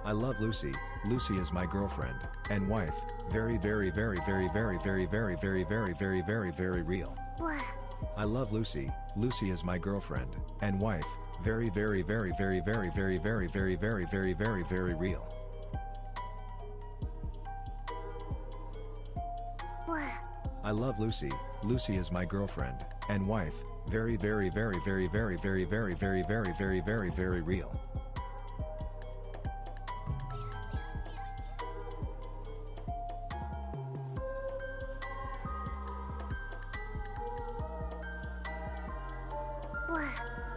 I love Lucy. Lucy is my girlfriend and wife. Very, very, very, very, very, very, very, very, very, very, very, very real. I love Lucy. Lucy is my girlfriend and wife. Very, very, very, very, very, very, very, very, very, very, very, very real. I love Lucy. Lucy is my girlfriend and wife. Very, very, very, very, very, very, very, very, very, very, very, very real.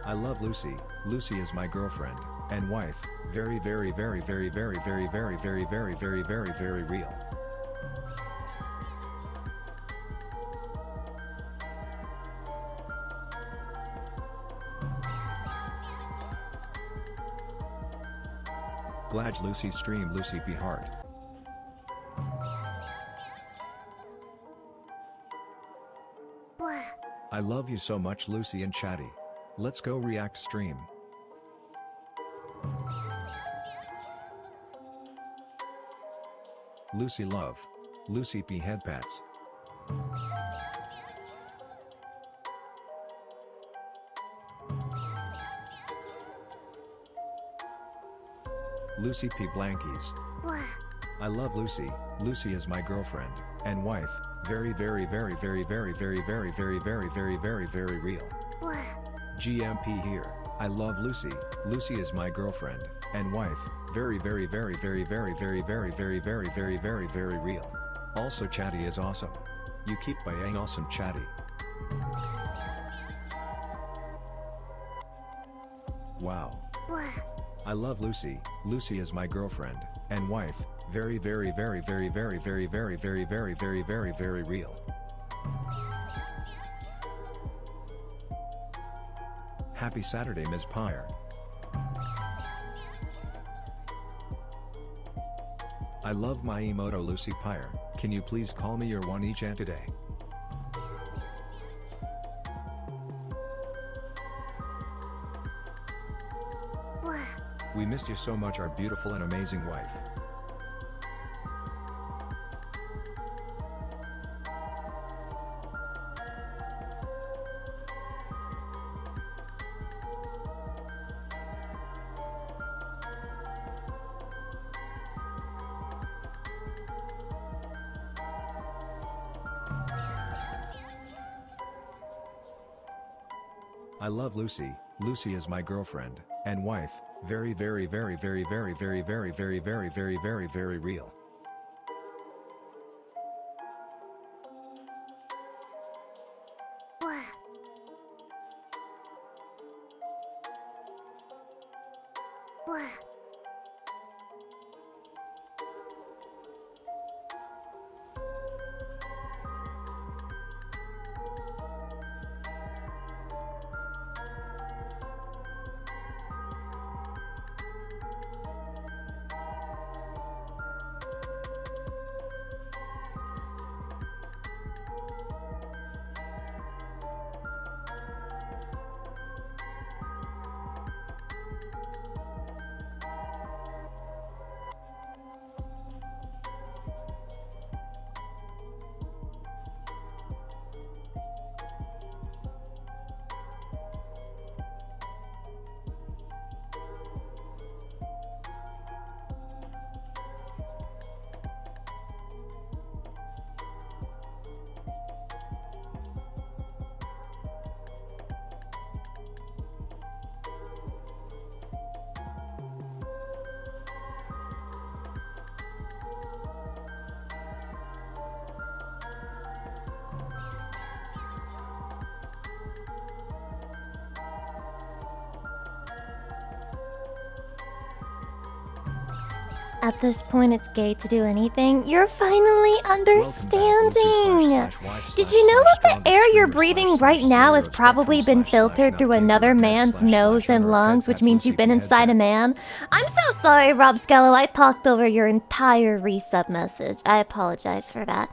I love Lucy. Lucy is my girlfriend and wife. Very, very, very, very, very, very, very, very, very, very, very, very real. Glad Lucy stream Lucy P Heart. I love you so much Lucy and Chatty. Let's go react stream. Lucy love. Lucy P head pats. Lucy P blankies. I love Lucy. Lucy is my girlfriend and wife. Very, very, very, very, very, very, very, very, very, very, very, very real. GMP here. I love Lucy. Lucy is my girlfriend and wife. Very, very, very, very, very, very, very, very, very, very, very, very real. Also Chatty is awesome. You keep buying awesome Chatty. Wow. I love Lucy. Lucy is my girlfriend and wife. Very, very, very, very, very, very, very, very, very, very, very, very real. Happy Saturday, Ms. Pyre. I love my emoto Lucy Pyre. Can you please call me your one each and today? We missed you so much, our beautiful and amazing wife. I love Lucy. Lucy is my girlfriend and wife. Very, very, very, very, very, very, very, very, very, very, very, very real. At this point, it's gay to do anything. You're finally understanding. Did you know that the air you're breathing right now has probably been filtered through another man's nose and lungs, which means you've been inside a man? I'm so sorry, Rob Skello. I talked over your entire resub message. I apologize for that.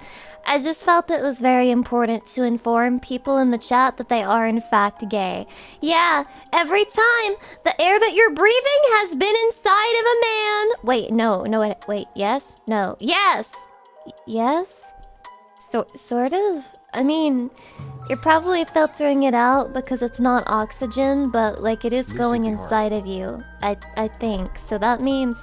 I just felt it was very important to inform people in the chat that they are in fact gay. Yeah, every time, the air that you're breathing has been inside of a man. Wait, no, wait, yes? No, yes! Yes? Sort of? I mean, you're probably filtering it out because it's not oxygen, but like it is going inside of you. I think. So that means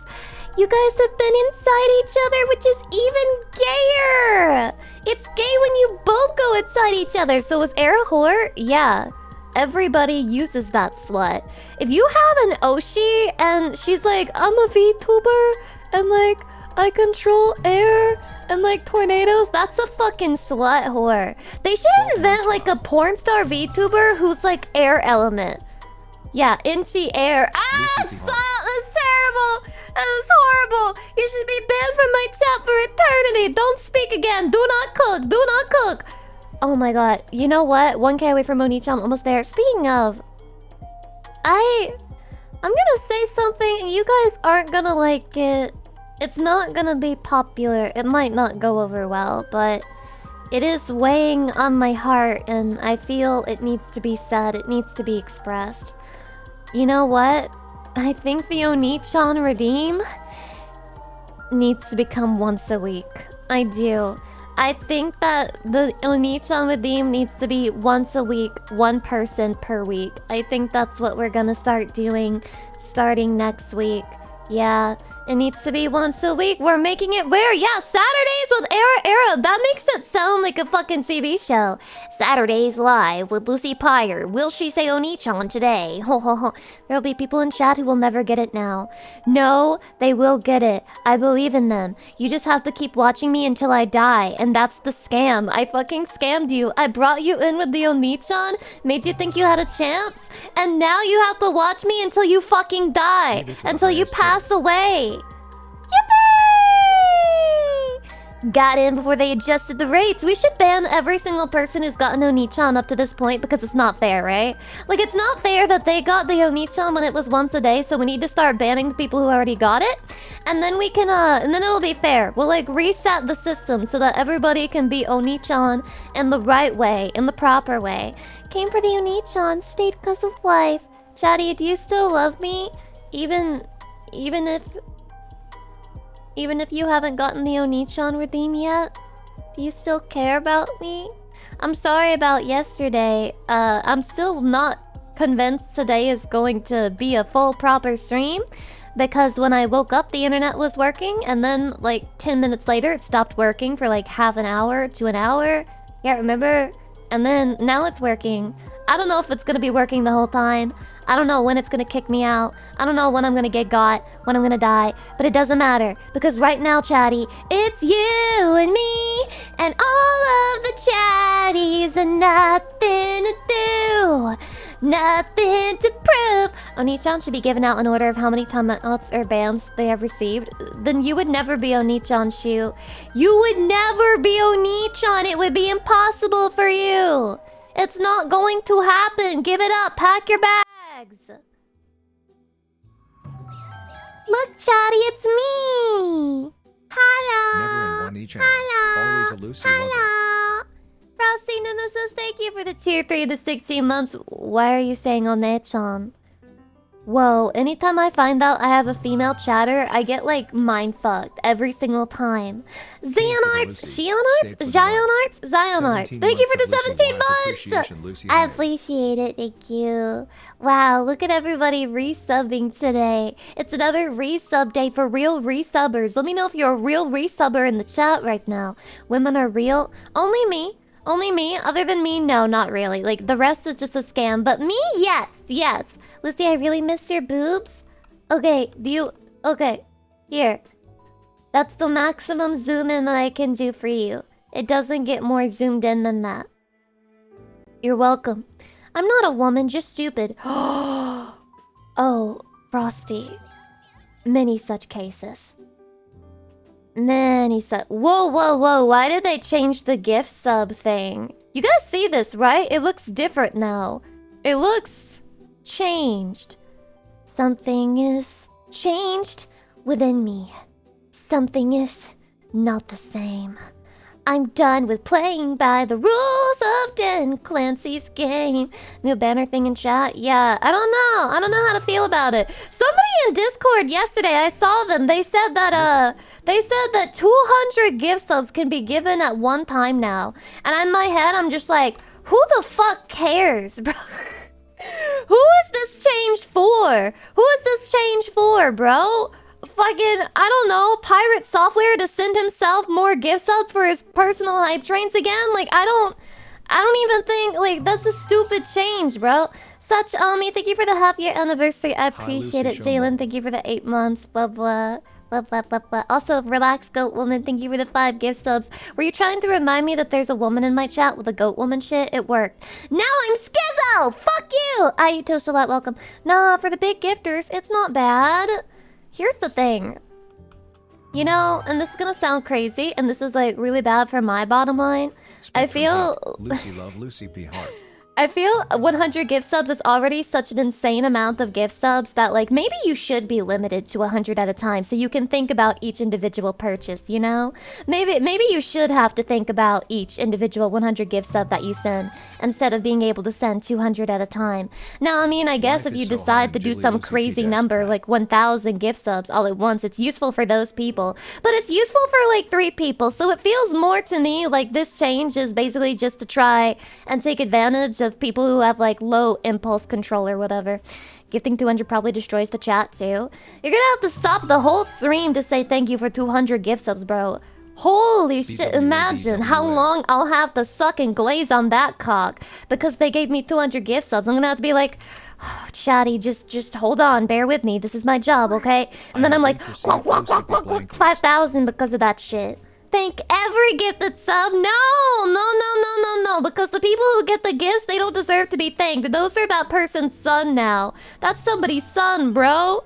you guys have been inside each other, which is even gayer! It's gay when you both go inside each other. So was Era a whore? Yeah. Everybody uses that slut. If you have an Oshi and she's like, I'm a VTuber and like I control air and like tornadoes, that's a fucking slut whore. They should invent like a porn star VTuber who's like air element. Yeah, into air. That's terrible. That was horrible. You should be banned from my chat for eternity. Don't speak again. Do not cook. Do not cook. Oh my god. You know what? 1K away from Oni-chan. I'm almost there. Speaking of, I'm gonna say something and you guys aren't gonna like it. It's not gonna be popular. It might not go over well, but it is weighing on my heart and I feel it needs to be said. It needs to be expressed. You know what? I think the Oni-chan Redeem needs to become once a week. I do. I think that the Oni-chan Redeem needs to be once a week, one person per week. I think that's what we're gonna start doing starting next week. Yeah, it needs to be once a week. We're making it rare. Yeah, Saturdays with Era. That makes it sound like a fucking TV show. Saturdays live with Lucy Pyre. Will she say Oni-chan today? Ho ho ho. There'll be people in chat who will never get it now. No, they will get it. I believe in them. You just have to keep watching me until I die. And that's the scam. I fucking scammed you. I brought you in with the Oni-chan, made you think you had a chance, and now you have to watch me until you fucking die. Until you pass away. Yippee! Got in before they adjusted the rates. We should ban every single person who's gotten Oni-chan up to this point because it's not fair, right? Like, it's not fair that they got the Oni-chan when it was once a day, so we need to start banning the people who already got it. And then we can, and then it'll be fair. We'll, like, reset the system so that everybody can be Oni-chan in the right way, in the proper way. Came for the Oni-chan, stayed because of life. Chatty, do you still love me? Even if you haven't gotten the Oni-chan Redeem yet? Do you still care about me? I'm sorry about yesterday. I'm still not convinced today is going to be a full proper stream. Because when I woke up, the internet was working. And then, like, 10 minutes later, it stopped working for, like, half an hour to an hour. Yeah, remember? And then, now it's working. I don't know if it's gonna be working the whole time. I don't know when it's gonna kick me out. I don't know when I'm gonna get got, when I'm gonna die. But it doesn't matter. Because right now, chatty, it's you and me. And all of the chatties and nothing to do. Nothing to prove. Oni-chan should be given out in order of how many timeouts or bans they have received. Then you would never be Oni-chan, Shu. You would never be Oni-chan. It would be impossible for you. It's not going to happen. Give it up. Pack your bags. Look, chatty, it's me. Hello. Never in one Oni-chan. Hello. Always a Lucy Hello. Frosty Nemesis, thank you for the tier 3 of the 16 months. Why are you saying One-chan? Whoa, anytime I find out I have a female chatter, I get like mind fucked every single time. Xeonarts, Xeonarts, Xeonarts, Xeonarts. Thank you for the 17 months! I appreciate it, thank you. Wow, look at everybody resubbing today. It's another resub day for real resubbers. Let me know if you're a real resubber in the chat right now. Women are real? Only me. Only me? Other than me, no, not really. Like, the rest is just a scam. But me, yes, yes. Lucy, I really miss your boobs. Okay, okay, here. That's the maximum zoom in that I can do for you. It doesn't get more zoomed in than that. You're welcome. I'm not a woman, just stupid. Oh, Frosty. Many such cases. Many such... Whoa, whoa, whoa. Why did they change the gift sub thing? You guys see this, right? It looks different now. It looks... changed. Something is changed within me. Something is not the same. I'm done with playing by the rules of Dan Clancy's game. New banner thing in chat? Yeah, I don't know. I don't know how to feel about it. Somebody in Discord yesterday, I saw them. They said that 200 gift subs can be given at one time now. And in my head, I'm just like, who the fuck cares, bro? Who is this changed for? Who is this changed for, bro? Fucking, I don't know, pirate software to send himself more gift subs for his personal hype trains again? Like, I don't even think, like, that's a stupid change, bro. Such, thank you for the half-year anniversary. I appreciate it, Jalen. Thank you for the 8 months, blah, blah. Blah, blah, blah, blah. Also, Relax Goat Woman, thank you for the 5 gift subs. Were you trying to remind me that there's a woman in my chat with a goat woman shit? It worked. Now I'm Skizzo! Fuck you! I toast a lot, welcome. Nah, for the big gifters, it's not bad. Here's the thing. You know, and this is gonna sound crazy, and this is like really bad for my bottom line. I feel... Lucy love Lucy P. Hart. I feel 100 gift subs is already such an insane amount of gift subs that, like, maybe you should be limited to 100 at a time so you can think about each individual purchase, you know? Maybe you should have to think about each individual 100 gift sub that you send instead of being able to send 200 at a time. Now, I mean, I guess if you decide to do some crazy number, like 1,000 gift subs all at once, it's useful for those people. But it's useful for, like, 3 people, so it feels more to me like this change is basically just to try and take advantage of people who have like low impulse control or whatever. Gifting 200 probably destroys the chat too. You're gonna have to stop the whole stream to say thank you for 200 gift subs, bro. Holy shit, imagine how long I'll have to suck and glaze on that cock because they gave me 200 gift subs. I'm gonna have to be like, oh, chatty, just hold on, bear with me, this is my job, okay? And then I'm like, 5,000 because of that shit. Thank every gifted sub. No, because the people who get the gifts, they don't deserve to be thanked. Those are that person's son now. That's somebody's son, bro.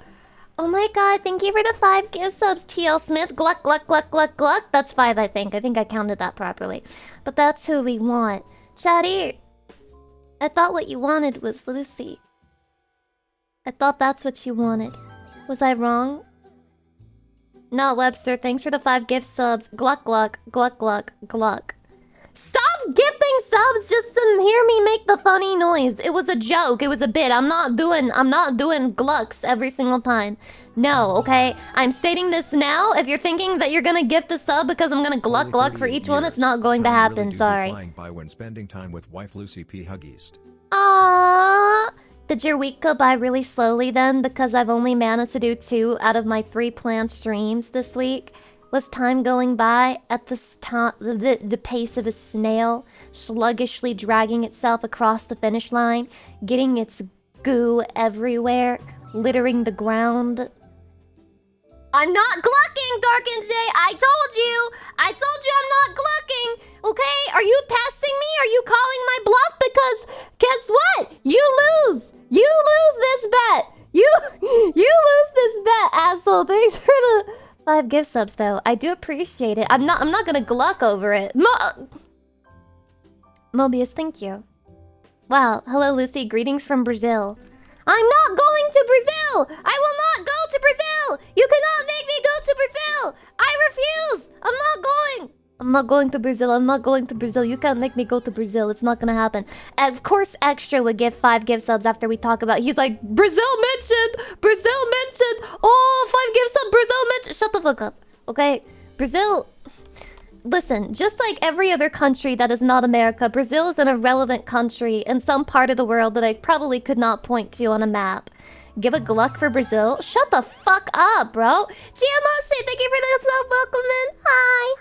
Oh my god, thank you for the 5 gift subs, TL Smith. Gluck, gluck, gluck, gluck, gluck. That's 5, I think. I think I counted that properly. But that's who we want. Chatty, I thought what you wanted was Lucy. I thought that's what you wanted. Was I wrong? No, Webster, thanks for the 5 gift subs. Gluck, gluck, gluck, gluck, gluck. Stop gifting subs just to hear me make the funny noise. It was a joke. It was a bit. I'm not doing glucks every single time. No, okay? I'm stating this now. If you're thinking that you're gonna gift a sub because I'm gonna gluck gluck for each one, it's not going to happen. Sorry. By when spending time with wife Lucy P. Huggies. Aww. Did your week go by really slowly then because I've only managed to do 2 out of my 3 planned streams this week? Was time going by at the pace of a snail, sluggishly dragging itself across the finish line, getting its goo everywhere, littering the ground? I'm not glucking, Darkin J! I told you I'm not glucking! Okay? Are you testing me? Are you calling my bluff? Because guess what? You lose! You lose this bet! You lose this bet, asshole! Thanks for the 5 gift subs, though. I do appreciate it. I'm not gonna gluck over it. Mobius, thank you. Wow, hello Lucy, greetings from Brazil. I'm not going to Brazil! I will not go to Brazil! You cannot make me go to Brazil! I refuse! I'm not going! I'm not going to Brazil. I'm not going to Brazil. You can't make me go to Brazil. It's not gonna happen. Of course, Extra would give 5 gift subs after we talk about... He's like, Brazil mentioned! Brazil mentioned! Oh, 5 gift subs! Brazil mentioned! Shut the fuck up, okay? Brazil... Listen, just like every other country that is not America, Brazil is an irrelevant country in some part of the world that I probably could not point to on a map. Give a gluck for Brazil? Shut the fuck up, bro. GMO shit, thank you for the self-welcome in. Hi.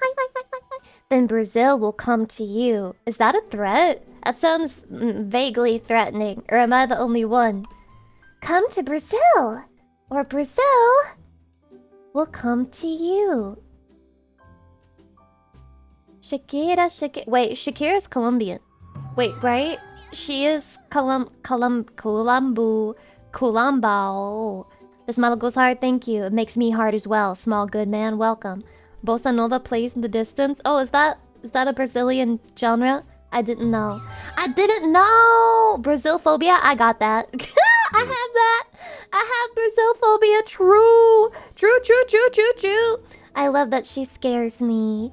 Then Brazil will come to you. Is that a threat? That sounds vaguely threatening. Or am I the only one? Come to Brazil. Or Brazil will come to you. Shakira. Wait, Shakira's Colombian. Wait, right? She is Colombo. This model goes hard, thank you. It makes me hard as well. Small good man, welcome. Bossa Nova plays in the distance. Oh, is that a Brazilian genre? I didn't know. Brazil phobia? I got that. I have that. I have Brazil phobia. True. I love that she scares me.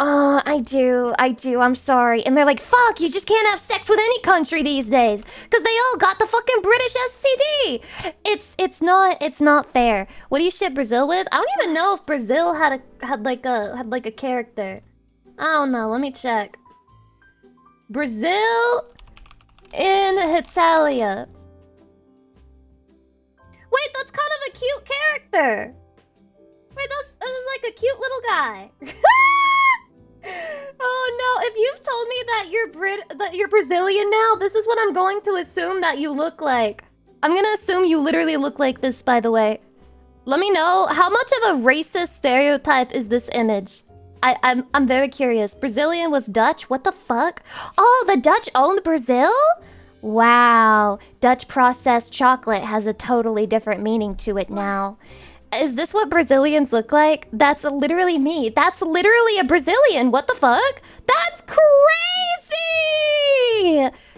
I do. I'm sorry. And they're like, fuck, you just can't have sex with any country these days. Because they all got the fucking British STD. It's not fair. What do you ship Brazil with? I don't even know if Brazil had like a character. I don't know. Let me check. Brazil in Italia. Wait, that's kind of a cute character. Wait, that's just like a cute little guy. Oh no, if you've told me that you're Brazilian now, this is what I'm going to assume that you look like. I'm gonna assume you literally look like this, by the way. Let me know, how much of a racist stereotype is this image? I'm very curious. Brazilian was Dutch? What the fuck? Oh, the Dutch owned Brazil? Wow. Dutch processed chocolate has a totally different meaning to it now. Is this what Brazilians look like? That's literally me. That's literally a Brazilian. What the fuck? That's crazy!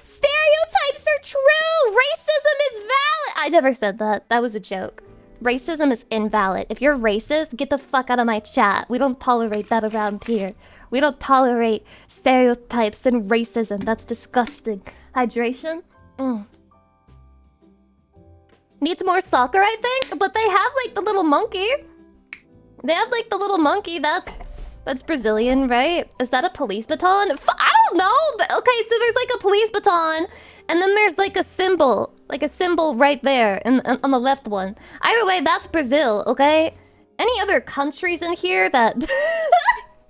Stereotypes are true! Racism is valid! I never said that. That was a joke. Racism is invalid. If you're racist, get the fuck out of my chat. We don't tolerate that around here. We don't tolerate stereotypes and racism. That's disgusting. Hydration? Needs more soccer, I think, but they have like the little monkey. They have like the little monkey. That's Brazilian, right? Is that a police baton? I don't know. Okay, so there's like a police baton, and then there's like a symbol right there, on the left one. Either way, that's Brazil. Okay. Any other countries in here that?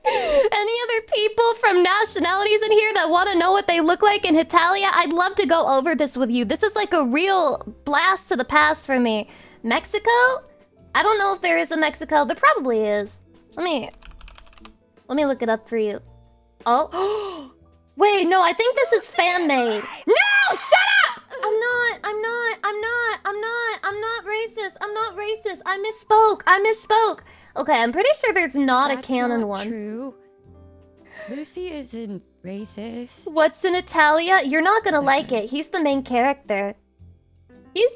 Any other people from nationalities in here that want to know what they look like in Italia? I'd love to go over this with you. This is like a real blast to the past for me. Mexico? I don't know if there is a Mexico. There probably is. Let me look it up for you. Oh. Wait, no, I think this is fan-made. No! Shut up! I'm not racist. I'm not racist. I misspoke. Okay, I'm pretty sure there's not a canon one. That's not true. Lucy isn't racist. What's in Italia? You're not gonna like it. He's the main character. He's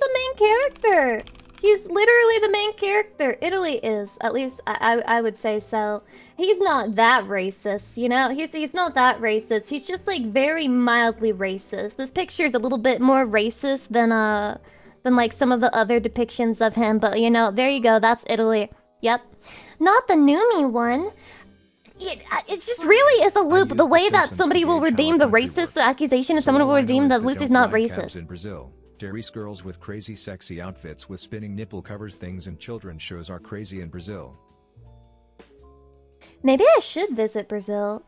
literally the main character. Italy is. At least I would say so. He's not that racist, you know? He's not that racist. He's just like very mildly racist. This picture is a little bit more racist than like some of the other depictions of him. But you know, there you go. That's Italy. Yep. Not the Numi one. It just really is a loop. The way that somebody will redeem the racist accusation and someone will redeem that Lucy's not racist. In Brazil, Darius girls with crazy sexy outfits with spinning nipple covers things and children's shows are crazy in Brazil. Maybe I should visit Brazil.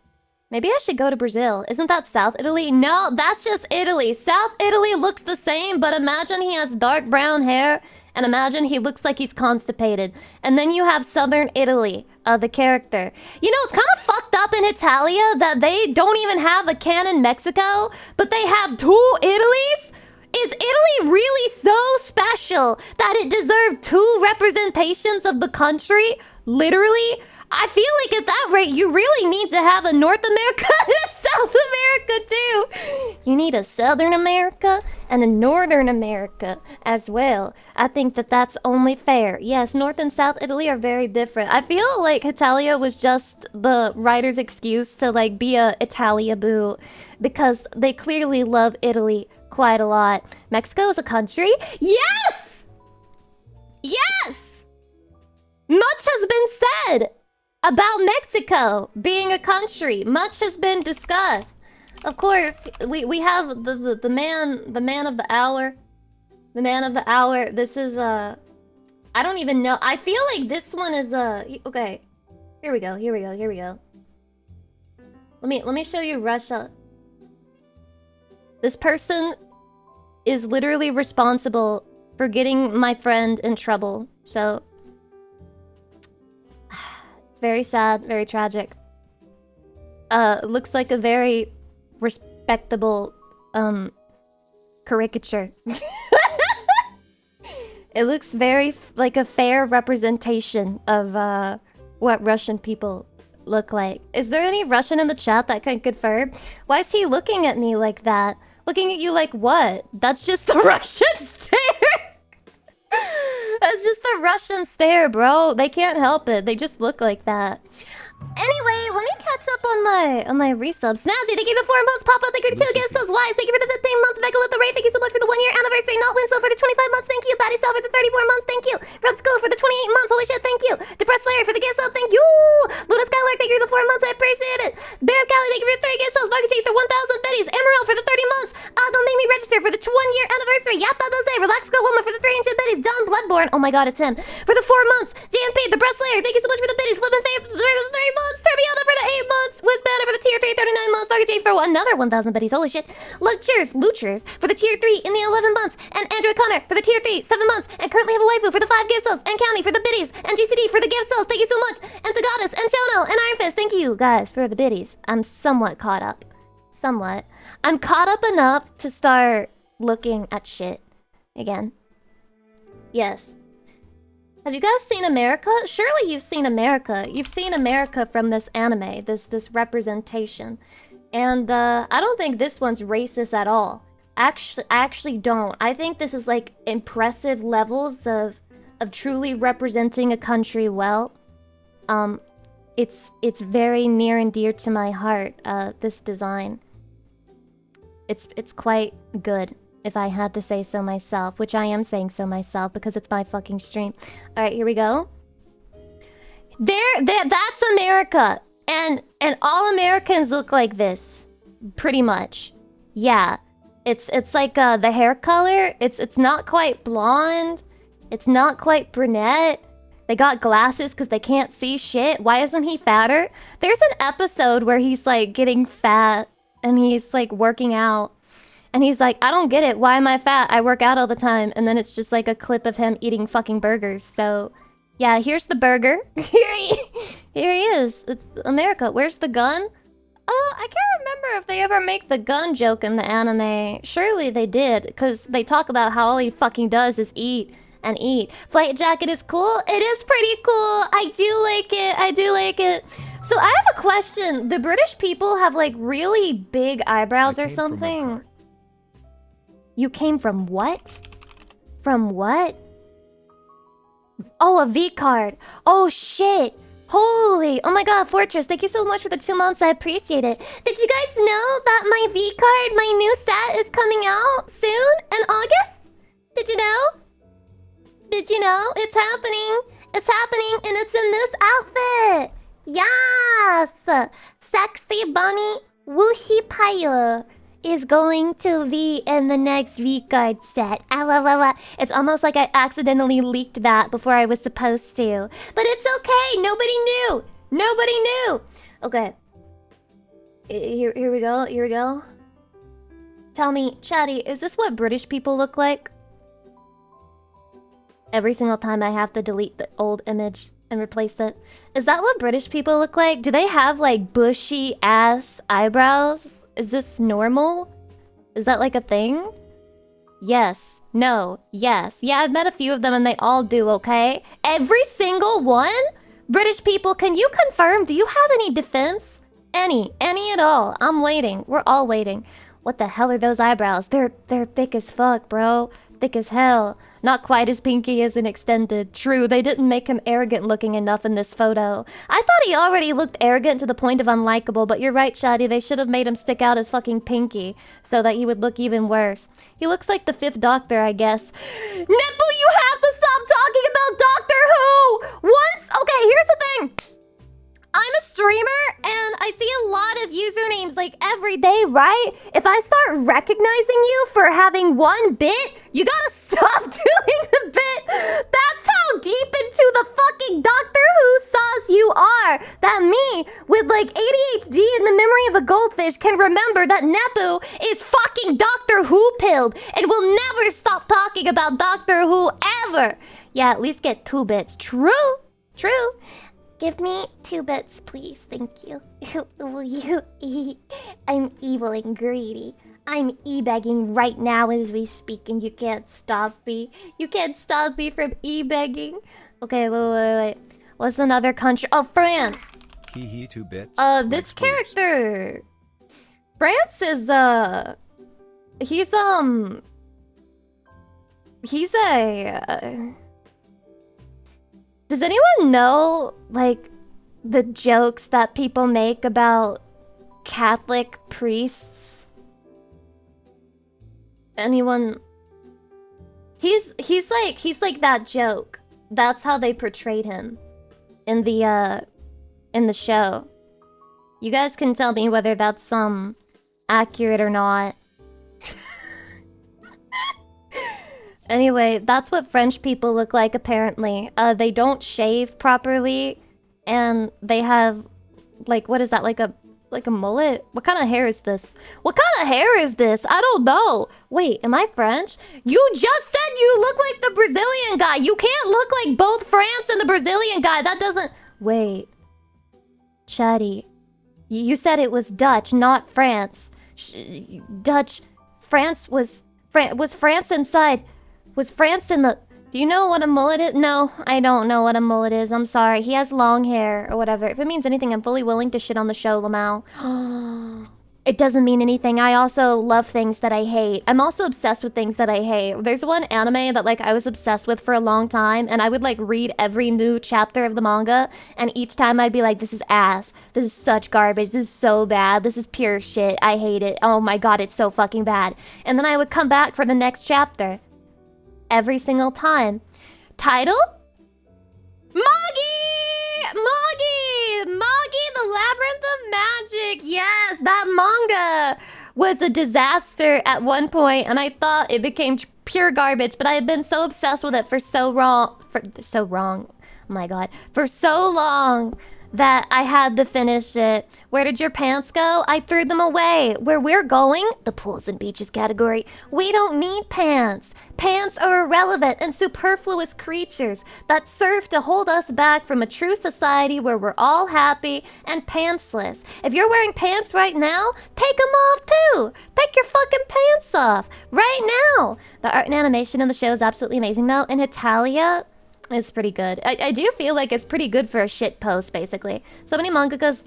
Maybe I should go to Brazil. Isn't that South Italy? No, that's just Italy. South Italy looks the same, but imagine he has dark brown hair. And imagine he looks like he's constipated. And then you have Southern Italy, the character. You know, it's kind of fucked up in Italia that they don't even have a canon Mexico, but they have two Italys? Is Italy really so special that it deserved two representations of the country? Literally? I feel like at that rate, you really need to have a North America and a South America too. You need a Southern America and a Northern America as well. I think that that's only fair. Yes, North and South Italy are very different. I feel like Italia was just the writer's excuse to like be a Italia boo because they clearly love Italy quite a lot. Mexico is a country? Yes! Yes! Much has been said about Mexico being a country. Much has been discussed. Of course, we have the man of the hour. The man of the hour. This is I don't even know. I feel like this one is okay. Here we go. Let me show you Russia. This person is literally responsible for getting my friend in trouble. So very sad, very tragic. Looks like a very respectable caricature. It looks very like a fair representation of what Russian people look like. Is there any Russian in the chat that can confirm? Why is he looking at me like that? Looking at you like what? That's just the Russian stare. That's just the Russian stare, bro. They can't help it. They just look like that. Anyway, let me catch up on my resubs. Snazzy, thank you for the 4 months. Papa, thank you for the 2 gifts. Wise, thank you for the 15 months. Megalith the Ray, thank you so much for the 1-year anniversary. Not Winslow for the 25 months. Thank you. Patty Sal for the 34 months. Thank you. Rob Skull for the 28 months. Holy shit, thank you. Depressed Larry for the gift sub. Thank you. Luna Skylark, thank you for the 4 months. I appreciate it. Bear Callie, thank you for the 3 gift subs. Market Chief for 1,000 Betties. Emerald for the 30 months. Don't make me register for the 1-year anniversary. Yatta Dose. Relax Girl Woman for the 3 ancient Betties. John Bloodborne. Oh my god, it's him. For the 4 months. JMP, the Breast Layer, thank you so much for the Betties. Flippin' Faith for the 3 months. Terbiana for the 8 months. Banner for the tier 3, 39 months. Market Chief for another 1,000 Betties. Holy shit. Luchers for the tier 3 in the 11 months. And Andrew Connor for the tier 3, 7 months. And currently have a waifu for the 5 gift subs. And County for the biddies. And GCD for the gift subs. Thank you so much. And Tagadas and Chono and Iron Fist. Thank you guys for the biddies. I'm somewhat caught up. Somewhat. I'm caught up enough to start looking at shit again. Yes. Have you guys seen America? Surely you've seen America. You've seen America from this anime, this representation. And I don't think this one's racist at all. I actually don't. I think this is like impressive levels of truly representing a country well. It's very near and dear to my heart, this design. It's quite good. If I had to say so myself, which I am saying so myself because it's my fucking stream. All right, here we go. That's America, and all Americans look like this, pretty much. Yeah, it's like the hair color. It's not quite blonde. It's not quite brunette. They got glasses because they can't see shit. Why isn't he fatter? There's an episode where he's like getting fat and he's like working out. And he's like, I don't get it. Why am I fat? I work out all the time. And then it's just like a clip of him eating fucking burgers. So, yeah, here's the burger. Here he is. It's America. Where's the gun? I can't remember if they ever make the gun joke in the anime. Surely they did, because they talk about how all he fucking does is eat and eat. Flight jacket is cool. It is pretty cool. I do like it. I do like it. So I have a question. The British people have like really big eyebrows or something. You came from what? From what? Oh, a V card. Oh, shit. Holy. Oh my god, Fortress, thank you so much for the 2 months. I appreciate it. Did you guys know that my V card, my new set, is coming out soon in August? Did you know? Did you know? It's happening. It's happening, and it's in this outfit. Yes. Sexy bunny Woohee Pyre is going to be in the next V-Card set. It's almost like I accidentally leaked that before I was supposed to. But it's okay. Nobody knew. Nobody knew. Okay. Here we go. Here we go. Tell me, Chatty, is this what British people look like? Every single time I have to delete the old image and replace it. Is that what British people look like? Do they have like bushy ass eyebrows? Is this normal? Is that like a thing? Yes. No. Yes. Yeah, I've met a few of them and they all do, okay? Every single one? British people, can you confirm? Do you have any defense? Any at all. I'm waiting. We're all waiting. What the hell are those eyebrows? They're thick as fuck, bro. Thick as hell. Not quite as pinky as an extended. True, they didn't make him arrogant looking enough in this photo. I thought he already looked arrogant to the point of unlikable, but you're right, Shadi. They should have made him stick out his fucking pinky so that he would look even worse. He looks like the 5th Doctor, I guess. Nipple, you have to stop talking about Doctor Who! Okay, here's the thing. I'm a streamer and I see a lot of usernames like every day, right? If I start recognizing you for having one bit, you gotta stop doing the bit. That's how deep into the fucking Doctor Who sauce you are. That me, with like ADHD and the memory of a goldfish, can remember that Nepu is fucking Doctor Who pilled and will never stop talking about Doctor Who ever. Yeah, at least get 2 bits. True. True. Give me 2 bits, please. Thank you. I'm evil and greedy. I'm e-begging right now as we speak, and you can't stop me. You can't stop me from e-begging. Okay, wait. What's another country? Oh, France. 2 bits. This character. France is, he's a... Does anyone know, like, the jokes that people make about Catholic priests? Anyone? He's like that joke. That's how they portrayed him in the show. You guys can tell me whether that's accurate or not. Anyway, that's what French people look like apparently. They don't shave properly, and they have, like, what is that, like a mullet? What kind of hair is this? What kind of hair is this? I don't know. Wait, am I French? You just said you look like the Brazilian guy. You can't look like both France and the Brazilian guy. That doesn't... Wait. Chatty. You said it was Dutch, not France. Dutch. France was... Was France inside... Was France in the... Do you know what a mullet is? No, I don't know what a mullet is. I'm sorry. He has long hair or whatever. If it means anything, I'm fully willing to shit on the show, Lamau. It doesn't mean anything. I also love things that I hate. I'm also obsessed with things that I hate. There's one anime that, like, I was obsessed with for a long time, and I would, like, read every new chapter of the manga, and each time I'd be like, this is ass. This is such garbage. This is so bad. This is pure shit. I hate it. Oh my god, it's so fucking bad. And then I would come back for the next chapter. Every single time. Title? Moggy! The Labyrinth of Magic! Yes, that manga was a disaster at one point, and I thought it became pure garbage, but I had been so obsessed with it for so long, for so long that I had to finish it. Where did your pants go? I threw them away. Where we're going, the pools and beaches category, we don't need pants. Pants are irrelevant and superfluous creatures that serve to hold us back from a true society where we're all happy and pantsless. If you're wearing pants right now, take them off too. Take your fucking pants off right now. The art and animation in the show is absolutely amazing though. In Italia, it's pretty good. I do feel like it's pretty good for a shit post, basically. So many mangakas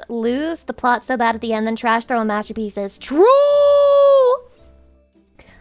lose the plot so bad at the end, then trash their own masterpieces. True!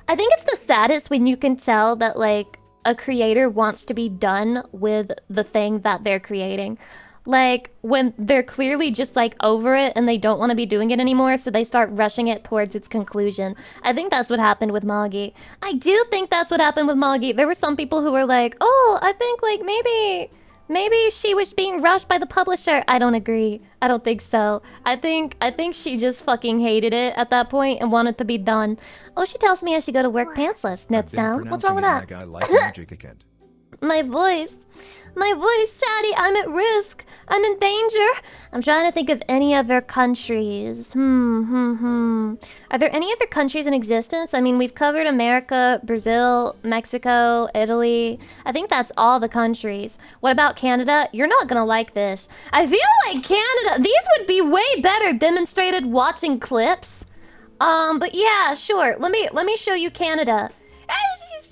I think it's the saddest when you can tell that, like, a creator wants to be done with the thing that they're creating. Like, when they're clearly just, like, over it and they don't want to be doing it anymore, so they start rushing it towards its conclusion. I think that's what happened with Moggy. I do think that's what happened with Moggy. There were some people who were like, oh, I think, like, maybe she was being rushed by the publisher. I don't agree. I don't think so. I think she just fucking hated it at that point and wanted to be done. Oh, she tells me I should go to work pantsless. Notes down. What's wrong with that? Like I like magic again. My voice, Chatty, I'm at risk. I'm in danger. I'm trying to think of any other countries. Are there any other countries in existence? I mean, we've covered America, Brazil, Mexico, Italy. I think that's all the countries. What about Canada? You're not gonna like this. I feel like Canada, these would be way better demonstrated watching clips. But yeah, sure. Let me show you Canada.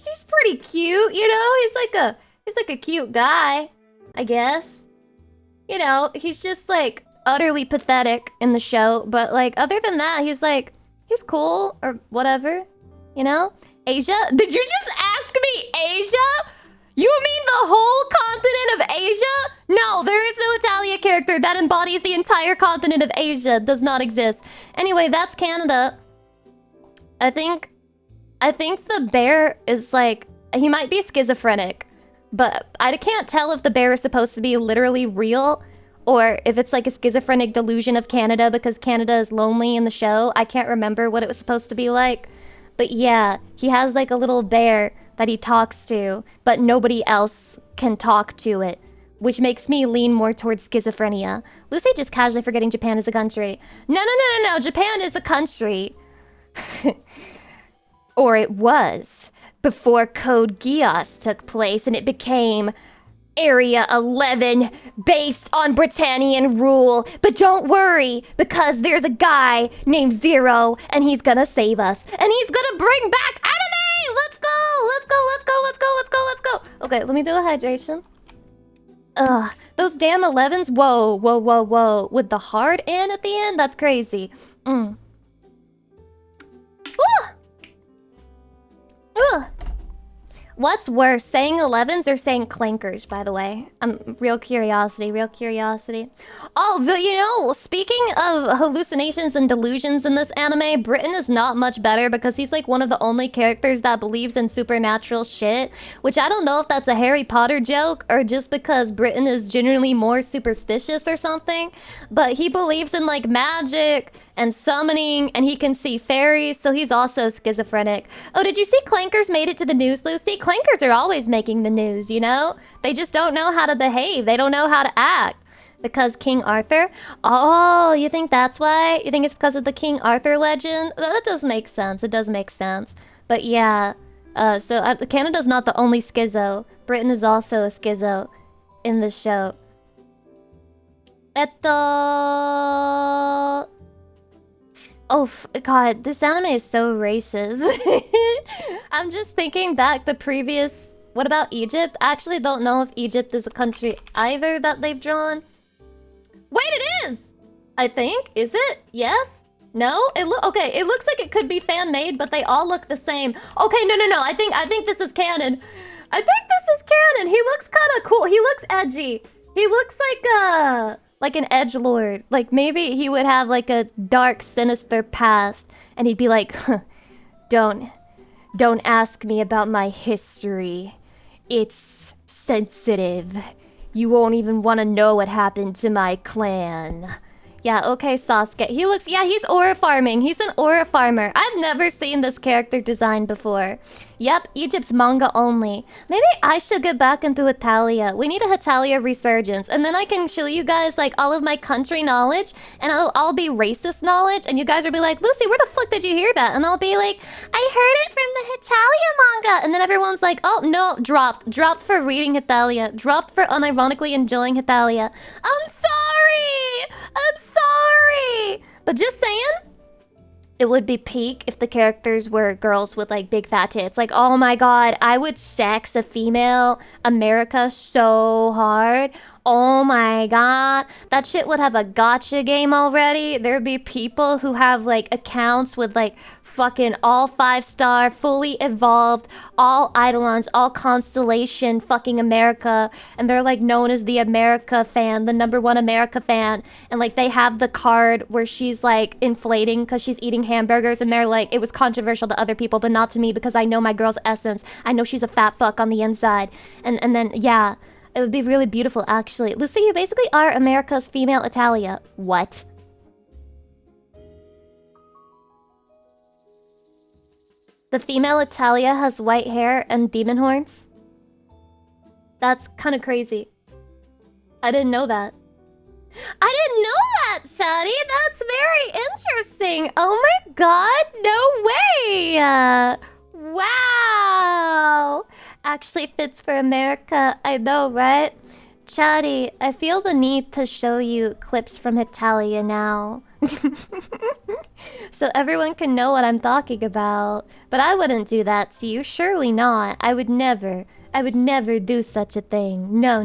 He's pretty cute, you know? He's like a cute guy, I guess. You know, he's just like utterly pathetic in the show, but like other than that, he's cool or whatever, you know? Asia? Did you just ask me Asia? You mean the whole continent of Asia? No, there is no Italia character that embodies the entire continent of Asia. Does not exist. Anyway, that's Canada. I think the bear is like, he might be schizophrenic, but I can't tell if the bear is supposed to be literally real or if it's like a schizophrenic delusion of Canada because Canada is lonely in the show. I can't remember what it was supposed to be like. But yeah, he has like a little bear that he talks to, but nobody else can talk to it, which makes me lean more towards schizophrenia. Lucy just casually forgetting Japan is a country. No. Japan is a country. Or it was, before Code Geass took place and it became Area 11 based on Britannian rule. But don't worry, because there's a guy named Zero and he's gonna save us. And he's gonna bring back anime! Let's go! Okay, let me do a hydration. Ugh, those damn 11s, whoa. With the hard N at the end? That's crazy. Woo! What's worse, saying 11s or saying clankers, by the way? Real curiosity, real curiosity. Oh, but you know, speaking of hallucinations and delusions in this anime, Britain is not much better because he's like one of the only characters that believes in supernatural shit, which I don't know if that's a Harry Potter joke or just because Britain is generally more superstitious or something, but he believes in like magic and summoning, and he can see fairies, so he's also schizophrenic. Oh, did you see Clankers made it to the news, Lucy? Clankers are always making the news, you know? They just don't know how to behave. They don't know how to act. Because King Arthur? Oh, you think that's why? You think it's because of the King Arthur legend? That does make sense. It does make sense. But yeah, Canada's not the only schizo. Britain is also a schizo in the show. Oh, God, this anime is so racist. I'm just thinking back the previous... What about Egypt? I actually don't know if Egypt is a country either that they've drawn. Wait, it is! I think. Is it? Yes? No? Okay, it looks like it could be fan-made, but they all look the same. Okay, no. I think this is canon. I think this is canon. He looks kind of cool. He looks edgy. He looks like an edgelord. Like maybe he would have like a dark, sinister past, and he'd be like, Don't ask me about my history. It's sensitive. You won't even want to know what happened to my clan. Yeah, okay, Sasuke. He's aura farming. He's an aura farmer. I've never seen this character design before. Yep, Egypt's manga only. Maybe I should get back into Hetalia. We need a Hetalia resurgence. And then I can show you guys, like, all of my country knowledge. And I'll be racist knowledge. And you guys will be like, Lucy, where the fuck did you hear that? And I'll be like, I heard it from the Hetalia manga. And then everyone's like, oh, no, dropped. Dropped for reading Hetalia. Dropped for unironically enjoying Hetalia. I'm sorry! I'm sorry! But just saying, it would be peak if the characters were girls with like big fat tits. Like, oh my god, I would sex a female America so hard. Oh my god, that shit would have a gacha game already. There'd be people who have like accounts with like fucking all 5-star, fully evolved, all Eidolons, all Constellation fucking America, and they're like known as the America fan, the #1 America fan, and like they have the card where she's like inflating because she's eating hamburgers, and they're like, it was controversial to other people but not to me because I know my girl's essence. I know she's a fat fuck on the inside. And then yeah, it would be really beautiful actually. Lucy, you basically are America's female Italia. What? The female Italia has white hair and demon horns? That's kind of crazy. I didn't know that. I didn't know that, Shadi! That's very interesting! Oh my god, no way! Wow! Actually fits for America, I know, right? Chatty, I feel the need to show you clips from Italia now. So everyone can know what I'm talking about. But I wouldn't do that to you, surely not. I would never do such a thing. No.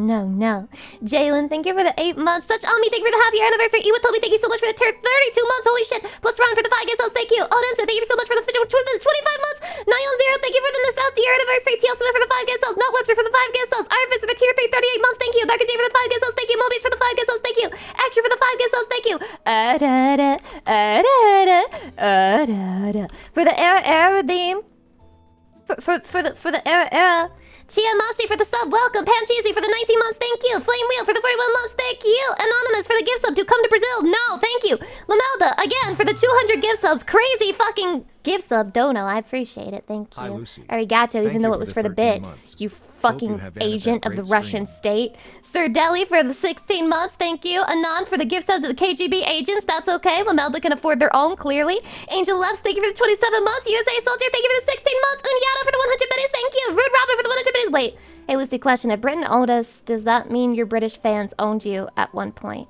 Jalen, thank you for the 8 months. Such Ami, thank you for the half-year anniversary. Iwatobi, thank you so much for the 32 months. Holy shit. Plus Ron for the 5 guest hosts, thank you. Odinson, thank you so much for the 25 months. 910, thank you for the nostalgia year anniversary. TL Smith for the 5 guest hosts. Not Webster for the 5 guest hosts. Iron Fist for the tier 3 38 months, thank you. Darker J for the 5 guest hosts, thank you. Mobius for the 5 guest hosts, thank you. Extra for the 5 guest hosts, thank you. For the era redeem. For the era. Chia Mashi for the sub, welcome. Pancheesy for the 19 months, thank you. Flame Wheel for the 41 months, thank you. Anonymous for the gift sub to come to Brazil, no, thank you. Lamelda, again, for the 200 gift subs. Crazy fucking gift sub, Dono, I appreciate it, thank you. Hi, Lucy. Arigato, even though it was for the bit. Months. You fucking agent of the Russian state. Sir Deli for the 16 months, thank you. Anon for the gift sub to the KGB agents, that's okay. Lamelda can afford their own, clearly. Angel Loves, thank you for the 27 months. USA Soldier, thank you for the 16 months. Unyado for the 100 biddies, thank you. Rude Robin for the 100 biddies. Wait, hey Lucy, question. If Britain owned us, does that mean your British fans owned you at one point?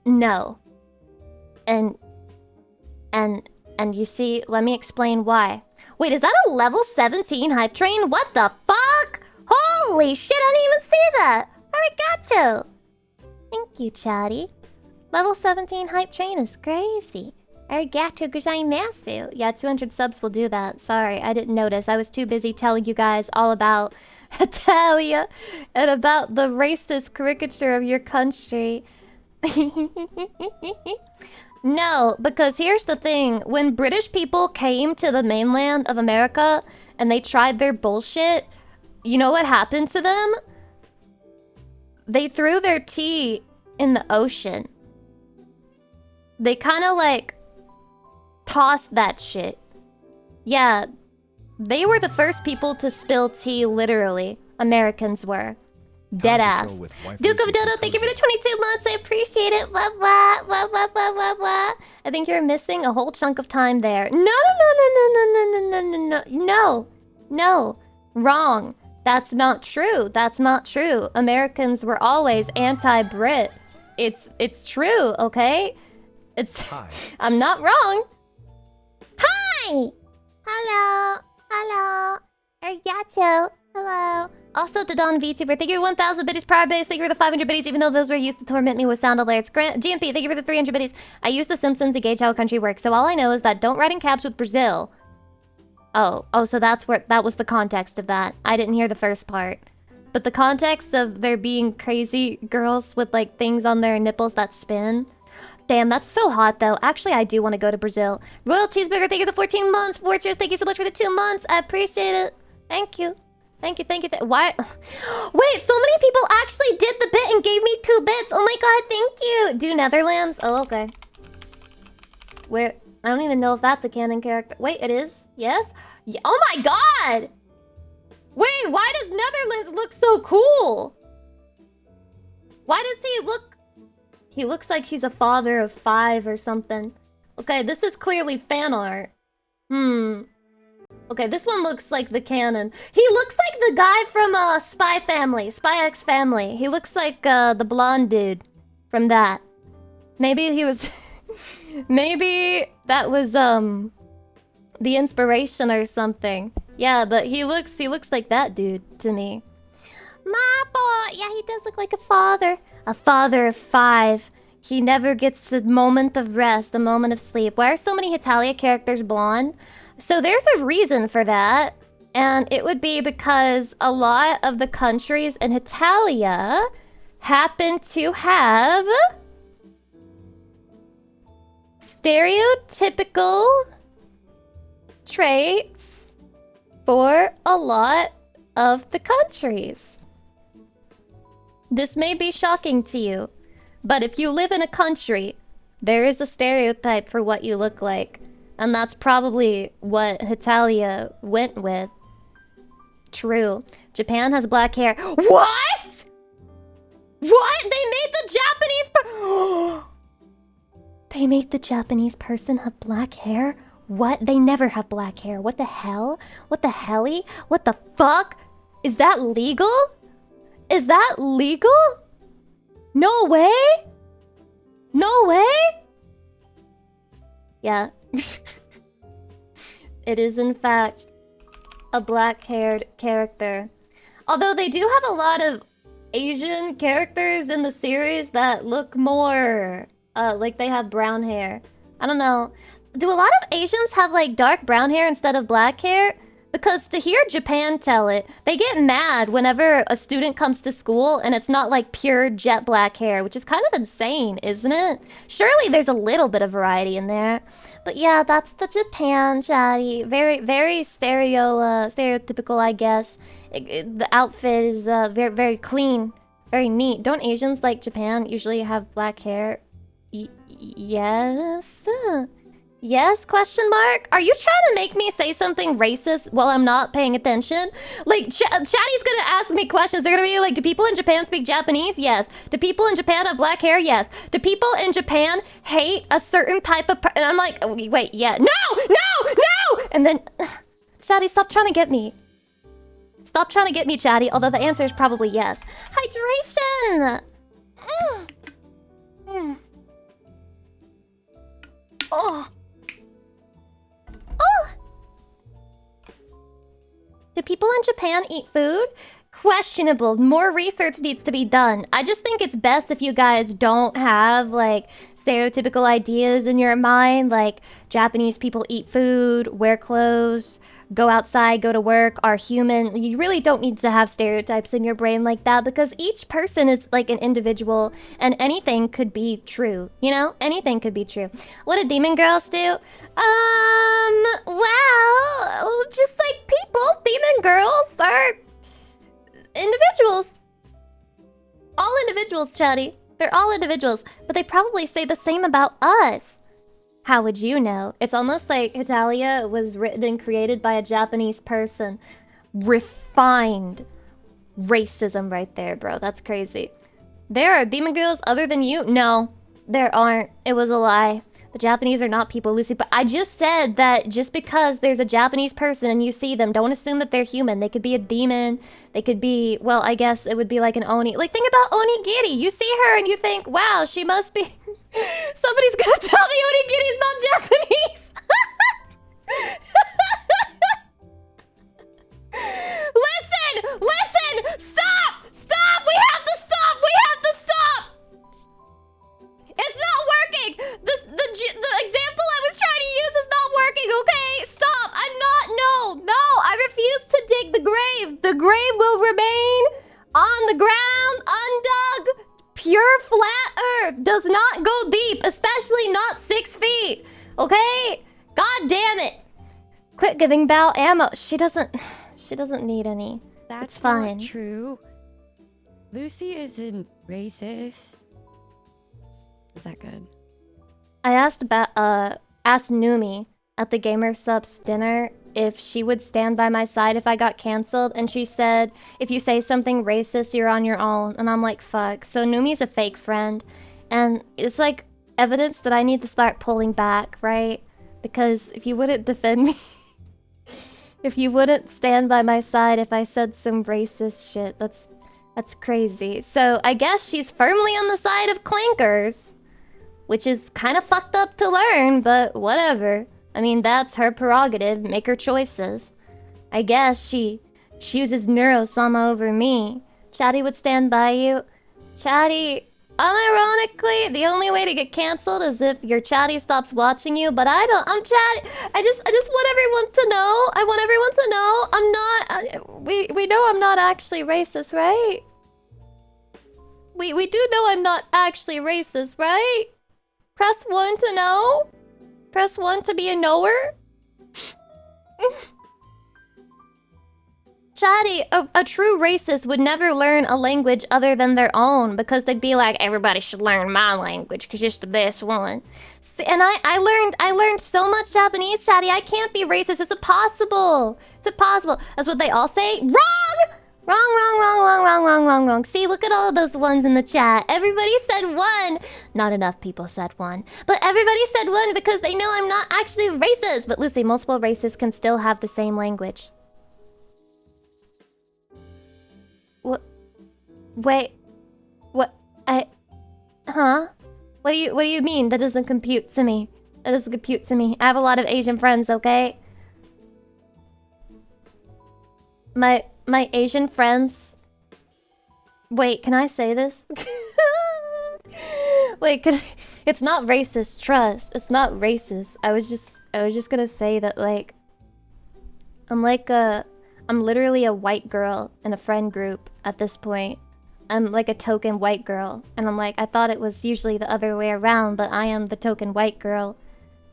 No. And you see, let me explain why. Wait, is that a level 17 hype train? What the fuck? Holy shit, I didn't even see that. Arigato. Thank you, Chatty. Level 17 hype train is crazy. Arigato gozaimasu. Yeah, 200 subs will do that. Sorry, I didn't notice. I was too busy telling you guys all about Italia and about the racist caricature of your country. No, because here's the thing. When British people came to the mainland of America and they tried their bullshit, you know what happened to them? They threw their tea in the ocean. They kind of like tossed that shit. Yeah, they were the first people to spill tea, literally. Americans were. Deadass. Duke of Dodo, thank you for the 22 months. I appreciate it. Blah, blah, blah, blah, blah, blah, blah. I think you're missing a whole chunk of time there. No, no, no, no, no, no, no, no, no, no, no. No. Wrong. That's not true. That's not true. Americans were always anti-Brit. It's true, okay? Hi. I'm not wrong. Hi! Hello. Hello. Arigato. Hello. Also to Don VTuber, thank you for 1,000 biddies prior base. Thank you for the 500 biddies, even though those were used to torment me with sound alerts. Grant GMP, thank you for the 300 biddies. I use The Simpsons to gauge how a country works, so all I know is that don't write in caps with Brazil. Oh, so that was the context of that. I didn't hear the first part. But the context of there being crazy girls with like things on their nipples that spin. Damn, that's so hot though. Actually, I do want to go to Brazil. Royal Cheeseburger, thank you for the 14 months. Fortress, thank you so much for the 2 months. I appreciate it. Thank you. Thank you, thank you. Why? Wait, so many people actually did the bit and gave me 2 bits. Oh my god, thank you. Do Netherlands? Oh, okay. Where? I don't even know if that's a canon character. Wait, it is? Yes? Yeah. Oh my god! Wait, why does Netherlands look so cool? Why does he look... He looks like he's a father of 5 or something. Okay, this is clearly fan art. Okay, this one looks like the canon. He looks like the guy from Spy Family, Spy X Family. He looks like the blonde dude from that. Maybe he was... Maybe that was the inspiration or something. Yeah, but he looks like that dude to me. My boy, yeah, he does look like a father. A father of 5. He never gets a moment of rest, a moment of sleep. Why are so many Hitalia characters blonde? So there's a reason for that. And it would be because a lot of the countries in Hitalia happen to have stereotypical traits for a lot of the countries. This may be shocking to you, but if you live in a country, there is a stereotype for what you look like. And that's probably what Hitalia went with. True. Japan has black hair. What?! What?! They made the Japanese They made the Japanese person have black hair? What? They never have black hair. What the hell? What the helly? What the fuck? Is that legal? Is that legal? No way? No way? Yeah. It is in fact a black-haired character. Although they do have a lot of Asian characters in the series that look more like they have brown hair. I don't know. Do a lot of Asians have like dark brown hair instead of black hair? Because to hear Japan tell it, they get mad whenever a student comes to school and it's not like pure jet black hair, which is kind of insane, isn't it? Surely there's a little bit of variety in there. But yeah, that's the Japan chatty. Very, very stereotypical, I guess. The outfit is very, very clean, very neat. Don't Asians like Japan usually have black hair? Yes? Yes? Question mark? Are you trying to make me say something racist while I'm not paying attention? Like, Chatty's gonna ask me questions. They're gonna be like, do people in Japan speak Japanese? Yes. Do people in Japan have black hair? Yes. Do people in Japan hate a certain type of and I'm like, oh, wait, yeah. No! No! No! And then, Chatty, stop trying to get me. Stop trying to get me, Chatty. Although the answer is probably yes. Hydration! Oh. Oh! Do people in Japan eat food? questionable. More research needs to be done. I just think it's best if you guys don't have, like, stereotypical ideas in your mind, like Japanese people eat food, wear clothes, go outside, go to work, are human. You really don't need to have stereotypes in your brain like that, because each person is like an individual and anything could be true, you know? Anything could be true. What do demon girls do? Well, just like people, demon girls are individuals. All individuals, Chatty. They're all individuals, but they probably say the same about us. How would you know? It's almost like Hetalia was written and created by a Japanese person. Refined racism right there, bro. That's crazy. There are demon girls other than you? No, there aren't. It was a lie. The Japanese are not people, Lucy. But I just said that just because there's a Japanese person and you see them, don't assume that they're human. They could be a demon. They could be, well, I guess it would be like an Oni. Like, think about Onigiri. You see her and you think, wow, she must be... Somebody's gonna tell me Onigiri's not Japanese! Listen! Listen! Stop! Stop! We have to stop! We have to stop! It's not working! The example I was trying to use is not working, okay? Stop! I'm not... No! I refuse to dig the grave! The grave will remain on the ground, undug. Pure flat earth does not go deep, especially not 6 feet. Okay? God damn it. Quit giving Bao ammo. She doesn't need any. That's it's fine. Not true. Lucy isn't racist. Is that good? I asked Numi at the Gamer Subs dinner if she would stand by my side if I got canceled, and she said, if you say something racist, you're on your own. And I'm like, fuck. So Numi's a fake friend, and it's like evidence that I need to start pulling back, right? Because if you wouldn't defend me, if you wouldn't stand by my side if I said some racist shit, that's crazy. So I guess she's firmly on the side of clankers, which is kind of fucked up to learn, but whatever. I mean, that's her prerogative. Make her choices. I guess she chooses Neurosama over me. Chatty would stand by you. Chatty, unironically, the only way to get canceled is if your Chatty stops watching you, but I don't. I'm Chatty. I just want everyone to know. I want everyone to know I'm not... we know I'm not actually racist, right? We do know I'm not actually racist, right? Press 1 to know. Press 1 to be a knower. Chatty, a true racist would never learn a language other than their own, because they'd be like, everybody should learn my language because it's the best one. See, and I learned so much Japanese, Chatty. I can't be racist. It's impossible. It's impossible. That's what they all say. Wrong! Wrong. See, look at all of those ones in the chat. Everybody said 1. Not enough people said 1. But everybody said 1 because they know I'm not actually racist. But Lucy, multiple races can still have the same language. What? Wait. What? Huh? What do you mean? That doesn't compute to me. That doesn't compute to me. I have a lot of Asian friends, okay? My Asian friends... Wait, can I say this? Wait, it's not racist, trust. It's not racist. I was just gonna say that, like... I'm literally a white girl in a friend group at this point. I'm like a token white girl. And I'm like, I thought it was usually the other way around, but I am the token white girl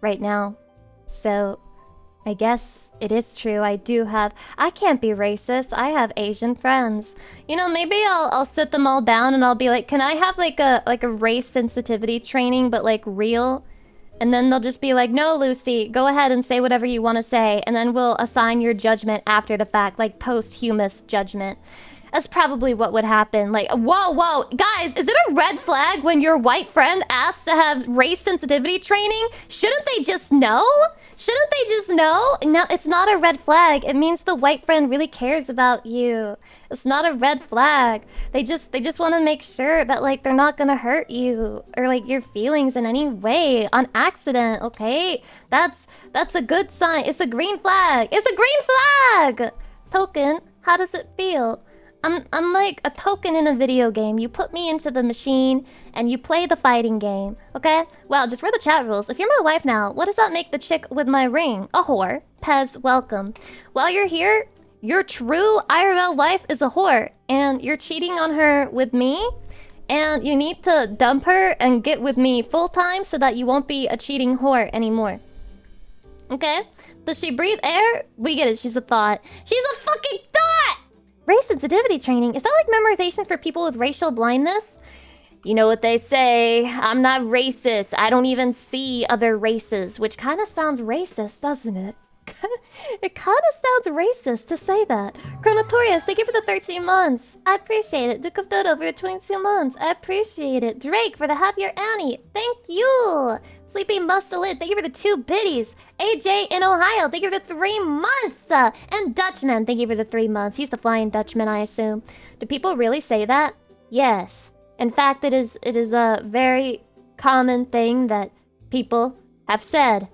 right now. So... I guess it is true. I can't be racist. I have Asian friends. You know, maybe I'll sit them all down and I'll be like, can I have like a race sensitivity training, but like real? And then they'll just be like, no, Lucy, go ahead and say whatever you want to say. And then we'll assign your judgment after the fact, like posthumous judgment. That's probably what would happen. Like, whoa, guys, is it a red flag when your white friend asks to have race sensitivity training? Shouldn't they just know? Shouldn't they just know? No, it's not a red flag. It means the white friend really cares about you. It's not a red flag. They just want to make sure that, like, they're not gonna hurt you or like your feelings in any way on accident, okay? That's a good sign. It's a green flag. It's a green flag! Token, how does it feel? I'm like a token in a video game. You put me into the machine and you play the fighting game, okay? Well, just for the chat rules, if you're my wife now, what does that make the chick with my ring? A whore. Pez, welcome. While you're here, your true IRL wife is a whore, and you're cheating on her with me, and you need to dump her and get with me full time so that you won't be a cheating whore anymore. Okay? Does she breathe air? We get it, she's a thought. She's a fucking thought! Race sensitivity training, is that like memorizations for people with racial blindness? You know what they say, I'm not racist. I don't even see other races, which kind of sounds racist, doesn't it? It kind of sounds racist to say that. Chronotorius, thank you for the 13 months. I appreciate it. Duke of Dodo for the 22 months. I appreciate it. Drake for the half year Annie. Thank you. Sleepy Mustelid, thank you for the 2 biddies. AJ in Ohio, thank you for the 3 months. And Dutchman, thank you for the 3 months. He's the Flying Dutchman, I assume. Do people really say that? Yes. In fact, it is a very common thing that people have said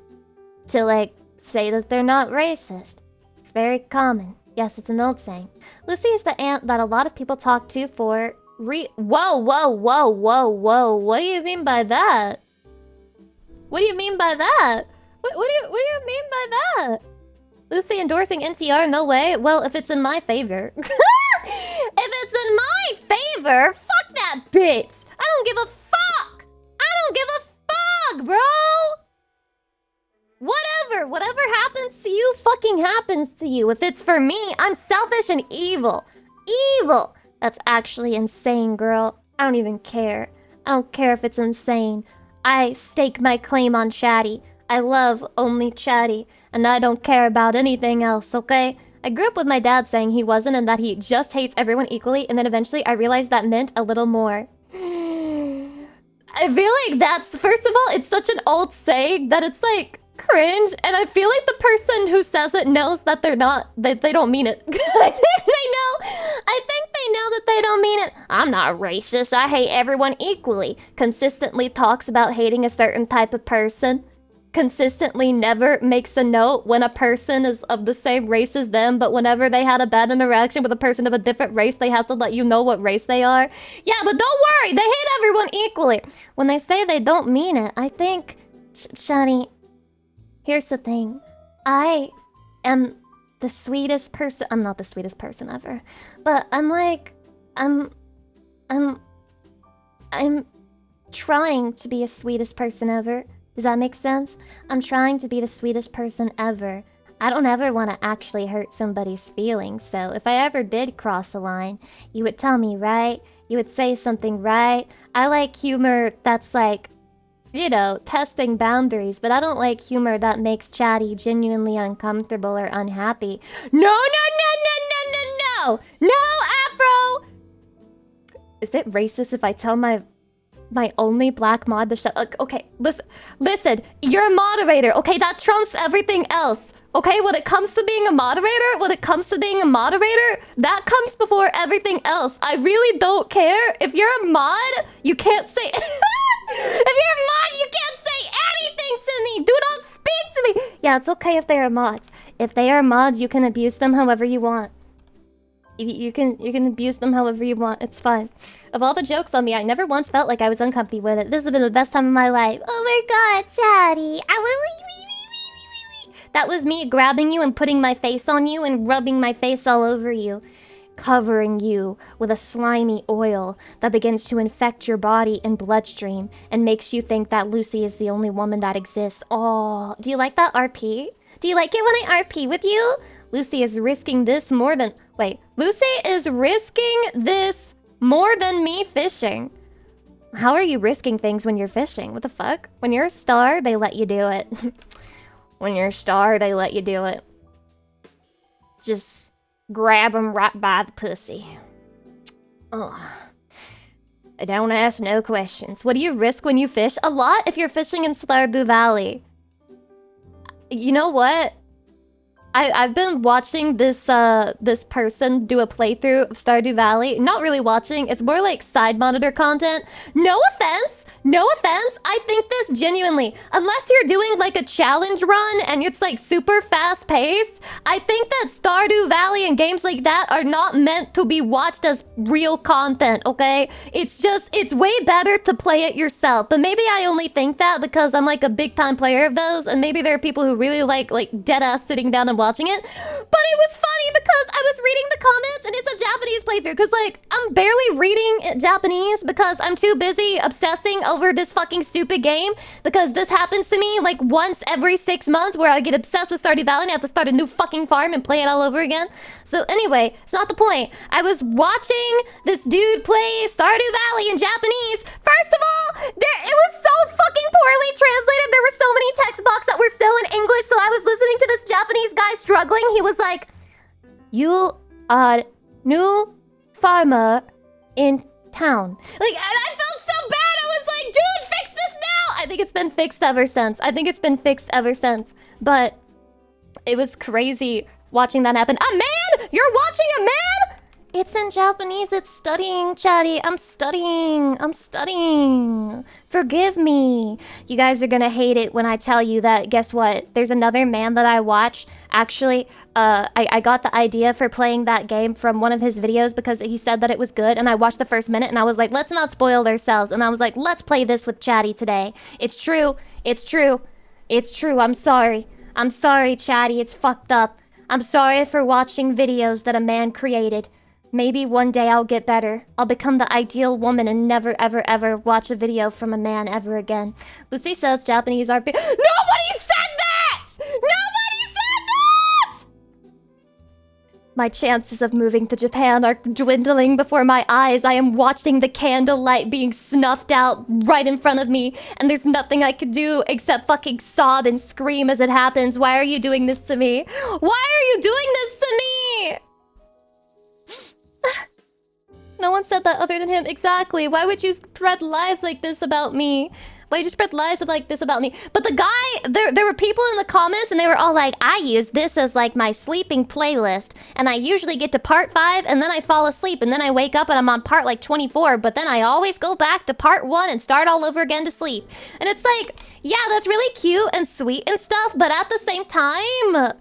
to, like, say that they're not racist. It's very common. Yes, it's an old saying. Lucy is the aunt that a lot of people talk to for Whoa, whoa, whoa, whoa, whoa. What do you mean by that? What do you mean by that? What do you mean by that? Lucy endorsing NTR? No way. Well, if it's in my favor. If it's in my favor, fuck that bitch. I don't give a fuck. I don't give a fuck, bro. Whatever happens to you, fucking happens to you. If it's for me, I'm selfish and evil. Evil. That's actually insane, girl. I don't even care. I don't care if it's insane. I stake my claim on Chatty. I love only Chatty, and I don't care about anything else, okay? I grew up with my dad saying he wasn't and that he just hates everyone equally, and then eventually I realized that meant a little more. I feel like that's, first of all, it's such an old saying that it's like cringe, and I feel like the person who says it knows that they're not, that they don't mean it. I think they know that they don't mean it. I'm not racist, I hate everyone equally. Consistently talks about hating a certain type of person. Consistently never makes a note when a person is of the same race as them, but whenever they had a bad interaction with a person of a different race, they have to let you know what race they are. Yeah, but don't worry, they hate everyone equally. When they say they don't mean it, I think, Shani, here's the thing. I am the sweetest person. I'm not the sweetest person ever, but I'm trying to be the sweetest person ever. Does that make sense? I'm trying to be the sweetest person ever. I don't ever want to actually hurt somebody's feelings, so if I ever did cross a line, you would tell me, right? You would say something, right? I like humor that's like, you know, testing boundaries, but I don't like humor that makes Chatty genuinely uncomfortable or unhappy. No! No, Afro! Is it racist if I tell my only black mod to shut... Okay, listen, you're a moderator, okay? That trumps everything else, okay? When it comes to being a moderator, that comes before everything else. I really don't care. If you're a mod, you can't say... If you're a mod, you can't say anything to me! Do not speak to me! Yeah, it's okay if they are mods. If they are mods, you can abuse them however you want. You can abuse them however you want. It's fine. Of all the jokes on me, I never once felt like I was uncomfy with it. This has been the best time of my life. Oh my god, Chatty. That was me grabbing you and putting my face on you and rubbing my face all over you. Covering you with a slimy oil that begins to infect your body and bloodstream and makes you think that Lucy is the only woman that exists. Oh, do you like that RP? Do you like it when I RP with you? Lucy is risking this more than... Wait, Lucy is risking this more than me fishing. How are you risking things when you're fishing? What the fuck? When you're a star, they let you do it. When you're a star, they let you do it. Just grab them right by the pussy. Oh. I don't ask no questions. What do you risk when you fish? A lot if you're fishing in Stardew Valley. You know what? I've been watching this person do a playthrough of Stardew Valley. Not really watching, it's more like side monitor content. No offense no offense, I think this genuinely, unless you're doing like a challenge run and it's like super fast paced, I think that Stardew Valley and games like that are not meant to be watched as real content, okay? It's way better to play it yourself. But maybe I only think that because I'm like a big time player of those, and maybe there are people who really like dead ass sitting down and watching it. But it was funny because I was reading the comments and it's a Japanese playthrough, because like I'm barely reading Japanese because I'm too busy obsessing over this fucking stupid game, because this happens to me like once every 6 months where I get obsessed with Stardew Valley and I have to start a new fucking farm and play it all over again. So anyway, it's not the point. I was watching this dude play Stardew Valley in Japanese. First of all, it was so fucking poorly translated. There were so many text boxes that were still in English, so I was listening to this Japanese guy struggling. He was like, "You are new farmer in town." Like, and I felt so bad. I was like, dude, fix this now. I think it's been fixed ever since. But it was crazy watching that happen. A man? You're watching a man? It's in Japanese. It's studying, chatty. I'm studying. Forgive me. You guys are gonna hate it when I tell you that, guess what? There's another man that I watch. Actually, I got the idea for playing that game from one of his videos because he said that it was good, and I watched the first minute and I was like, let's not spoil ourselves. And I was like, let's play this with Chatty today. It's true. I'm sorry, Chatty. It's fucked up. I'm sorry for watching videos that a man created. Maybe one day I'll get better. I'll become the ideal woman and never, ever, ever watch a video from a man ever again. Lucy says Japanese are... Nobody said that! Nobody said that! My chances of moving to Japan are dwindling before my eyes. I am watching the candlelight being snuffed out right in front of me, and there's nothing I can do except fucking sob and scream as it happens. Why are you doing this to me? Why are you doing this to me? No one said that other than him. Exactly. Why would you spread lies like this about me? Why would you spread lies like this about me? But the guy, there were people in the comments and they were all like, I use this as like my sleeping playlist. And I usually get to part 5 and then I fall asleep. And then I wake up and I'm on part like 24. But then I always go back to part 1 and start all over again to sleep. And it's like, yeah, that's really cute and sweet and stuff. But at the same time...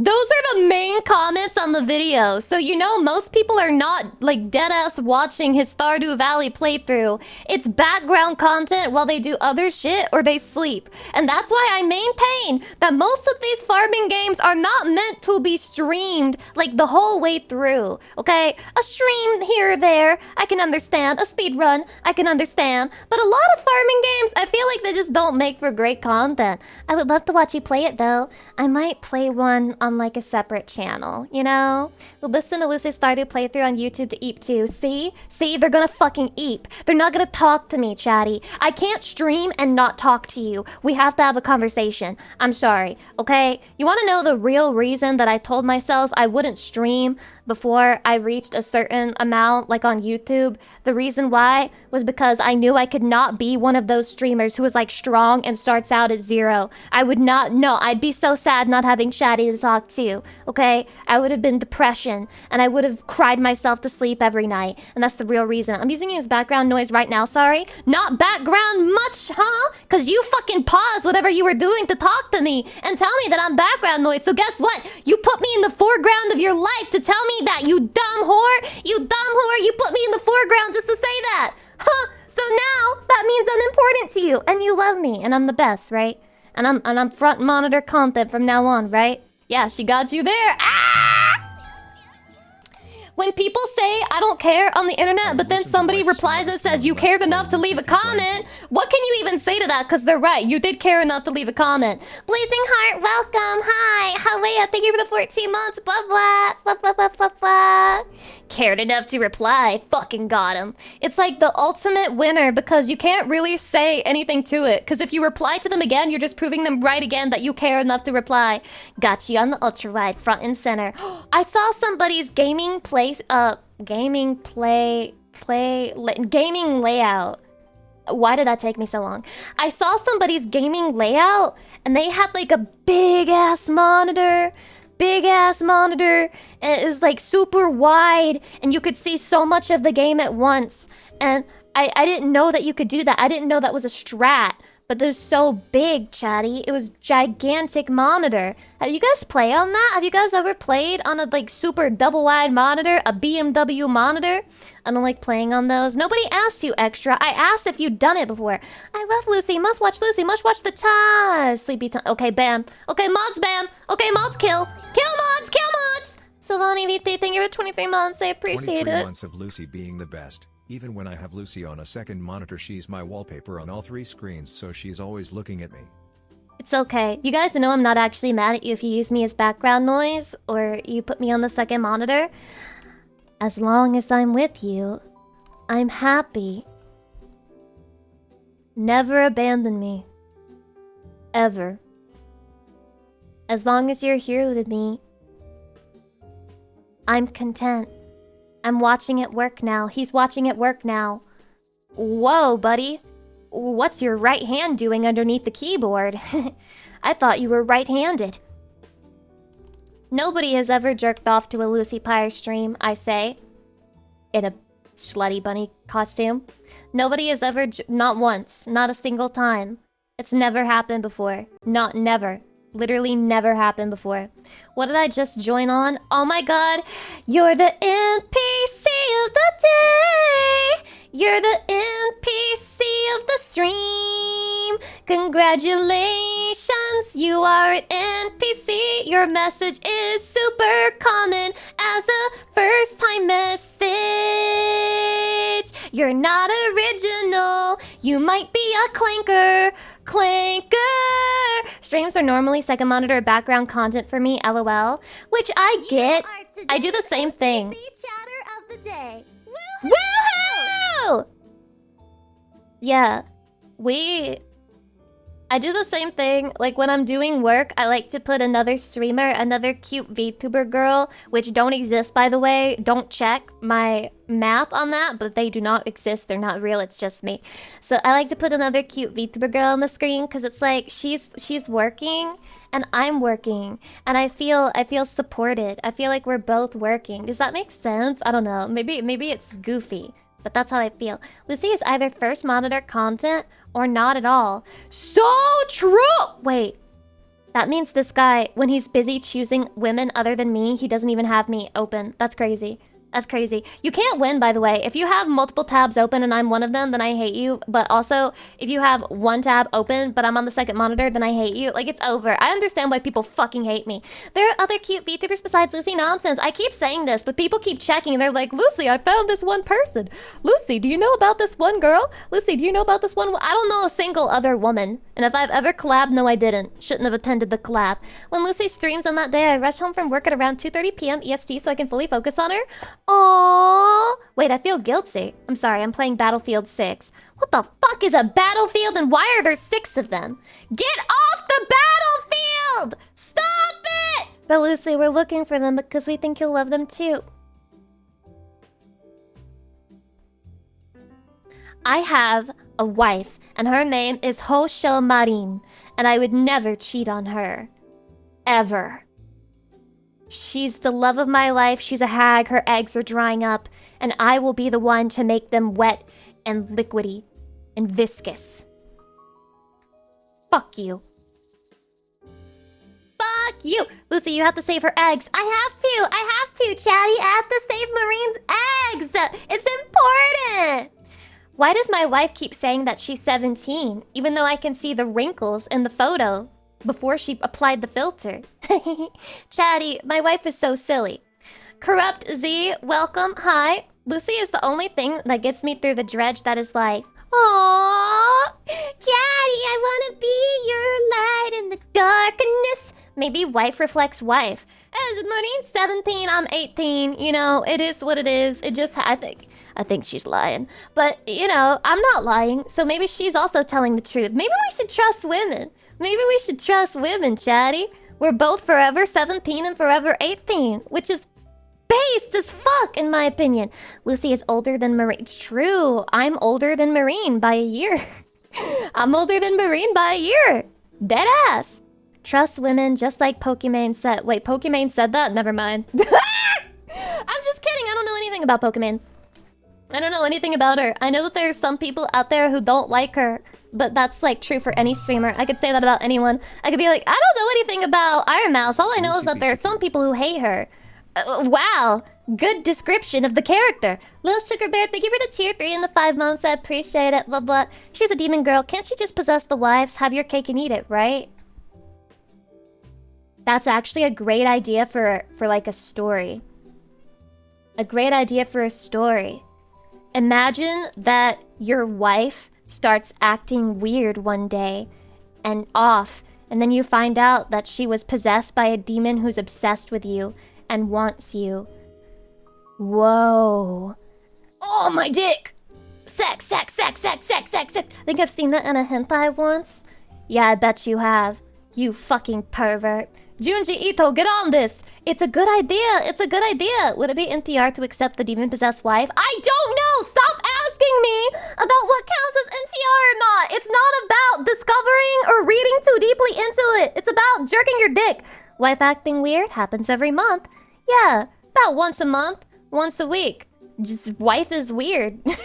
those are the main comments on the video. So you know most people are not like deadass watching his Stardew Valley playthrough. It's background content while they do other shit or they sleep. And that's why I maintain that most of these farming games are not meant to be streamed like the whole way through. Okay? A stream here or there, I can understand. A speed run, I can understand. But a lot of farming games, I feel like they just don't make for great content. I would love to watch you play it though. I might play one on like a separate channel, you know? We'll listen to Lucy's Stardew playthrough on YouTube to eep too. See? They're gonna fucking eep. They're not gonna talk to me, Chatty. I can't stream and not talk to you. We have to have a conversation. I'm sorry, okay? You wanna know the real reason that I told myself I wouldn't stream before I reached a certain amount, like on YouTube? The reason why was because I knew I could not be one of those streamers who is like strong and starts out at 0. I would not, no, I'd be so sad not having Chatty to talk to, okay? I would have been depression, and I would have cried myself to sleep every night, and that's the real reason. I'm using his background noise right now, sorry. Not background much, huh? Cause you fucking paused whatever you were doing to talk to me and tell me that I'm background noise, so guess what? You put me in the foreground of your life to tell me that, you dumb whore! You dumb whore! You put me in the foreground just to say that! Huh? So now, that means I'm important to you, and you love me, and I'm the best, right? And I'm front monitor content from now on, right? Yeah, she got you there. Ah! When people say I don't care on the internet, but then somebody replies and says you cared enough to leave a comment, what can you even say to that? Because they're right. You did care enough to leave a comment. Blazing Heart, welcome. Hi. Halea, thank you for the 14 months. Blah, blah. Blah, blah, blah, blah, blah. Cared enough to reply. Fucking got him. It's like the ultimate winner because you can't really say anything to it. Because if you reply to them again, you're just proving them right again that you care enough to reply. Got you on the ultra wide, front and center. I saw somebody's gaming layout. Why did that take me so long? I saw somebody's gaming layout and they had like a big ass monitor, and it was like super wide and you could see so much of the game at once. And I didn't know that you could do that. I didn't know that was a strat. But they're so big, chatty. It was gigantic monitor. Have you guys played on that? Have you guys ever played on a like super double-wide monitor, a BMW monitor? I don't like playing on those. Nobody asked you extra. I asked if you'd done it before. I love Lucy. Must watch Lucy. Must watch the time. Sleepy time. Okay, ban. Okay, mods ban. Okay, mods kill. Kill mods. Kill mods. Solani VT, thank you for 23 months. I appreciate 23 it. months of Lucy being the best. Even when I have Lucy on a second monitor, she's my wallpaper on all 3 screens, so she's always looking at me. It's okay. You guys know I'm not actually mad at you if you use me as background noise or you put me on the second monitor. As long as I'm with you, I'm happy. Never abandon me. Ever. As long as you're here with me, I'm content. I'm watching it work now. He's watching it work now. Whoa, buddy. What's your right hand doing underneath the keyboard? I thought you were right-handed. Nobody has ever jerked off to a Lucy Pyre stream, I say. In a slutty bunny costume. Nobody has ever... Not once. Not a single time. It's never happened before. Not never. Literally never happened before. What did I just join on? Oh my god. You're the NPC of the day. You're the NPC of the stream. Congratulations. You are an NPC. Your message is super common as a first time message. You're not original. You might be a clanker. Clanker! Streams are normally second monitor background content for me, lol. Which I get. I do the same thing. Chatter of the day. Woohoo! Yeah. I do the same thing. Like when I'm doing work, I like to put another streamer, another cute VTuber girl, which don't exist by the way. Don't check my math on that, but they do not exist. They're not real. It's just me. So I like to put another cute VTuber girl on the screen because it's like she's working and I'm working and I feel supported. I feel like we're both working. Does that make sense? I don't know. Maybe it's goofy, but that's how I feel. Lucy is either first monitor content or not at all. So true! Wait. That means this guy, when he's busy choosing women other than me, he doesn't even have me open. That's crazy. That's crazy. You can't win, by the way. If you have multiple tabs open and I'm one of them, then I hate you. But also, if you have one tab open, but I'm on the second monitor, then I hate you. Like, it's over. I understand why people fucking hate me. There are other cute VTubers besides Lucy Nonsense. I keep saying this, but people keep checking and they're like, Lucy, I found this one person. Lucy, do you know about this one girl? Lucy, do you know about this one? I don't know a single other woman. And if I've ever collabed, no, I didn't. Shouldn't have attended the collab. When Lucy streams on that day, I rush home from work at around 2:30 p.m. EST so I can fully focus on her. Aww. Wait, I feel guilty. I'm sorry, I'm playing Battlefield 6. What the fuck is a battlefield and why are there 6 of them? Get off the battlefield! Stop it! But Lucy, we're looking for them because we think you'll love them too. I have a wife and her name is Hosho Marin and I would never cheat on her. Ever. She's the love of my life. She's a hag. Her eggs are drying up. And I will be the one to make them wet and liquidy and viscous. Fuck you. Fuck you. Lucy, you have to save her eggs. I have to, Chatty. I have to save Marine's eggs. It's important. Why does my wife keep saying that she's 17, even though I can see the wrinkles in the photo before she applied the filter? Chatty, my wife is so silly. Corrupt Z, welcome. Hi. Lucy is the only thing that gets me through the dredge that is like, aww, Chatty, I wanna be your light in the darkness. Maybe wife reflects wife. As Marine's 17, I'm 18. You know, it is what it is. It just, I think she's lying. But, you know, I'm not lying. So maybe she's also telling the truth. Maybe we should trust women. Maybe we should trust women, Chatty. We're both forever 17 and forever 18, which is based as fuck, in my opinion. Lucy is older than Marine. It's true. I'm older than Marine by a year. I'm older than Marine by a year. Dead ass. Trust women just like Pokimane said. Wait, Pokimane said that? Never mind. I'm just kidding. I don't know anything about Pokimane. I don't know anything about her. I know that there's some people out there who don't like her, but that's like true for any streamer. I could say that about anyone. I could be like, I don't know anything about Iron Mouse. All I know is that there are some people who hate her. Wow, good description of the character. Little Sugar Bear, thank you for the tier 3 and the 5 months. I appreciate it. Blah blah. She's a demon girl. Can't she just possess the wives? Have your cake and eat it, right? That's actually a great idea for like a story. A great idea for a story. Imagine that your wife starts acting weird one day and off, and then you find out that she was possessed by a demon who's obsessed with you and wants you. Whoa. Oh, my dick! Sex, sex, sex, sex, sex, sex, sex. I think I've seen that in a hentai once. Yeah, I bet you have. You fucking pervert. Junji Ito, get on this! It's a good idea! It's a good idea! Would it be NTR to accept the demon-possessed wife? I don't know! Stop asking me about what counts as NTR or not! It's not about discovering or reading too deeply into it! It's about jerking your dick! Wife acting weird happens every month. Yeah, about once a month, once a week. Just wife is weird. Wait,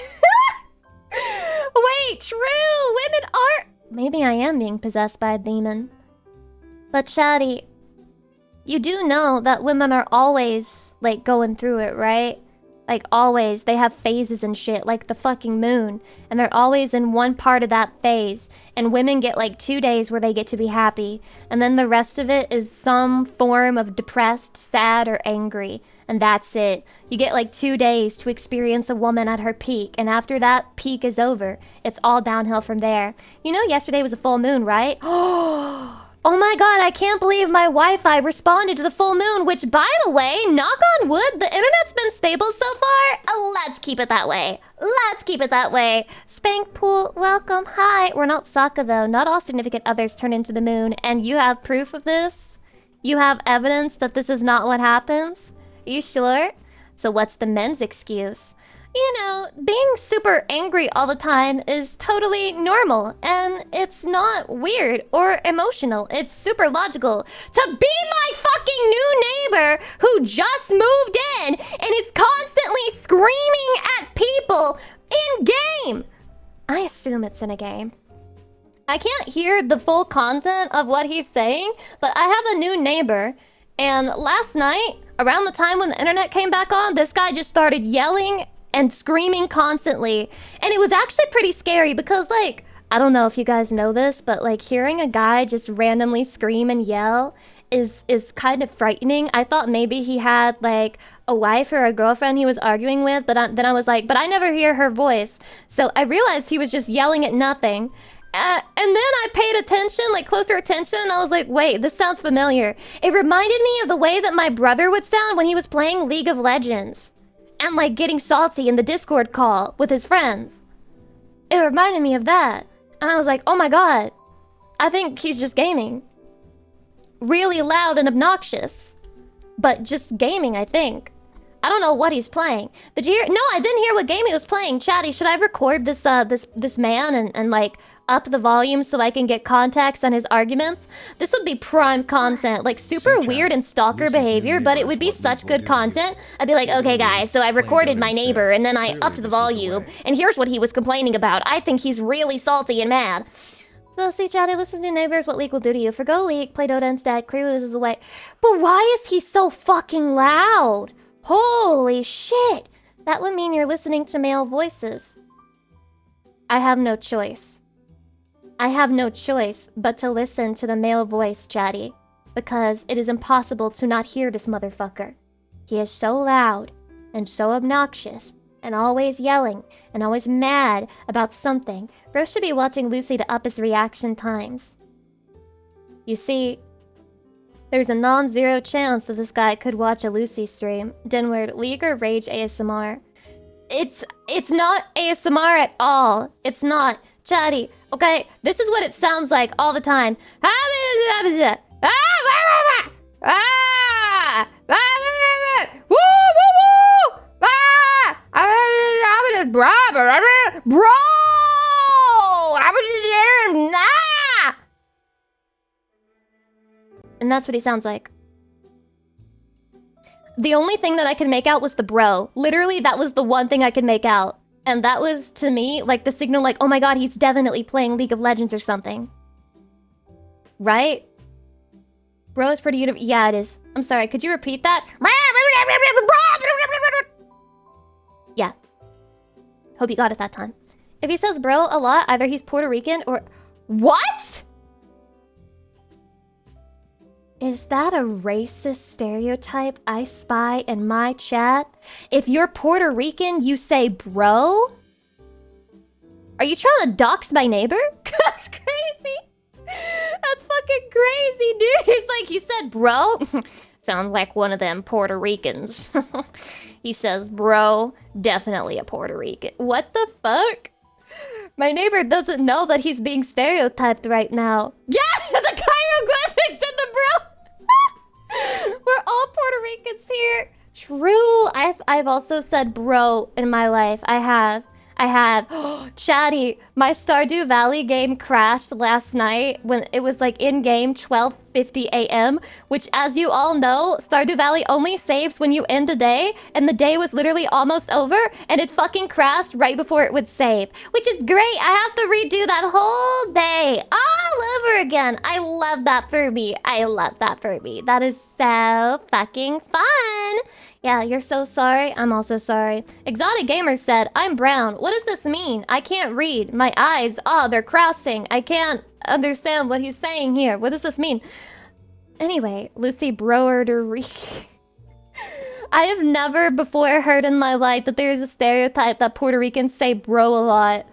true! Women are... Maybe I am being possessed by a demon. But Chatty, you do know that women are always, like, going through it, right? Like, always. They have phases and shit, like the fucking moon. And they're always in one part of that phase. And women get, like, 2 days where they get to be happy. And then the rest of it is some form of depressed, sad, or angry. And that's it. You get, like, 2 days to experience a woman at her peak. And after that peak is over, it's all downhill from there. You know yesterday was a full moon, right? Oh my god, I can't believe my Wi-Fi responded to the full moon, which, by the way, knock on wood, the internet's been stable so far. Let's keep it that way. Let's keep it that way. Spank Pool, welcome. Hi. We're not Sokka, though. Not all significant others turn into the moon. And you have proof of this? You have evidence that this is not what happens? Are you sure? So what's the men's excuse? You know, being super angry all the time is totally normal, and it's not weird or emotional. It's super logical. To be my fucking new neighbor who just moved in and is constantly screaming at people in game. I assume it's in a game. I can't hear the full content of what he's saying, but I have a new neighbor, and last night, around the time when the internet came back on, this guy just started yelling and screaming constantly. And it was actually pretty scary because, like, I don't know if you guys know this, but, like, hearing a guy just randomly scream and yell is kind of frightening. I thought maybe he had, like, a wife or a girlfriend he was arguing with, but then I was like, but I never hear her voice. So I realized he was just yelling at nothing. And then I paid attention, like closer attention, and I was like, wait, this sounds familiar. It reminded me of the way that my brother would sound when he was playing League of Legends. And, like, getting salty in the Discord call with his friends. It reminded me of that. And I was like, oh my god. I think he's just gaming. Really loud and obnoxious. But just gaming, I think. I don't know what he's playing. Did you hear? No, I didn't hear what game he was playing. Chatty, should I record this this man and like up the volume so I can get context on his arguments? This would be prime content, like super weird and stalker behavior, but it would be such good content. I'd be like, okay guys, so I recorded my neighbor and then I upped the volume and here's what he was complaining about. I think he's really salty and mad. So see, Chatty, listen to neighbors, what League will do to you. Forgo League, play Dota instead. Clearly this is the way. But why is he so fucking loud? Holy shit! That would mean you're listening to male voices. I have no choice. I have no choice but to listen to the male voice, Chatty, because it is impossible to not hear this motherfucker. He is so loud and so obnoxious and always yelling and always mad about something. Bro should be watching Lucy to up his reaction times. You see, there's a non-zero chance that this guy could watch a Lucy stream. Dinward, League or Rage ASMR? It's not ASMR at all. It's not. Chatty, okay? This is what it sounds like all the time. Bro! And that's what he sounds like. the only thing that I could make out was the bro. Literally, that was the one thing I could make out. And that was, to me, like the signal like, oh my god, he's definitely playing League of Legends or something. Right? Bro is pretty uniform. Yeah, it is. I'm sorry, could you repeat that? Yeah. Hope you got it that time. If he says bro a lot, either he's Puerto Rican or... What?! Is that a racist stereotype I spy in my chat? If you're Puerto Rican, you say bro? Are you trying to dox my neighbor? That's crazy. That's fucking crazy, dude. He's like, he said bro? Sounds like one of them Puerto Ricans. He says bro, definitely a Puerto Rican. What the fuck? My neighbor doesn't know that he's being stereotyped right now. Yeah, the hieroglyphics and the bro. We're all Puerto Ricans here. True. I've also said bro in my life. I have. Chatty, my Stardew Valley game crashed last night when it was like in game 12:50 a.m. Which, as you all know, Stardew Valley only saves when you end a day, and the day was literally almost over, and it fucking crashed right before it would save, which is great. I have to redo that whole day all over again. I love that for me. That is so fucking fun. Yeah, you're so sorry. I'm also sorry. Exotic Gamer said, I'm brown. What does this mean? I can't read. My eyes, they're crossing. I can't understand what he's saying here. What does this mean? Anyway, Lucy Broerdery. I have never before heard in my life that there's a stereotype that Puerto Ricans say bro a lot.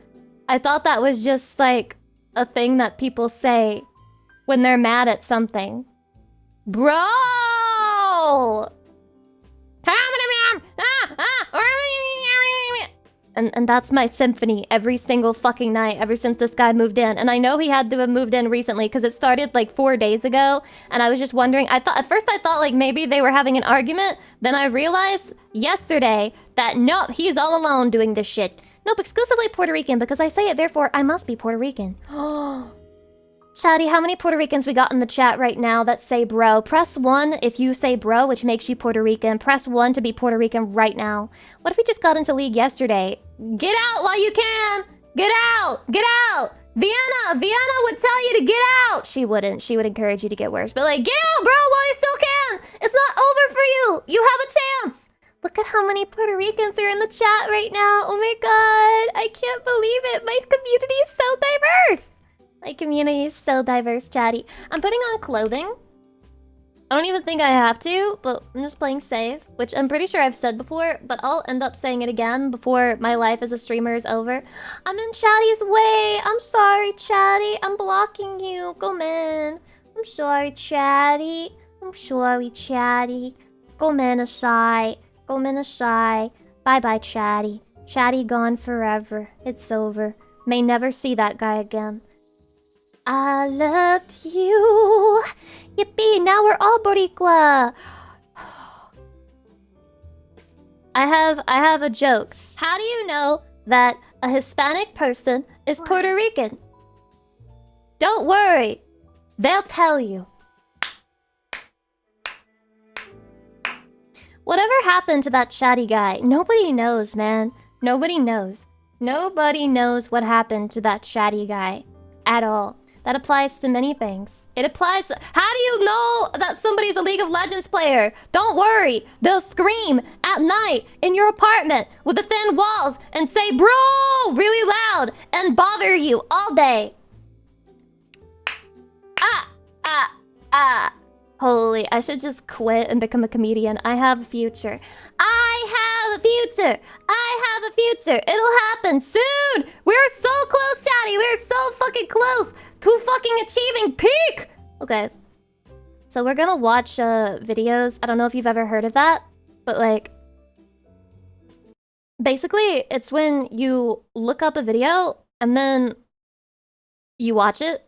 I thought that was just like a thing that people say when they're mad at something. Bro! And that's my symphony every single fucking night ever since this guy moved in. And I know he had to have moved in recently because it started like 4 days ago. And I was just wondering, at first I thought like maybe they were having an argument. Then I realized yesterday that nope, he's all alone doing this shit. Nope, exclusively Puerto Rican because I say it, therefore I must be Puerto Rican. Chatty, how many Puerto Ricans we got in the chat right now that say bro? Press 1 if you say bro, which makes you Puerto Rican. Press 1 to be Puerto Rican right now. What if we just got into League yesterday? Get out while you can! Get out! Get out! Vienna would tell you to get out! She wouldn't. She would encourage you to get worse. But like, get out, bro, while you still can! It's not over for you! You have a chance! Look at how many Puerto Ricans are in the chat right now. Oh my god. I can't believe it. My community is so diverse. My community is so diverse, Chatty. I'm putting on clothing. I don't even think I have to, but I'm just playing safe, which I'm pretty sure I've said before, but I'll end up saying it again before my life as a streamer is over. I'm in Chatty's way. I'm sorry, Chatty. I'm blocking you. Go man. I'm sorry, Chatty. I'm sorry, Chatty. Go man aside. Go man aside. Bye-bye, Chatty. Chatty gone forever. It's over. May never see that guy again. I loved you. Yippee, now we're all Boricua. I have a joke. How do you know that a Hispanic person is Puerto Rican? Don't worry. They'll tell you. Whatever happened to that chatty guy? Nobody knows, man. Nobody knows. Nobody knows what happened to that chatty guy at all. That applies to many things. It applies to... How do you know that somebody's a League of Legends player? Don't worry. They'll scream at night in your apartment with the thin walls and say, bro, really loud and bother you all day. Holy, I should just quit and become a comedian. I have a future. I have a future. I have a future. It'll happen soon. We're so close, Chatty. We're so fucking close to fucking achieving peak. Okay. So we're gonna watch videos. I don't know if you've ever heard of that, but like... Basically, it's when you look up a video and then you watch it.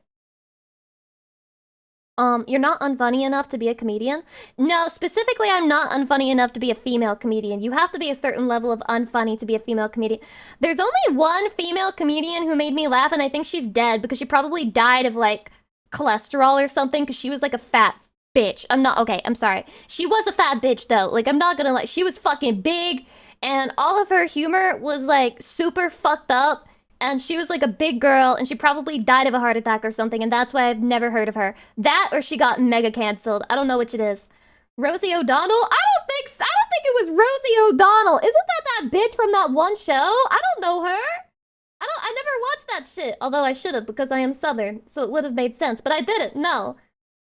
You're not unfunny enough to be a comedian. No, specifically, I'm not unfunny enough to be a female comedian. You have to be a certain level of unfunny to be a female comedian. There's only one female comedian who made me laugh, and I think she's dead because she probably died of, like, cholesterol or something because she was, like, a fat bitch. I'm not, okay, I'm sorry. She was a fat bitch though. Like, I'm not gonna lie. She was fucking big, and all of her humor was like super fucked up. And she was like a big girl, and she probably died of a heart attack or something, and that's why I've never heard of her. That or she got mega canceled. I don't know which it is. Rosie O'Donnell? I don't think it was Rosie O'Donnell. Isn't that bitch from that one show? I don't know her. I never watched that shit. Although I should have, because I am Southern, so it would have made sense. But I didn't. No.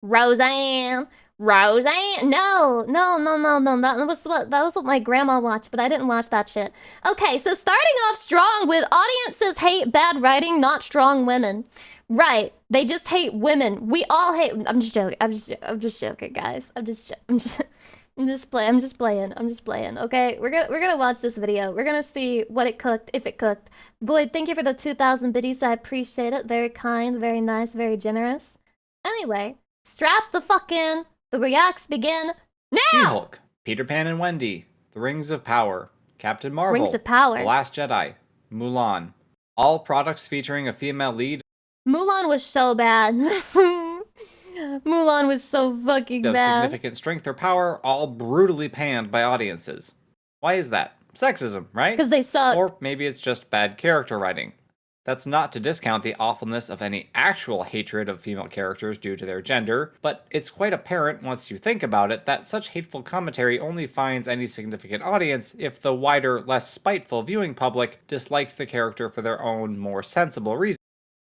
Roseanne. No. That was what my grandma watched, but I didn't watch that shit. Okay, so starting off strong with audiences hate bad writing, not strong women. Right. They just hate women. We all hate. I'm just joking. I'm just joking, guys. I'm just playing. Okay, we're gonna watch this video. We're gonna see what it cooked, if it cooked. Boyd, thank you for the 2,000 biddies. I appreciate it. Very kind, very nice, very generous. Anyway, strap the fuck in. The reacts begin now. She-Hulk, Peter Pan and Wendy, The Rings of Power, Captain Marvel, Rings of Power, The Last Jedi, Mulan. All products featuring a female lead. Mulan was so bad. Mulan was so fucking of bad. Significant strength or power, all brutally panned by audiences. Why is that? Sexism, right? Because they suck. Or maybe it's just bad character writing. That's not to discount the awfulness of any actual hatred of female characters due to their gender, but it's quite apparent once you think about it that such hateful commentary only finds any significant audience if the wider, less spiteful viewing public dislikes the character for their own, more sensible reasons.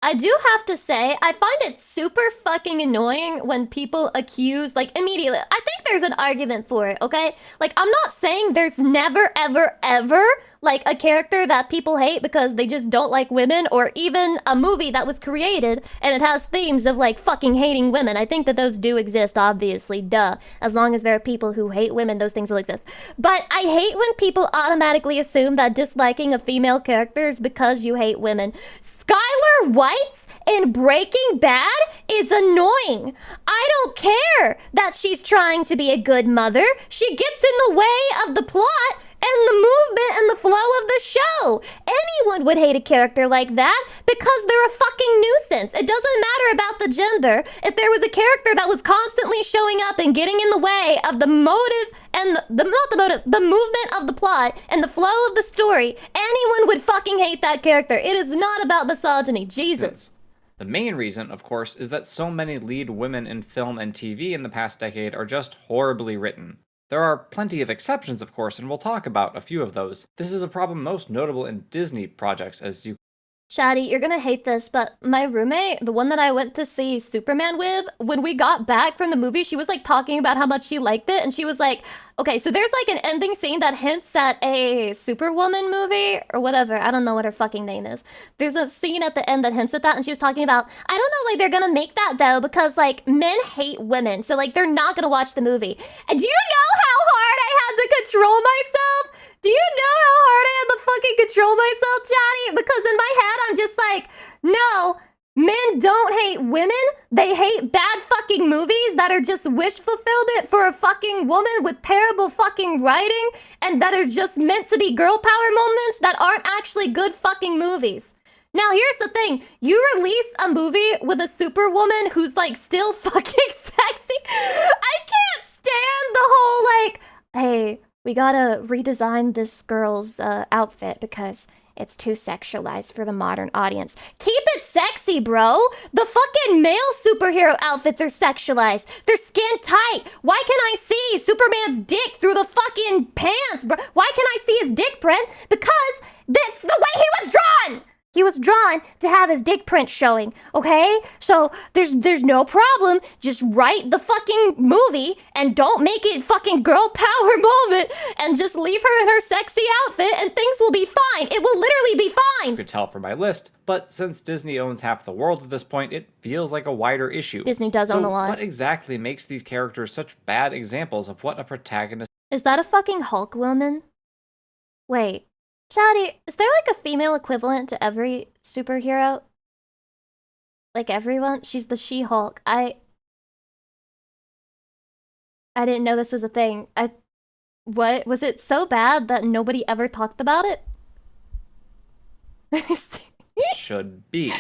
I do have to say, I find it super fucking annoying when people accuse, like, immediately. I think there's an argument for it, okay? Like, I'm not saying there's never, ever, ever, like, a character that people hate because they just don't like women, or even a movie that was created and it has themes of, like, fucking hating women. I think that those do exist, obviously, duh. As long as there are people who hate women, those things will exist. But I hate when people automatically assume that disliking a female character is because you hate women. Skylar White in Breaking Bad is annoying. I don't care that she's trying to be a good mother. She gets in the way of the plot and the movement and the flow of the show. Anyone would hate a character like that because they're a fucking nuisance. It doesn't matter about the gender. If there was a character that was constantly showing up and getting in the way of the motive and the movement of the plot and the flow of the story, anyone would fucking hate that character. It is not about misogyny. Jesus. The main reason, of course, is that so many lead women in film and TV in the past decade are just horribly written. There are plenty of exceptions, of course, and we'll talk about a few of those. This is a problem most notable in Disney projects, as you... Shadi, you're gonna hate this, but my roommate, the one that I went to see Superman with, when we got back from the movie, she was like talking about how much she liked it, and she was like, okay, so there's like an ending scene that hints at a Superwoman movie, or whatever, I don't know what her fucking name is. There's a scene at the end that hints at that, and she was talking about, I don't know, like, they're gonna make that though, because like, men hate women, so like, they're not gonna watch the movie. And do you know how hard I had to control myself? Do you know how hard I had to fucking control myself, Johnny? Because in my head, I'm just like, no, men don't hate women. They hate bad fucking movies that are just wish fulfillment for a fucking woman with terrible fucking writing and that are just meant to be girl power moments that aren't actually good fucking movies. Now, here's the thing. You release a movie with a superwoman who's like still fucking sexy. I can't stand the whole like, hey, we gotta redesign this girl's outfit because it's too sexualized for the modern audience. Keep it sexy, bro. The fucking male superhero outfits are sexualized. They're skin tight. Why can I see Superman's dick through the fucking pants, bro? Why can I see his dick print? Because that's the way he was drawn. He was drawn to have his dick print showing, okay? So there's no problem. Just write the fucking movie and don't make it fucking girl power moment and just leave her in her sexy outfit and things will be fine. It will literally be fine. You could tell from my list, but since Disney owns half the world at this point, it feels like a wider issue. Disney does own a lot. So what exactly makes these characters such bad examples of what a protagonist... Is that a fucking Hulk woman? Wait. Shadi, is there like a female equivalent to every superhero? Like everyone? She's the She-Hulk. I didn't know this was a thing. What? Was it so bad that nobody ever talked about it? should be.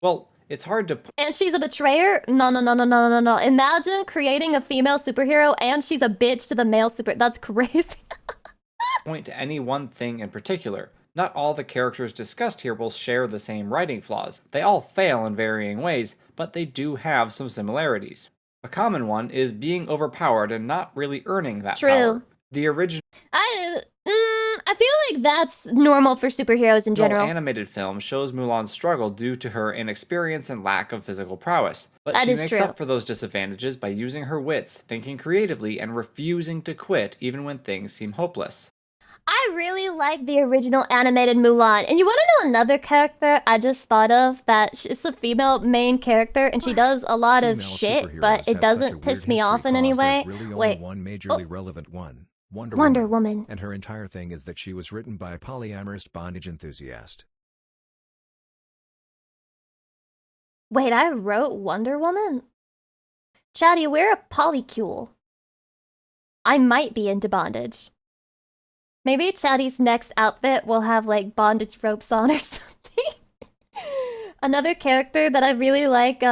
Well, It's hard to And she's a betrayer? No, no, no, no, no, no, no. Imagine creating a female superhero and she's a bitch to the male super. That's crazy. point to any one thing in particular. Not all the characters discussed here will share the same writing flaws. They all fail in varying ways, but they do have some similarities. A common one is being overpowered and not really earning that power. The original I feel like that's normal for superheroes in general. animated film shows Mulan's struggle due to her inexperience and lack of physical prowess. But she makes up for those disadvantages by using her wits, thinking creatively, and refusing to quit even when things seem hopeless. I really like the original animated Mulan. And you want to know another character I just thought of that it's the female main character and she does a lot of shit, but it doesn't piss me off in any way. Really Wait. One majorly relevant one. Wonder Woman. And her entire thing is that she was written by a polyamorous bondage enthusiast. Wait, I wrote Wonder Woman? Chatty, we're a polycule. I might be into bondage. Maybe Chatty's next outfit will have, like, bondage ropes on or something. Another character that I really like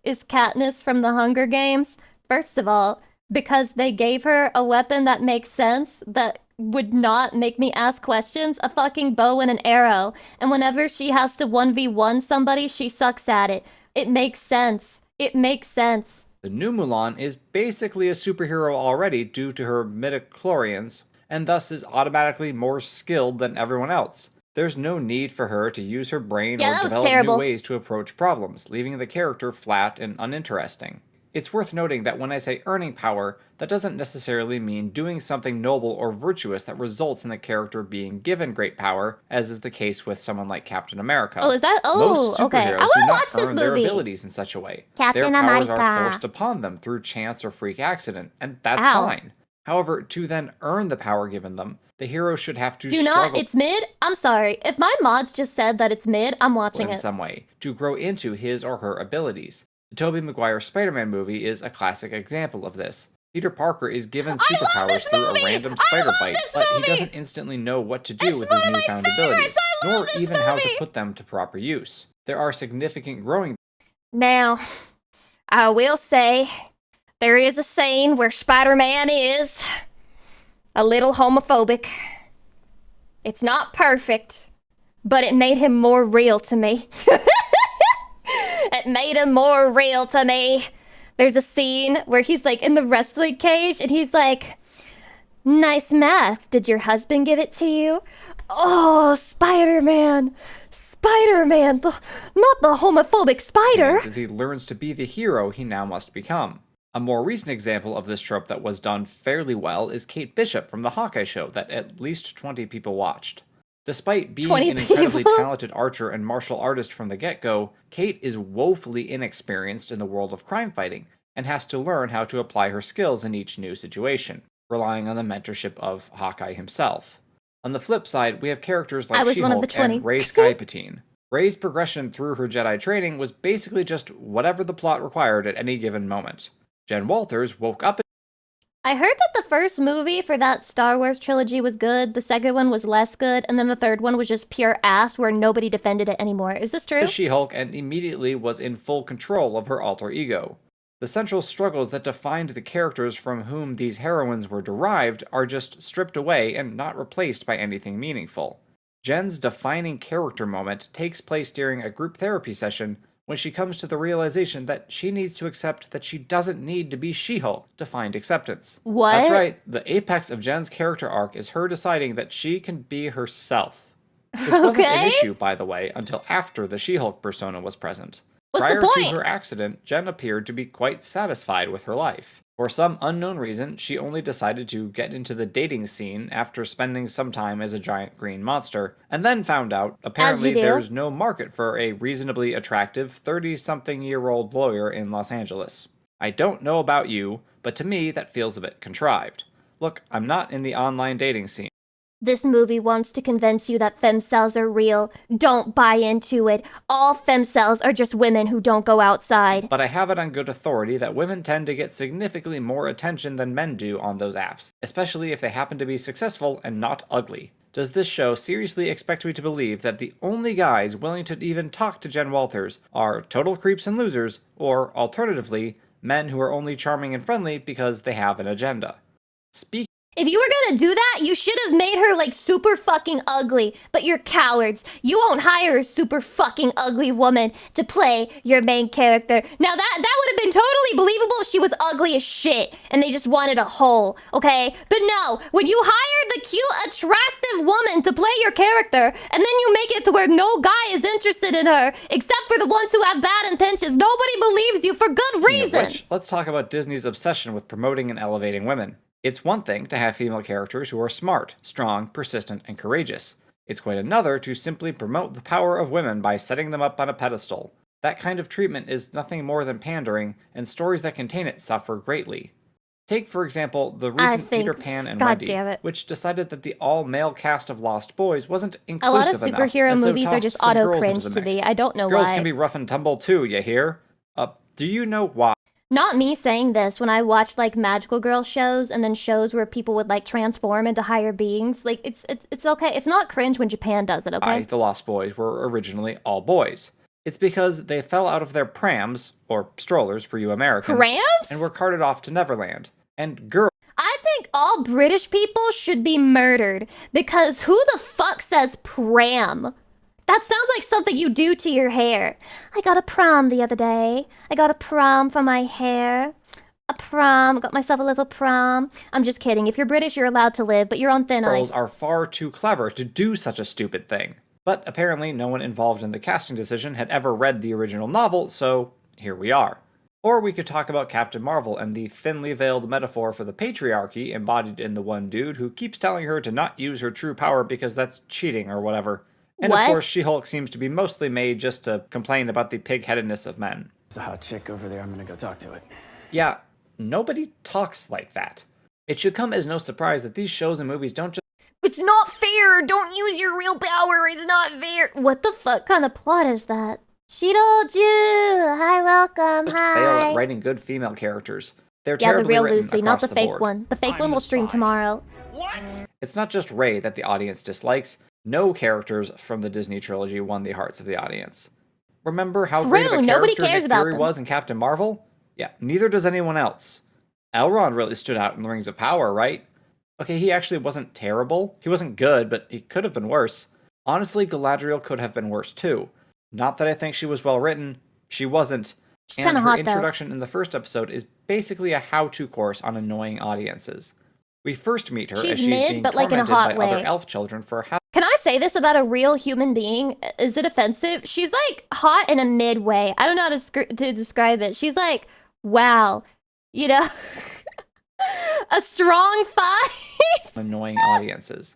is Katniss from the Hunger Games. First of all, because they gave her a weapon that makes sense, that would not make me ask questions, a fucking bow and an arrow. And whenever she has to 1v1 somebody, she sucks at it. It makes sense. It makes sense. The new Mulan is basically a superhero already due to her midichlorians, and thus is automatically more skilled than everyone else. There's no need for her to use her brain or develop new ways to approach problems, leaving the character flat and uninteresting. It's worth noting that when I say earning power, that doesn't necessarily mean doing something noble or virtuous that results in the character being given great power, as is the case with someone like Captain America. Oh, is that? Oh, Most okay. I superheroes want do to not watch this earn their movie. abilities in such a way. Captain Their powers America. are forced upon them through chance or freak accident, and that's Ow. fine. However, to then earn the power given them, the hero should have to Do not, it's mid? I'm sorry. If my mods just said that it's mid, I'm watching in it. some way to grow into his or her abilities. The Tobey Maguire Spider-Man movie is a classic example of this. Peter Parker is given superpowers through a random spider bite, but he doesn't instantly know what to do with his newfound abilities, nor even how to put them to proper use. There are significant growing. Now, I will say, there is a scene where Spider-Man is a little homophobic. It's not perfect, but it made him more real to me. It made him more real to me. There's a scene where he's like in the wrestling cage and he's like, "Nice mask. Did your husband give it to you?" Oh, Spider-Man. Spider-Man. Not the homophobic spider. As he learns to be the hero he now must become. A more recent example of this trope that was done fairly well is Kate Bishop from the Hawkeye show that at least 20 people watched. Despite being an incredibly talented archer and martial artist from the get-go, Kate is woefully inexperienced in the world of crime fighting, and has to learn how to apply her skills in each new situation, relying on the mentorship of Hawkeye himself. On the flip side, we have characters like She-Hulk and Rey Skypatine. Rey's progression through her Jedi training was basically just whatever the plot required at any given moment. Jen Walters woke up. I heard that the first movie for that Star Wars trilogy was good, the second one was less good, and then the third one was just pure ass where nobody defended it anymore. Is this true? She-Hulk and immediately was in full control of her alter ego. The central struggles that defined the characters from whom these heroines were derived are just stripped away and not replaced by anything meaningful. Jen's defining character moment takes place during a group therapy session when she comes to the realization that she needs to accept that she doesn't need to be She-Hulk to find acceptance. What? That's right, the apex of Jen's character arc is her deciding that she can be herself. This wasn't an issue, by the way, until after the She-Hulk persona was present. Prior to her accident, Jen appeared to be quite satisfied with her life. For some unknown reason, she only decided to get into the dating scene after spending some time as a giant green monster, and then found out, apparently there's no market for a reasonably attractive 30-something-year-old lawyer in Los Angeles. I don't know about you, but to me that feels a bit contrived. Look, I'm not in the online dating scene. This movie wants to convince you that femcells are real. Don't buy into it. All femcells are just women who don't go outside. But I have it on good authority that women tend to get significantly more attention than men do on those apps, especially if they happen to be successful and not ugly. does this show seriously expect me to believe that the only guys willing to even talk to Jen Walters are total creeps and losers, or alternatively, men who are only charming and friendly because they have an agenda? If you were gonna do that, you should have made her, like, super fucking ugly. But you're cowards. You won't hire a super fucking ugly woman to play your main character. Now, that would have been totally believable if she was ugly as shit and they just wanted a hole, okay? But no, when you hire the cute, attractive woman to play your character, and then you make it to where no guy is interested in her, except for the ones who have bad intentions, nobody believes you for good reason. Which, let's talk about Disney's obsession with promoting and elevating women. It's one thing to have female characters who are smart, strong, persistent, and courageous. It's quite another to simply promote the power of women by setting them up on a pedestal. That kind of treatment is nothing more than pandering, and stories that contain it suffer greatly. Take, for example, the recent Peter Pan and Wendy, which decided that the all-male cast of Lost Boys wasn't inclusive enough. A lot of superhero movies are just auto-cringe to me. I don't know why. Girls can be rough and tumble too, you hear? Do you know why? Not me saying this when I watch, like, magical girl shows and then shows where people would, like, transform into higher beings. Like, it's okay. It's not cringe when Japan does it, okay? The Lost Boys were originally all boys. It's because they fell out of their prams, or strollers for you Americans, prams? And were carted off to Neverland. And I think all British people should be murdered, because who the fuck says pram? That sounds like something you do to your hair. I got a prom the other day. I got a prom for my hair. A prom. Got myself a little prom. I'm just kidding. If you're British, you're allowed to live, but you're on thin ice. Girls are far too clever to do such a stupid thing. But apparently no one involved in the casting decision had ever read the original novel, so here we are. Or we could talk about Captain Marvel and the thinly veiled metaphor for the patriarchy embodied in the one dude who keeps telling her to not use her true power because that's cheating or whatever. And of course, She-Hulk seems to be mostly made just to complain about the pig-headedness of men. There's a hot chick over there, I'm gonna go talk to it. Yeah, nobody talks like that. It should come as no surprise that these shows and movies don't just— It's not fair! Don't use your real power! It's not fair! What the fuck kind of plot is that? She told you! Hi, welcome, hi! fail at writing good female characters. They're the terribly real written Lucy, not the fake board. one. The fake one will stream tomorrow. What? It's not just Rey that the audience dislikes. No characters from the Disney trilogy won the hearts of the audience. Remember how great of a character Nick Fury was in Captain Marvel? Yeah, neither does anyone else. Elrond really stood out in the Rings of Power, right? Okay, he actually wasn't terrible. He wasn't good, but he could have been worse. Honestly, Galadriel could have been worse too. Not that I think she was well written. She wasn't. She's kind of her hot, introduction in the first episode is basically a how-to course on annoying audiences. We first meet her as she's being tormented by other elf children for how— Can I say this about a real human being? Is it offensive? She's like hot in a mid way. I don't know how to describe it. She's like, wow, you know, a strong 5. Annoying audiences.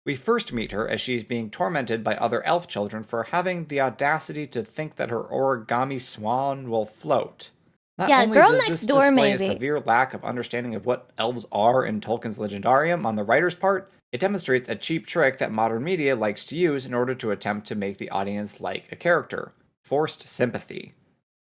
We first meet her as she's being tormented by other elf children for having the audacity to think that her origami swan will float. Not only Girl does Next this Door, display maybe. a severe lack of understanding of what elves are in Tolkien's Legendarium on the writer's part, it demonstrates a cheap trick that modern media likes to use in order to attempt to make the audience like a character. Forced sympathy.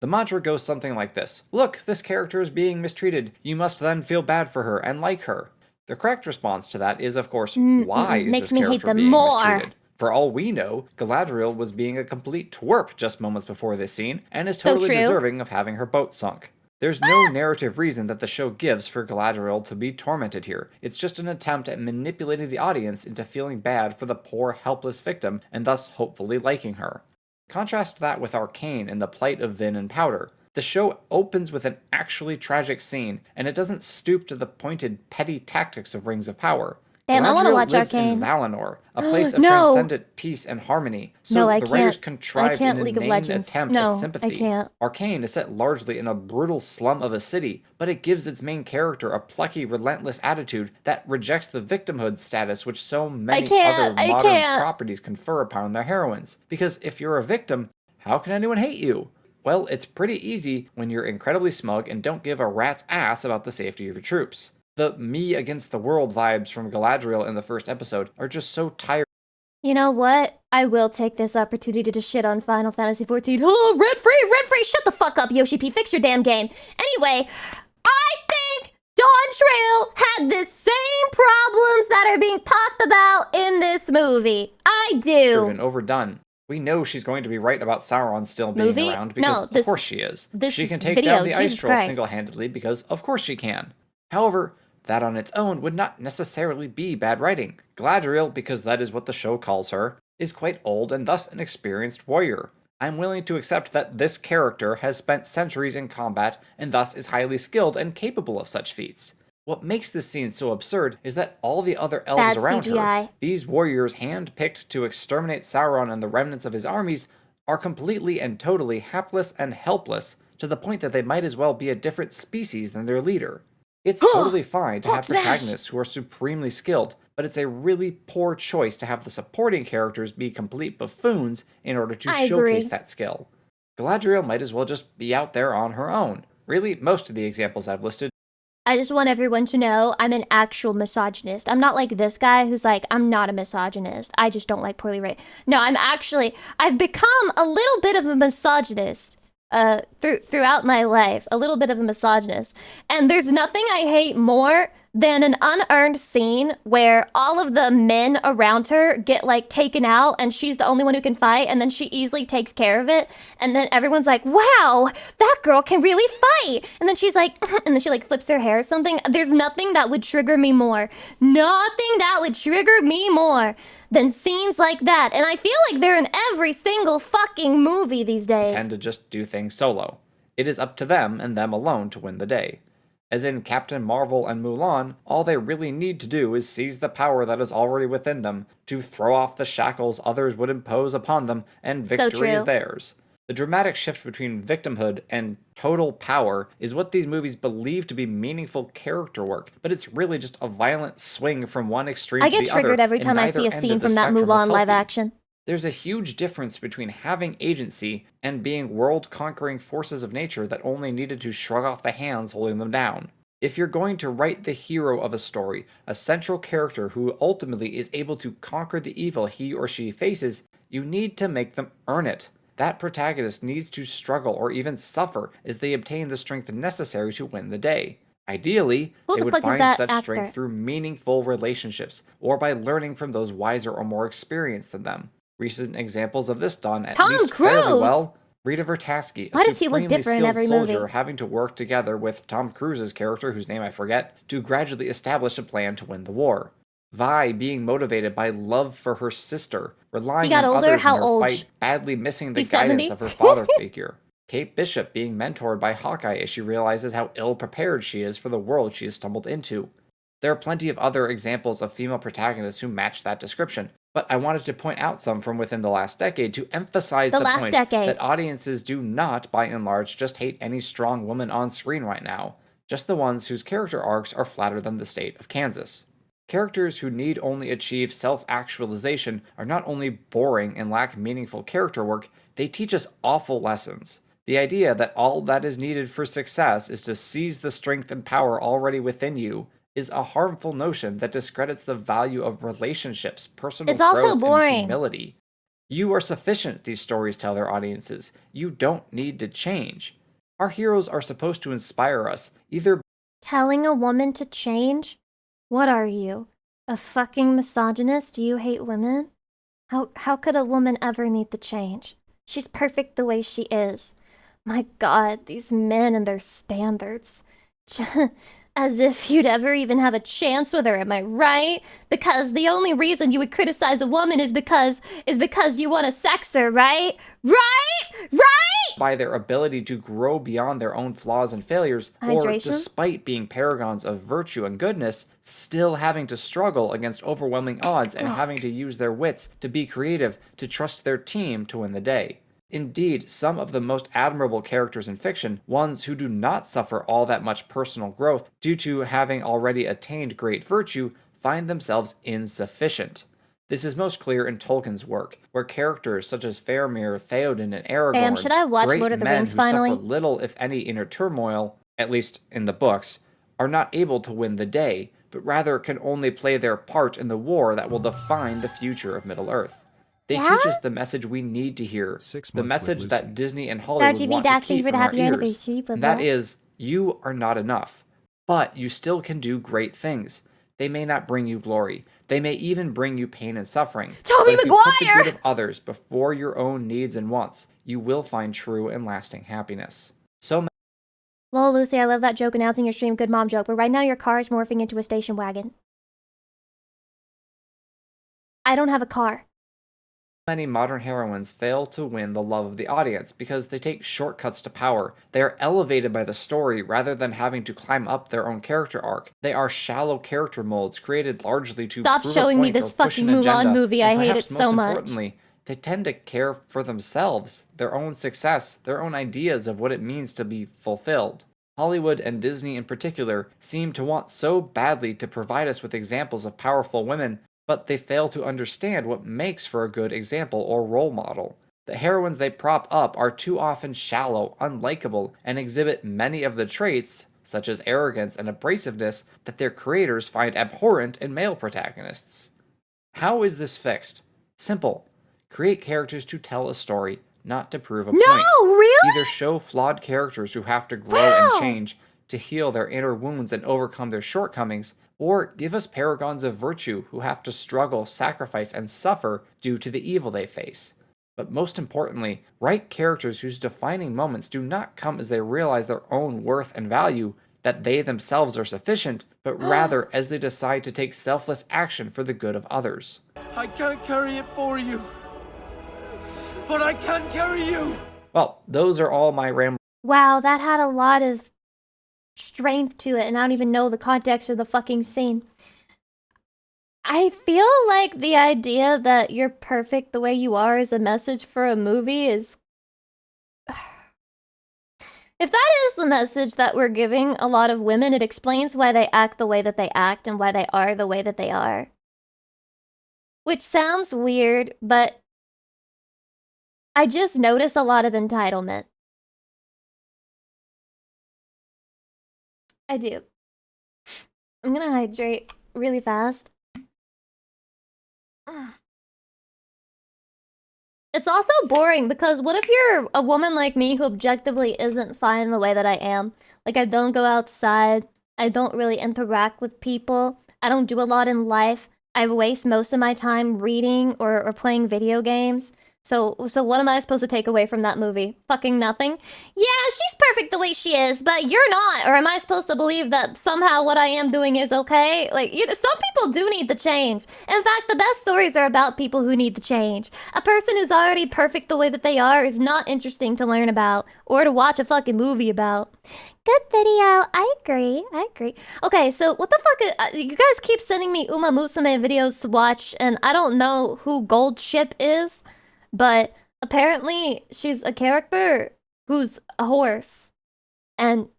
The mantra goes something like this. Look, this character is being mistreated. You must then feel bad for her and like her. The correct response to that is, of course, why is this character being mistreated? For all we know, Galadriel was being a complete twerp just moments before this scene, and is totally deserving of having her boat sunk. There's no narrative reason that the show gives for Galadriel to be tormented here. It's just an attempt at manipulating the audience into feeling bad for the poor, helpless victim, and thus hopefully liking her. Contrast that with Arcane and the plight of Vin and Powder. The show opens with an actually tragic scene, and it doesn't stoop to the pointed, petty tactics of Rings of Power. Damn, I want to watch lives Arcane. in Valinor, a place of transcendent peace and harmony. So the writers contrived an inane attempt at sympathy. Arcane is set largely in a brutal slum of a city, but it gives its main character a plucky, relentless attitude that rejects the victimhood status which so many other modern properties confer upon their heroines. Because if you're a victim, how can anyone hate you? Well, it's pretty easy when you're incredibly smug and don't give a rat's ass about the safety of your troops. The me against the world vibes from Galadriel in the first episode are just so tired. You know what? I will take this opportunity to shit on Final Fantasy XIV. Oh, red free! Shut the fuck up, Yoshi P. Fix your damn game. Anyway, I think Dawn Trail had the same problems that that are being talked about in this movie. I do. And overdone. We know she's going to be right about Sauron still being around because of course she is. She can take down the Ice Troll single-handedly because of course she can. However, that on its own would not necessarily be bad writing. Galadriel, because that is what the show calls her, is quite old and thus an experienced warrior. I'm willing to accept that this character has spent centuries in combat and thus is highly skilled and capable of such feats. What makes this scene so absurd is that all the other elves around her, these warriors hand-picked to exterminate Sauron and the remnants of his armies, are completely and totally hapless and helpless to the point that they might as well be a different species than their leader. It's totally fine to have protagonists who are supremely skilled, but it's a really poor choice to have the supporting characters be complete buffoons in order to showcase that skill. Galadriel might as well just be out there on her own. Really, most of the examples I've listed. I just want everyone to know I'm an actual misogynist. I'm not like this guy who's like, I'm not a misogynist. I just don't like poorly written. No, I've become a little bit of a misogynist. Throughout my life, a little bit of a misogynist. And there's nothing I hate more than an unearned scene where all of the men around her get like taken out and she's the only one who can fight, and then she easily takes care of it, and then everyone's like, wow, that girl can really fight, and then she's like and then she like flips her hair or something. There's nothing that would trigger me more than scenes like that, and I feel like they're in every single fucking movie these days. Tend to just do things solo. It is up to them and them alone to win the day. As in Captain Marvel and Mulan, all they really need to do is seize the power that is already within them, to throw off the shackles others would impose upon them, and victory is theirs. The dramatic shift between victimhood and total power is what these movies believe to be meaningful character work, but it's really just a violent swing from one extreme to the other. I get triggered every time I see a scene from that Mulan live action. There's a huge difference between having agency and being world-conquering forces of nature that only needed to shrug off the hands holding them down. If you're going to write the hero of a story, a central character who ultimately is able to conquer the evil he or she faces, you need to make them earn it. That protagonist needs to struggle or even suffer as they obtain the strength necessary to win the day. Ideally, they would find such strength through meaningful relationships, or by learning from those wiser or more experienced than them. Recent examples of this done at least fairly well. Rita Vertasky, a supremely skilled soldier having to work together with Tom Cruise's character, whose name I forget, to gradually establish a plan to win the war. Vi being motivated by love for her sister, relying on others in her fight, badly missing the guidance of her father figure. Kate Bishop being mentored by Hawkeye as she realizes how ill-prepared she is for the world she has stumbled into. There are plenty of other examples of female protagonists who match that description, but I wanted to point out some from within the last decade to emphasize the point that audiences do not, by and large, just hate any strong woman on screen right now, just the ones whose character arcs are flatter than the state of Kansas. Characters who need only achieve self-actualization are not only boring and lack meaningful character work, they teach us awful lessons. The idea that all that is needed for success is to seize the strength and power already within you is a harmful notion that discredits the value of relationships, personal growth, and humility. You are sufficient, these stories tell their audiences. You don't need to change. Our heroes are supposed to inspire us, either telling a woman to change? What are you? A fucking misogynist? Do you hate women? How could a woman ever need to change? She's perfect the way she is. My God, these men and their standards. As if you'd ever even have a chance with her, am I right? Because the only reason you would criticize a woman is because you want to sex her, right? Right? By their ability to grow beyond their own flaws and failures, or despite being paragons of virtue and goodness, still having to struggle against overwhelming odds and having to use their wits to be creative, to trust their team to win the day. Indeed, some of the most admirable characters in fiction, ones who do not suffer all that much personal growth due to having already attained great virtue, find themselves insufficient. This is most clear in Tolkien's work, where characters such as Faramir, Theoden, and Aragorn, should I watch great Lord of the men Rings who finally? suffer little if any inner turmoil, at least in the books, are not able to win the day, but rather can only play their part in the war that will define the future of Middle-earth. They teach us the message we need to hear, the message that Disney and Hollywood want to keep from our ears. And that is, you are not enough, but you still can do great things. They may not bring you glory. They may even bring you pain and suffering. Tobey But if you put the Maguire! good of others before your own needs and wants, you will find true and lasting happiness. So Lol, Lucy, I love that joke announcing your stream. Good mom joke. But right now your car is morphing into a station wagon. I don't have a car. many modern heroines fail to win the love of the audience because they take shortcuts to power. They are elevated by the story rather than having to climb up their own character arc. They are shallow character molds created largely to Stop prove showing a me point this or push fucking an Mulan agenda, movie. I and hate perhaps it so most much. importantly, they tend to care for themselves, their own success, their own ideas of what it means to be fulfilled. Hollywood and Disney in particular seem to want so badly to provide us with examples of powerful women, but they fail to understand what makes for a good example or role model. The heroines they prop up are too often shallow, unlikable, and exhibit many of the traits, such as arrogance and abrasiveness, that their creators find abhorrent in male protagonists. How is this fixed? Simple. Create characters to tell a story, not to prove a point. No, really? Either show flawed characters who have to grow Wow. and change to heal their inner wounds and overcome their shortcomings, or give us paragons of virtue who have to struggle, sacrifice, and suffer due to the evil they face. But most importantly, write characters whose defining moments do not come as they realize their own worth and value, that they themselves are sufficient, but rather as they decide to take selfless action for the good of others. I can't carry it for you, but I can carry you. Well, those are all my ramblings. Wow, that had a lot of strength to it, and I don't even know the context of the fucking scene. I feel like the idea that you're perfect the way you are is a message for a movie is... If that is the message that we're giving a lot of women, it explains why they act the way that they act and why they are the way that they are. Which sounds weird, but I just notice a lot of entitlement. I do. I'm gonna hydrate really fast. It's also boring because what if you're a woman like me who objectively isn't fine the way that I am? Like, I don't go outside, I don't really interact with people, I don't do a lot in life, I waste most of my time reading or playing video games. So what am I supposed to take away from that movie? Fucking nothing? Yeah, she's perfect the way she is, but you're not. Or am I supposed to believe that somehow what I am doing is okay? Like, you know, some people do need the change. In fact, the best stories are about people who need the change. A person who's already perfect the way that they are is not interesting to learn about or to watch a fucking movie about. Good video. I agree. Okay, so what the fuck is... you guys keep sending me Uma Musume videos to watch, and I don't know who Gold Ship is. But apparently she's a character who's a horse, and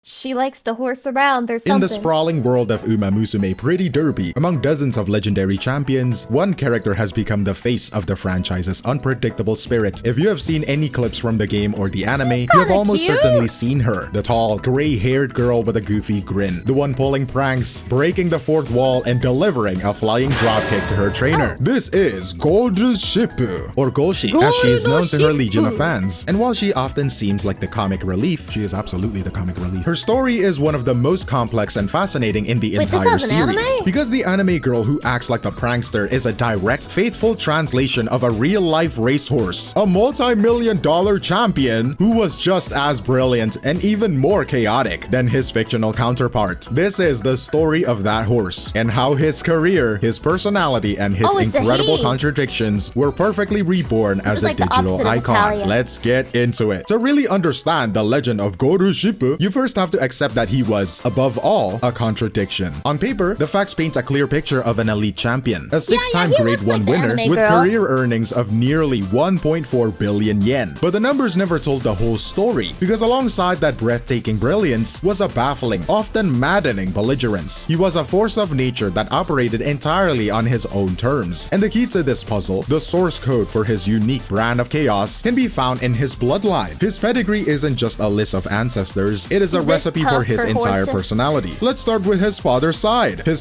she likes to horse around or something. In the sprawling world of Uma Musume Pretty Derby, among dozens of legendary champions, one character has become the face of the franchise's unpredictable spirit. If you have seen any clips from the game or the anime, you have almost certainly seen her. The tall, gray-haired girl with a goofy grin. The one pulling pranks, breaking the fourth wall, and delivering a flying dropkick to her trainer. This is Goru Shippu, or Golshi, as she is known to her legion of fans. And while she often seems like the comic relief, she is absolutely the comic relief. Her story is one of the most complex and fascinating in the entire series. Because the anime girl who acts like the prankster is a direct, faithful translation of a real-life racehorse, a multi-million-dollar champion who was just as brilliant and even more chaotic than his fictional counterpart. This is the story of that horse, and how his career, his personality, and his incredible contradictions were perfectly reborn as a digital icon. Let's get into it. To really understand the legend of Goru Shippu, you first have to accept that he was, above all, a contradiction. On paper, the facts paint a clear picture of an elite champion, a six-time Grade 1 winner with career earnings of nearly 1.4 billion yen. But the numbers never told the whole story, because alongside that breathtaking brilliance was a baffling, often maddening belligerence. He was a force of nature that operated entirely on his own terms. And the key to this puzzle, the source code for his unique brand of chaos, can be found in his bloodline. His pedigree isn't just a list of ancestors, it is a recipe for his entire personality. Let's start with his father's side. His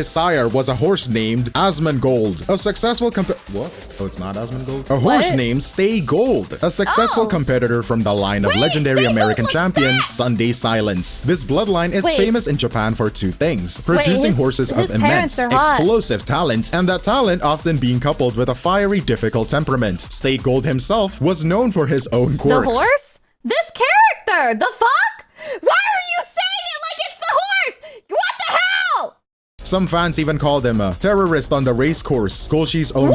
sire, was a horse named Asmongold, a successful what? Oh, it's not Asmongold? A horse named Stay Gold, a successful competitor from the line of legendary American champion Sunday Silence. This bloodline is famous in Japan for two things: producing horses of immense, explosive talent, and that talent often being coupled with a fiery, difficult temperament. Stay Gold himself was known for his own quirks. The horse? This character! The fuck? Why are you saying it like it's the horse? What the hell? Some fans even called him a terrorist on the race course. Golshi's own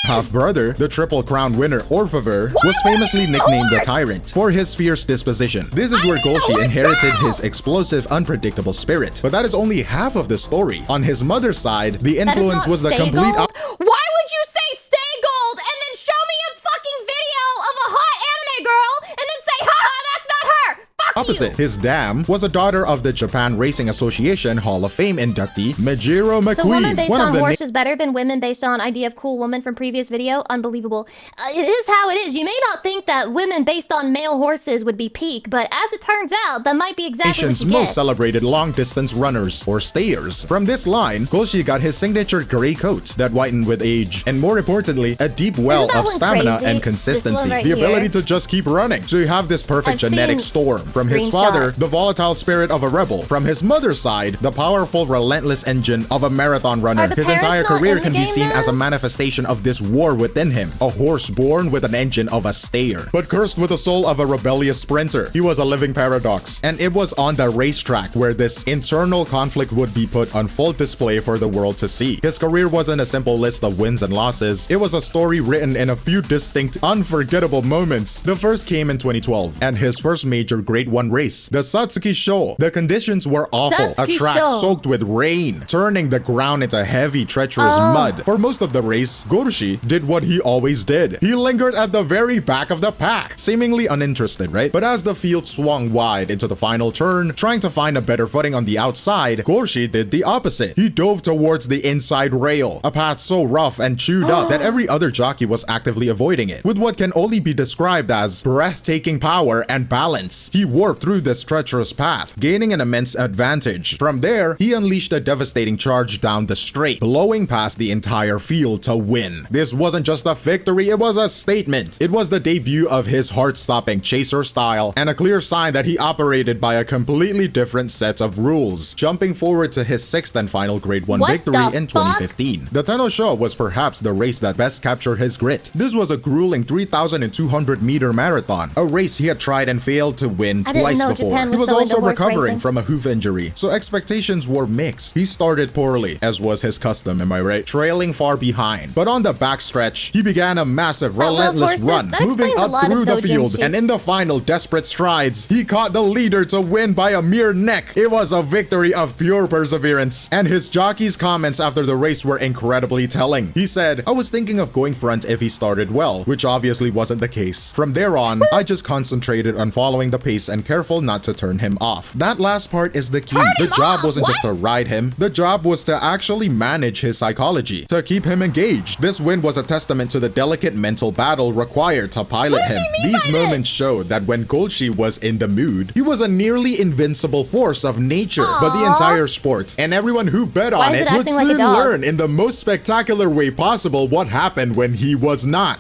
half-brother, the Triple Crown winner Orfaver, was famously nicknamed the Tyrant for his fierce disposition. This is where Golshi inherited his explosive, unpredictable spirit. But that is only half of the story. On his mother's side, the influence was the complete Why would you say Stay Gold and then show me a fucking video of a hot anime girl and then say, haha, that's not her? Fuck opposite. you. His dam was a daughter of the Japan Racing Association Hall of Fame inductee Majiro McQueen. So women based on horse is better than women based on idea of cool woman from previous video? Unbelievable. It is how it is. You may not think that women based on male horses would be peak, but as it turns out, that might be exactly what you get. Most celebrated long-distance runners, or stayers. From this line, Golshi got his signature gray coat that whitened with age, and more importantly, a deep well of stamina and consistency. The ability to just keep running. So you have this perfect genetic storm. From his father, the volatile spirit of a rebel. From his mother's side, the powerful, relentless engine of a marathon runner. His entire career can be seen as a manifestation of this war within him. A horse born with an engine of a stayer, but cursed with the soul of a rebellious sprinter. He was a living paradox, and it was on the racetrack where this internal conflict would be put on full display for the world to see. His career wasn't a simple list of wins and losses. It was a story written in a few distinct, unforgettable moments. The first came in 2012, and his first major Grade 1 race, the Satsuki Show. The conditions were awful. A track soaked with rain, turning the ground into heavy, treacherous mud. For most of the race, Gorshi did what he always did. He lingered at the very back of the pack, seemingly uninterested, right? But as the field swung wide into the final turn, trying to find a better footing on the outside, Gorshi did the opposite. He dove towards the inside rail, a path so rough and chewed up that every other jockey was actively avoiding it. With what can only be described as breathtaking power and balance, he warped through this treacherous path, gaining an immense advantage. From there, he unleashed a devastating charge down the straight, blowing past the entire field to win. This wasn't just a victory, it was a statement. It was the debut of his heart-stopping chaser style, and a clear sign that he operated by a completely different set of rules. Jumping forward to his sixth and final Grade 1 victory in 2015. The Tenno Show was perhaps the race that best captured his grit. This was a grueling 3,200-meter marathon, a race he had tried and failed to win twice before. He was also recovering from a hoof injury, so expectations were mixed. He started poorly, as was his custom, am I right? Trailing far behind. But on the backstretch, he began a massive, relentless run, moving up through the field, and in the final desperate strides, he caught the leader to win by a mere neck. It was a victory of pure perseverance, and his jockey's comments after the race were incredibly telling. He said, "I was thinking of going front if he started well," which obviously wasn't the case. From there on, I just concentrated on following the pace and careful not to turn him off. That last part is the key. The job wasn't just to ride him. The job was to actually manage his psychology, to keep him engaged. This win was a testament to the delicate mental battle required to pilot him. These moments showed that when Golshi was in the mood, he was a nearly invincible force of nature. But the entire sport, and everyone who bet on it, would soon learn in the most spectacular way possible what happened when he was not.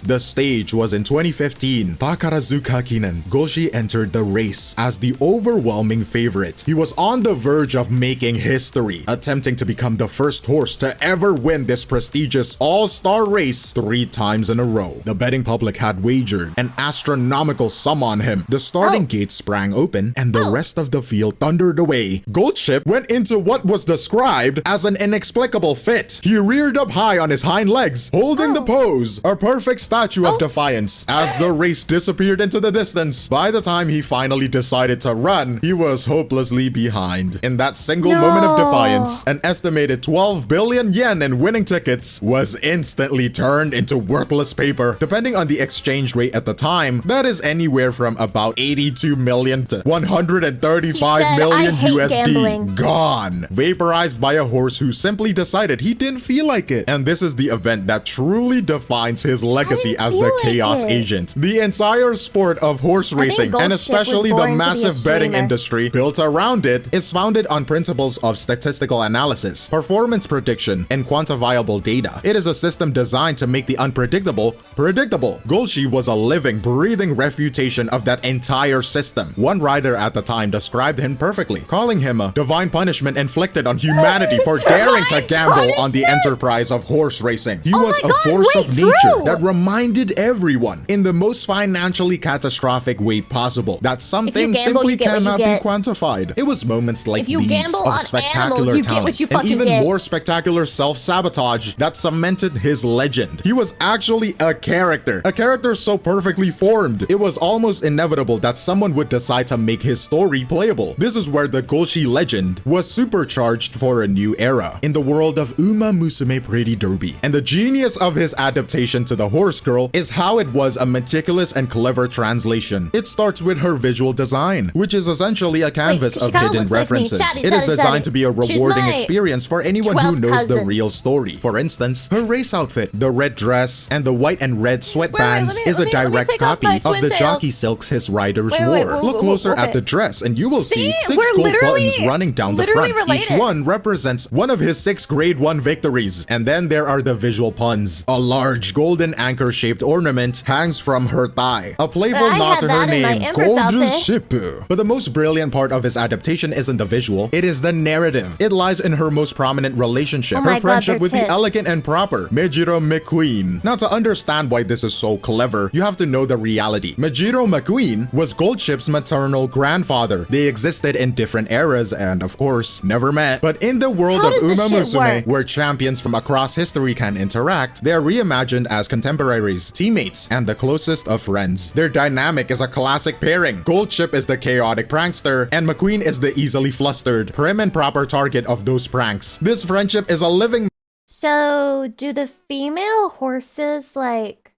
The stage was in 2015. Takarazuka Kinen, Golshi entered the race as the overwhelming favorite. He was on the verge of making history, attempting to become the first horse to ever win this prestigious all-star race 3 times in a row. The betting public had wagered an astronomical sum on him. The starting gate sprang open and the rest of the field thundered away. Goldship went into what was described as an inexplicable fit. He reared up high on his hind legs, holding the pose, a perfect statue of defiance, as the race disappeared into the distance. By the time he finally decided to run, he was hopelessly behind. In that single moment of defiance, an estimated 12 billion yen in winning tickets was instantly turned into worthless paper. Depending on the exchange rate at the time, that is anywhere from about 82 million to 135 million USD. Gambling. Gone. Vaporized by a horse who simply decided he didn't feel like it. And this is the event that truly defines his legacy. legacy as the Chaos Agent. The entire sport of horse racing, and especially the massive betting industry built around it, is founded on principles of statistical analysis, performance prediction, and quantifiable data. It is a system designed to make the unpredictable predictable. Golshi was a living, breathing refutation of that entire system. One writer at the time described him perfectly, calling him a divine punishment inflicted on humanity for daring to gamble on the enterprise of horse racing. He was a force of nature that reminded everyone, in the most financially catastrophic way possible, that something simply cannot be quantified. It was moments like these of spectacular talent and even more spectacular self-sabotage that cemented his legend. He was actually a character so perfectly formed, it was almost inevitable that someone would decide to make his story playable. This is where the Golshi legend was supercharged for a new era. In the world of Uma Musume Pretty Derby, and the genius of his adaptation to the horse girl is how it was a meticulous and clever translation. It starts with her visual design, which is essentially a canvas of hidden references. It is designed to be a rewarding experience for anyone who knows the real story. For instance, her race outfit, the red dress, and the white and red sweatbands is a direct copy of the jockey silks his riders wore. Look closer at the dress and you will see 6 gold buttons running down the front. Each one represents one of his 6 grade 1 victories. And then there are the visual puns. A large golden anchor-shaped ornament hangs from her thigh, a playful nod to her name, Golden Ship. But the most brilliant part of his adaptation isn't the visual, it is the narrative. It lies in her most prominent relationship, her friendship with the elegant and proper Mejiro McQueen. Now, to understand why this is so clever, you have to know the reality. Mejiro McQueen was Goldship's maternal grandfather. They existed in different eras and, of course, never met. But in the world of Uma Musume, where champions from across history can interact, they are reimagined as contemporaries, teammates, and the closest of friends. Their dynamic is a classic pairing. Goldship is the chaotic prankster, and McQueen is the easily flustered, prim and proper target of those pranks. This friendship is a living... So, do the female horses, like,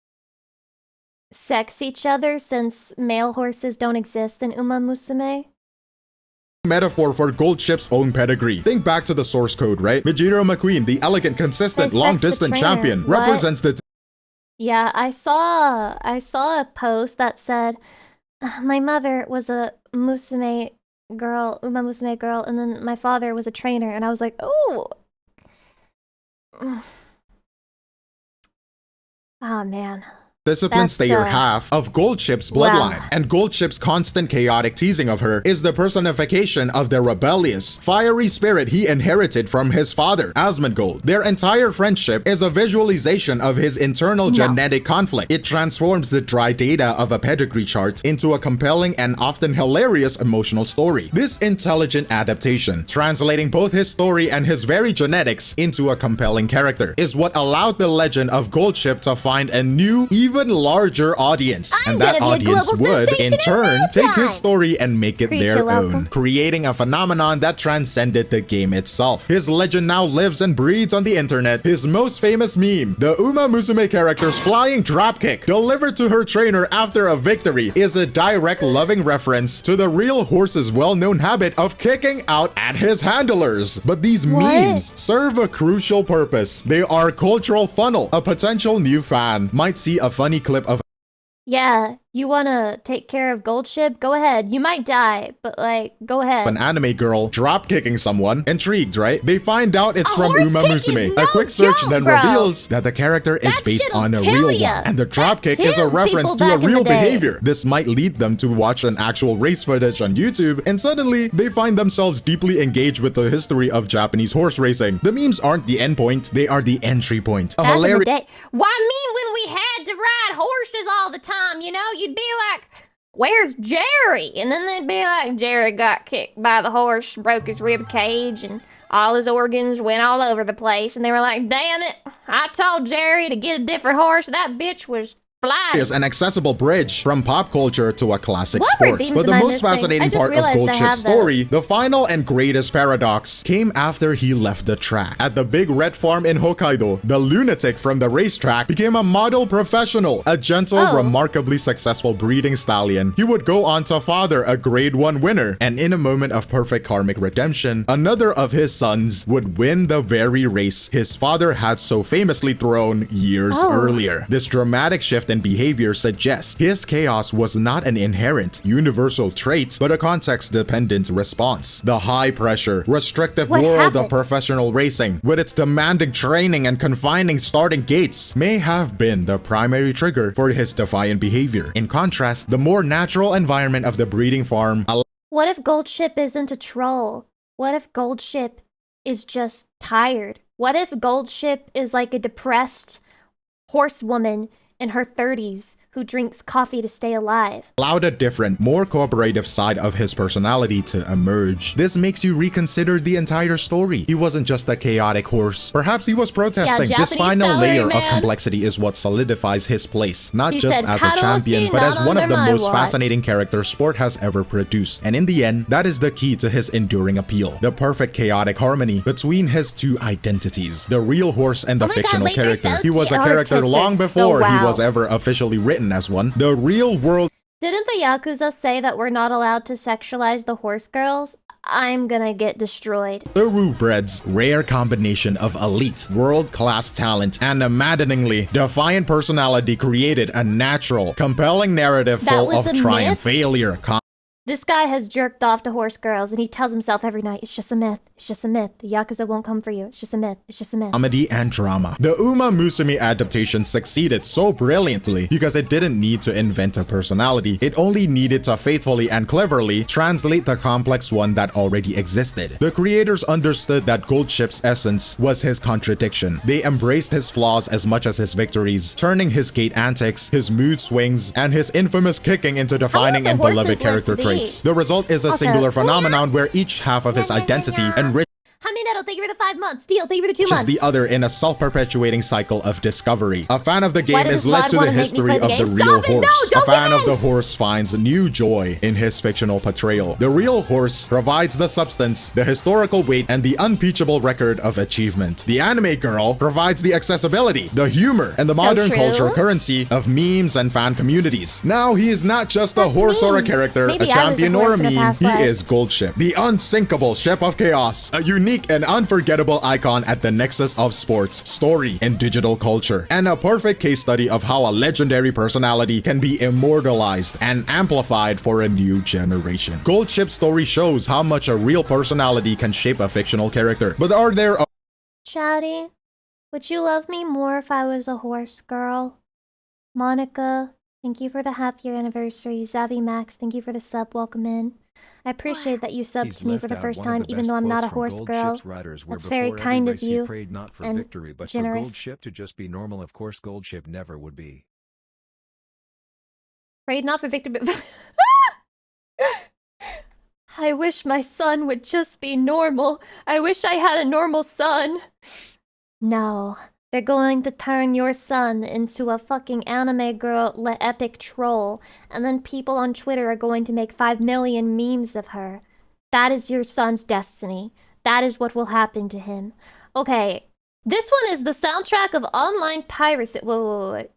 sex each other since male horses don't exist in Uma Musume? metaphor for Goldship's own pedigree. Think back to the source code, right? Mejiro McQueen, the elegant, consistent, long-distance champion, represents the... Yeah, I saw a post that said, my mother was a Musume girl, Uma Musume girl, and then my father was a trainer, and I was like, oh. Oh, man. Disciplined stayer half of Goldship's bloodline, and Goldship's constant chaotic teasing of her is the personification of the rebellious, fiery spirit he inherited from his father, Asmongold. Their entire friendship is a visualization of his internal genetic conflict. It transforms the dry data of a pedigree chart into a compelling and often hilarious emotional story. This intelligent adaptation, translating both his story and his very genetics into a compelling character, is what allowed the legend of Goldship to find a new, even larger audience, and that audience would, in turn, take his story and make it their own, creating a phenomenon that transcended the game itself. His legend now lives and breathes on the internet. His most famous meme, the Uma Musume character's flying dropkick delivered to her trainer after a victory, is a direct loving reference to the real horse's well-known habit of kicking out at his handlers. But these memes serve a crucial purpose. They are a cultural funnel. A potential new fan might see a funny clip of... Yeah, you wanna take care of Goldship? Go ahead. You might die, but like, go ahead. An anime girl drop kicking someone. Intrigued, right? They find out it's from Uma Musume. A quick search then reveals that the character is based on a real one, and the drop kick is a reference to a real behavior. This might lead them to watch an actual race footage on YouTube, and suddenly they find themselves deeply engaged with the history of Japanese horse racing. The memes aren't the end point, they are the entry point. A hilarious... Why, I mean, when we had to ride horses all the time, you know, you'd be like, where's Jerry? And then they'd be like, Jerry got kicked by the horse, broke his rib cage, and all his organs went all over the place. And they were like, damn it, I told Jerry to get a different horse. That bitch was fly. Is an accessible bridge from pop culture to a classic What sport. routines But the am I most missing? I fascinating just part of realized I Goldchip's have story, the final and greatest paradox, came after he left the track. At the big red farm in Hokkaido, the lunatic from the racetrack became a model professional, a gentle, remarkably successful breeding stallion. He would go on to father a grade 1 winner, and in a moment of perfect karmic redemption, another of his sons would win the very race his father had so famously thrown years earlier. This dramatic shift in behavior suggests his chaos was not an inherent, universal trait, but a context-dependent response. The high-pressure, restrictive world of professional racing, with its demanding training and confining starting gates, may have been the primary trigger for his defiant behavior. In contrast, the more natural environment of the breeding farm. What if Goldship isn't a troll? What if Goldship is just tired? What if Goldship is like a depressed horsewoman in her 30s who drinks coffee to stay alive? Allowed a different, more cooperative side of his personality to emerge. This makes you reconsider the entire story. He wasn't just a chaotic horse. Perhaps he was protesting. This final layer of complexity is what solidifies his place, not just as a champion, but as one of the most fascinating characters sport has ever produced. And in the end, that is the key to his enduring appeal. The perfect chaotic harmony between his two identities, the real horse and the fictional character. He was a character long before he was ever officially written as one. The real world. Didn't the Yakuza say that we're not allowed to sexualize the horse girls? I'm gonna get destroyed. Thoroughbred's rare combination of elite, world-class talent and a maddeningly defiant personality created a natural, compelling narrative full of triumph, failure, This guy has jerked off to horse girls, and he tells himself every night, it's just a myth, it's just a myth. The Yakuza won't come for you, it's just a myth, it's just a myth. Comedy and drama. The Uma Musume adaptation succeeded so brilliantly because it didn't need to invent a personality. It only needed to faithfully and cleverly translate the complex one that already existed. The creators understood that Goldship's essence was his contradiction. They embraced his flaws as much as his victories, turning his gait antics, his mood swings, and his infamous kicking into defining and beloved character traits. The result is a singular phenomenon where each half of his identity enriches Haminetto, thank you for the 5 months. Steel, thank you for the 2 months. the other in a self-perpetuating cycle of discovery. A fan of the game is led to the history of the real horse. A fan of the horse finds new joy in his fictional portrayal. The real horse provides the substance, the historical weight, and the unimpeachable record of achievement. The anime girl provides the accessibility, the humor, and the modern culture currency of memes and fan communities. Now he is not just a horse or a character, a champion or a meme. He is Goldship, the unsinkable ship of chaos, a unique and unforgettable icon at the nexus of sports, story, and digital culture, and a perfect case study of how a legendary personality can be immortalized and amplified for a new generation. Goldship's story shows how much a real personality can shape a fictional character. But are there Chatty, would you love me more if I was a horse girl? Monica, thank you for the half-year anniversary. Zavi Max, thank you for the sub. Welcome in. I appreciate that you subbed to me for the first time, even though I'm not a horse girl. That's very kind of you prayed not for and victory, but generous. for Goldship to just be normal. Of course, Goldship never would be. Prayed not for victory, but... I wish my son would just be normal. I wish I had a normal son. No. They're going to turn your son into a fucking anime girl epic troll, and then people on Twitter are going to make 5 million memes of her. That is your son's destiny. That is what will happen to him. Okay, this one is the soundtrack of online piracy. Wait.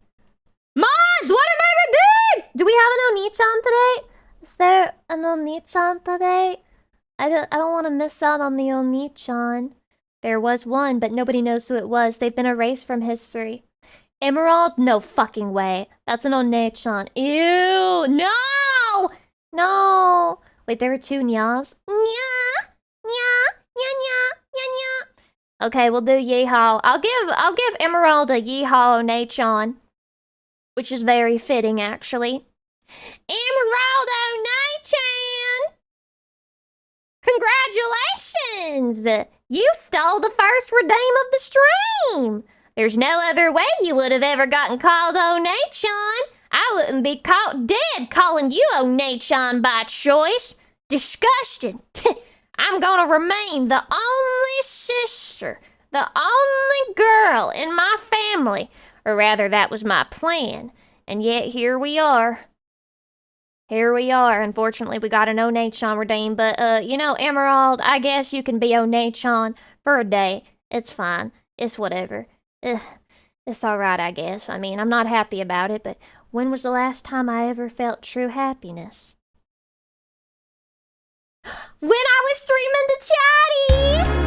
Mods, what am I redeemed? Do we have an Oni-chan today? Is there an Oni-chan today? I don't want to miss out on the Oni-chan. There was one, but nobody knows who it was. They've been erased from history. Emerald? No fucking way. That's an One-chan. Ew! No! No! Wait, there were 2 nyas? Nya! Nya! Nya nya! Nya nya! Okay, we'll do Yeehao. I'll give Emerald a Yeehao One-chan. Which is very fitting, actually. Emerald One-chan! Congratulations! You stole the first redeem of the stream! There's no other way you would have ever gotten called One-chan. I wouldn't be caught dead calling you One-chan by choice. Disgusting. I'm gonna remain the only sister, the only girl in my family, or rather that was my plan, And yet here we are. Here we are. Unfortunately, we got an Onachon redeemed, but, you know, Emerald, I guess you can be Onachon for a day. It's fine. It's whatever. It's alright, I guess. I mean, I'm not happy about it, but when was the last time I ever felt true happiness? When I was streaming to Chatty!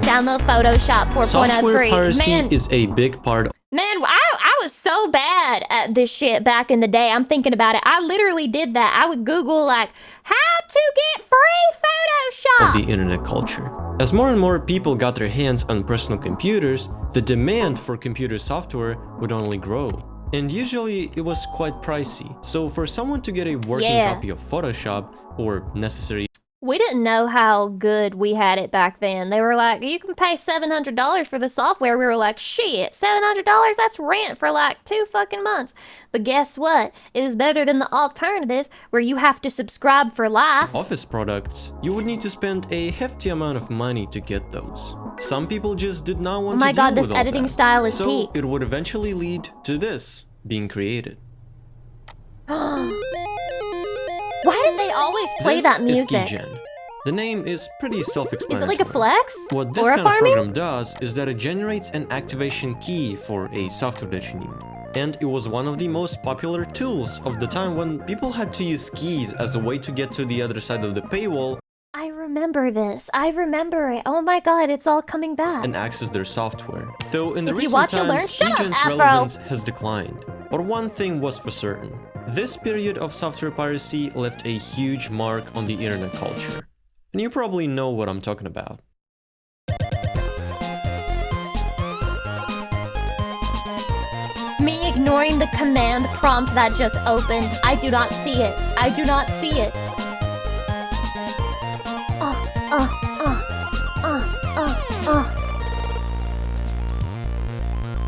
Download Photoshop 4.0 Software free. piracy Man, is a big part. Man, I was so bad at this shit back in the day. I'm thinking about it. I literally did that. I would Google, like, how to get free Photoshop. Of the internet culture. As more and more people got their hands on personal computers, the demand for computer software would only grow. And usually it was quite pricey. So for someone to get a working copy of Photoshop or necessary We didn't know how good we had it back then. They were like, you can pay $700 for the software. We were like, shit, $700? That's rent for like 2 fucking months. But guess what? It is better than the alternative where you have to subscribe for life. office products, you would need to spend a hefty amount of money to get those. Some people just did not want Oh my to god, deal this with all editing that. style is so peak. it would eventually lead to this being created. Why did they always play This that is music? keygen. The name is pretty Is self-explanatory. it like a flex? What this Or a kind of farming? program does is that it generates an activation key for a software that you need. And it was one of the most popular tools of the time when people had to use keys as a way to get to the other side of the paywall I remember this. I remember it. Oh my god, it's all coming back. and access their software. Though in the If you recent watch, you'll learn. times, Shut up, keygen's Afro! relevance has declined. But one thing was for certain. This period of software piracy left a huge mark on the internet culture. And you probably know what I'm talking about. Me ignoring the command prompt that just opened. I do not see it. I do not see it.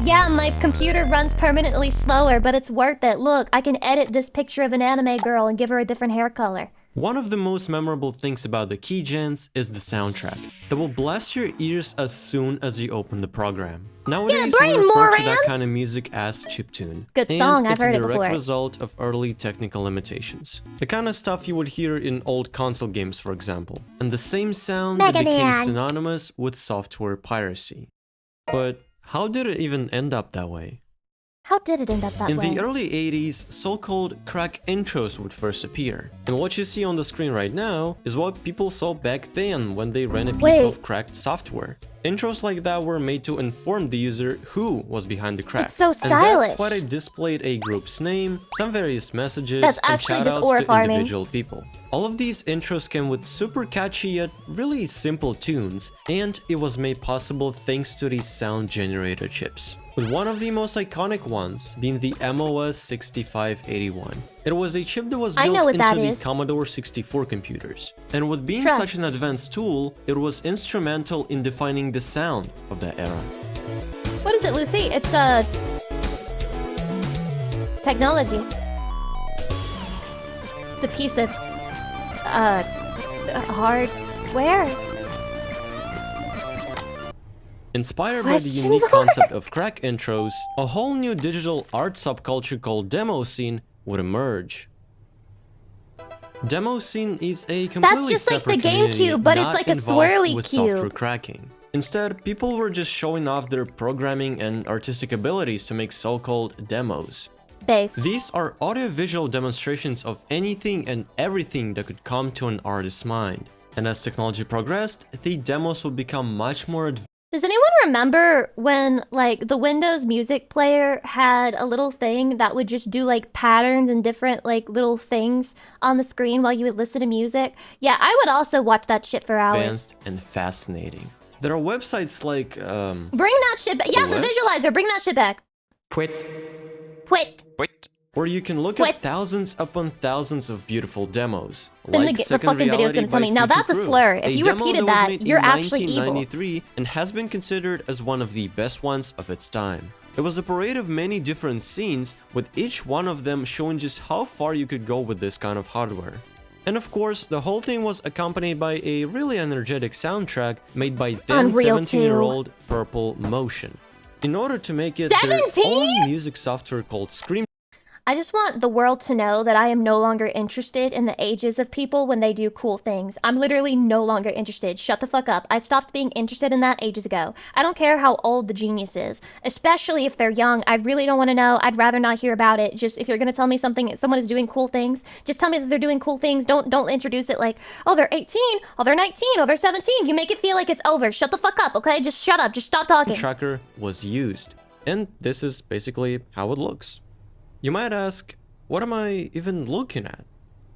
Yeah, my computer runs permanently slower, but it's worth it. Look, I can edit this picture of an anime girl and give her a different hair color. One of the most memorable things about the keygens is the soundtrack that will blast your ears as soon as you open the program. Nowadays, we brain, refer to that morons! kind of music as chiptune. Good and song, I've it's heard a it direct before. result of early technical limitations. The kind of stuff you would hear in old console games, for example. And the same sound that Mega became Man. synonymous with software piracy. But how did it even end up that way? How did it end up that In way? the early 80s, so-called crack intros would first appear. And what you see on the screen right now is what people saw back then when they ran a piece Wait. of cracked software. Intros like that were made to inform the user who was behind the crack. It's so And stylish. that's why they displayed a group's name, some various messages, That's and actually just shoutouts ore to farming. individual people. All of these intros came with super catchy yet really simple tunes, and it was made possible thanks to these sound generator chips. With one of the most iconic ones being the MOS 6581. It was a chip that was I know built what that into the is. Commodore 64 computers. And with being Trust. such an advanced tool, it was instrumental in defining the sound of that era. What is it, Lucy? It's, technology. It's a piece of, hardware? Inspired by the Question unique mark? concept of crack intros, a whole new digital art subculture called demo scene would emerge. Demo scene is a completely just like the separate community GameCube, but it's not like a involved swirly with cube. software cracking. Instead, people were just showing off their programming and artistic abilities to make so-called demos. Base. These are audiovisual demonstrations of anything and everything that could come to an artist's mind. And as technology progressed, the demos would become much more advanced. Does anyone remember when, like, the Windows music player had a little thing that would just do, like, patterns and different, like, little things on the screen while you would listen to music? Yeah, I would also watch that shit for hours. Advanced and fascinating. There are websites like, Bring that shit back. Yeah, the What? visualizer. Bring that shit back. Quit, Quit. where you can look What? at thousands upon thousands of beautiful demos. Then like the Second fucking video's Reality gonna tell by me. Now Fuji that's a Crew, slur. If you demo repeated was that, made you're in actually evil. 1993 and has been considered as one of the best ones of its time. It was a parade of many different scenes, with each one of them showing just how far you could go with this kind of hardware. And of course, the whole thing was accompanied by a really energetic soundtrack made by then Unreal 17-year-old Purple Motion. in order to make it their 17? own music software called Scream. I just want the world to know that I am no longer interested in the ages of people when they do cool things. I'm literally no longer interested. Shut the fuck up. I stopped being interested in that ages ago. I don't care how old the genius is, especially if they're young. I really don't want to know. I'd rather not hear about it. Just if you're gonna tell me someone is doing cool things, just tell me that they're doing cool things. Don't introduce it like, oh, they're 18, oh, they're 19, oh, they're 17. You make it feel like it's over. Shut the fuck up, okay? Just shut up. Just stop talking. Tracker was used, and this is basically how it looks. You might ask, what am I even looking at?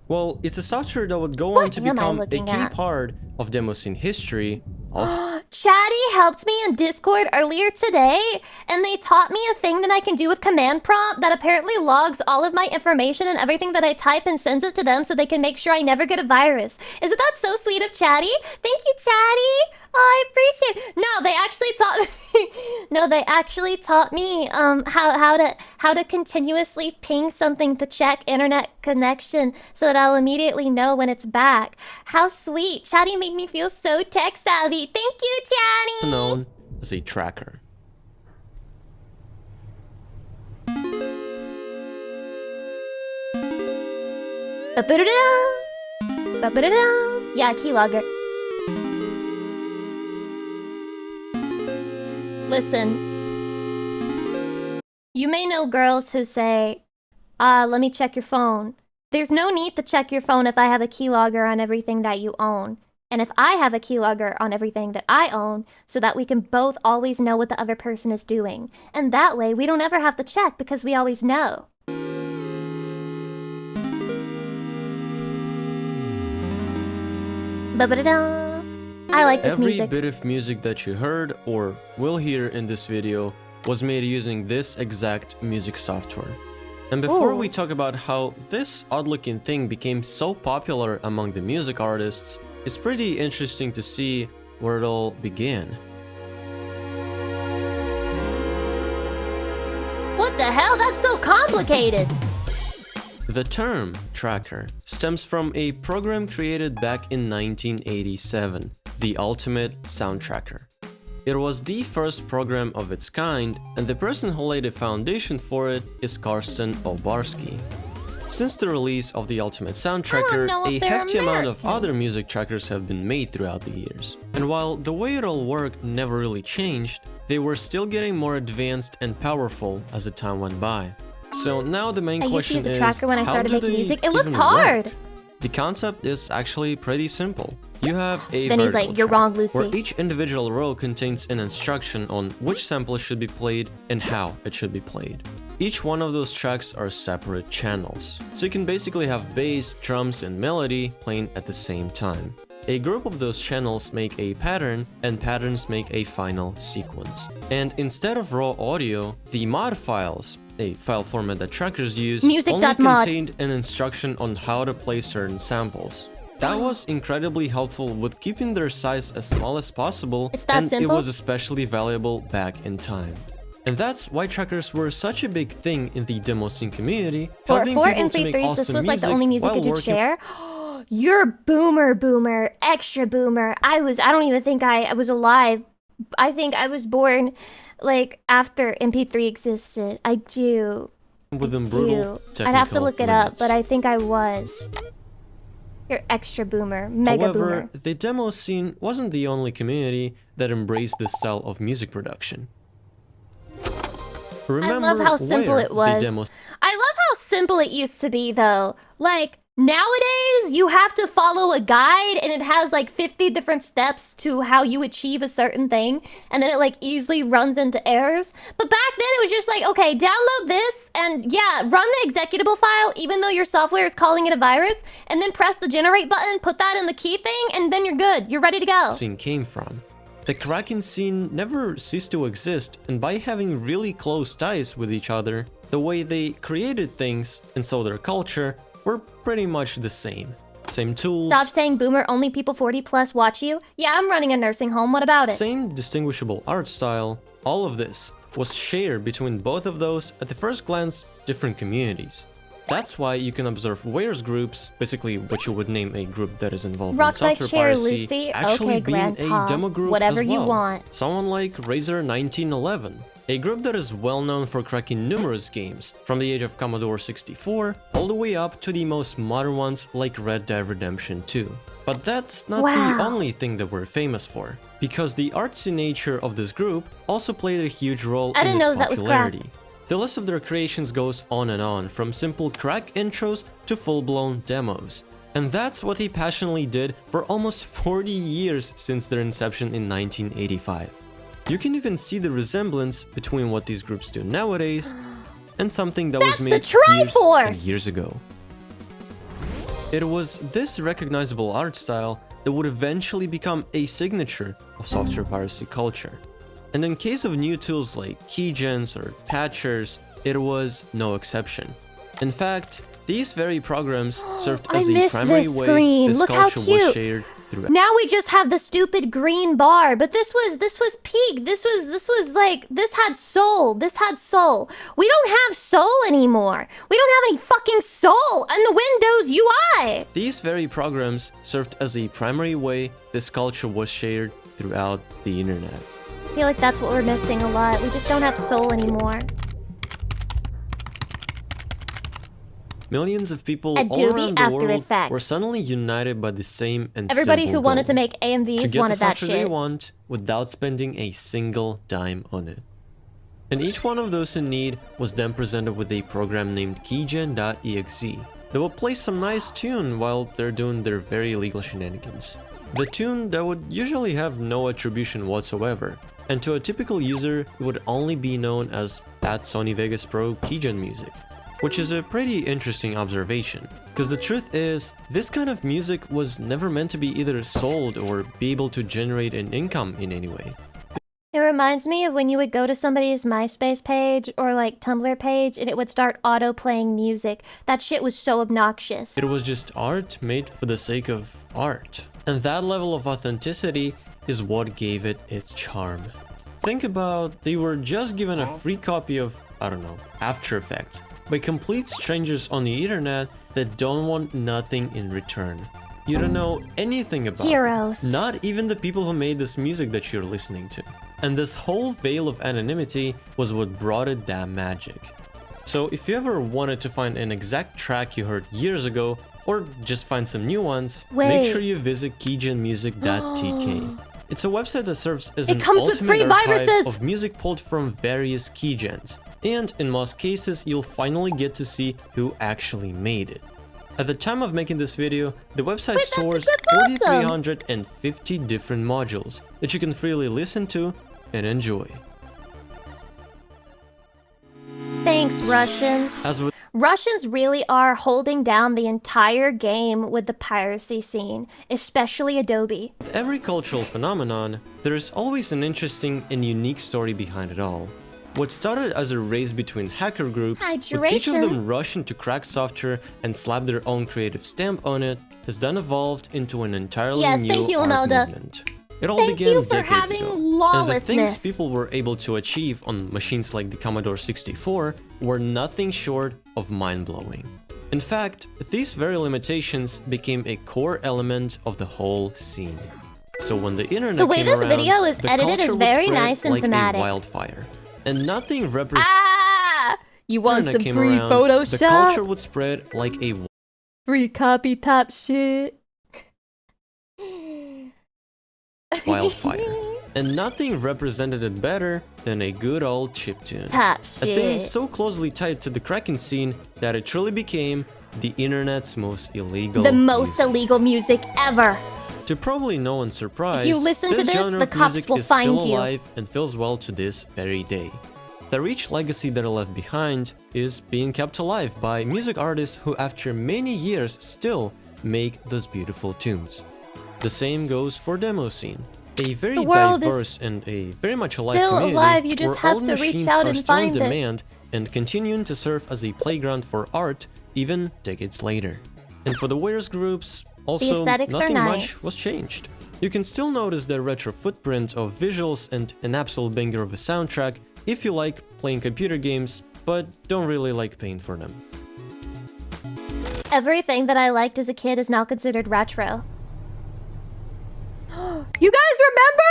Well, it's a software that would go on to become a key part of Demoscene history. Also, Chatty helped me in Discord earlier today, and they taught me a thing that I can do with command prompt that apparently logs all of my information and everything that I type and sends it to them so they can make sure I never get a virus. Isn't that so sweet of Chatty? Thank you, Chatty. Oh, I appreciate it. No, they actually taught me. No, they actually taught me how to continuously ping something to check internet connection so that I'll immediately know when it's back. How sweet. Chatty made me feel so tech savvy. Thank you, Chatty. known as a tracker. Yeah, keylogger. Listen, you may know girls who say, let me check your phone. There's no need to check your phone if I have a keylogger on everything that you own. And if I have a keylogger on everything that I own, so that we can both always know what the other person is doing. And that way, we don't ever have to check because we always know. Ba-ba-da-da. I like this music. Every bit of music that you heard or will hear in this video was made using this exact music software. And before we talk about how this odd-looking thing became so popular among the music artists, it's pretty interesting to see where it all began. What the hell? That's so complicated! The term tracker stems from a program created back in 1987, the Ultimate Sound Tracker. It was the first program of its kind, and the person who laid the foundation for it is Karsten Obarski. Since the release of the Ultimate Sound Tracker, a hefty amount of other music trackers have been made throughout the years. And while the way it all worked never really changed, they were still getting more advanced and powerful as the time went by. So now the main question is, how do they music? It looks hard! Work? The concept is actually pretty simple. You have a then he's like, you're wrong, Lucy. Where each individual row contains an instruction on which sample should be played and how it should be played. Each one of those tracks are separate channels, so you can basically have bass, drums, and melody playing at the same time. A group of those channels make a pattern, and patterns make a final sequence. And instead of raw audio, the mod files, a file format that trackers use, only contained an instruction on how to play certain samples. That was incredibly helpful with keeping their size as small as possible, and it was especially valuable back in time. And that's why trackers were such a big thing in the Demoscene community, helping people to make awesome this was music like the only music while you could working. share. You're boomer, extra boomer. I don't even think I was alive. I think I was born like after MP3 existed. I do. With them brutal I'd have to look it up, but I think I was. You're extra boomer, mega boomer. However, the Demoscene wasn't the only community that embraced this style of music production. Remember, I love how simple it was. I love how simple it used to be, though. Like, nowadays, you have to follow a guide, and it has, like, 50 different steps to how you achieve a certain thing, and then it, like, easily runs into errors. But back then, it was just like, okay, download this, and yeah, run the executable file, even though your software is calling it a virus, and then press the generate button, put that in the key thing, and then you're good. You're ready to go. Scene came from. The cracking scene never ceased to exist, and by having really close ties with each other, the way they created things and so their culture were pretty much the same. Same tools. Stop saying boomer, only people 40 plus watch you. Yeah, I'm running a nursing home, what about it? Same distinguishable art style. All of this was shared between both of those, at the first glance, different communities. That's why you can observe Wares groups, basically what you would name a group that is involved in software piracy, Lucy. actually okay, being Grandpa. a demo group Whatever as well. You want. Someone like Razor 1911. a group that is well known for cracking numerous games, from the age of Commodore 64 all the way up to the most modern ones like Red Dead Redemption 2. But that's not the only thing that we're famous for, because the artsy nature of this group also played a huge role in this popularity. The list of their creations goes on and on, from simple crack intros to full-blown demos. And that's what they passionately did for almost 40 years since their inception in 1985. You can even see the resemblance between what these groups do nowadays and something that was made years and years ago. It was this recognizable art style that would eventually become a signature of software piracy culture. And in case of new tools like keygens or patchers, it was no exception. In fact, these very programs served as a primary way this culture was shared throughout. Now we just have the stupid green bar, but this was peak. This was like, this had soul. This had soul. We don't have soul anymore. We don't have any fucking soul in the Windows UI. These very programs served as a primary way this culture was shared throughout the internet. I feel like that's what we're missing a lot. We just don't have soul anymore. Millions of people all around the world were suddenly united by the same and everybody who wanted goal, to make AMVs wanted that shit. They want without spending a single dime on it. And each one of those in need was then presented with a program named keygen.exe that would play some nice tune while they're doing their very illegal shenanigans. The tune that would usually have no attribution whatsoever, and to a typical user it would only be known as that Sony Vegas Pro keygen music. Which is a pretty interesting observation, because the truth is, this kind of music was never meant to be either sold or be able to generate an income in any way. It reminds me of when you would go to somebody's MySpace page or like Tumblr page and it would start auto-playing music. That shit was so obnoxious. It was just art made for the sake of art. And that level of authenticity is what gave it its charm. Think about, they were just given a free copy of, I don't know, After Effects by complete strangers on the internet that don't want nothing in return. You don't know anything about heroes. Them, not even the people who made this music that you're listening to. And this whole veil of anonymity was what brought it that magic. So if you ever wanted to find an exact track you heard years ago, or just find some new ones, make sure you visit keygenmusic.tk. It's a website that serves as an ultimate archive of music pulled from various keygens. And in most cases, you'll finally get to see who actually made it. At the time of making this video, the website stores 4,350 different modules that you can freely listen to and enjoy. Thanks, Russians. Russians really are holding down the entire game with the piracy scene, especially Adobe. With every cultural phenomenon, there is always an interesting and unique story behind it all. What started as a race between hacker groups, with each of them rushing to crack software and slap their own creative stamp on it, has then evolved into an entirely new art movement. It all began decades ago, and the things people were able to achieve on machines like the Commodore 64 were nothing short of mind-blowing. In fact, these very limitations became a core element of the whole scene. So when the internet the way came this around, video is the edited is very nice and like thematic. A wildfire. And nothing represents you want some free around, Photoshop? The culture would spread like a free copy top shit. Wildfire. And nothing represented it better than a good old chiptune. Top shit. A thing so closely tied to the cracking scene that it truly became the internet's most illegal illegal music ever. To probably no one's surprise, if you listen to this, the cops will find still you. Alive and feels well to this very day. The rich legacy that it left behind is being kept alive by music artists who after many years still make those beautiful tunes. The same goes for demo scene. A very diverse and a very much alive community you just where have old to machines reach out are and still in find demand and continuing to serve as a playground for art even decades later. And for the Weir's groups, also nothing much was changed. You can still notice the retro footprint of visuals and an absolute banger of a soundtrack if you like playing computer games, but don't really like paying for them. Everything that I liked as a kid is now considered retro. You guys remember?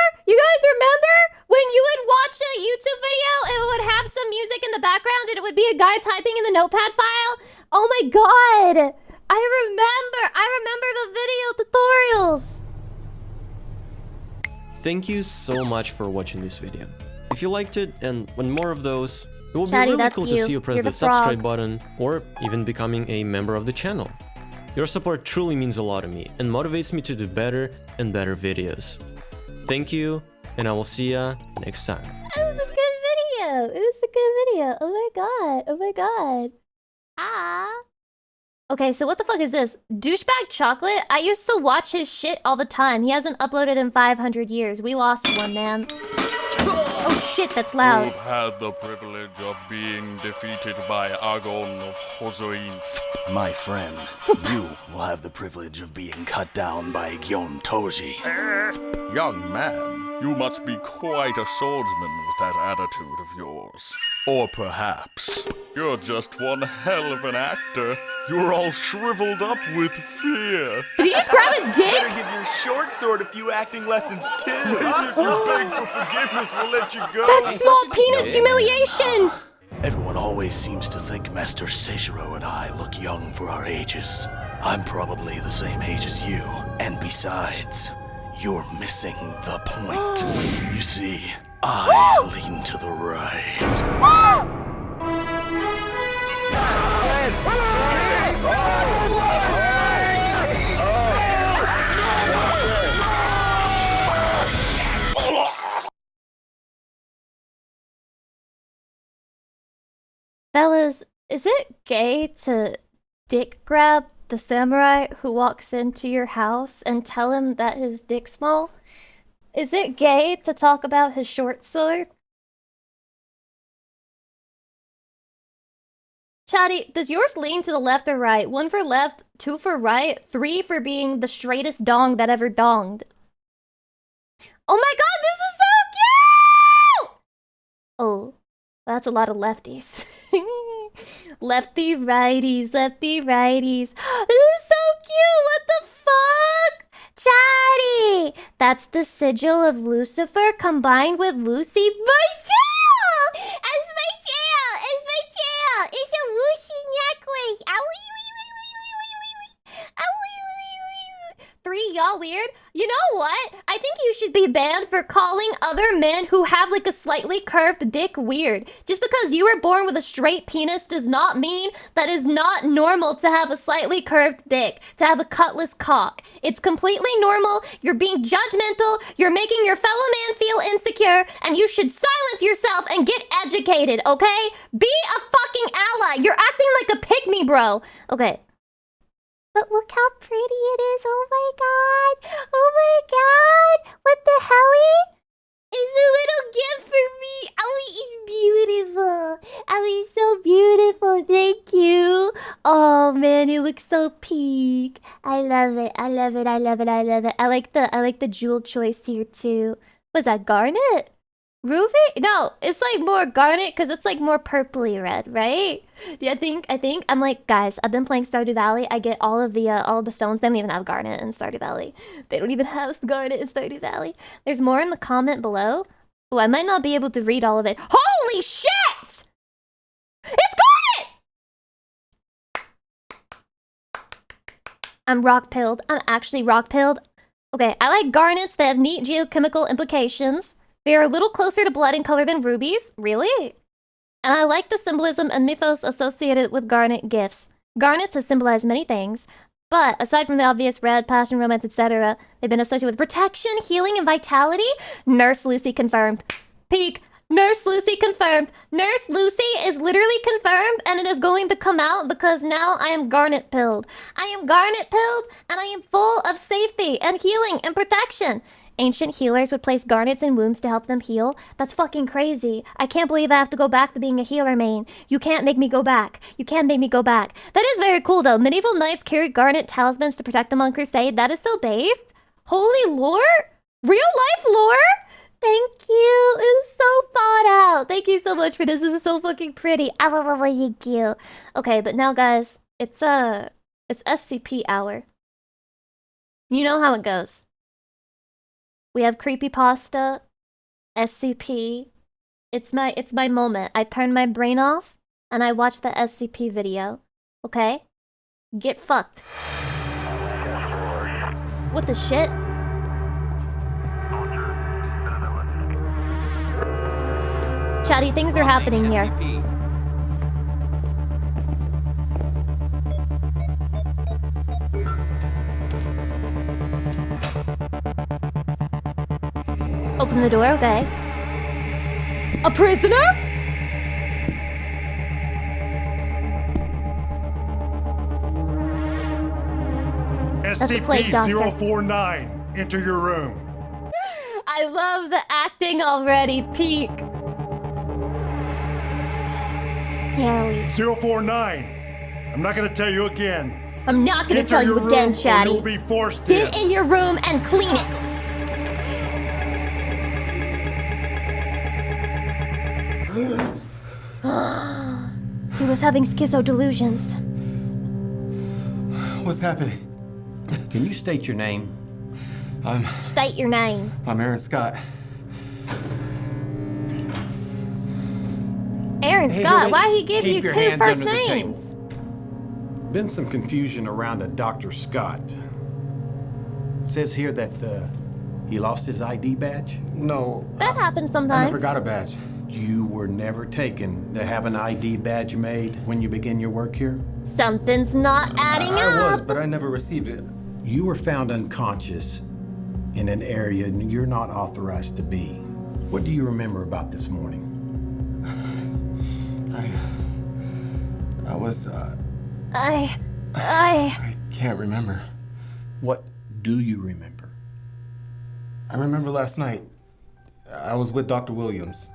When you would watch a YouTube video, it would have some music in the background and it would be a guy typing in the notepad file. Oh my god! I remember the video tutorials! Thank you so much for watching this video. If you liked it and want more of those, it will be Chatty, really that's cool you. to see you press You're the the frog. subscribe button or even becoming a member of the channel. Your support truly means a lot to me and motivates me to do better and better videos. Thank you, and I will see ya next time. It was a good video! It was a good video! Oh my god! Oh my god! Ah! Okay, so what the fuck is this? Douchebag Chocolate? I used to watch his shit all the time. He hasn't uploaded in 500 years. We lost one, man. Oh shit, that's loud. You've had the privilege of being defeated by Agon of Hozointh. My friend, you will have the privilege of being cut down by Gyon Toji. Young man, you must be quite a swordsman with that attitude of yours. Or perhaps, you're just one hell of an actor. You're all shriveled up with fear. Did he just grab his dick? Better give your short sword a few acting lessons too. If you beg for forgiveness, we'll let you go. That's small penis humiliation! Everyone always seems to think Master Seishiro and I look young for our ages. I'm probably the same age as you. And besides, you're missing the point. You see, I lean to the right. Fellas, is it gay to dick grab the samurai who walks into your house and tell him that his dick's small? Is it gay to talk about his short sword? Chatty, does yours lean to the left or right? 1 for left, 2 for right, 3 for being the straightest dong that ever donged. Oh my god, this is so cute! Oh, that's a lot of lefties. Lefty righties, lefty righties. This is so cute! What the fuck? Chatty! That's the sigil of Lucifer combined with Lucy. My tail! It's my tail! It's my tail! It's a Lucy necklace! Owie, wee, wee, wee, wee, wee, wee, wee. Owie, wee, wee, wee. 3, y'all weird? You know what? I think you should be banned for calling other men who have like a slightly curved dick weird. Just because you were born with a straight penis does not mean that it's not normal to have a slightly curved dick, to have a cutlass cock. It's completely normal. You're being judgmental. You're making your fellow man feel insecure, and you should silence yourself and get educated, okay? Be a fucking ally. You're acting like a pygmy, bro. Okay. But look how pretty it is. Oh my god. Oh my god. What the helly? It's a little gift for me. Ellie is beautiful. Ellie's so beautiful. Thank you. Oh man, it looks so pink. I love it. I love it. I love it. I love it. I like the jewel choice here too. Was that garnet? Ruby? No, it's like more garnet because it's like more purpley red, right? Yeah, I think I'm like, guys, I've been playing Stardew Valley. I get all of the stones. They don't even have garnet in Stardew Valley. They don't even have garnet in Stardew Valley. There's more in the comment below. Oh, I might not be able to read all of it. Holy shit! It's garnet! I'm rock-pilled. I'm actually rock-pilled. Okay, I like garnets. They have neat geochemical implications. They are a little closer to blood in color than rubies. Really? And I like the symbolism and mythos associated with garnet gifts. Garnets have symbolized many things, but aside from the obvious red, passion, romance, etc., they've been associated with protection, healing, and vitality. Nurse Lucy confirmed. Peak. Nurse Lucy confirmed. Nurse Lucy is literally confirmed, and it is going to come out because now I am garnet pilled. I am garnet pilled, and I am full of safety and healing and protection. Ancient healers would place garnets in wounds to help them heal. That's fucking crazy. I can't believe I have to go back to being a healer main. You can't make me go back. You can't make me go back. That is very cool though. Medieval knights carried garnet talismans to protect them on crusade. That is so based. Holy lore? Real life lore? Thank you. It's so thought out. Thank you so much for this. This is so fucking pretty. Thank you. Okay, but now guys, it's SCP hour. You know how it goes. We have creepypasta, SCP. It's my moment. I turn my brain off and I watch the SCP video. Okay? Get fucked. What the shit? Chatty, things are happening here. Open the door, okay. A prisoner? SCP-049, enter your room. I love the acting already, peak. Scary. 049, I'm not gonna tell you again. I'm not gonna Enter tell you your again, room or Chatty. you'll be forced Get in. in your room and clean it. He was having schizo delusions. What's happening? Can you state your name? State your name. I'm Aaron Scott. Aaron Hey, Scott, wait. why he give Keep you your 2 hands first under the names? Been some confusion around a Dr. Scott. Says here that he lost his ID badge. No, That happens I sometimes. never got a badge. You were never taken to have an ID badge made when you begin your work here? Something's not adding I up. was, but I never received it. You were found unconscious in an area you're not authorized to be. What do you remember about this morning? I was, I I can't remember. What do you remember? I remember last night. I was with Dr. Williams.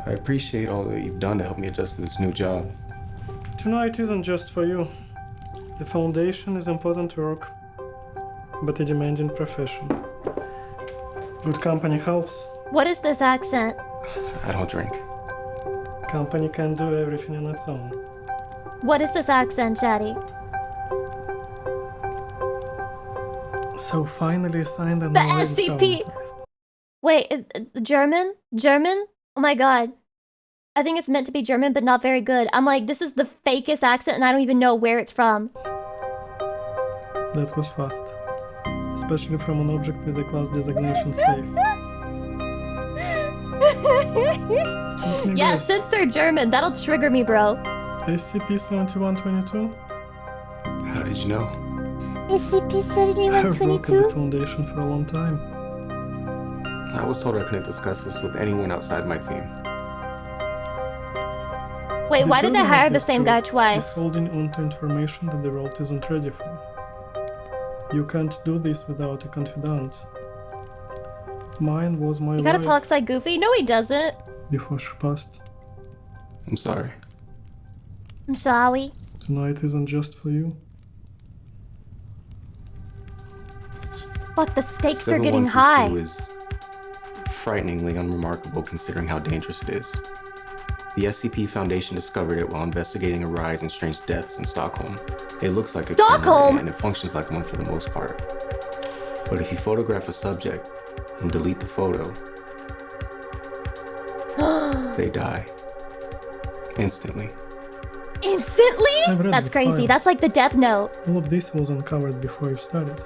I appreciate all that you've done to help me adjust to this new job. Tonight isn't just for you. The Foundation is important work, but a demanding profession. Good company helps. What is this accent? I don't drink. Company can do everything on its own. What is this accent, Chatty? So finally signed an The online SCP. contract. Wait, German? German? Oh my god. I think it's meant to be German, but not very good. I'm like, this is the fakest accent and I don't even know where it's from. That was fast. Especially from an object with a class designation safe. Let me Yeah, guess. censor German. That'll trigger me, bro. SCP-7122? How did you know? I've worked at the SCP-7122? Foundation for a long time. I was told I couldn't discuss this with anyone outside my team. Wait, why did they building hire of the this same job guy twice? is holding on to information that the world isn't ready for. You can't do this without a confidant. Mine was my You gotta wife talk like Goofy? No, he doesn't. before she passed. I'm sorry. I'm sorry. Tonight isn't just for you. Fuck, the stakes are getting high. 7122 is frighteningly unremarkable considering how dangerous it is. The SCP Foundation discovered it while investigating a rise in strange deaths in Stockholm. It looks like a Stockholm? killer, and it functions like one for the most part. But if you photograph a subject and delete the photo, they die. Instantly. Instantly? I've read That's the crazy. file. That's like the Death Note. All of this was uncovered before you started.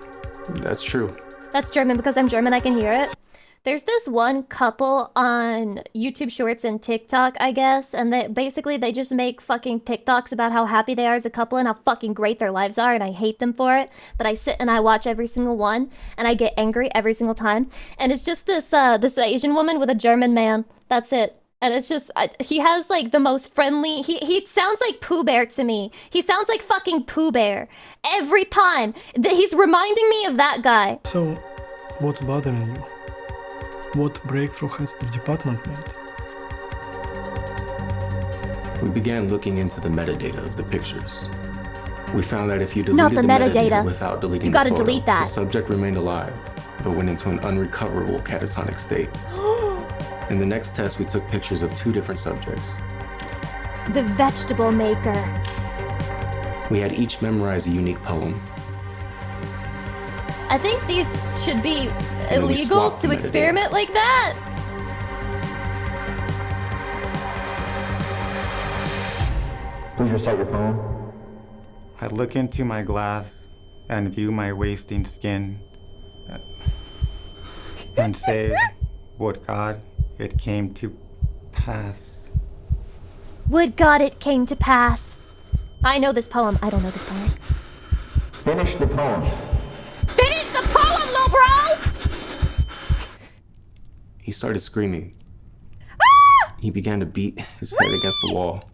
That's true. That's German. Because I'm German, I can hear it. There's this one couple on YouTube Shorts and TikTok, I guess, and they just make fucking TikToks about how happy they are as a couple and how fucking great their lives are, and I hate them for it. But I sit and I watch every single one, and I get angry every single time. And it's just this Asian woman with a German man. That's it. And it's just, he has like the most friendly, he sounds like Pooh Bear to me. He sounds like fucking Pooh Bear. Every time. He's reminding me of that guy. So, what's bothering you? What breakthrough has the department made? We began looking into the metadata of the pictures. We found that if you Not deleted the metadata. without deleting You the gotta photo, delete that. the subject remained alive, but went into an unrecoverable catatonic state. In the next test, we took pictures of 2 different subjects. The vegetable maker. We had each memorize a unique poem. I think these should be then we illegal swapped to the experiment like that. Please recite your poem. I look into my glass and view my wasting skin and say, would God it came to pass. Would God it came to pass. I know this poem. I don't know this poem. Finish the poem. Finish the poem, little bro! He started screaming. Ah! He began to beat his head against the wall.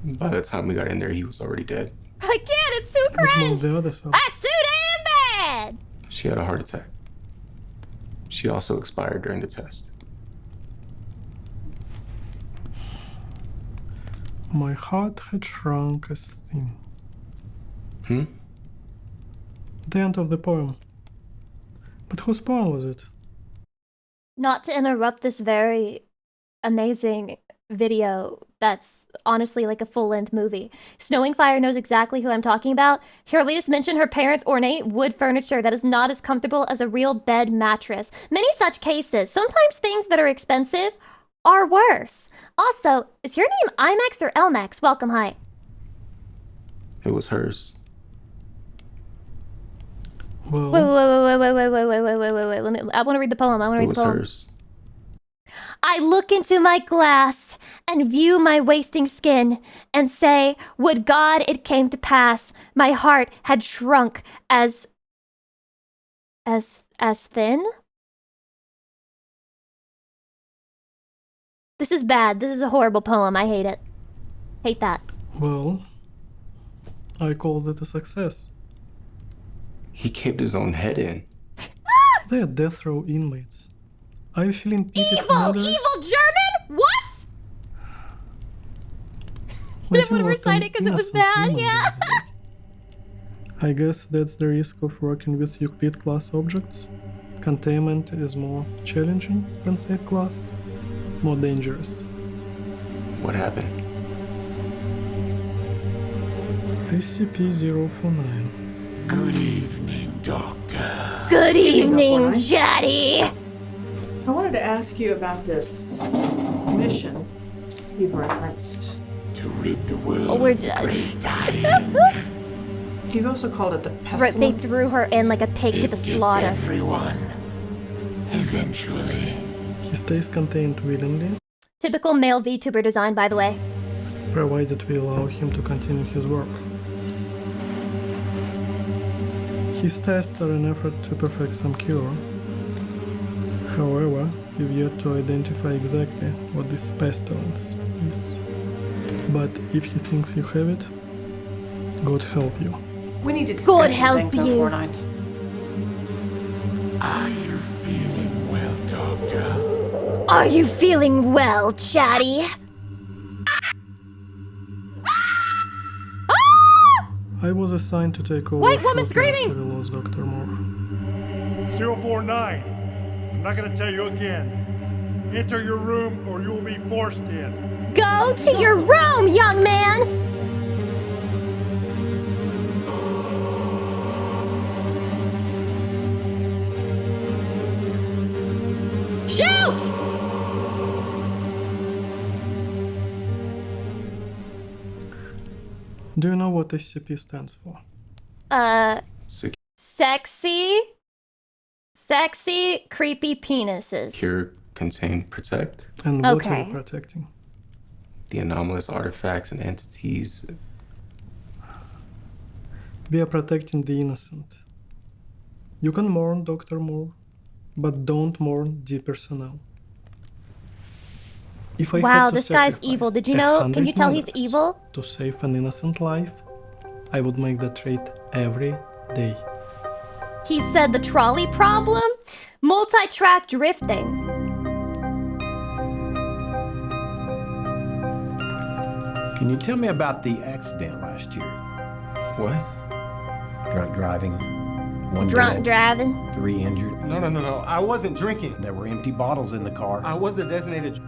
By the time we got in there, he was already dead. I can't, it's too cringe! The other side. That's too damn bad! She had a heart attack. She also expired during the test. My heart had shrunk as thin. The end of the poem. But whose poem was it? Not to interrupt this very amazing video that's honestly like a full-length movie. Snowing Fire knows exactly who I'm talking about. Her latest mentioned her parents' ornate wood furniture that is not as comfortable as a real bed mattress. Many such cases. Sometimes things that are expensive are worse. Also, is your name IMAX or LMAX? Welcome, hi. It was hers. Well, Wait. Let me, I want to read the poem. It was hers. I look into my glass and view my wasting skin and say, would God it came to pass, my heart had shrunk as thin? This is bad. This is a horrible poem. I hate it. Hate that. well, I call that a success. He caved his own head in. They are death row inmates. Are you feeling pity for Evil! others? Evil German? What? I didn't want to recite it because it was bad, yeah. I guess that's the risk of working with Euclid class objects. Containment is more challenging than safe class, more dangerous. What happened? SCP-049. Good evening, Doctor. Good evening, Chatty. I wanted to ask you about this mission you've referenced. To rid the world Oh, we're of the great dying. You've also called it the They pestilence. threw her in like a pig to the Gets slaughter. everyone. Eventually. He stays contained willingly, Typical male VTuber design, by the way. provided we allow him to continue his work. His tests are an effort to perfect some cure. However, we've yet to identify exactly what this pestilence is. But if he thinks you have it, God help you. We need to discuss God some help things, you. 049. Are you feeling well, Doctor? Are you feeling well, Chatty? I was assigned to take over. White woman shortly screaming! after we lost Dr. Moore. 049. I'm not gonna tell you again. Enter your room or you will be forced in. Go to your room, young man! Shoot! Do you know what SCP stands for? Sexy, creepy penises. Cure, contain, protect. And what are Okay. you protecting? The anomalous artifacts and entities. We are protecting the innocent. You can mourn Dr. Moore, but don't mourn the personnel. If I Wow, had to this guy's sacrifice evil. Did you know? Can 100 you tell he's mothers evil? to save an innocent life, I would make that trade every day. He said the trolley problem? Multi-track drifting. Can you tell me about the accident last year? What? Drunk driving. One Drunk dead, driving. 3 injured. No. I wasn't drinking. There were empty bottles in the car. I wasn't designated.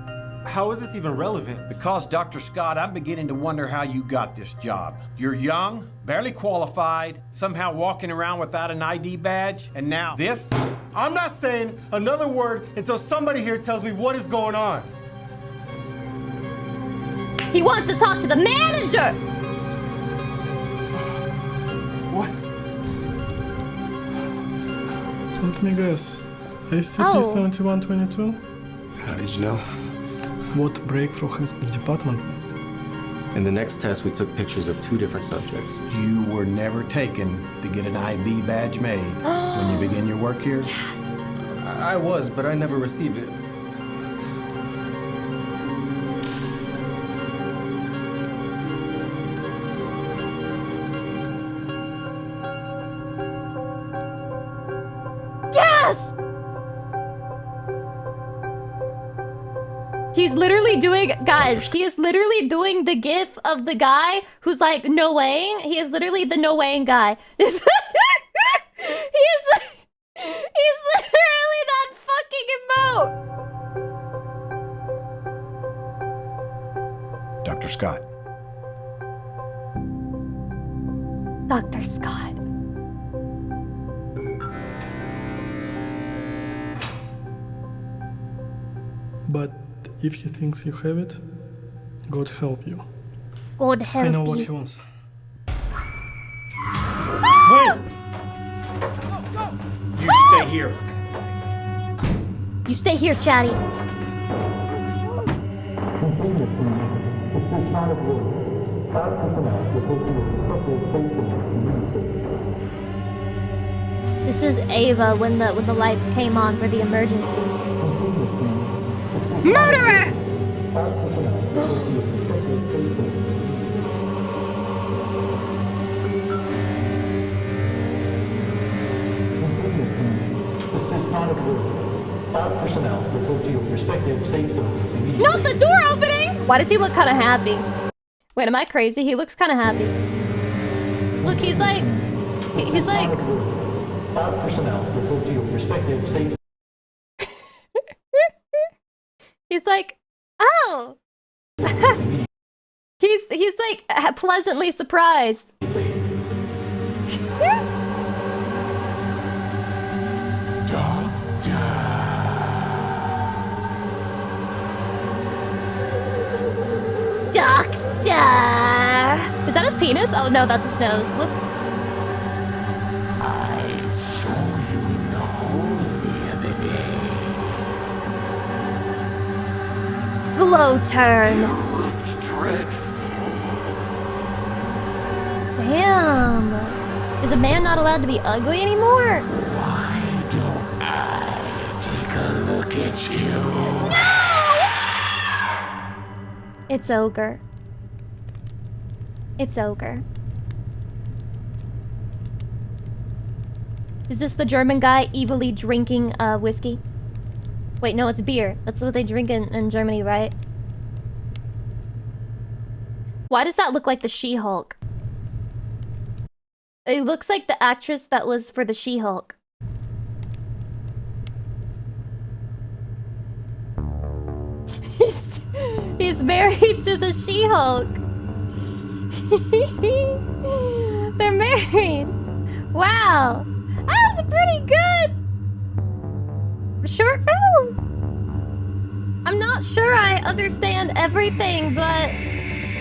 How is this even relevant? Because, Dr. Scott, I'm beginning to wonder how you got this job. You're young, barely qualified, somehow walking around without an ID badge, and now this? I'm not saying another word until somebody here tells me what is going on. He wants to talk to the manager! What? Let me guess. SCP-7122? How did you know? What breakthrough has the department? In the next test, we took pictures of 2 different subjects. You were never taken to get an ID badge made when you begin your work here? Yes. I was, but I never received it. Yes! He's literally doing, guys, he is literally doing the gif of the guy who's like, no weighing. He is literally the no weighing guy. he's literally that fucking emote. Dr. Scott. Dr. Scott. But if he thinks you have it, God help you. God help you. I know what he wants. Wait! You stay here. You stay here, Chatty. This is Ava when the lights came on for the emergencies. Murderer! Not the door opening! Why does he look kind of happy? Wait, am I crazy? He looks kind of happy. Look, he's like... He's like... He's like, oh! he's like pleasantly surprised. Doctor! Is that his penis? Oh no, that's his nose. Whoops. I saw you in the hole the other day. Slow turn. You looked dreadful. Damn. Is a man not allowed to be ugly anymore? Why don't I take a look at you? No! It's ogre. It's ogre. Is this the German guy evilly drinking whiskey? Wait, no, it's beer. That's what they drink in Germany, right? Why does that look like the She-Hulk? It looks like the actress that was for the She-Hulk. He's married to the She-Hulk. They're married. Wow. That was a pretty good short film. I'm not sure I understand everything, but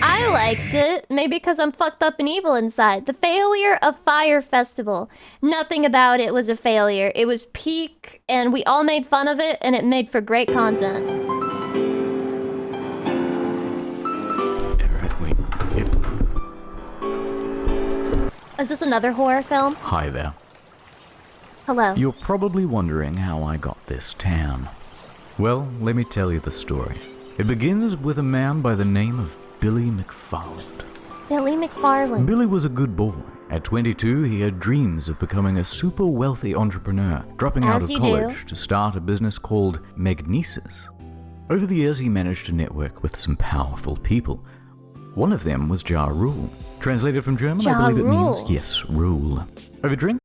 I liked it. Maybe because I'm fucked up and evil inside. The failure of Fire Festival. Nothing about it was a failure. It was peak, and we all made fun of it, and it made for great content. Is this another horror film? Hi there. Hello. You're probably wondering how I got this tan. Well, let me tell you the story. It begins with a man by the name of Billy McFarland. Billy McFarland. Billy was a good boy. At 22, he had dreams of becoming a super wealthy entrepreneur, dropping out of college to start a business called Magnesis. Over the years, he managed to network with some powerful people. One of them was Ja Rule. Translated from German, I believe it means, yes, rule. Over drink?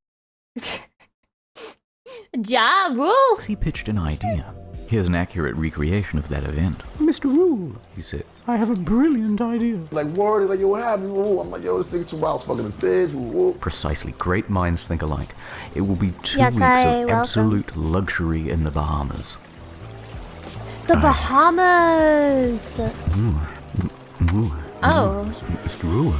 Ja Rule! He pitched an idea. Here's an accurate recreation of that event. Mr. Rule, he says, I have a brilliant idea. Like, word, like, yo, what happened? I'm like, yo, this nigga too wild, fucking his bitch. Precisely. Great minds think alike. It will be 2 weeks of absolute luxury in the Bahamas. The Bahamas! Ooh. Oh. Ooh.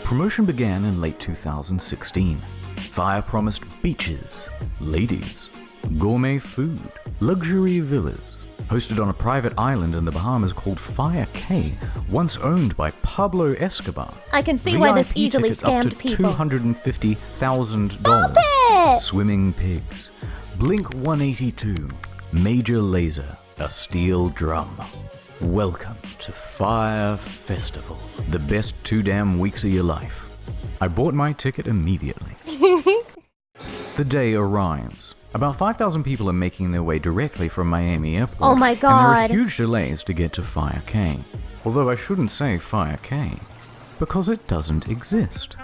Promotion began in late 2016. Fire promised beaches, ladies, gourmet food, luxury villas. Hosted on a private island in the Bahamas called Fire Cay, once owned by Pablo Escobar. I can see why this VIP easily tickets up to scammed people. $250,000. Swimming pigs. Blink 182. Major Lazer. A steel drum. Welcome to Fire Festival. The best 2 damn weeks of your life. I bought my ticket immediately. The day arrives. About 5,000 people are making their way directly from Miami Airport. Oh my god. And there are huge delays to get to Fire Cay. Although I shouldn't say Fire Cay, because it doesn't exist.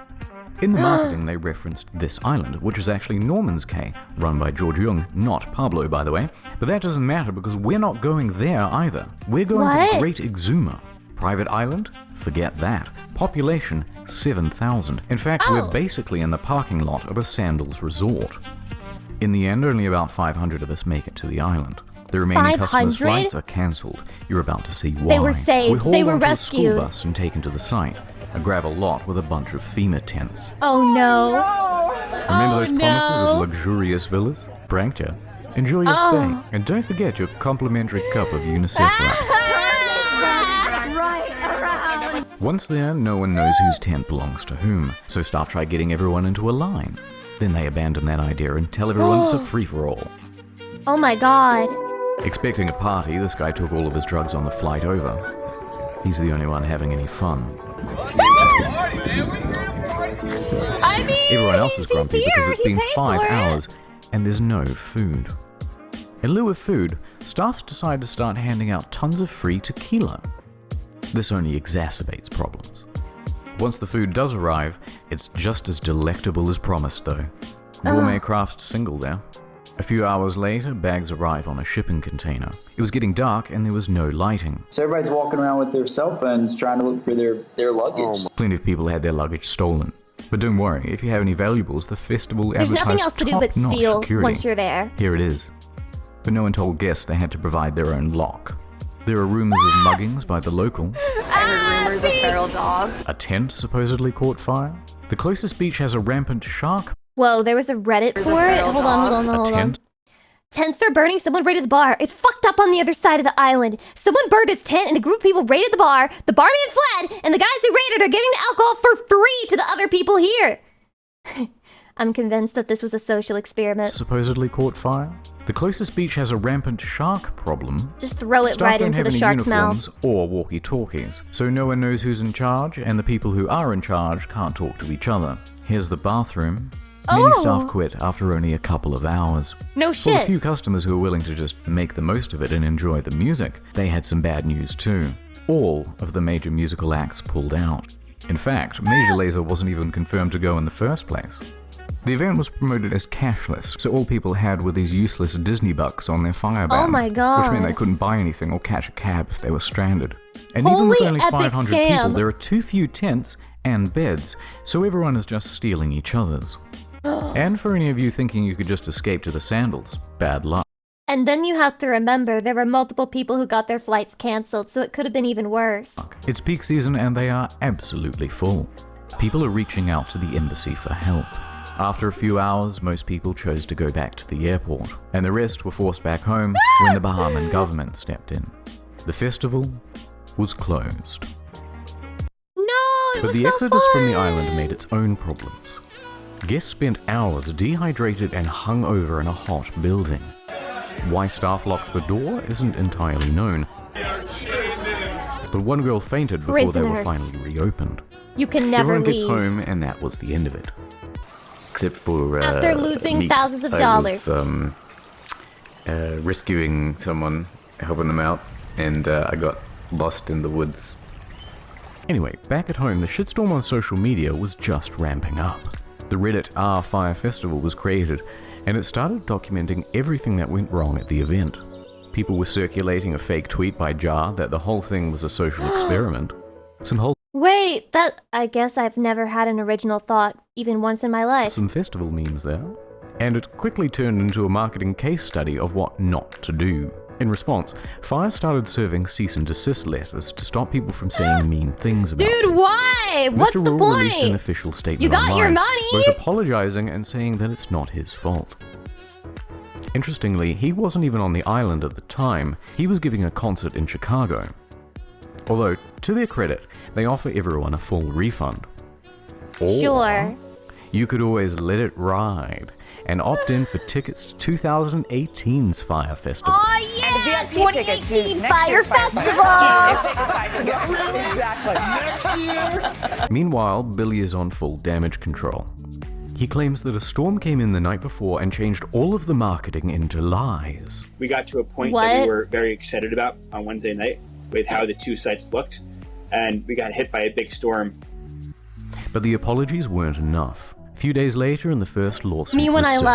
In the marketing, they referenced this island, which is actually Norman's Cay, run by George Jung, not Pablo, by the way. But that doesn't matter because we're not going there either. We're going to Great Exuma. Private island? Forget that. Population? 7,000. In fact, we're basically in the parking lot of a sandals resort. In the end, only about 500 of us make it to the island. The remaining customers' flights are cancelled. You're about to see why. They were saved. We They were onto rescued. a school bus and taken to the site. A gravel lot with a bunch of FEMA tents. Oh no. Remember those promises of luxurious villas? Pranked ya. Enjoy your stay. And don't forget your complimentary cup of UNICEF rice. Once there, no one knows whose tent belongs to whom, so staff try getting everyone into a line. Then they abandon that idea and tell everyone it's a free-for-all. Oh my god. Expecting a party, this guy took all of his drugs on the flight over. He's the only one having any fun. I mean, everyone else is grumpy because it's been 5 for hours and there's no food. In lieu of food, staff decide to start handing out tons of free tequila. This only exacerbates problems. Once the food does arrive, it's just as delectable as promised though. Gourmet craft single there. A few hours later, bags arrive on a shipping container. It was getting dark and there was no lighting. So everybody's walking around with their cell phones trying to look for their luggage. Plenty of people had their luggage stolen. But don't worry, if you have any valuables, the festival There's nothing else to do but top-notch steal security. once you're there. Here it is. But no one told guests they had to provide their own lock. There are rumors of muggings by the locals. I heard rumors of feral dogs. A tent supposedly caught fire. The closest beach has a rampant shark. Whoa, there was a Reddit for it? Hold on. Tent. Tents are burning, someone raided the bar. It's fucked up on the other side of the island. Someone burned his tent and a group of people raided the bar. The barman fled, and the guys who raided are giving the alcohol for free to the other people here. I'm convinced that this was a social experiment. Supposedly caught fire. The closest beach has a rampant shark problem. Just throw it Staff right don't into have the any shark's uniforms mouth. or walkie-talkies, so no one knows who's in charge, and the people who are in charge can't talk to each other. Here's the bathroom. Many staff quit after only a couple of hours. No For shit. a few customers who were willing to just make the most of it and enjoy the music, they had some bad news too. All of the major musical acts pulled out. In fact, Major Lazer wasn't even confirmed to go in the first place. The event was promoted as cashless, so all people had were these useless Disney bucks on their fire band. Oh my god. Which meant they couldn't buy anything or catch a cab if they were stranded. And even with only 500 people, there are too few tents and beds, so everyone is just stealing each other's. And for any of you thinking you could just escape to the sandals, bad luck. And then you have to remember there were multiple people who got their flights cancelled, so it could have been even worse. It's peak season and they are absolutely full. People are reaching out to the embassy for help. After a few hours, most people chose to go back to the airport, and the rest were forced back home when the Bahamian government stepped in. The festival was closed. But the exodus from the island made its own problems. Guests spent hours dehydrated and hung over in a hot building. Why staff locked the door isn't entirely known. But one girl fainted before they were finally reopened. You can never Everyone leave. gets home and that was the end of it. Except for After losing me. thousands of dollars. I was rescuing someone, helping them out, and I got lost in the woods. Anyway, back at home, the shitstorm on social media was just ramping up. The Reddit Fire Festival was created, and it started documenting everything that went wrong at the event. People were circulating a fake tweet by Jar that the whole thing was a social experiment. Wait, I guess I've never had an original thought, even once in my life. Some festival memes there. And it quickly turned into a marketing case study of what not to do. In response, Fire started serving cease and desist letters to stop people from saying mean things about Dude, them. why? What's Mr. the Rule point? released an official statement You got online, your money. both apologizing and saying that it's not his fault. Interestingly, he wasn't even on the island at the time. He was giving a concert in Chicago. Although, to their credit, they offer everyone a full refund. Or Sure. you could always let it ride and opt in for tickets to 2018's Fire Festival. Oh yeah, 2018 Fire Festival. Exactly. Next year. Meanwhile, Billy is on full damage control. He claims that a storm came in the night before and changed all of the marketing into lies. We got to a point that we were very excited about on Wednesday night with how the two sites looked, and we got hit by a big storm. But the apologies weren't enough. A few days later, and the first lawsuit Me when was I served.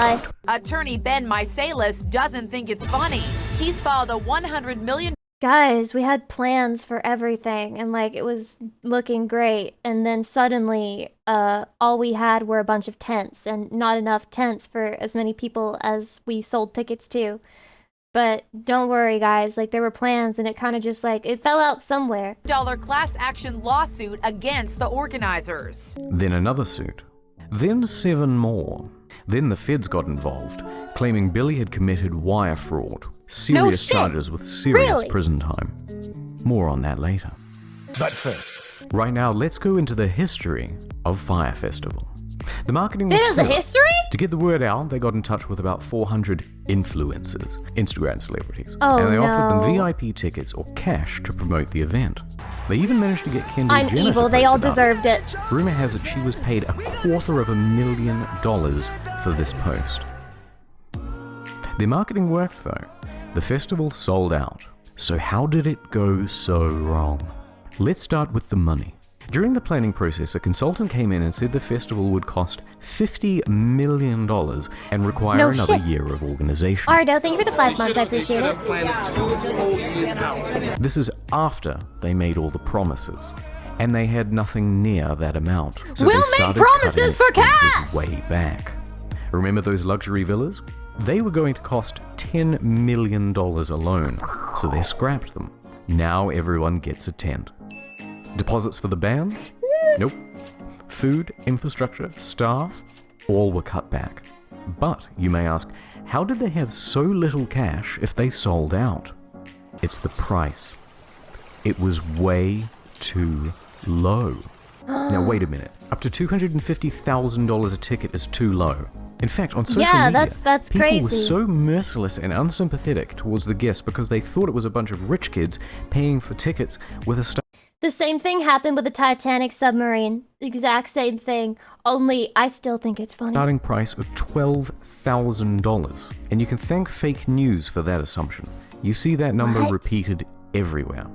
lie. Attorney Ben Misalis doesn't think it's funny. He's filed a $100 million. Guys, we had plans for everything and like it was looking great, and then suddenly all we had were a bunch of tents and not enough tents for as many people as we sold tickets to. But don't worry guys, like there were plans and it kind of just like it fell out somewhere. Class action lawsuit against the organizers. Then another suit. Then 7 more. Then the feds got involved, claiming Billy had committed wire fraud. Serious charges with serious prison time. More on that later. But first, right now, let's go into the history of Fire Festival. The marketing There's was a history? To get the word out, they got in touch with about 400 influencers, Instagram celebrities, Oh, and they offered them no. VIP tickets or cash to promote the event. They even managed to get Kendall I'm Jenner evil, to they post all about deserved it. Rumor has it she was paid $250,000 for this post. Their marketing worked though. The festival sold out. So how did it go so wrong? Let's start with the money. During the planning process, a consultant came in and said the festival would cost $50 million and require another year of organization. Ardo, thank you for the 5 months, I appreciate it. This is after they made all the promises, and they had nothing near that amount. So We'll they make started promises for cutting expenses cash! way back. Remember those luxury villas? They were going to cost $10 million alone, so they scrapped them. Now everyone gets a tent. Deposits for the bands? Nope. Food, infrastructure, staff, all were cut back. But, you may ask, how did they have so little cash if they sold out? It's the price. It was way too low. Now wait a minute. Up to $250,000 a ticket is too low. In fact, on social media, that's people were crazy. so merciless and unsympathetic towards the guests because they thought it was a bunch of rich kids paying for tickets with a The same thing happened with the Titanic submarine. Exact same thing. Only I still think it's funny. starting price of $12,000. And you can thank fake news for that assumption. You see that number repeated everywhere.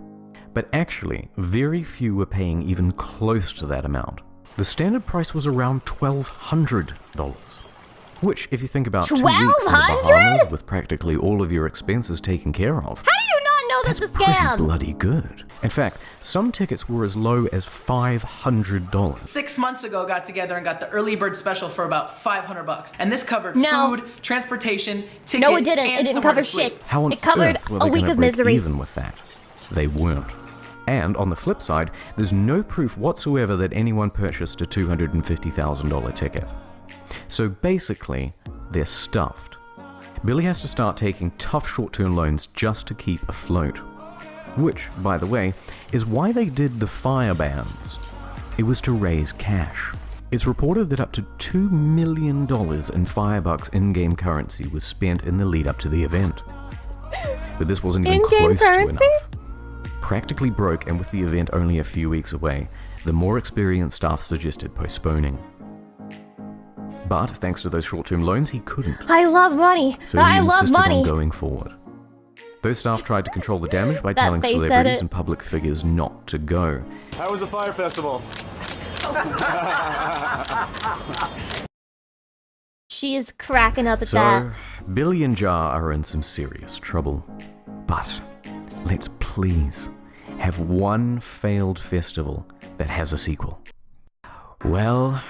But actually, very few were paying even close to that amount. The standard price was around $1,200. Which, if you think about 2 weeks in the Bahamas with practically all of your expenses taken care of, How do you not know that's a pretty scam? bloody good. In fact, some tickets were as low as $500. 6 months ago, got together and got the early bird special for about $500, and this covered No. food, transportation, ticket. No, it didn't. And It didn't somewhere cover to sleep. shit. How on It covered earth were a they week gonna of break misery. even with that? They weren't. And on the flip side, there's no proof whatsoever that anyone purchased a $250,000 ticket. So basically, they're stuffed. Billy has to start taking tough short-term loans just to keep afloat. Which, by the way, is why they did the fire bans. It was to raise cash. It's reported that up to $2 million in Firebucks in-game currency was spent in the lead-up to the event. But this wasn't even In-game close to currency? enough. Practically broke, and with the event only a few weeks away, the more experienced staff suggested postponing. But thanks to those short-term loans, he couldn't. I love money. So he I love insisted money. on going forward. Those staff tried to control the damage by That telling face said celebrities it. and public figures not to go. How was the fire festival? She is cracking up at So, that. Billy and Jar are in some serious trouble. But let's please have one failed festival that has a sequel. Well,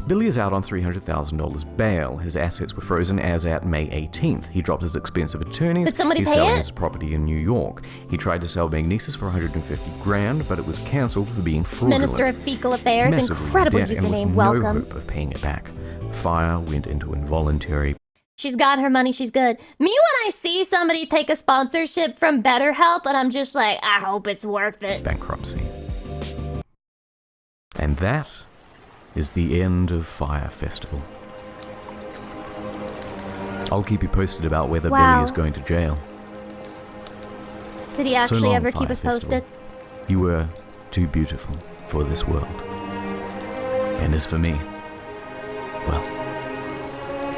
Billy is out on $300,000 bail. His assets were frozen as at May 18th. He dropped his expensive attorneys. Did somebody He's pay selling it? his property in New York. He tried to sell Magnesis for $150,000, but it was cancelled for being fraudulent. Minister of Fecal Affairs, Massively incredible in debt and with username, no welcome. hope of paying it back. Fire went into involuntary She's got her money, she's good. Me, when I see somebody take a sponsorship from BetterHelp, and I'm just like, I hope it's worth it. bankruptcy. And that is the end of Fire Festival. I'll keep you posted about whether Billy is going to jail. Did he So actually long, ever Fire keep us Festival. posted? You were too beautiful for this world. And as for me, well,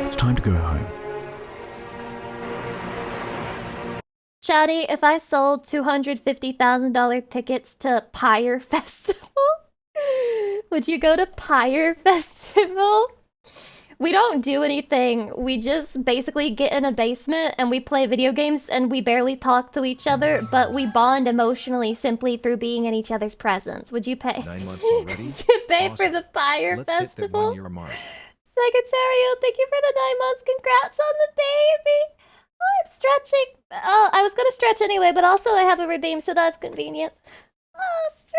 it's time to go home. Chatty, if I sold $250,000 tickets to Pyre Festival, would you go to Pyre Festival? We don't do anything. We just basically get in a basement and we play video games and we barely talk to each other, but we bond emotionally simply through being in each other's presence. Would you pay? 9 months already? Would you pay Awesome. for the Pyre Let's hit the Festival? 1 year mark. Secretario, thank you for the 9 months. Congrats on the baby. Oh, I'm stretching. Oh, I was gonna stretch anyway, but also I have a redeem, so that's convenient. Oh, stretch.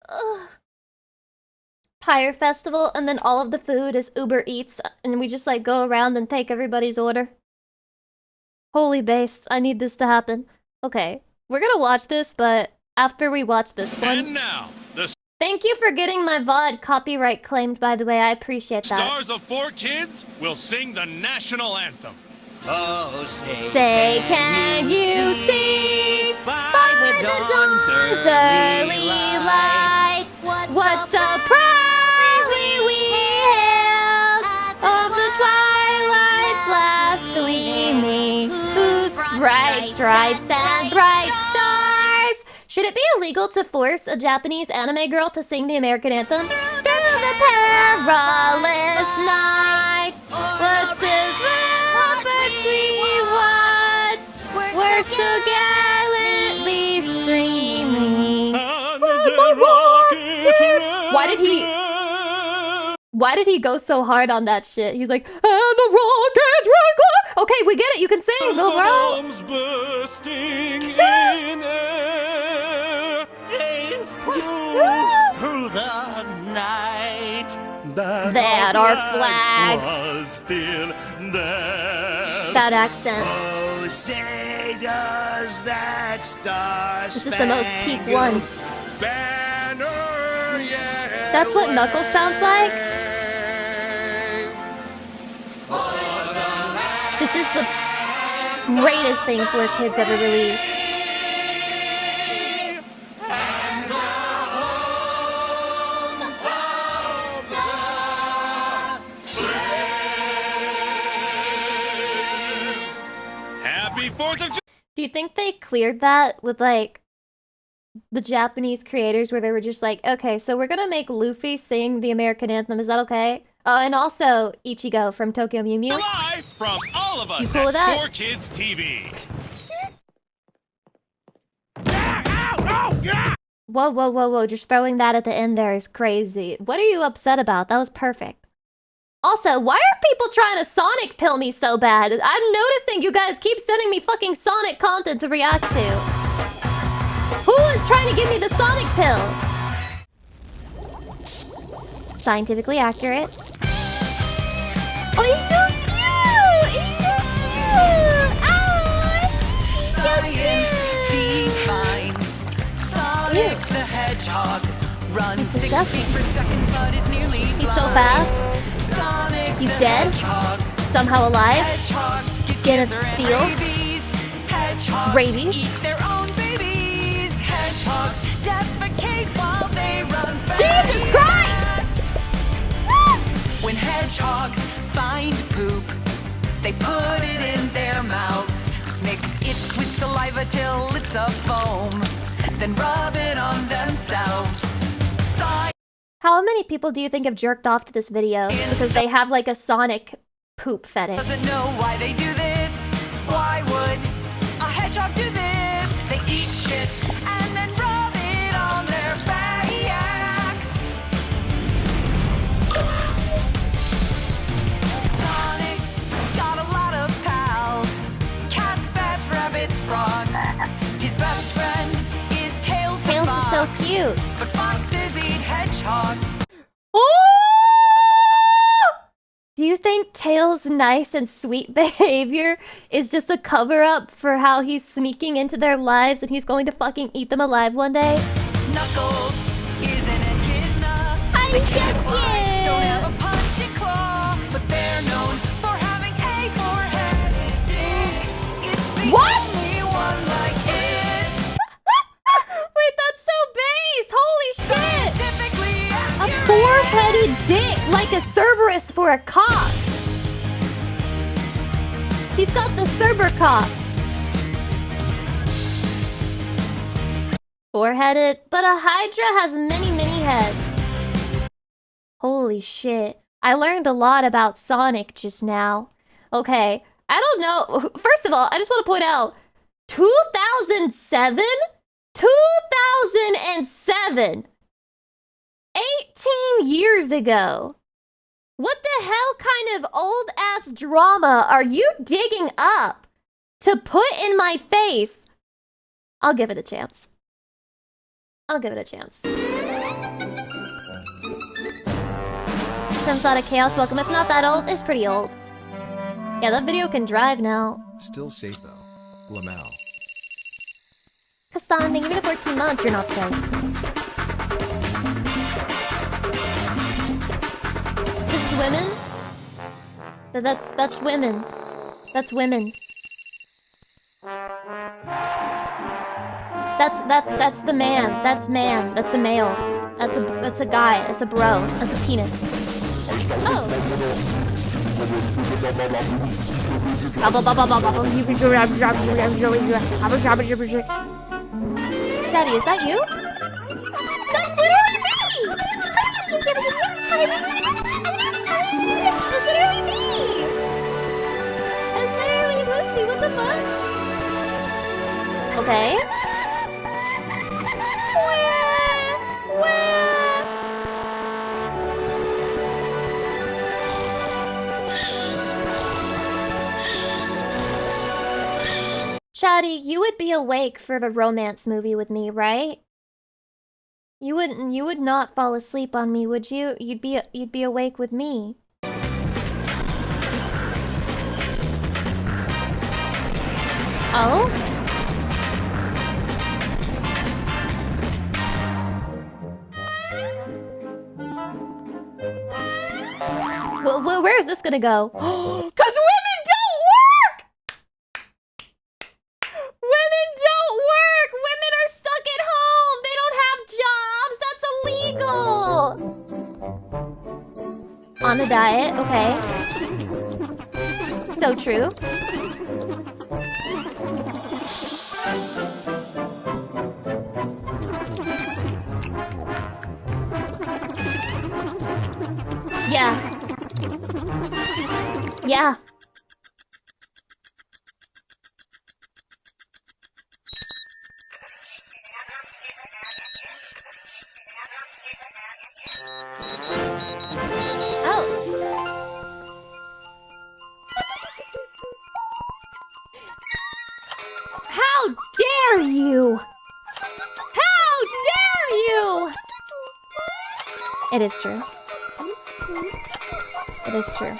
Ugh. Pyre Festival, and then all of the food is Uber Eats, and we just like go around and take everybody's order. Holy based, I need this to happen. Okay, we're gonna watch this, but after we watch this one. And now, the Thank you for getting my VOD copyright claimed, by the way. I appreciate that. stars of 4 Kids will sing the national anthem. Oh, say, Can you see by the dawn's early light what so proudly we hailed of the twilight's last gleaming, whose bright stripes and bright stars. Should it be illegal to force a Japanese anime girl to sing the American anthem? Through the perilous night, what silver we watched were so gallantly streaming. Why did he go so hard on that shit? He's like, and the rockets red glow. Okay, we get it. You can sing. The bombs bursting in air. They've proved through the night that our flag was still there. That accent. Oh, say does that star This is the most peak one. That's what Knuckles sounds like. This is the greatest thing 4 Kids ever released. Happy 4th of July. Do you think they cleared that with like the Japanese creators where they were just like, okay, so we're gonna make Luffy sing the American anthem, is that okay? Oh, and also Ichigo from Tokyo Mew Mew. Live from all of us You cool with that? 4 Kids TV. Whoa, whoa, whoa, whoa, just throwing that at the end there is crazy. What are you upset about? That was perfect. Also, why are people trying to Sonic pill me so bad? I'm noticing you guys keep sending me fucking Sonic content to react to. Who is trying to give me the Sonic pill? Scientifically accurate. Oh, he's so cute! He's so cute! Oh, he's Science so cute! defines Sonic the Hedgehog runs 6 disgusting. feet per second but is nearly He's so blind. fast. Sonic He's the dead. Hedgehog. Somehow alive. Hedgehogs get Skin of cancer and steel. rabies. Hedgehogs Rabies. eat their own babies. Hedgehogs defecate while they run fast. Jesus Christ! When hedgehogs find poop, they put it in their mouths, mix it with saliva till it's a foam, then rub it on themselves. How many people do you think have jerked off to this video because they have like a Sonic poop fetish? Doesn't know why they do this. Why would a hedgehog do this? They eat shit and then rub it on cute. But foxes eat hedgehogs. Do you think Tails' nice and sweet behavior is just a cover-up for how he's sneaking into their lives and he's going to fucking eat them alive one day? Knuckles is an echidna. I They get can't fly, you. don't have a punchy claw, but they're known for having a four-headed dick. It's the only one like it. Wait, that's so base! Holy shit! Scientifically A accurate. four-headed dick, like a Cerberus for a cock. He's got the Cerber cock. Four-headed, but a Hydra has many, many heads. Holy shit. I learned a lot about Sonic just now. Okay, I don't know. First of all, I just want to point out, 2007? 2007! 18 years ago. What the hell kind of old-ass drama are you digging up to put in my face? I'll give it a chance. I'll give it a chance. Sense out of chaos, welcome. It's not that old, it's pretty old. Yeah, that video can drive now. Still safe though. Lamau. Kassan, thank you for the 14 months, you're not safe. Just women? That's women. That's women. That's the man. That's man. That's a male. That's a guy. That's a bro. That's a penis. Oh. Daddy, is that you? That's literally me! That's literally me! That's literally Lucy, what the fuck? Okay. Chatty, you would be awake for the romance movie with me, right? You would not fall asleep on me, would you? You'd be awake with me. Oh? Well, where is this gonna go? 'Cause women don't work! Women don't work! Women are stuck at home! They don't have jobs! That's illegal! On a diet, okay. So true. Yeah. Yeah. Oh. How dare you! How dare you! It is true. It is true.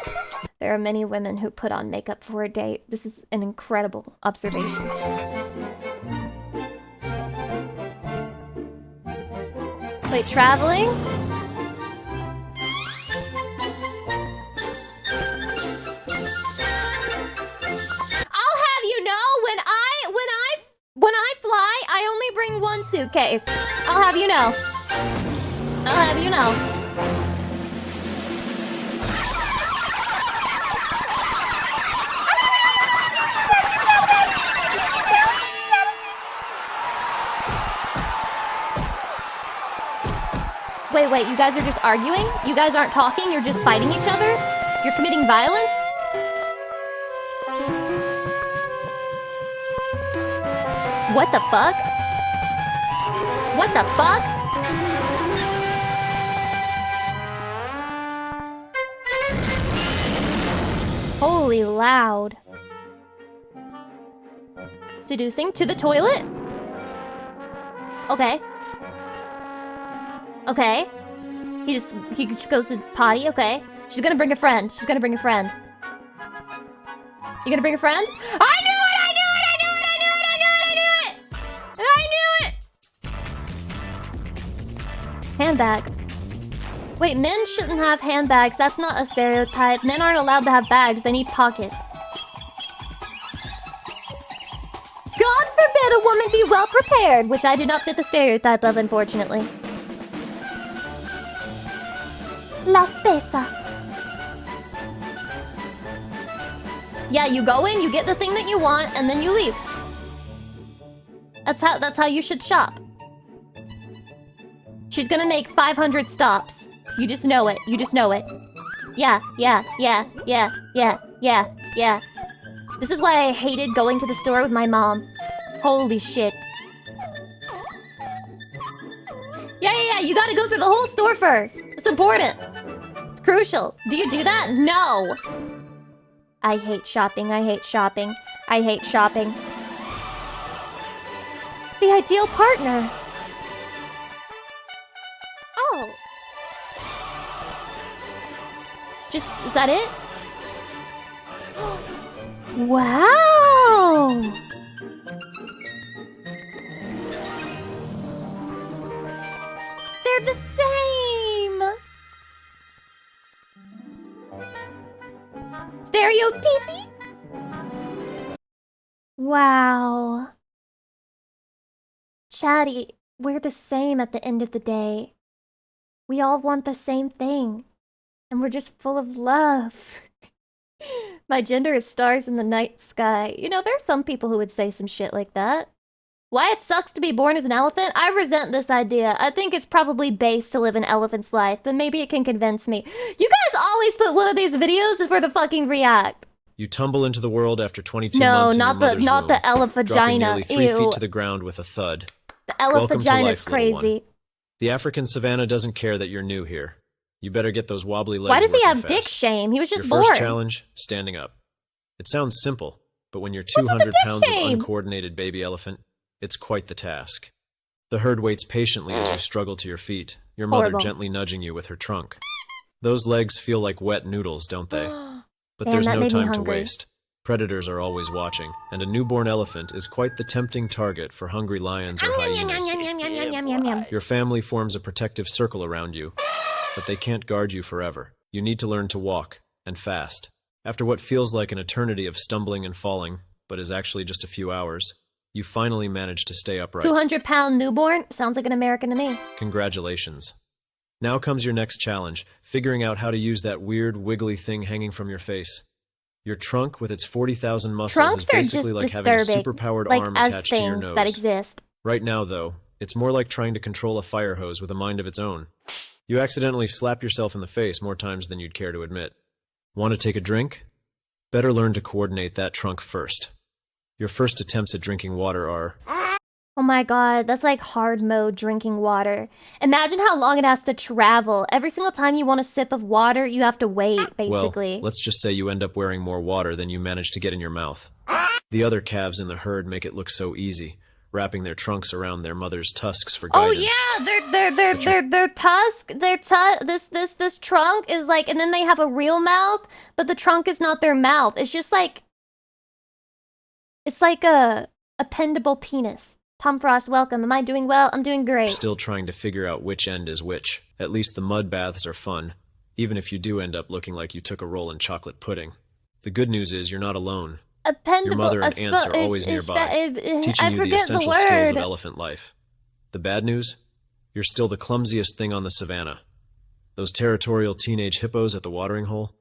There are many women who put on makeup for a date. This is an incredible observation. Wait, traveling? I'll have you know, when I fly, I only bring one suitcase. I'll have you know. I'll have you know. Wait, you guys are just arguing? You guys aren't talking, you're just fighting each other? You're committing violence? What the fuck? What the fuck? Holy loud. Seducing to the toilet? Okay. Okay. He just goes to potty. Okay. She's gonna bring a friend. She's gonna bring a friend. You gonna bring a friend? I knew it! I knew it! I knew it! I knew it! I knew it! I knew it! Handbag. Wait, men shouldn't have handbags. That's not a stereotype. Men aren't allowed to have bags. They need pockets. God forbid a woman be well prepared, which I do not fit the stereotype of, unfortunately. La spesa. Yeah, you go in, you get the thing that you want, and then you leave. That's how you should shop. She's gonna make 500 stops. You just know it. You just know it. Yeah. This is why I hated going to the store with my mom. Holy shit. Yeah. You gotta go through the whole store first. It's important. It's crucial. Do you do that? No. I hate shopping. I hate shopping. I hate shopping. The ideal partner. Oh. Is that it? Wow! They're the same! Stereotypy? Wow. Chatty, we're the same at the end of the day. We all want the same thing. And we're just full of love. My gender is stars in the night sky. You know, there are some people who would say some shit like that. Why it sucks to be born as an elephant? I resent this idea. I think it's probably base to live an elephant's life, but maybe it can convince me. You guys always put one of these videos for the fucking react. You tumble into the world after 22 months in your mother's womb, not the elephagina. dropping nearly 3 Ew. feet to the ground with a thud. The Welcome to elephagina's life, little one. crazy. The African savannah doesn't care that you're new here. You better get those wobbly legs Why does he working have fast. dick shame? He was just Your bored. first challenge, standing up. It sounds simple, but when you're 200 pounds of shame? uncoordinated baby elephant, it's quite the task. The herd waits patiently as you struggle to your feet, your mother Horrible. gently nudging you with her trunk. Those legs feel like wet noodles, don't they? But Damn, there's that no made me time to hungry. waste. Predators are always watching, and a newborn elephant is quite the tempting target for hungry lions or hyenas. Your family forms a protective circle around you, but they can't guard you forever. You need to learn to walk, and fast. After what feels like an eternity of stumbling and falling, but is actually just a few hours, you finally manage to stay upright. 200-pound newborn? Sounds like an American to me. Congratulations. Now comes your next challenge, figuring out how to use that weird, wiggly thing hanging from your face. Your trunk, with its 40,000 muscles, Trunks is are basically just like having a disturbing, superpowered like arm as attached to your things nose. that exist. Right now, though, it's more like trying to control a fire hose with a mind of its own. You accidentally slap yourself in the face more times than you'd care to admit. Want to take a drink? Better learn to coordinate that trunk first. Your first attempts at drinking water are... Oh my god, that's like hard mode drinking water. Imagine how long it has to travel. Every single time you want a sip of water, you have to wait, basically. Well, let's just say you end up wearing more water than you manage to get in your mouth. The other calves in the herd make it look so easy, wrapping their trunks around their mother's tusks for guidance. Oh yeah, their tusk, this trunk is like, and then they have a real mouth, but the trunk is not their mouth. It's just like, it's like a appendable penis. Tom Frost, welcome. Am I doing well? I'm doing great. Still trying to figure out which end is which. At least the mud baths are fun, even if you do end up looking like you took a roll in chocolate pudding. The good news is you're not alone. Your mother and aunts are always nearby, teaching you the essential skills of elephant life. The bad news? You're still the clumsiest thing on the savannah. Those territorial teenage hippos at the watering hole?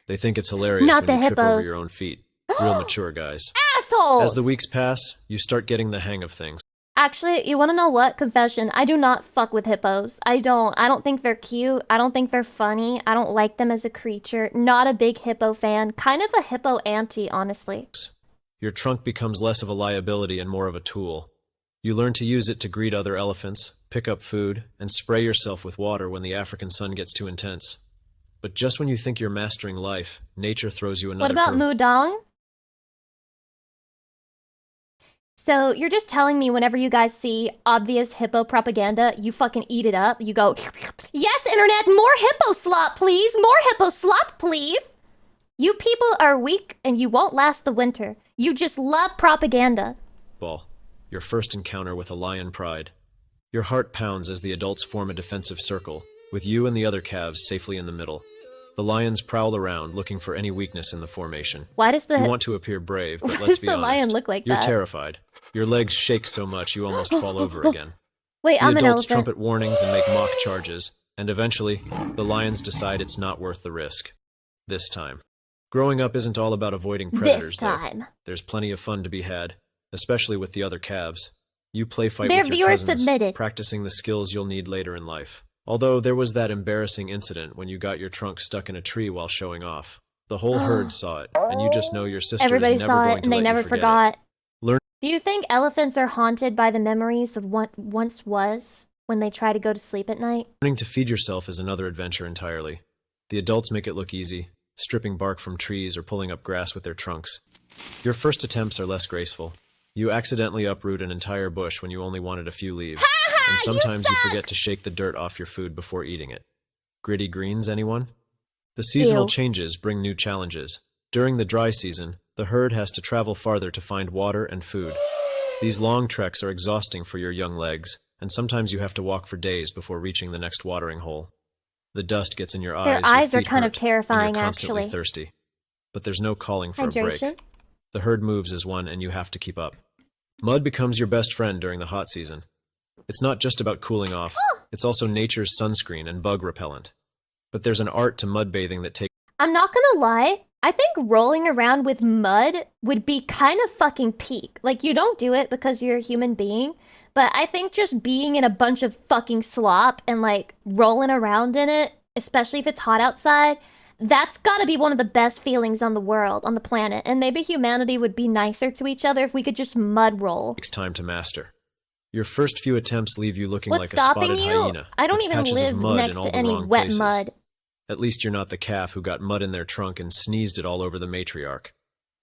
They think it's hilarious Not when the you trip over hippos. your own feet. Real mature guys. Assholes! As the weeks pass, you start getting the hang of things. Actually, you want to know what? Confession. I do not fuck with hippos. I don't think they're cute. I don't think they're funny. I don't like them as a creature. Not a big hippo fan. Kind of a hippo auntie, honestly. Your trunk becomes less of a liability and more of a tool. You learn to use it to greet other elephants, pick up food, and spray yourself with water when the African sun gets too intense. But just when you think you're mastering life, nature throws you another What about curve. Mudong? So you're just telling me whenever you guys see obvious hippo propaganda, you fucking eat it up? You go, yes, internet, more hippo slop, please! More hippo slop, please! You people are weak and you won't last the winter. You just love propaganda. Ball. Your first encounter with a lion pride. Your heart pounds as the adults form a defensive circle, with you and the other calves safely in the middle. The lions prowl around, looking for any weakness in the formation. Why does the... You want to appear brave, but let's be honest. Why does the lion look like You're that? terrified. Your legs shake so much you almost fall over again. Wait, the I'm an adults elephant. trumpet warnings and make mock charges, and eventually, the lions decide it's not worth the risk. This time. Growing up isn't all about avoiding predators, This time. though. There's plenty of fun to be had, especially with the other calves. You play fight Their with your viewers cousins, submitted. practicing the skills you'll need later in life. Although there was that embarrassing incident when you got your trunk stuck in a tree while showing off. The whole herd saw it, and you just know your sister Everybody is never saw going it to and they let never you forget forgot. it. Learn Do you think elephants are haunted by the memories of what once was when they try to go to sleep at night? Learning to feed yourself is another adventure entirely. The adults make it look easy, stripping bark from trees or pulling up grass with their trunks. Your first attempts are less graceful. You accidentally uproot an entire bush when you only wanted a few leaves, and sometimes you forget to shake the dirt off your food before eating it. Gritty greens, anyone? The seasonal changes bring new challenges. During the dry season, the herd has to travel farther to find water and food. These long treks are exhausting for your young legs, and sometimes you have to walk for days before reaching the next watering hole. The dust gets in your eyes, Their eyes your are feet kind of hurt, terrifying, and you're constantly actually. thirsty. But there's no calling for a break. Hydration? The herd moves as one, and you have to keep up. Mud becomes your best friend during the hot season. It's not just about cooling off, it's also nature's sunscreen and bug repellent. But there's an art to mud bathing that takes... I'm not gonna lie, I think rolling around with mud would be kind of fucking peak. Like, you don't do it because you're a human being, but I think just being in a bunch of fucking slop and, like, rolling around in it, especially if it's hot outside, that's gotta be one of the best feelings on the world, on the planet. And maybe humanity would be nicer to each other if we could just mud roll. Takes time to master. Your first few attempts leave you looking What's like a spotted stopping you? hyena. I don't with even patches live of mud next in all to the any wrong wet places. mud. At least you're not the calf who got mud in their trunk and sneezed it all over the matriarch.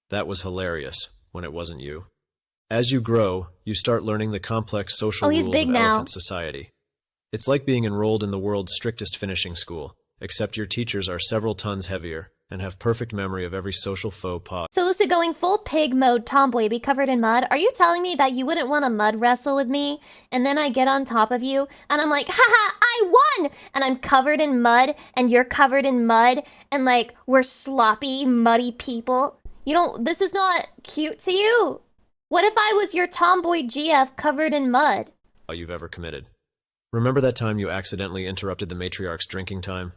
That was hilarious, when it wasn't you. As you grow, you start learning the complex social rules of elephant society. It's like being enrolled in the world's strictest finishing school, except your teachers are several tons heavier and have perfect memory of every social faux pas. So Lucy, going full pig mode tomboy, be covered in mud, are you telling me that you wouldn't want to mud wrestle with me? And then I get on top of you, and I'm like, haha, I won! And I'm covered in mud, and you're covered in mud, and like, we're sloppy, muddy people. You don't, this is not cute to you. What if I was your tomboy GF covered in mud? You've ever committed. Remember that time you accidentally interrupted the matriarch's drinking time?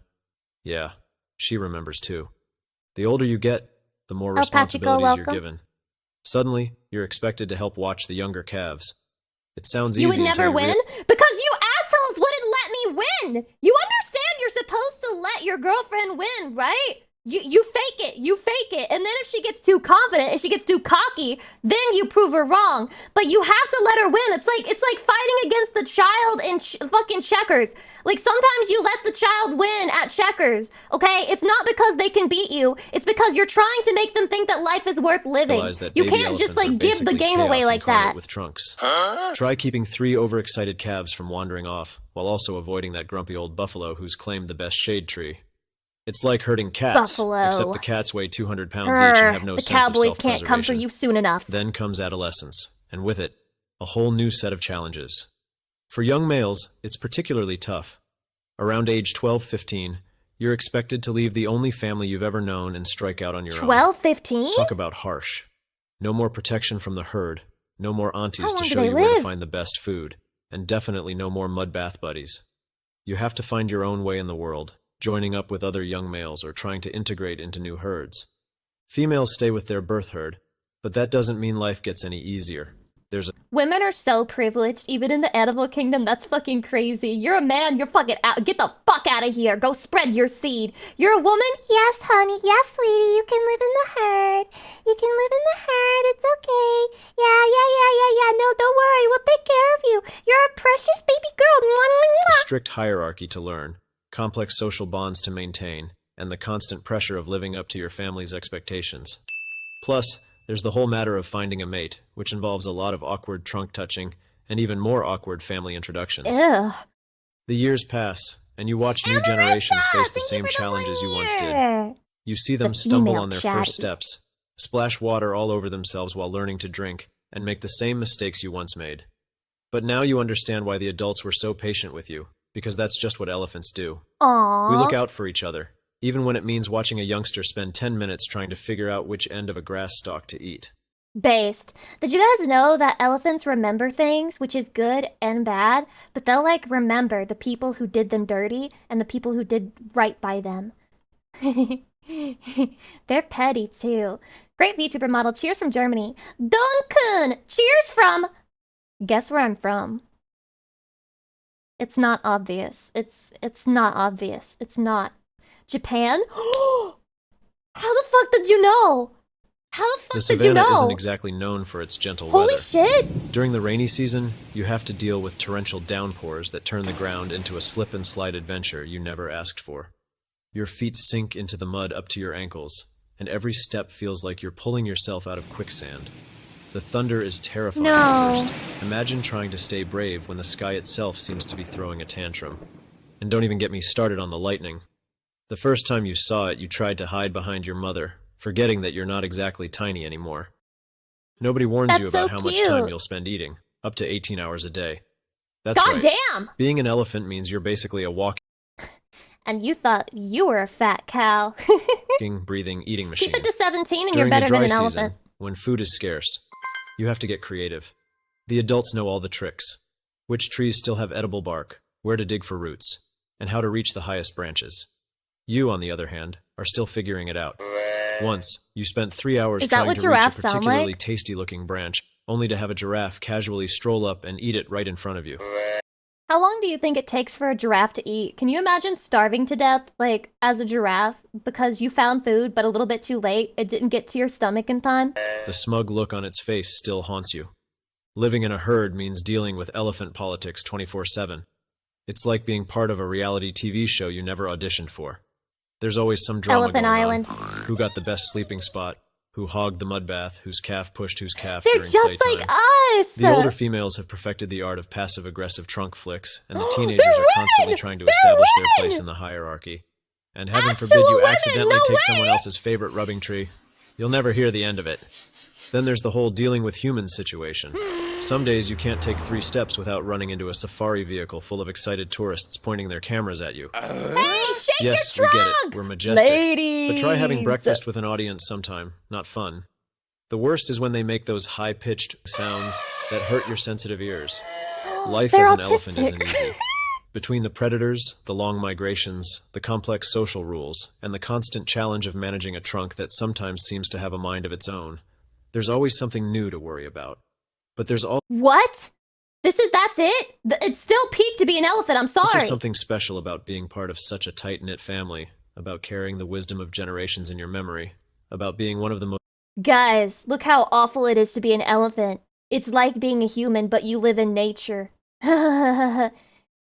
Yeah, she remembers too. The older you get, the more responsibilities you're given. Suddenly, you're expected to help watch the younger calves. It sounds easy. You would never win? Because you assholes wouldn't let me win! You understand you're supposed to let your girlfriend win, right? You fake it, and then if she gets too confident, if she gets too cocky, then you prove her wrong. But you have to let her win. It's like fighting against the child in fucking checkers. Like, sometimes you let the child win at checkers, okay? It's not because they can beat you. It's because you're trying to make them think that life is worth living. You can't just, like, give the game away like that. With trunks. Try keeping 3 overexcited calves from wandering off, while also avoiding that grumpy old buffalo who's claimed the best shade tree. It's like herding cats, except the cats weigh 200 pounds each and have no sense of self-preservation. The cowboys can't come for you soon enough. Then comes adolescence, and with it, a whole new set of challenges. For young males, it's particularly tough. Around age 12-15, you're expected to leave the only family you've ever known and strike out on your own. 12-15? Talk about harsh. No more protection from the herd, no more aunties to long show do you they where to live? find the best food, and definitely no more mud bath buddies. You have to find your own way in the world, joining up with other young males or trying to integrate into new herds. Females stay with their birth herd, but that doesn't mean life gets any easier. Women are so privileged, even in the animal kingdom. That's fucking crazy. You're a man, you're fucking out. Get the fuck out of here. Go spread your seed. You're a woman? Yes, honey. Yes, sweetie. You can live in the herd. You can live in the herd. It's okay. Yeah. No, don't worry. We'll take care of you. You're a precious baby girl. A strict hierarchy to learn, complex social bonds to maintain, and the constant pressure of living up to your family's expectations. Plus, There's the whole matter of finding a mate, which involves a lot of awkward trunk touching and even more awkward family introductions. Ugh. The years pass, and you watch new generations face the same challenges you once did. You see them stumble on their first steps, splash water all over themselves while learning to drink, and make the same mistakes you once made. But now you understand why the adults were so patient with you, because that's just what elephants do. Aww. We look out for each other, even when it means watching a youngster spend 10 minutes trying to figure out which end of a grass stalk to eat. Based. Did you guys know that elephants remember things, which is good and bad, but they'll like remember the people who did them dirty and the people who did right by them. They're petty too. Great VTuber model. Cheers from Germany. Duncan! Cheers from... Guess where I'm from? It's not obvious. It's not obvious. It's not. Japan? How the fuck did you know? How the fuck did you know? The savannah isn't exactly known for its gentle weather. Holy shit! During the rainy season, you have to deal with torrential downpours that turn the ground into a slip-and-slide adventure you never asked for. Your feet sink into the mud up to your ankles, and every step feels like you're pulling yourself out of quicksand. The thunder is terrifying at first. Imagine trying to stay brave when the sky itself seems to be throwing a tantrum. And don't even get me started on the lightning. The first time you saw it, you tried to hide behind your mother, forgetting that you're not exactly tiny anymore. Nobody warns you about how much time you'll spend eating, up to 18 hours a day. That's right. Goddamn! Being an elephant means you're basically a walking, And you thought you were a fat cow. breathing, eating machine. Keep it to 17 and During you're better the dry than an season, elephant. when food is scarce, you have to get creative. The adults know all the tricks. Which trees still have edible bark, where to dig for roots, and how to reach the highest branches. You, on the other hand, are still figuring it out. Once, you spent 3 hours trying to reach a particularly tasty-looking branch, only to have a giraffe casually stroll up and eat it right in front of you. How long do you think it takes for a giraffe to eat? Can you imagine starving to death, like, as a giraffe, because you found food, but a little bit too late, it didn't get to your stomach in time? The smug look on its face still haunts you. Living in a herd means dealing with elephant politics 24/7. It's like being part of a reality TV show you never auditioned for. There's always some drama Elephant going Island. on. Who got the best sleeping spot? Who hogged the mud bath? Whose calf pushed whose calf They're during just playtime? like us! The older females have perfected the art of passive-aggressive trunk flicks, and the teenagers are constantly trying to establish their place in the hierarchy. And heaven forbid you accidentally take someone else's favorite rubbing tree. You'll never hear the end of it. Then there's the whole dealing with humans situation. Some days you can't take 3 steps without running into a safari vehicle full of excited tourists pointing their cameras at you. Hey, shake Yes, your we trunk! get it. We're majestic. Ladies! But try having breakfast with an audience sometime. Not fun. The worst is when they make those high-pitched sounds that hurt your sensitive ears. Life They're as an autistic. elephant isn't easy. Between the predators, the long migrations, the complex social rules, and the constant challenge of managing a trunk that sometimes seems to have a mind of its own, there's always something new to worry about. But there's What? That's it? It's still peak to be an elephant, I'm sorry. also something special about being part of such a tight-knit family, about carrying the wisdom of generations in your memory, about being one of the most... Guys, look how awful it is to be an elephant. It's like being a human, but you live in nature.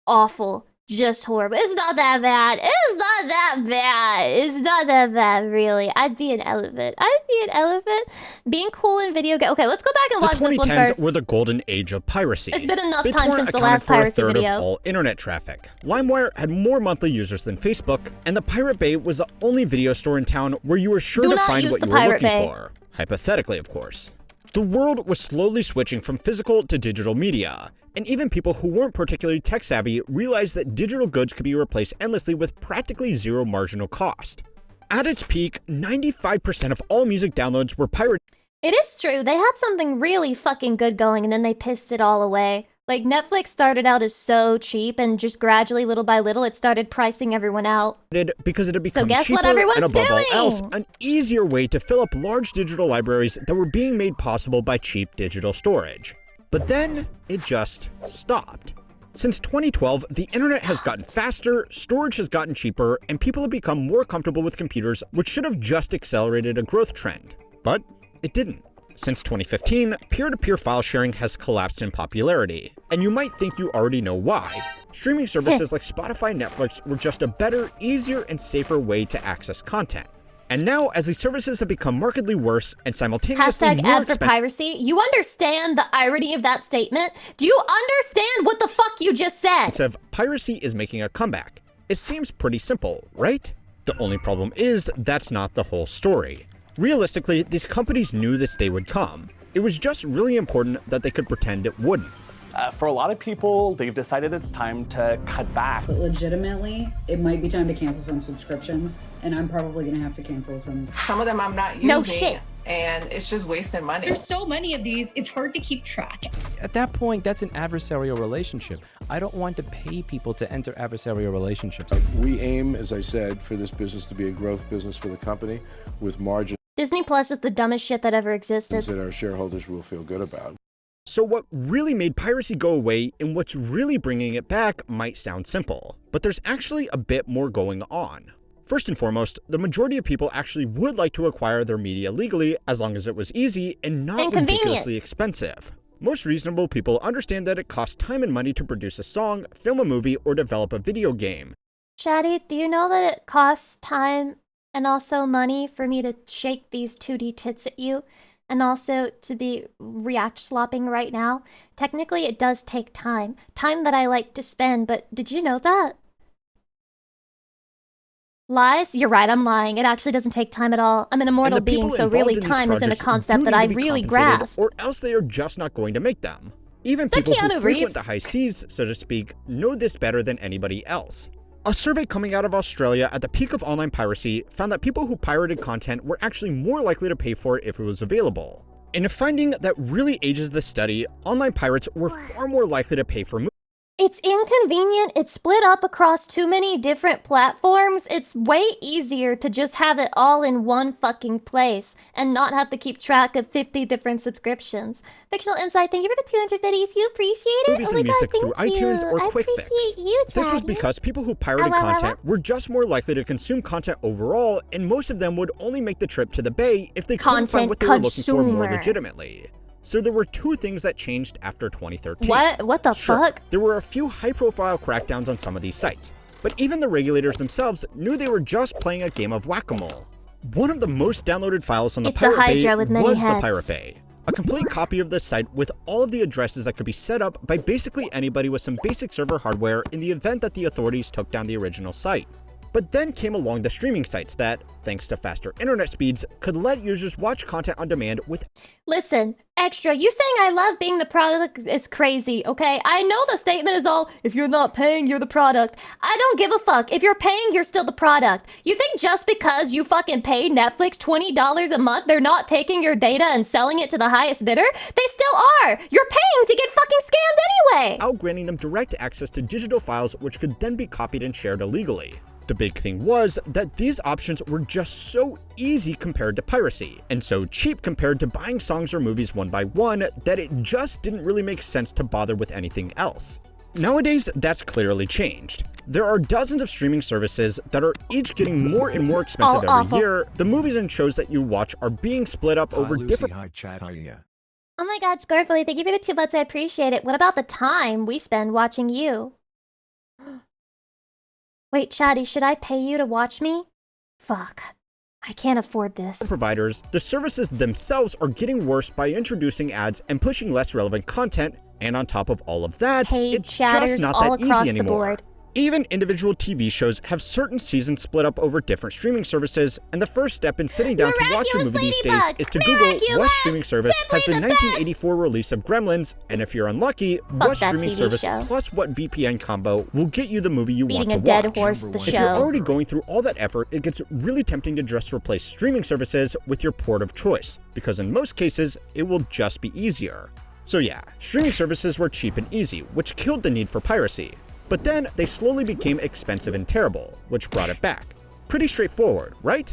Awful. Just horrible. It's not that bad. It's not that bad. It's not that bad, really. I'd be an elephant. Being cool in video game. Okay, let's go back and watch this one first. The 2010s were the golden age of piracy. It's been enough time BitTorrent since the accounted last for a piracy third video. of all internet traffic. LimeWire had more monthly users than Facebook, and the Pirate Bay was the only video store in town where you were sure to find what you were looking for. Hypothetically, of course. The world was slowly switching from physical to digital media, and even people who weren't particularly tech-savvy realized that digital goods could be replaced endlessly with practically zero marginal cost. At its peak, 95% of all music downloads were pirated. It is true, they had something really fucking good going and then they pissed it all away. Like, Netflix started out as so cheap and just gradually, little by little, it started pricing everyone out. Because it had become guess cheaper what everyone's and above doing? all else, an easier way to fill up large digital libraries that were being made possible by cheap digital storage. But then, it just stopped. Since 2012, the internet has gotten faster, storage has gotten cheaper, and people have become more comfortable with computers, which should have just accelerated a growth trend. But it didn't. Since 2015, peer-to-peer file sharing has collapsed in popularity, and you might think you already know why. Streaming services like Spotify and Netflix were just a better, easier, and safer way to access content. And now, as these services have become markedly worse and simultaneously Hashtag more ad for piracy. You understand the irony of that statement? Do you understand what the fuck you just said? Piracy is making a comeback. It seems pretty simple, right? The only problem is that's not the whole story. Realistically, these companies knew this day would come. It was just really important that they could pretend it wouldn't. For a lot of people, they've decided it's time to cut back. But legitimately, it might be time to cancel some subscriptions, and I'm probably gonna have to cancel some. Some of them I'm not using. No shit. And it's just wasting money. There's so many of these, it's hard to keep track. At that point, that's an adversarial relationship. I don't want to pay people to enter adversarial relationships. We aim, as I said, for this business to be a growth business for the company with margins Disney Plus is the dumbest shit that ever existed. that our shareholders will feel good about. So what really made piracy go away and what's really bringing it back might sound simple, but there's actually a bit more going on. First and foremost, the majority of people actually would like to acquire their media legally as long as it was easy and not ridiculously expensive. Most reasonable people understand that it costs time and money to produce a song, film a movie, or develop a video game. Shaddy, do you know that it costs time and also money for me to shake these 2D tits at you? And also to be react slopping right now? Technically, it does take time. Time that I like to spend, but did you know that? Lies? You're right, I'm lying. It actually doesn't take time at all. I'm an immortal being, so really time isn't a concept that I really grasp. Or else they are just not going to make them. Even people who frequent the high seas, so to speak, know this better than anybody else. A survey coming out of Australia at the peak of online piracy found that people who pirated content were actually more likely to pay for it if it was available. In a finding that really ages the study, online pirates were far more likely to pay for movies. It's inconvenient. It's split up across too many different platforms. It's way easier to just have it all in one fucking place and not have to keep track of 50 different subscriptions. Fictional Insight, thank you for the 200 biddies. You appreciate it? Movies and music through iTunes or Quick Fix. This was because people who pirated content were just more likely to consume content overall, and most of them would only make the trip to the Bay if they couldn't find what they were looking for more legitimately. So there were two things that changed after 2013. What the fuck? There were a few high-profile crackdowns on some of these sites, but even the regulators themselves knew they were just playing a game of whack-a-mole. One of the most downloaded files on the Pirate Bay was the Pirate Bay, a complete copy of the site with all of the addresses that could be set up by basically anybody with some basic server hardware in the event that the authorities took down the original site. But then came along the streaming sites that, thanks to faster internet speeds, could let users watch content on demand with— Listen, Extra, you saying I love being the product is crazy, okay? I know the statement is all, if you're not paying, you're the product. I don't give a fuck. If you're paying, you're still the product. You think just because you fucking paid Netflix $20 a month, they're not taking your data and selling it to the highest bidder? They still are! You're paying to get fucking scammed anyway! Out granting them direct access to digital files which could then be copied and shared illegally. The big thing was that these options were just so easy compared to piracy, and so cheap compared to buying songs or movies one by one that it just didn't really make sense to bother with anything else. Nowadays, that's clearly changed. There are dozens of streaming services that are each getting more and more expensive every year. The movies and shows that you watch are being split up over different— Oh my god, Scarfully, thank you for the 2 months, I appreciate it. What about the time we spend watching you? Wait, Shaddy, should I pay you to watch me? Fuck. I can't afford this. Providers, the services themselves are getting worse by introducing ads and pushing less relevant content, and on top of all of that, it's just not that easy anymore. Even individual TV shows have certain seasons split up over different streaming services, and the first step in sitting down to watch a movie these days is to Google what streaming service has the 1984 release of Gremlins, and if you're unlucky, what streaming service plus what VPN combo will get you the movie you want to watch. If you're already going through all that effort, it gets really tempting to just replace streaming services with your port of choice, because in most cases, it will just be easier. So yeah, streaming services were cheap and easy, which killed the need for piracy. But then they slowly became expensive and terrible, which brought it back. Pretty straightforward, right?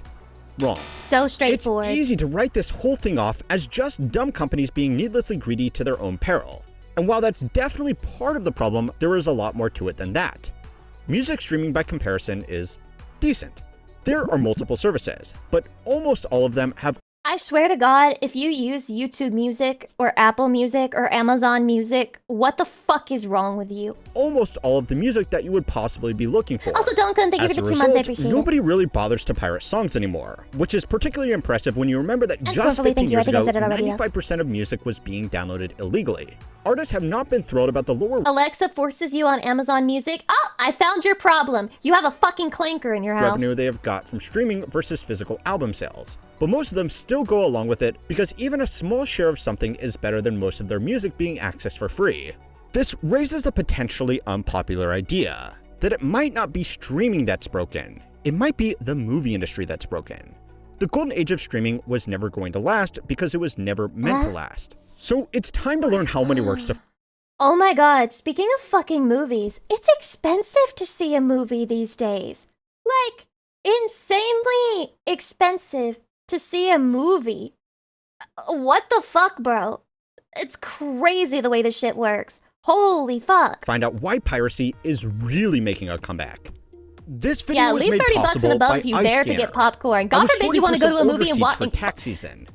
Wrong. So straightforward. It's easy to write this whole thing off as just dumb companies being needlessly greedy to their own peril. And while that's definitely part of the problem, there is a lot more to it than that. Music streaming by comparison is decent. There are multiple services, but almost all of them have I swear to God, if you use YouTube Music or Apple Music or Amazon Music, what the fuck is wrong with you? Almost all of the music that you would possibly be looking for. Also, Duncan, thank you for the 2 months. I appreciate it. Nobody really bothers to pirate songs anymore, which is particularly impressive when you remember that just 15 years ago, 95% of music was being downloaded illegally. Artists have not been thrilled about the lower Alexa forces you on Amazon Music. Oh, I found your problem. You have a fucking clanker in your house. revenue they have got from streaming versus physical album sales. But most of them still go along with it because even a small share of something is better than most of their music being accessed for free. This raises a potentially unpopular idea, that it might not be streaming that's broken. It might be the movie industry that's broken. The golden age of streaming was never going to last because it was never meant to last. So it's time to learn how money works to Oh my god, speaking of fucking movies, it's expensive to see a movie these days. Like, insanely expensive to see a movie. What the fuck, bro? It's crazy the way this shit works. Holy fuck. find out why piracy is really making a comeback. This video Yeah, at was least made 30 bucks possible and above by if you dare to get iScanner. popcorn. God forbid you want to go to a movie and watch for tax season.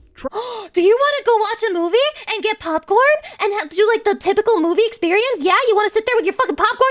Do you want to go watch a movie and get popcorn and do like the typical movie experience? Yeah, you want to sit there with your fucking popcorn?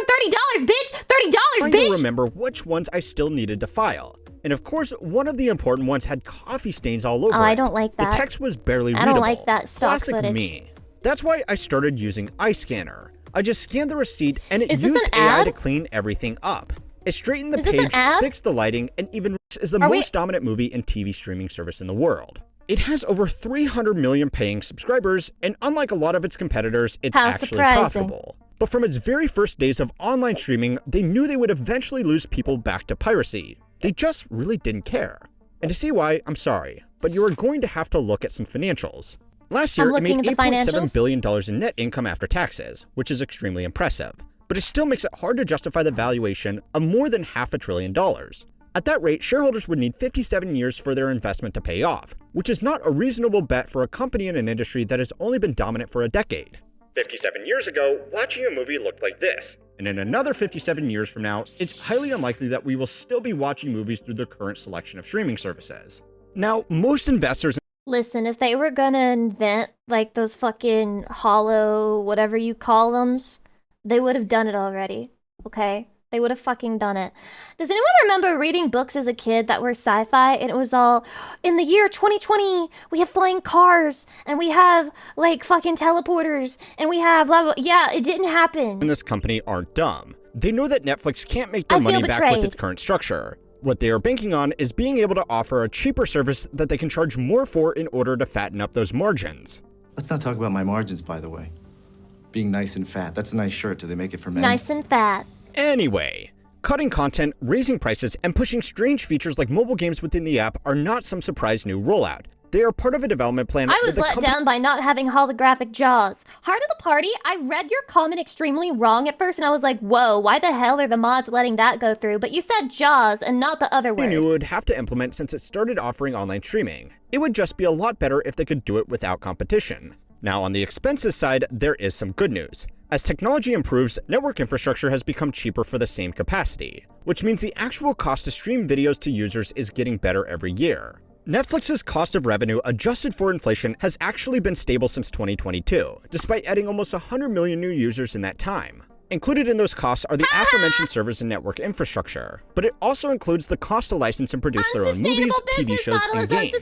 $30, bitch! $30, I bitch! remember which ones I still needed to file. And of course, one of the important ones had coffee stains all over it. I don't like that. The text was barely I readable. don't like that stock Classic footage. me. That's why I started using iScanner. I just scanned the receipt and it Is this used an AI ad? to clean everything up. It straightened the Is this an page, ad? fixed the lighting, and even is the Are we- most dominant movie and TV streaming service in the world. It has over 300 million paying subscribers, and unlike a lot of its competitors, it's How actually surprising. profitable. But from its very first days of online streaming, they knew they would eventually lose people back to piracy. They just really didn't care. And to see why, I'm sorry, but you are going to have to look at some financials. Last year, I'm it made looking at the $8.7 financials. billion in net income after taxes, which is extremely impressive. But it still makes it hard to justify the valuation of more than $500 billion. At that rate, shareholders would need 57 years for their investment to pay off, which is not a reasonable bet for a company in an industry that has only been dominant for a decade. 57 years ago, watching a movie looked like this. And in another 57 years from now, it's highly unlikely that we will still be watching movies through the current selection of streaming services. Now, most investors Listen, if they were gonna invent like those fucking hollow whatever you call them, they would have done it already, okay? They would have fucking done it. Does anyone remember reading books as a kid that were sci-fi and it was all, in the year 2020, we have flying cars and we have like fucking teleporters and we have blah blah. Yeah, it didn't happen. in this company aren't dumb. They know that Netflix can't make their I feel money back with betrayed. its current structure. What they are banking on is being able to offer a cheaper service that they can charge more for in order to fatten up those margins. Let's not talk about my margins, by the way. Being nice and fat. That's a nice shirt. Do they make it for men? Nice and fat. Anyway, cutting content, raising prices, and pushing strange features like mobile games within the app are not some surprise new rollout. They are part of a development plan I that was the let company down by not having holographic jaws. Heart of the party, I read your comment extremely wrong at first and I was like, whoa, why the hell are the mods letting that go through? But you said jaws and not the other word. knew it would have to implement since it started offering online streaming. It would just be a lot better if they could do it without competition. Now, on the expenses side, there is some good news. As technology improves, network infrastructure has become cheaper for the same capacity, which means the actual cost to stream videos to users is getting better every year. Netflix's cost of revenue adjusted for inflation has actually been stable since 2022, despite adding almost 100 million new users in that time. Included in those costs are the aforementioned servers and network infrastructure, but it also includes the cost to license and produce their own movies, TV shows, and games.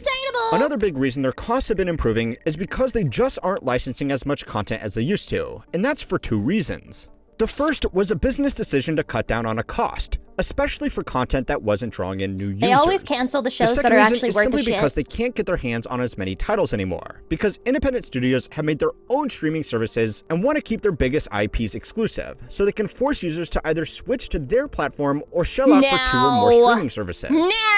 Another big reason their costs have been improving is because they just aren't licensing as much content as they used to, and that's for two reasons. The first was a business decision to cut down on a cost, especially for content that wasn't drawing in new users. They always cancel the shows that are actually worth the simply shit. because they can't get their hands on as many titles anymore, because independent studios have made their own streaming services and want to keep their biggest IPs exclusive, so they can force users to either switch to their platform or shell out for 2 or more streaming services.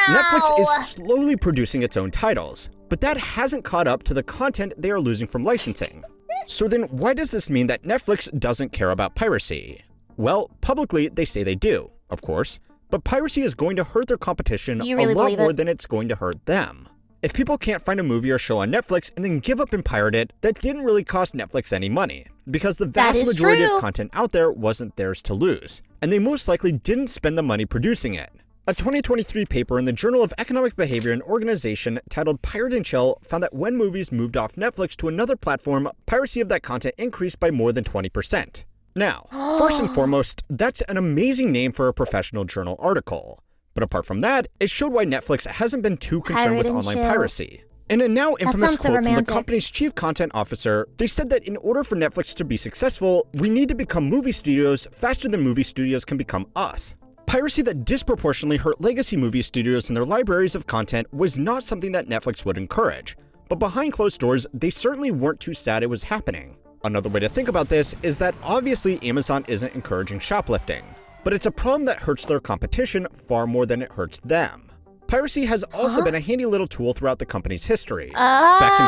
Netflix is slowly producing its own titles, but that hasn't caught up to the content they are losing from licensing. So then why does this mean that Netflix doesn't care about piracy? Well, publicly they say they do, of course, but piracy is going to hurt their competition Do you really a lot believe more it? than it's going to hurt them. If people can't find a movie or show on Netflix and then give up and pirate it, that didn't really cost Netflix any money, because the vast is majority true. of content out there wasn't theirs to lose, and they most likely didn't spend the money producing it. A 2023 paper in the Journal of Economic Behavior and Organization titled Pirate and Chill found that when movies moved off Netflix to another platform, piracy of that content increased by more than 20%. Now, first and foremost, that's an amazing name for a professional journal article. But apart from that, it showed why Netflix hasn't been too concerned with online piracy. In a now infamous quote from the company's chief content officer, they said that in order for Netflix to be successful, we need to become movie studios faster than movie studios can become us. Piracy that disproportionately hurt legacy movie studios and their libraries of content was not something that Netflix would encourage. But behind closed doors, they certainly weren't too sad it was happening. Another way to think about this is that obviously Amazon isn't encouraging shoplifting, but it's a problem that hurts their competition far more than it hurts them. Piracy has also been a handy little tool throughout the company's history. Back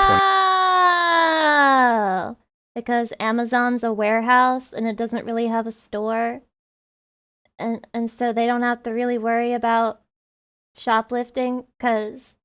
in because Amazon's a warehouse and it doesn't really have a store. And so they don't have to really worry about shoplifting because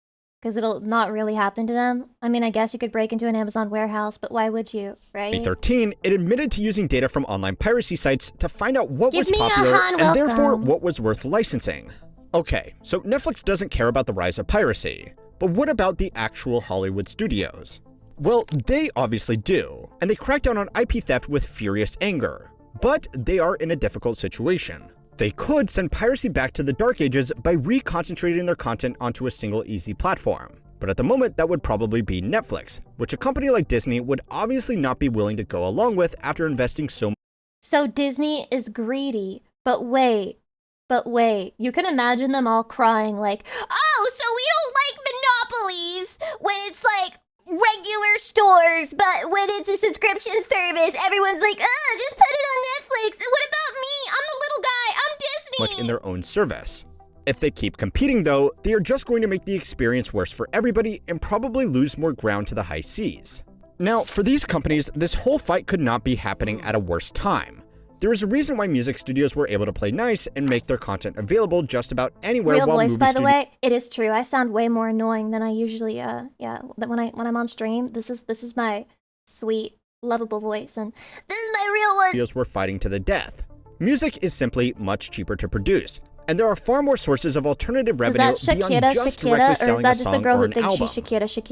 it'll not really happen to them. I mean, I guess you could break into an Amazon warehouse, but why would you, right? 2013, it admitted to using data from online piracy sites to find out what was popular and therefore what was worth licensing. Okay, so Netflix doesn't care about the rise of piracy, but what about the actual Hollywood studios? Well, they obviously do, and they crack down on IP theft with furious anger, but they are in a difficult situation. They could send piracy back to the dark ages by reconcentrating their content onto a single easy platform. But at the moment, that would probably be Netflix, which a company like Disney would obviously not be willing to go along with after investing so much. So Disney is greedy, but wait, you can imagine them all crying like, oh, so we don't like monopolies when it's like regular stores, but when it's a subscription service, everyone's like, just put it on Netflix. And what about me? I'm the little guy. I'm Disney. Much in their own service. If they keep competing though, they are just going to make the experience worse for everybody and probably lose more ground to the high seas. Now, for these companies, this whole fight could not be happening at a worse time. There is a reason why music studios were able to play nice and make their content available just about anywhere. Real voice, by the way, it is true. I sound way more annoying than I usually when I'm on stream. This is my sweet, lovable voice, and this is my real one. Studios were fighting to the death. Music is simply much cheaper to produce, and there are far more sources of alternative revenue beyond just directly selling a song or an album.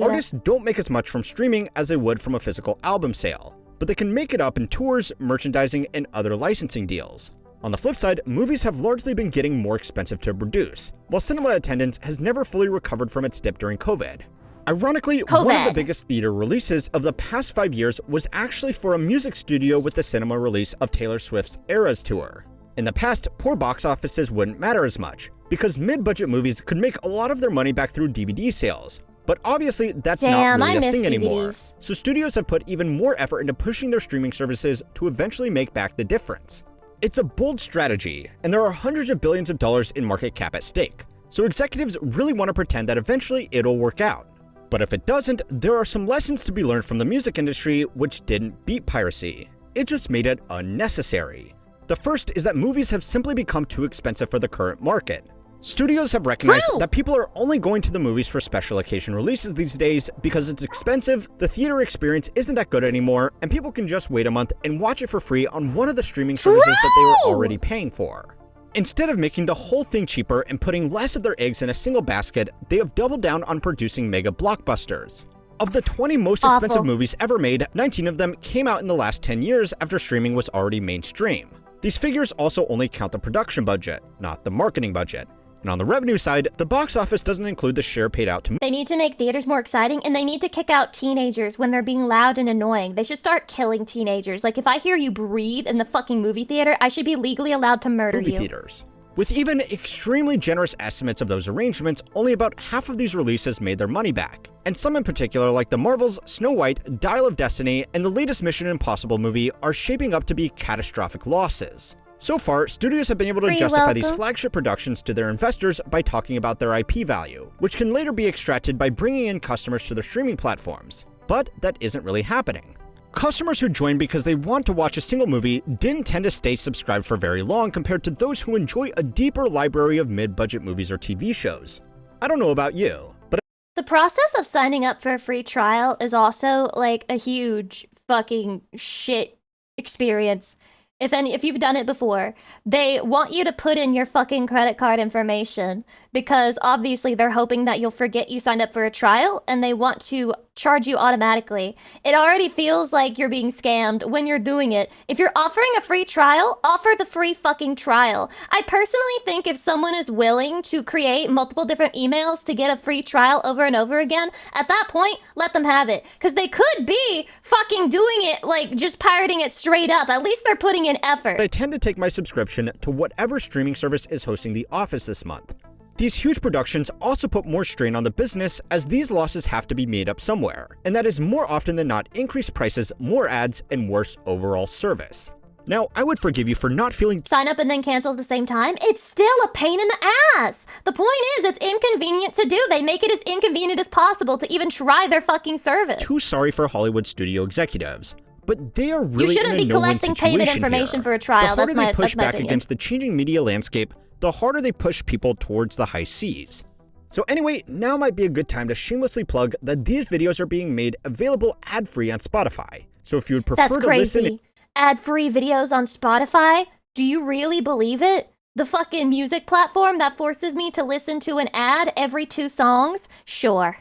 Artists don't make as much from streaming as they would from a physical album sale, but they can make it up in tours, merchandising, and other licensing deals. On the flip side, movies have largely been getting more expensive to produce, while cinema attendance has never fully recovered from its dip during COVID. Ironically, one of the biggest theater releases of the past 5 years was actually for a music studio with the cinema release of Taylor Swift's Eras Tour. In the past, poor box offices wouldn't matter as much, because mid-budget movies could make a lot of their money back through DVD sales. But obviously, that's not really a thing anymore. So studios have put even more effort into pushing their streaming services to eventually make back the difference. It's a bold strategy, and there are hundreds of billions of dollars in market cap at stake. So executives really want to pretend that eventually it'll work out. But if it doesn't, there are some lessons to be learned from the music industry which didn't beat piracy. It just made it unnecessary. The first is that movies have simply become too expensive for the current market. Studios have recognized that people are only going to the movies for special occasion releases these days because it's expensive, the theater experience isn't that good anymore, and people can just wait a month and watch it for free on one of the streaming services that they were already paying for. Instead of making the whole thing cheaper and putting less of their eggs in a single basket, they have doubled down on producing mega blockbusters. Of the 20 most expensive movies ever made, 19 of them came out in the last 10 years after streaming was already mainstream. These figures also only count the production budget, not the marketing budget. And on the revenue side, the box office doesn't include the share paid out to They need to make theaters more exciting, and they need to kick out teenagers when they're being loud and annoying. They should start killing teenagers. Like, if I hear you breathe in the fucking movie theater, I should be legally allowed to murder you. Movie theaters. With even extremely generous estimates of those arrangements, only about half of these releases made their money back. And some in particular, like the Marvels, Snow White, Dial of Destiny, and the latest Mission Impossible movie, are shaping up to be catastrophic losses. So far, studios have been able to justify these flagship productions to their investors by talking about their IP value, which can later be extracted by bringing in customers to their streaming platforms. But that isn't really happening. Customers who join because they want to watch a single movie didn't tend to stay subscribed for very long compared to those who enjoy a deeper library of mid-budget movies or TV shows. I don't know about you, but the process of signing up for a free trial is also like a huge fucking shit experience. if you've done it before, they want you to put in your fucking credit card information because obviously they're hoping that you'll forget you signed up for a trial and they want to charge you automatically. It already feels like you're being scammed when you're doing it. If you're offering a free trial, offer the free fucking trial. I personally think if someone is willing to create multiple different emails to get a free trial over and over again, at that point, let them have it. Because they could be fucking doing it, like just pirating it straight up. At least they're putting in effort. I tend to take my subscription to whatever streaming service is hosting The Office this month. These huge productions also put more strain on the business as these losses have to be made up somewhere, and that is more often than not increased prices, more ads, and worse overall service. Now, I would forgive you for not feeling sign up and then cancel at the same time. It's still a pain in the ass. The point is, it's inconvenient to do. They make it as inconvenient as possible to even try their fucking service. too sorry for Hollywood studio executives. But they are really you shouldn't in a be no-win collecting payment situation information here. for a trial. The harder they push back opinion. against the changing media landscape, the harder they push people towards the high seas. So anyway, now might be a good time to shamelessly plug that these videos are being made available ad-free on Spotify. So if you would prefer to listen... Ad-free videos on Spotify? Do you really believe it? The fucking music platform that forces me to listen to an ad every 2 songs? Sure.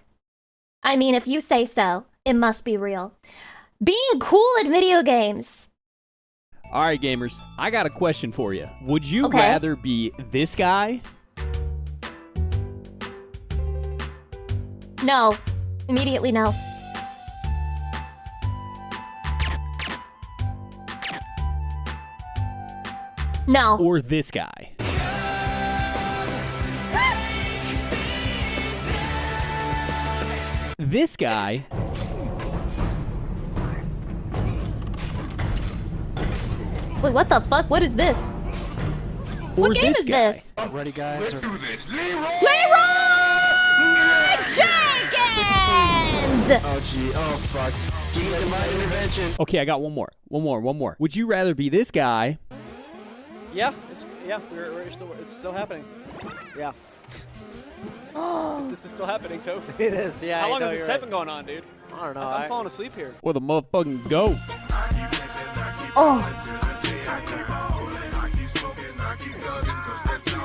I mean, if you say so, it must be real. Being cool at video games. All right, gamers, I got a question for you. Would you rather be this guy? No. Immediately no. No. Or this guy? This guy... Wait, what the fuck? What is this? What game is this? Ready, guys? Leroy Jenkins! Oh, gee. Oh, fuck. Get my intervention. Okay, I got one more. One more. Would you rather be this guy? Yeah, it's still happening. Yeah. This is still happening, Toph. It is, yeah. How long has this set been going on, dude? I don't know. I'm falling asleep here. Or the motherfucking goat? Oh.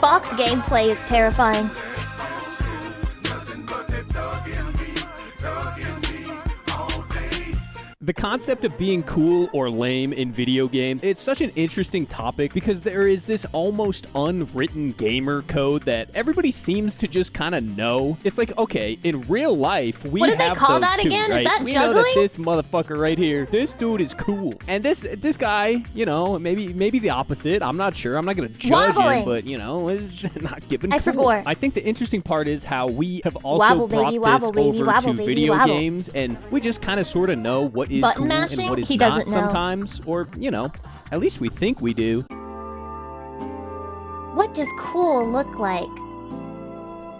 Fox gameplay is terrifying. The concept of being cool or lame in video games, it's such an interesting topic because there is this almost unwritten gamer code that everybody seems to just kind of know. It's like, okay, in real life, we have those too, right? What did they call that again? Is that we juggling? know that this motherfucker right here, this dude is cool. And this guy, you know, maybe the opposite. I'm not sure. I'm not going to judge him, but, you know, is just not giving cool. forgot. I think the interesting part is how we have also brought this over to video games, and we just kind of sort of know what is Button cool mashing? and what is He not doesn't know. sometimes, or, you know, at least we think we do. What does cool look like?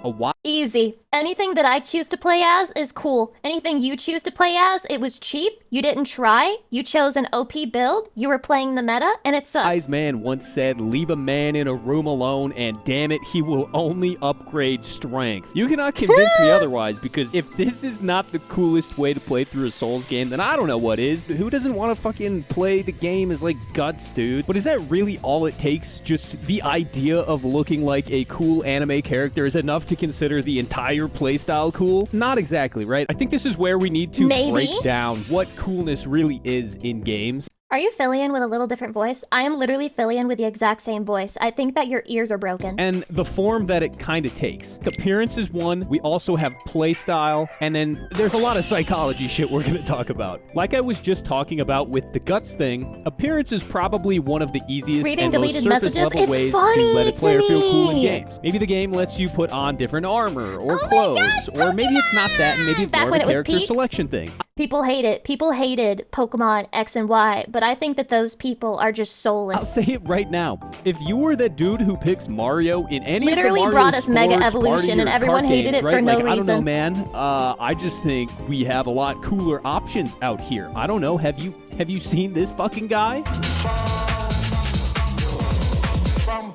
A what? Easy. Anything that I choose to play as is cool. Anything you choose to play as, it was cheap, you didn't try, you chose an OP build, you were playing the meta, and it sucks. Wise man once said, leave a man in a room alone, and damn it, he will only upgrade strength. You cannot convince me otherwise, because if this is not the coolest way to play through a Souls game, then I don't know what is. Who doesn't want to fucking play the game as, like, guts, dude? But is that really all it takes? Just the idea of looking like a cool anime character is enough to consider the entire playstyle cool? Not exactly, right? I think this is where we need to break down what coolness really is in games. Are you Fillion with a little different voice? I am literally Fillion with the exact same voice. I think that your ears are broken. And the form that it kind of takes. Appearance is one. We also have playstyle. And then there's a lot of psychology shit we're going to talk about. Like I was just talking about with the guts thing, appearance is probably one of the easiest and most surface level ways to let a player feel cool in games. Maybe the game lets you put on different armor or clothes. Or maybe it's not that, and maybe it's more of a character selection thing. People hate it. People hated Pokemon X and Y, but I think that those people are just soulless. I'll say it right now. If you were that dude who picks Mario in any of the Mario brought us Mega Sports, Evolution, Party, and everyone hated games, it right? for no reason. I don't know, man. I just think we have a lot cooler options out here. I don't know. Have you seen this fucking guy?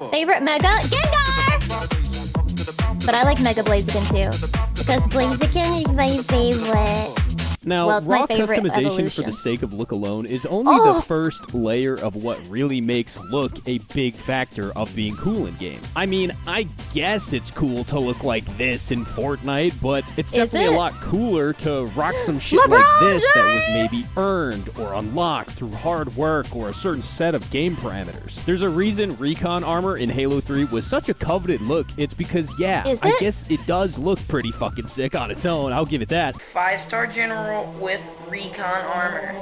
Favorite Mega? Gengar! But I like Mega Blaziken too. Because Blaziken is my favorite. Now, Well, it's my raw favorite customization evolution. for the sake of look alone is only the first layer of what really makes look a big factor of being cool in games. I mean, I guess it's cool to look like this in Fortnite, but it's definitely a lot cooler to rock some shit like this that was maybe earned or unlocked through hard work or a certain set of game parameters. There's a reason recon armor in Halo 3 was such a coveted look. It's because, yeah, I guess it does look pretty fucking sick on its own. I'll give it that. 5-star general with recon armor.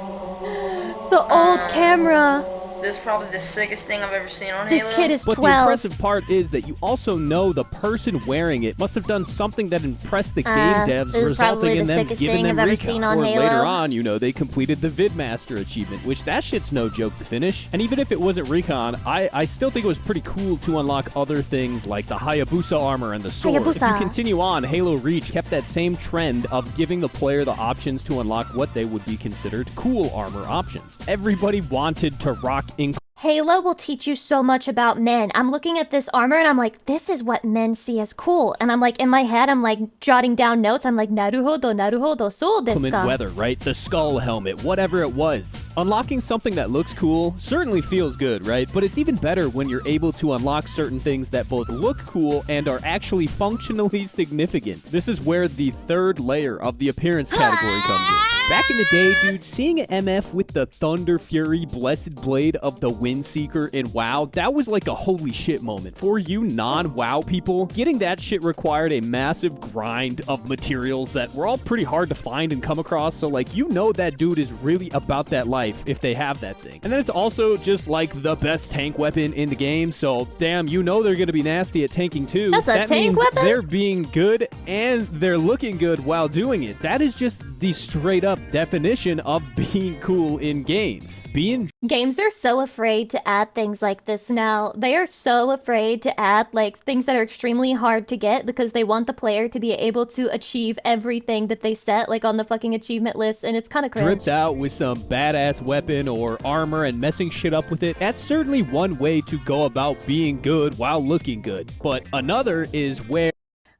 The old camera. This is probably the sickest thing I've ever seen on This Halo. kid is But 12. the impressive part is that you also know the person wearing it must have done something that impressed the game devs, this is probably resulting in the them sickest giving thing them I've ever recon. seen on Or Halo. later on, you know, they completed the Vidmaster achievement, which that shit's no joke to finish. And even if it wasn't recon, I still think it was pretty cool to unlock other things like the Hayabusa armor and the sword. If you Hayabusa. continue on, Halo Reach kept that same trend of giving the player the options to unlock what they would be considered cool armor options. Everybody wanted to rock Halo will teach you so much about men. I'm looking at this armor and I'm like, this is what men see as cool. And I'm like, in my head, I'm like jotting down notes. I'm like, naruhodo, so desu inclement ka. weather, right? The skull helmet, whatever it was. Unlocking something that looks cool certainly feels good, right? But it's even better when you're able to unlock certain things that both look cool and are actually functionally significant. This is where the third layer of the appearance category comes in. Back in the day, dude, seeing an MF with the Thunder Fury Blessed Blade of the Windseeker in WoW, that was like a holy shit moment. For you non-WoW people, getting that shit required a massive grind of materials that were all pretty hard to find and come across, so like, you know that dude is really about that life if they have that thing. And then it's also just like the best tank weapon in the game, so damn, you know they're gonna be nasty at tanking too. That's a that tank means weapon? they're being good and they're looking good while doing it. That is just the straight up definition of being cool in games. Games are so afraid to add things like this now. They are so afraid to add like things that are extremely hard to get because they want the player to be able to achieve everything that they set like on the fucking achievement list, and it's kind of cringe. Dripped out with some badass weapon or armor and messing shit up with it. That's certainly one way to go about being good while looking good. But another is where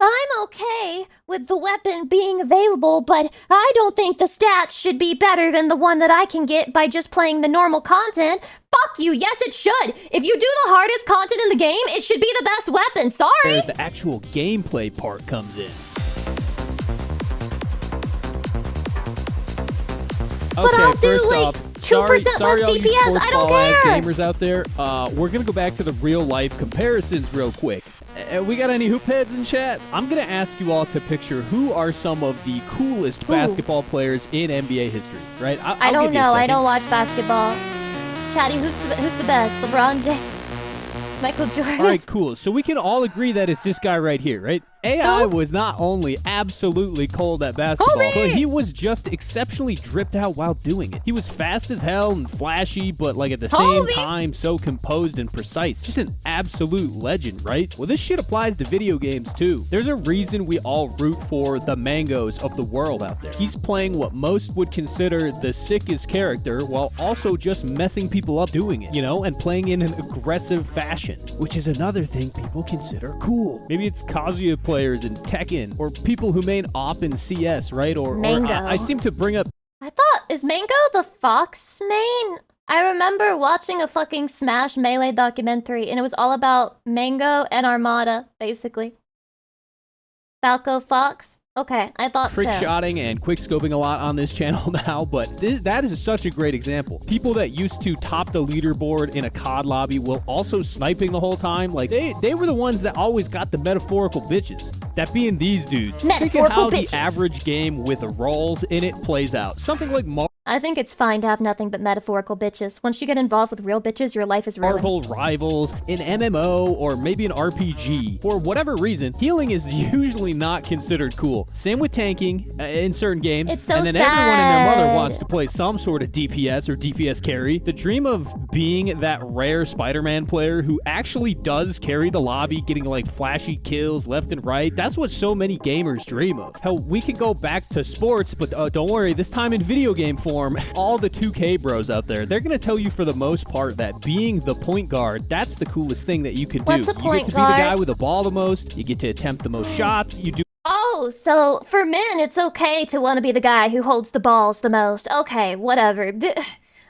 I'm okay with the weapon being available, but I don't think the stats should be better than the one that I can get by just playing the normal content. Fuck you, yes it should! If you do the hardest content in the game, it should be the best weapon, sorry! the actual gameplay part comes in. But I'll do first like off, 2% less sorry all you DPS, sports I don't ball ass care! gamers out there, we're gonna go back to the real life comparisons real quick. We got any hoop heads in chat? I'm gonna ask you all to picture who are some of the coolest basketball players in NBA history, right? I don't know, I don't watch basketball. Chatty, who's the best? LeBron James? Michael Jordan? Alright, cool. So we can all agree that it's this guy right here, right? AI was not only absolutely cold at basketball, but he was just exceptionally dripped out while doing it. He was fast as hell and flashy, but like at the same time, so composed and precise. Just an absolute legend, right? Well, this shit applies to video games too. There's a reason we all root for the Mangos of the world out there. He's playing what most would consider the sickest character while also just messing people up doing it, you know, and playing in an aggressive fashion, which is another thing people consider cool. Maybe it's Kazuya players in Tekken, or people who main op in CS, right? Or I seem to bring up... I thought, is Mango the Fox main? I remember watching a fucking Smash Melee documentary, and it was all about Mango and Armada, basically. Falco Fox? Okay, I thought trick shotting and quick scoping a lot on this channel now, but that is such a great example. People that used to top the leaderboard in a COD lobby while also sniping the whole time, like they were the ones that always got the metaphorical bitches. That being these dudes. Think of how the average game with roles in it plays out. Something like I think it's fine to have nothing but metaphorical bitches. Once you get involved with real bitches, your life is ruined. Marvel Rivals, an MMO, or maybe an RPG. For whatever reason, healing is usually not considered cool. Same with tanking in certain games. It's so and then sad. Everyone and their mother wants to play some sort of DPS or DPS carry. The dream of being that rare Spider-Man player who actually does carry the lobby, getting like flashy kills left and right. That's what so many gamers dream of. Hell, we could go back to sports, but don't worry, this time in video game form, all the 2K bros out there, they're going to tell you for the most part that being the point guard, that's the coolest thing that you could do. What's a point you get to guard? be the guy with the ball the most, you get to attempt the most shots, you do... Oh, Oh, so for men, it's okay to want to be the guy who holds the balls the most. Okay, whatever.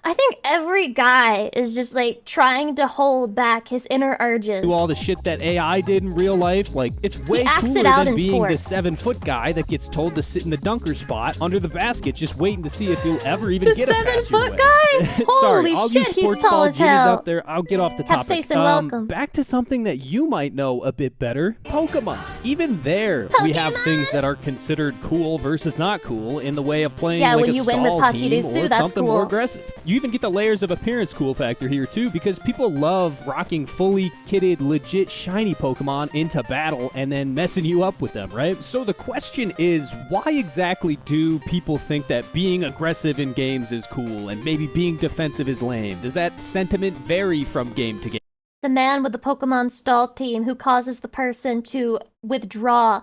I think every guy is just like trying to hold back his inner urges. Do all the shit that AI did in real life. Like, it's way cooler than being the 7-foot guy that gets told to sit in the dunker spot under the basket, just waiting to see if you'll ever even get a pass your way. 7-foot guy? Sorry, Holy all shit, you he's sports tall ball as jimmies hell. out there, I'll get off the topic. Capsaicin, welcome. Back to something that you might know a bit better. Pokemon. Even there, we have things that are considered cool versus not cool in the way of playing like when a you win with stall team Pachirisu, or that's something cool. more aggressive. You even get the layers of appearance cool factor here too, because people love rocking fully kitted, legit shiny Pokemon into battle and then messing you up with them, right? So the question is, why exactly do people think that being aggressive in games is cool and maybe being defensive is lame? Does that sentiment vary from game to game? The man with the Pokemon stall team who causes the person to withdraw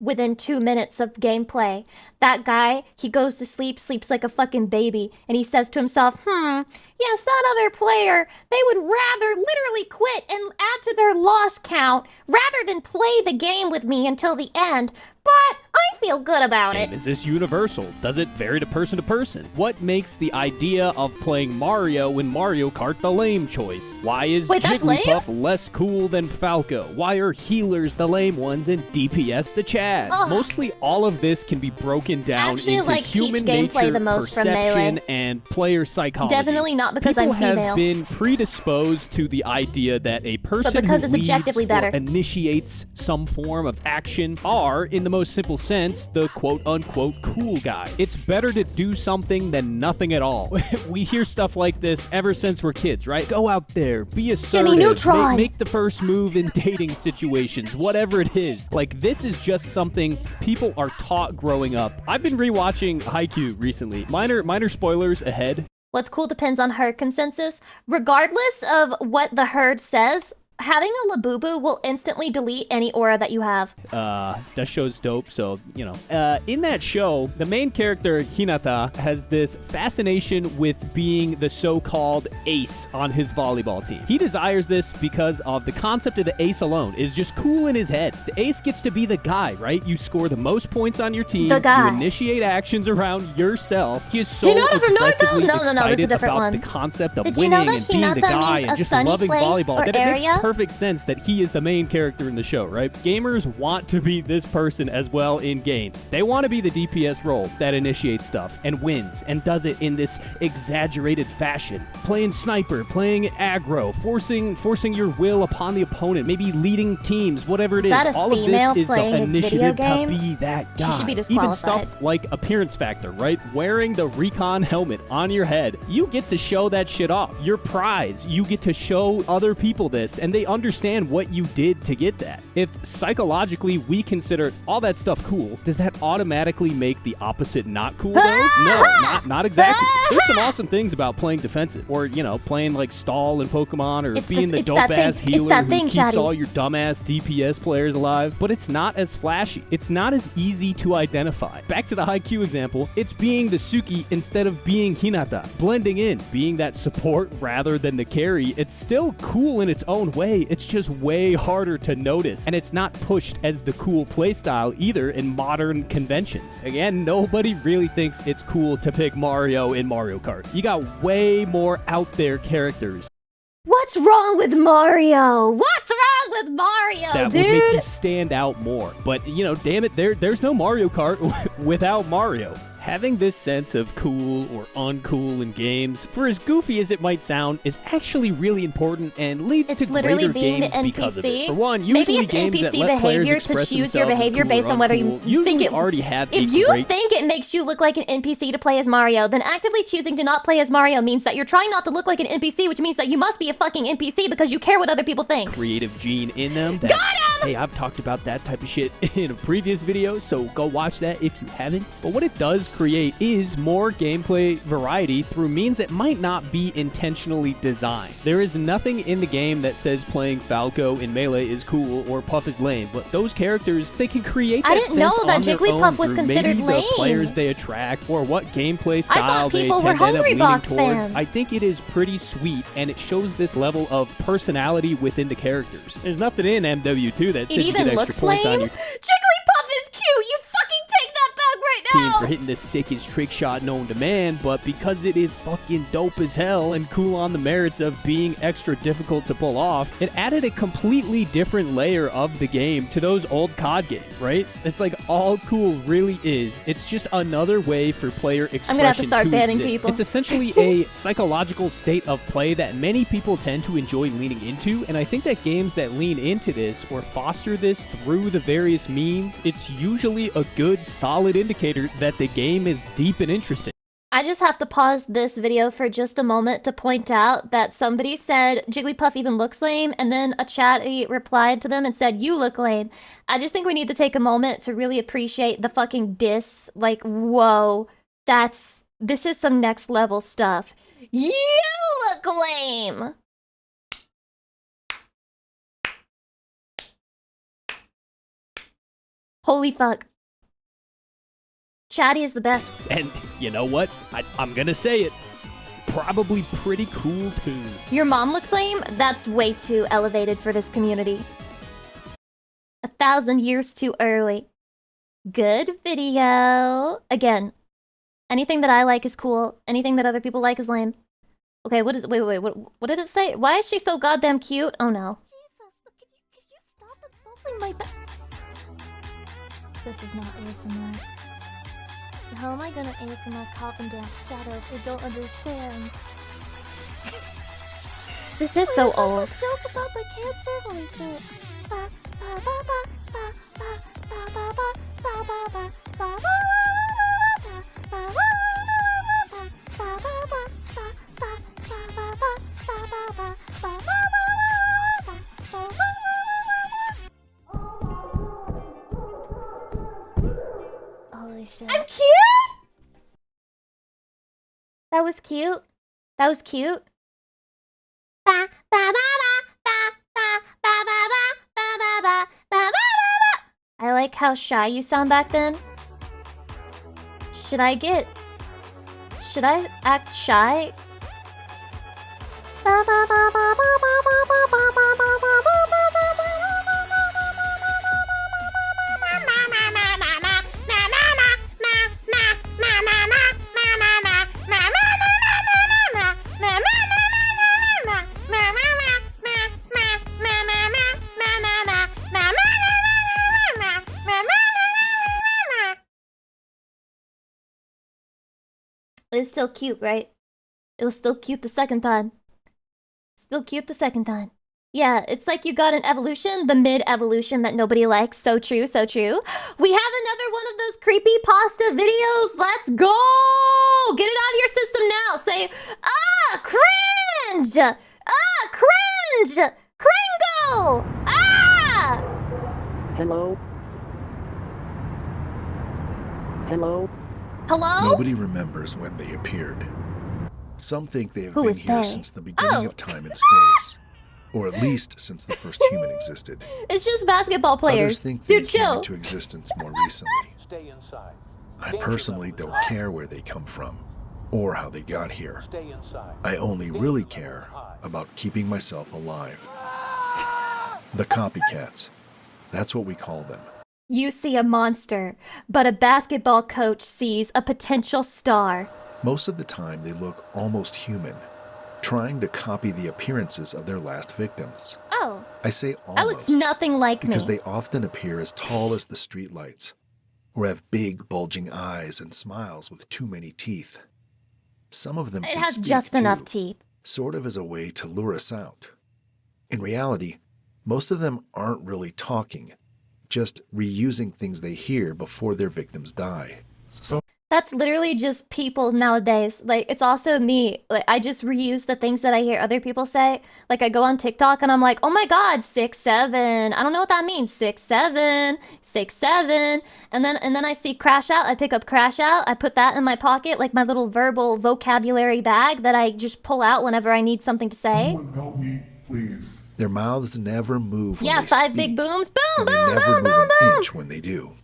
within 2 minutes of gameplay. That guy, he goes to sleep, sleeps like a fucking baby, and he says to himself, yes, that other player, they would rather literally quit and add to their loss count rather than play the game with me until the end. But I feel good about it. Is this universal? Does it vary to person? What makes the idea of playing Mario in Mario Kart the lame choice? Why is Jigglypuff less cool than Falco? Why are healers the lame ones and DPS the Chads? Mostly all of this can be broken down into like human Peach gameplay nature, the most from perception, Melee. and player psychology. Definitely not because People I'm female. have been predisposed to the idea that a person because who it's leads objectively better. or initiates some form of action are, in the most simple sense, the quote-unquote cool guy. It's better to do something than nothing at all. We hear stuff like this ever since we're kids, right? Go out there, be assertive, make the first move in dating situations, whatever it is. Like, this is just something people are taught growing up. I've been rewatching Haikyuu recently. Minor spoilers ahead. What's cool depends on herd consensus. Regardless of what the herd says, having a Labubu will instantly delete any aura that you have. That show's dope, so, you know. In that show, the main character, Hinata, has this fascination with being the so-called ace on his volleyball team. He desires this because of the concept of the ace alone is just cool in his head. The ace gets to be the guy, right? You score the most points on your team. The guy. You initiate actions around yourself. He is so Hinata from Naruto? aggressively No, this is a excited different about one. the concept of Did you know winning that and being the Hinata guy means and a just sunny loving place volleyball or that it makes area? perfect sense that he is the main character in the show, right? Gamers want to be this person as well in games. They want to be the DPS role that initiates stuff and wins and does it in this exaggerated fashion. Playing sniper, playing aggro, forcing your will upon the opponent, maybe leading teams, whatever it is. that a All of female this is the playing a initiative video game? to be that guy. She should be Even disqualified. stuff like appearance factor, right? Wearing the recon helmet on your head. You get to show that shit off. Your prize. You get to show other people this, and they understand what you did to get that. If psychologically we consider all that stuff cool, does that automatically make the opposite not cool though? No, not exactly. There's some awesome things about playing defensive, or, you know, playing like stall in Pokemon, or being the dope-ass healer who keeps all your dumbass DPS players alive, but it's not as flashy. It's not as easy to identify. Back to the Haikyuu example, it's being the Suki instead of being Hinata. Blending in, being that support rather than the carry. It's still cool in its own way, it's just way harder to notice, and it's not pushed as the cool playstyle either in modern conventions. Again, nobody really thinks it's cool to pick Mario in Mario Kart. You got way more out there characters. What's wrong with Mario? What's wrong with Mario, That dude? would make you stand out more. But, you know, damn it, there's no Mario Kart without Mario. Having this sense of cool or uncool in games, for as goofy as it might sound, is actually really important and leads to literally greater being games the because of it. NPC. For one, Maybe usually it's games NPC that let players behavior express to choose your themselves as behavior cool based or on whether you uncool usually think it already have If a you great think it makes you look like an NPC to play as Mario, then actively choosing to not play as Mario means that you're trying not to look like an NPC, which means that you must be a fucking NPC because you care what other people think. creative gene in them. Got him! Hey, I've talked about that type of shit in a previous video, so go watch that if you haven't. But what it does create is more gameplay variety through means that might not be intentionally designed. There is nothing in the game that says playing Falco in Melee is cool or Puff is lame, but those characters, they can create that I didn't know sense that on their Jigglypuff own was through considered maybe lame. the players they attract or what gameplay style thought they people tend were to end up leaning Hungrybox towards. fans. I think it is pretty sweet, and it shows this level of personality within the characters. There's nothing in MW2 that says you It get even extra looks points lame. on your Jigglypuff is cute, you machine for hitting the sickest trick shot known to man, but because it is fucking dope as hell and cool on the merits of being extra difficult to pull off, it added a completely different layer of the game to those old COD games, right? It's like all cool really is. It's just another way for player expression I'm gonna have to start banning exist. people. It's essentially a psychological state of play that many people tend to enjoy leaning into, and I think that games that lean into this or foster this through the various means, it's usually a good, solid indicator that the game is deep and interesting. I just have to pause this video for just a moment to point out that somebody said Jigglypuff even looks lame, and then a chatty replied to them and said, "You look lame." I just think we need to take a moment to really appreciate the fucking diss. Like, whoa, this is some next level stuff. You look lame! Holy fuck. Chatty is the best. And you know what? I'm gonna say it. Probably pretty cool too. Your mom looks lame? That's way too elevated for this community. 1,000 years too early. Good video. Again, anything that I like is cool. Anything that other people like is lame. Okay, wait, what did it say? Why is she so goddamn cute? Oh no. Jesus, can you stop insulting my This is not ASMR. How am I gonna ASMR coffin dance? Shut up, I don't understand. This is so old. A joke about the cancer? Holy shit. Holy shit. I'm cute! That was cute. That was cute. I like how shy you sound back then. Should I act shy? It's still cute, right? It was still cute the second time. Still cute the second time. Yeah, it's like you got an evolution, the mid-evolution that nobody likes. So true, so true. We have another one of those creepy pasta videos. Let's go! Get it out of your system now. Say, ah, cringe! Ah, cringe! Kringle! Ah! Hello? Hello? Hello? Nobody remembers when they appeared. Some think they have been here since the beginning of time and space. Or at least since the first human existed. It's just basketball players. Others think they Dude, came chill. into existence more recently. Stay inside. I personally don't care where they come from or how they got here. Stay inside. I only really care about keeping myself alive. The copycats. That's what we call them. You see a monster, but a basketball coach sees a potential star. Most of the time, they look almost human, trying to copy the appearances of their last victims. Oh. I say almost. That looks nothing like because me. they often appear as tall as the streetlights, or have big, bulging eyes and smiles with too many teeth. Some of them It can has speak just too, enough teeth. sort of as a way to lure us out. In reality, most of them aren't really talking, just reusing things they hear before their victims die. That's literally just people nowadays. Like, it's also me. Like, I just reuse the things that I hear other people say. Like, I go on TikTok and I'm like, oh my god, 6'7". I don't know what that means. 6'7", 6'7". And then I see Crash Out. I pick up Crash Out. I put that in my pocket, like my little verbal vocabulary bag that I just pull out whenever I need something to say. Someone help me, please. Their mouths never move when Yeah, they 5 speak, big booms. Boom, and they boom, never boom, move boom, an boom. inch when they do.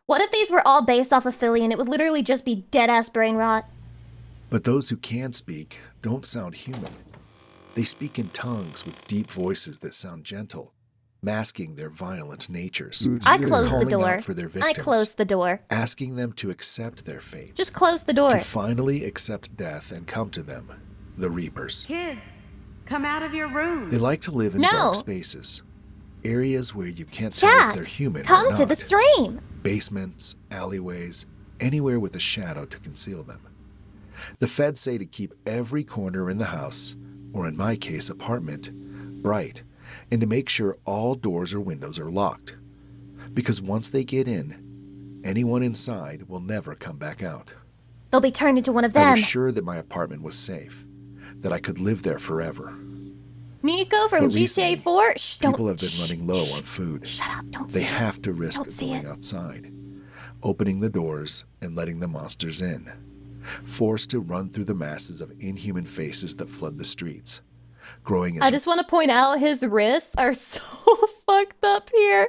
What if these were all based off of Philly and it would literally just be dead-ass brain rot? But those who can speak don't sound human. They speak in tongues with deep voices that sound gentle, masking their violent natures. I closed the calling door. out for their I victims, closed the door. asking them to accept their fate. Just close the door. To finally accept death and come to them, the Reapers. Kids, come out of your room. They like to live in No. dark spaces, areas where you can't tell if Chat, they're human or come not. to the stream. Basements, alleyways, anywhere with a shadow to conceal them. The feds say to keep every corner in the house, or in my case, apartment, bright, and to make sure all doors or windows are locked. Because once they get in, anyone inside will never come back out. They'll be turned into one of I them. was sure that my apartment was safe, that I could live there forever. Nico from But GTA recently, 4. Shh, don't. People have been running low on food. Shut up, don't They see it. have to risk Don't see going it. outside, opening the doors and letting the monsters in, forced to run through the masses of inhuman faces that flood the streets, growing as I just want to point out his wrists are so fucked up here.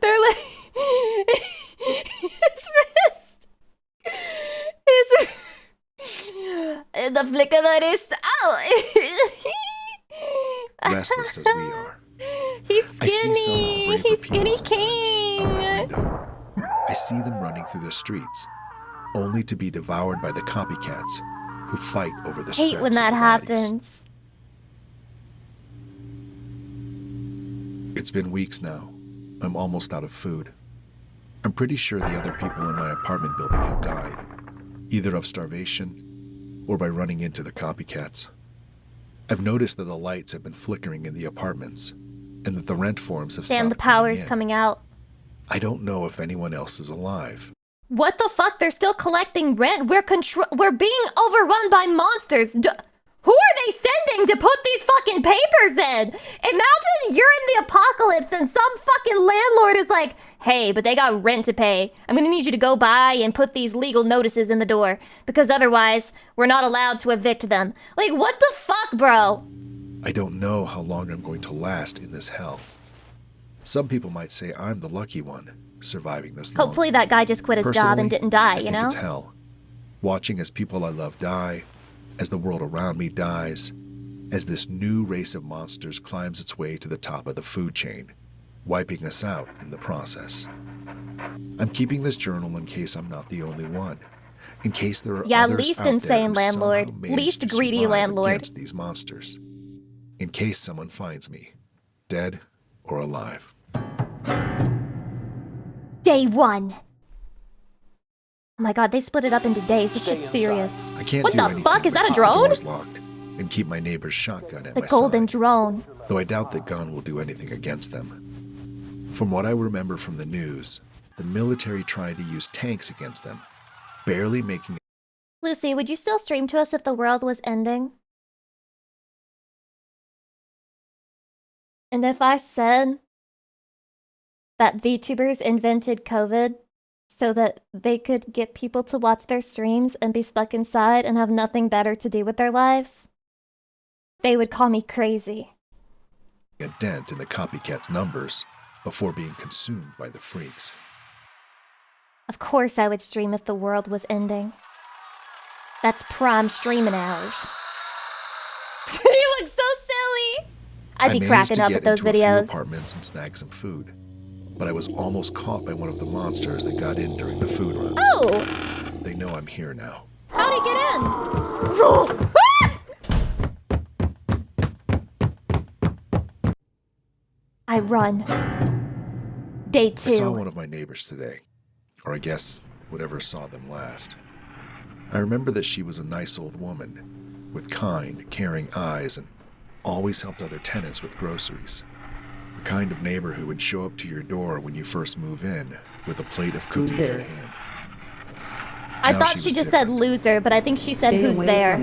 They're like his wrist. The flick of the wrist. restless as we are. He's I see some of the skinny. braver He's people skinny sometimes king. I see them running through the streets, only to be devoured by the copycats who fight over the Hate scraps when of that the happens. bodies. It's been weeks now. I'm almost out of food. I'm pretty sure the other people in my apartment building have died, either of starvation or by running into the copycats. I've noticed that the lights have been flickering in the apartments, and that the rent forms have Damn, the stopped coming power's in. coming out. I don't know if anyone else is alive. What the fuck? They're still collecting rent. We're being overrun by monsters. Who are they sending to put these fucking papers in? Imagine you're in the apocalypse and some fucking landlord is like, hey, but they got rent to pay. I'm gonna need you to go by and put these legal notices in the door because otherwise we're not allowed to evict them. Like, what the fuck, bro? I don't know how long I'm going to last in this hell. Some people might say I'm the lucky one, surviving this long. Hopefully that guy just quit his job Personally, and didn't die, I you think know? it's hell. Watching as people I love die, as the world around me dies, as this new race of monsters climbs its way to the top of the food chain, wiping us out in the process. I'm keeping this journal in case I'm not the only one. In case there are Yeah, others least out there insane who landlord. somehow managed Least to greedy survive landlord. against these monsters. In case someone finds me, dead or alive. Day 1. Oh my god, they split it up into days. This shit's serious. I can't What do the anything fuck? Is but that a keep the drone? doors locked and keep my neighbor's shotgun at The my golden side. drone. Though I doubt the gun will do anything against them. From what I remember from the news, the military tried to use tanks against them, barely making Lucy, would you still stream to us if the world was ending? And if I said that VTubers invented COVID so that they could get people to watch their streams and be stuck inside and have nothing better to do with their lives, they would call me crazy. a dent in the copycats' numbers before being consumed by the freaks. Of course I would stream if the world was ending. That's prime streaming hours. You look so silly! I'd be cracking up at those I managed to get into a videos. few apartments and snag some food, but I was almost caught by one of the monsters that got in during the food runs. Oh! They know I'm here now. How'd he get in? I run. Day 2. I saw one of my neighbors today, or I guess whatever saw them last. I remember that she was a nice old woman, with kind, caring eyes, and always helped other tenants with groceries. The kind of neighbor who would show up to your door when you first move in, with a plate of cookies in hand. I Now thought she she was just said loser, but I think she said who's there.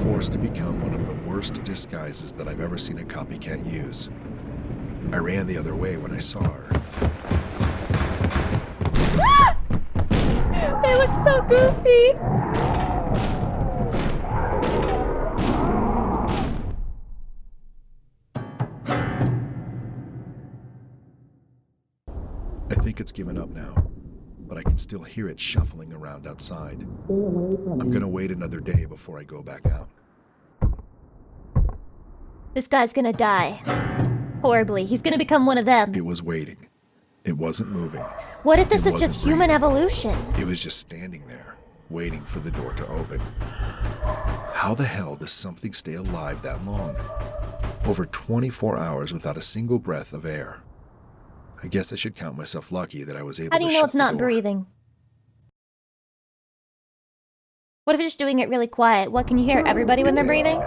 Forced to become one of the worst disguises that I've ever seen a copycat use. I ran the other way when I saw her. They look so goofy. I think it's given up now, but I can still hear it shuffling around outside. I'm gonna wait another day before I go back out. This guy's gonna die. horribly. He's gonna become one of them. It was waiting. It wasn't moving. What if this It is just wasn't human breathing. evolution? It was just standing there, waiting for the door to open. How the hell does something stay alive that long? Over 24 hours without a single breath of air. I guess I should count myself lucky that I was able to How do you know shut it's the not door. breathing? What if it's just doing it really quiet? What, can you hear everybody when It's they're angry breathing?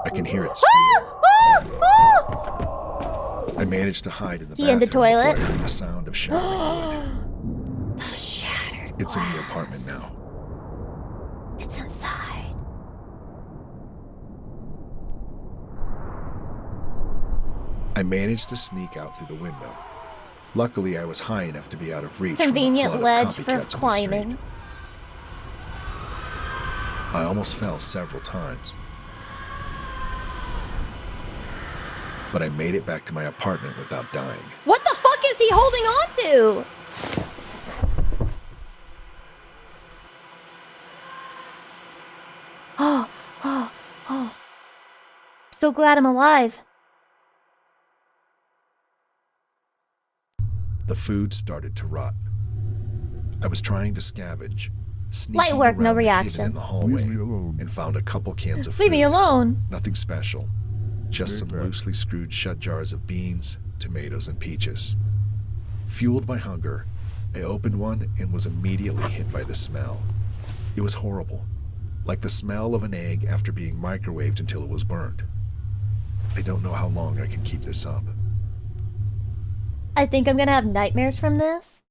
I can hear it scream. I managed to hide in the He in bathroom the toilet? before I heard the sound of shattering wood. The shattered It's in the apartment now. It's inside. I managed to sneak out through the window. Luckily, I was high enough to be out of reach Convenient from the flood ledge of for copycats on the street. climbing. I almost fell several times. But I made it back to my apartment without dying. What the fuck is he holding on to? Oh. So glad I'm alive. The food started to rot. I was trying to scavenge, sneaking Light work, no around the hidden reaction. in the hallway, and found a couple cans of food. Leave me alone. Nothing special, just some loosely screwed shut jars of beans, tomatoes, and peaches. Fueled by hunger, I opened one and was immediately hit by the smell. It was horrible, like the smell of an egg after being microwaved until it was burnt. I don't know how long I can keep this up. I think I'm gonna have nightmares from this.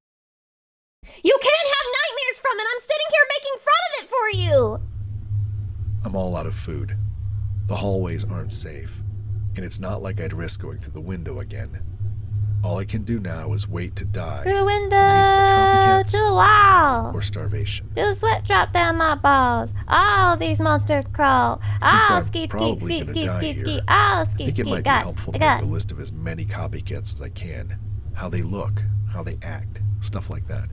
You can't have nightmares from it! I'm sitting here making fun of it for you! I'm all out of food. The hallways aren't safe, and it's not like I'd risk going through the window again. All I can do now is wait to die. Through the window, copycats to the wall, or starvation. feel the sweat drop down my balls. All these monsters crawl. Since Oh, I'm skeet, skeet, probably skeet, gonna skeet, die skeet, here, skeet. Oh, I skeet, think it might skeet. be Got helpful it. to I make got a it. list of as many copycats as I can. How they look, how they act, stuff like that.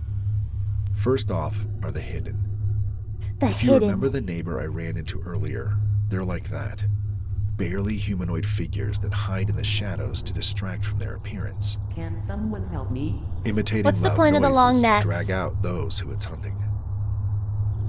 First off are the hidden. The If you hidden. remember the neighbor I ran into earlier, they're like that. Barely humanoid figures that hide in the shadows to distract from their appearance. Can someone help me? Imitating What's the loud point of the long noises necks? drag out those who it's hunting.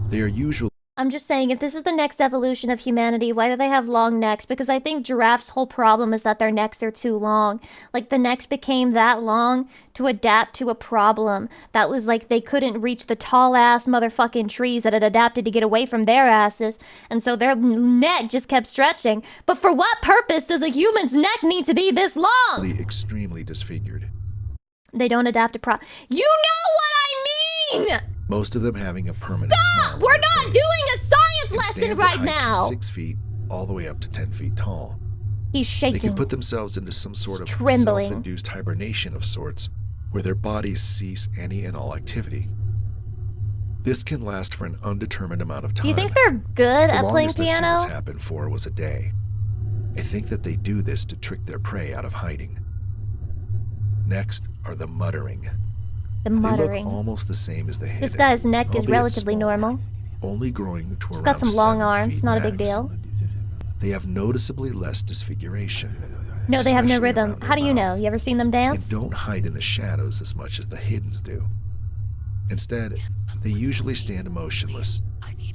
They are usually I'm just saying, if this is the next evolution of humanity, why do they have long necks? Because I think giraffes' whole problem is that their necks are too long. Like, the necks became that long to adapt to a problem. That was like they couldn't reach the tall-ass motherfucking trees that had adapted to get away from their asses. And so their neck just kept stretching. But for what purpose does a human's neck need to be this long? extremely disfigured. They don't adapt to You know what I mean! Most of them having a permanent Stop! smile. We're not doing a science and lesson stands right at heights now! from 6 feet all the way up to 10 feet tall. He's shaking. They can put themselves into some sort of trembling. self-induced hibernation of sorts, where their bodies cease any and all activity. This can last for an undetermined amount of time. Do you think they're good The at playing longest I've seen piano? this happen for was a day. I think that they do this to trick their prey out of hiding. Next are the muttering. The They muttering. look almost the same as the hidden. This guy's neck is albeit relatively small, normal. only growing to He's around got some long 7 arms, feet not a big max. deal. They have noticeably less disfiguration. No, they have no especially rhythm. around their How do you know? mouth, You ever seen them dance? and don't hide in the shadows as much as the hiddens do. Instead, they usually stand motionless,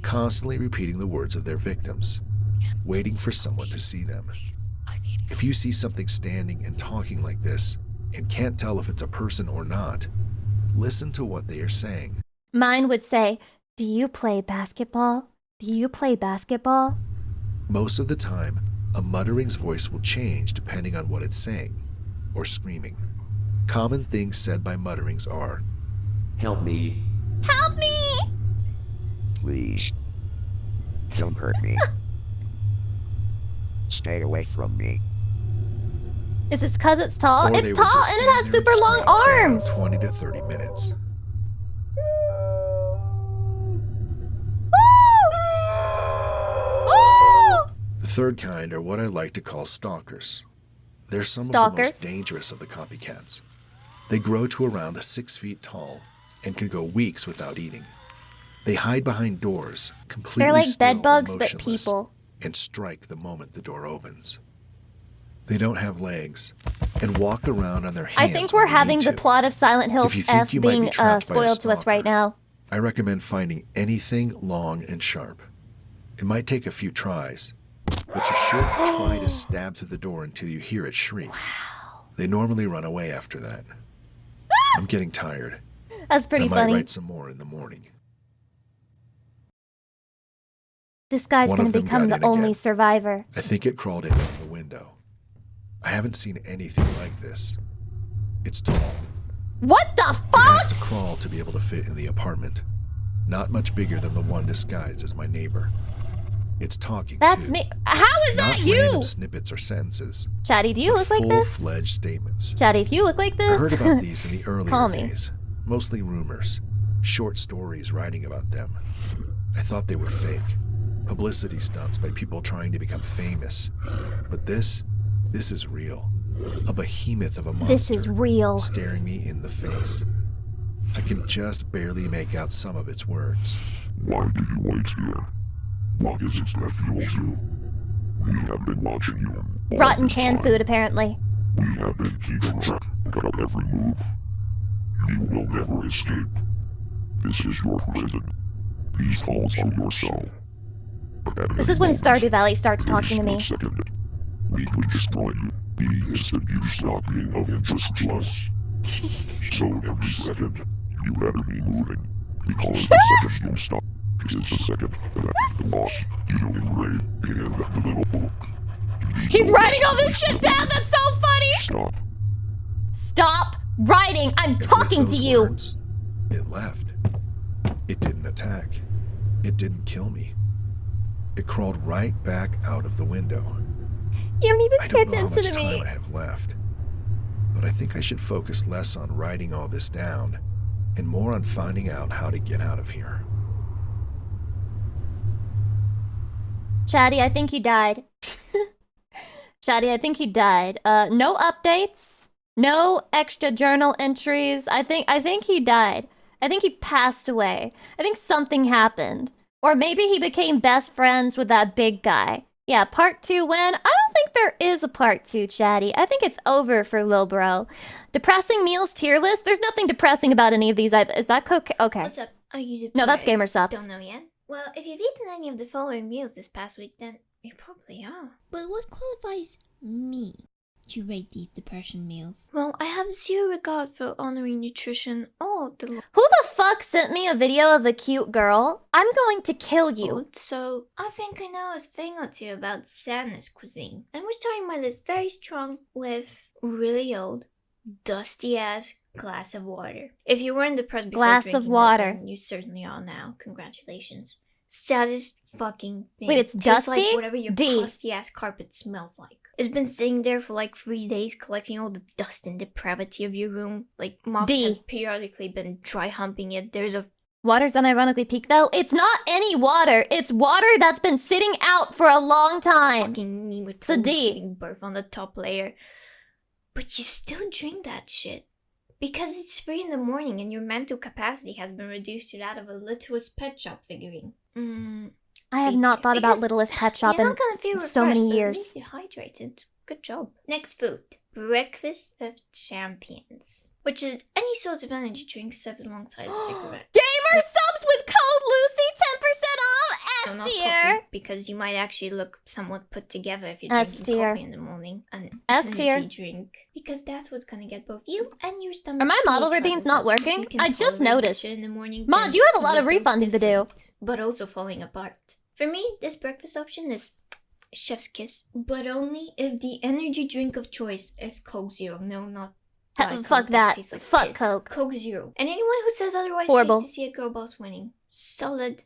constantly repeating the words of their victims, waiting for someone to see them. If you see something standing and talking like this, and can't tell if it's a person or not, listen to what they are saying. Mine would say, "Do you play basketball? Do you play basketball?" Most of the time, a muttering's voice will change depending on what it's saying, or screaming. Common things said by mutterings are, Help me. Help me! Please. Don't hurt me. Stay away from me. Is it because it's tall? or they It's will tall just and it stand has there super and long scream for arms! about 20 to 30 minutes. The third kind are what I like to call stalkers. They're some of the Stalkers? most dangerous of the copycats. They grow to around 6 feet tall and can go weeks without eating. They hide behind doors, completely They're like still bed and bugs, but motionless, people. and strike the moment the door opens. They don't have legs and walk around on their hands. I think we're having the plot of Silent Hill If you F think you might be being trapped by a spoiled to us right now. I recommend finding anything long and sharp. It might take a few tries, but you should try to stab through the door until you hear it shriek. Wow. They normally run away after that. I'm getting tired. That's pretty funny. I funny. might write some more in the morning. This guy's One gonna of them become got the in only again. survivor. I think it crawled in from the window. I haven't seen anything like this. It's tall. What the It has to crawl to be able to fit in the apartment. Not much bigger than the one disguised as my neighbor. It's talking That's too. me. How is that Not you? random snippets or sentences. Chatty, do you look like this? Full-fledged statements. Chatty, if you look like this. I heard about these in the earlier Call me. days. Mostly rumors. Short stories writing about them. I thought they were fake. Publicity stunts by people trying to become famous. But this is real. A behemoth of a monster. This is real. Staring me in the face. I can just barely make out some of its words. Why do you wait here? What is it that fuels you? We have been watching you. Rotten canned food, apparently. We have been keeping track of every move. You will never escape. This is your prison. These halls are your cell. This is when Stardew Valley starts talking to me. Second, we could destroy you. The instant you stop being of interest to us. So every second, you better be moving. Because the second you stop is the second that the boss you engrave in the little book. He's writing all this shit down. That's so funny. Stop. Stop writing. I'm talking to you. Words, it left. It didn't attack. It didn't kill me. It crawled right back out of the window. You don't even I pay don't know how attention much to me. time I have left, but I think I should focus less on writing all this down and more on finding out how to get out of here. Chatty, I think he died. Chatty, I think he died. No updates. No extra journal entries. I think he died. I think he passed away. I think something happened. Or maybe he became best friends with that big guy. Yeah, part 2 when? I don't think there is a part 2, Chatty. I think it's over for Lil Bro. Depressing meals tier list? There's nothing depressing about any of these. Is that cocaine? Okay. What's up? Are you the No, that's pyre? Gamer Subs. Don't know yet? Well, if you've eaten any of the following meals this past week, then you probably are. But what qualifies me to rate these depression meals? Well, I have zero regard for honoring nutrition or the Who the fuck sent me a video of a cute girl? I'm going to kill you. So, I think I know a thing or two about sadness cuisine. And we're starting my list very strong with really old, dusty-ass glass of water. If you weren't depressed before Glass of drinking this, water. then you certainly are now. Congratulations. Saddest fucking thing. Wait, it's Tastes dusty? like whatever your D. crusty-ass carpet smells like. It's been sitting there for like 3 days collecting all the dust and depravity of your room. Like, moths D. have periodically been dry humping it. There's a Water's unironically peak though. It's not any water. It's water that's been sitting out for a long time. fucking nematode It's a D. giving birth on the top layer. But you still drink that shit. Because it's 3 in the morning and your mental capacity has been reduced to that of a littlest pet shop figurine. I have not thought about Littlest Pet Shop You're in not gonna feel so many refreshed, but at years. least you're hydrated. Good job. Next food. Breakfast of Champions. Which is any sort of energy drink served alongside a cigarette. Gamer Subs with code Lucy, 10% off. So S not tier. coffee, because you might actually look somewhat put together if you're S drinking tier. coffee in the morning. An S energy tier. drink. Because that's what's gonna get both you and your stomach. Are my model redeems not working? I just noticed. In the morning, Mod, then you have a lot of you're both refunding to do. different, but also falling apart. For me, this breakfast option is chef's kiss, but only if the energy drink of choice is Coke Zero. No, not Diet Fuck Coke that. tastes like Fuck piss. Coke. Coke Zero. And anyone who says otherwise Horrible. needs to see a girl boss winning. Solid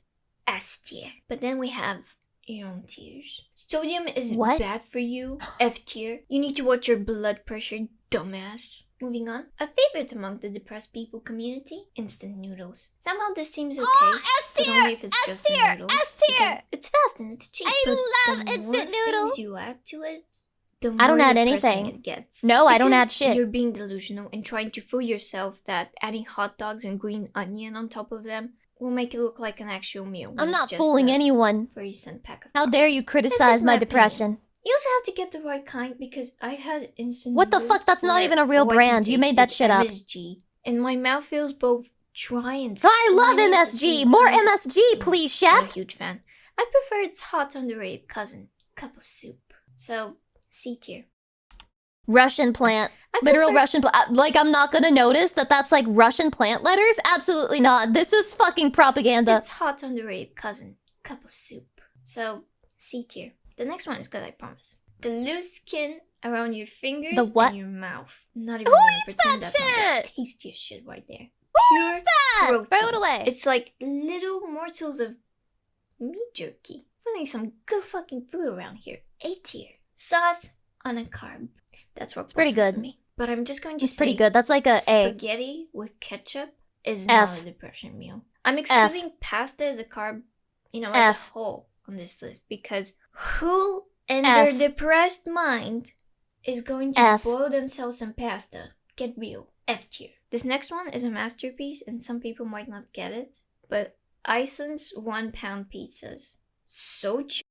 S tier. But then we have your own tiers. Sodium is What? bad for you. F tier. You need to watch your blood pressure, dumbass. Moving on. A favorite among the depressed people community, instant noodles. Somehow this seems okay. Oh, S but tier! only if it's S just the tier! noodles, S tier! because it's fast and it's cheap. I but love the instant more noodles. things you add to it, the I don't more add depressing anything. it gets. No, I don't Because add shit. You're being delusional and trying to fool yourself that adding hot dogs and green onion on top of them will make it look like an actual meal. when I'm it's not just fooling a anyone. 30-cent pack of How dare you That's criticize just my my depression? You also have to get the right kind because I had instant What the noodles fuck? That's not where even a real all I can brand. You taste made that is shit up. MSG, and my mouth feels both dry and I love slimy at the MSG. same More time. MSG, please, Not a chef. huge fan. I prefer its hot underrated cousin, cup of soup. So, C tier. Russian plant. Literal Russian plant. Like, I'm not gonna notice that that's like Russian plant letters? Absolutely not. This is fucking propaganda. Its hot underrated cousin, cup of soup. So, C tier. The next one is good, I promise. The loose skin around your fingers The what? and your mouth. Not even Who gonna eats pretend that that's not the shit? tastiest shit right there. Who Pure eats that? protein. Throw it away. It's like little morsels of meat jerky. Finding some good fucking food around here. A tier. Sauce on a carb. That's rock pretty bottom good. for me. But I'm just going to It's say pretty good. That's like a A. spaghetti with ketchup is F. not a depression meal. I'm excluding pasta as a carb, as F. a whole on this list because who in their F. depressed mind is going to F. boil themselves some pasta? Get real. F tier. This next one is a masterpiece and some people might not get it, but Iceland's 1 pound pizzas. So cheap.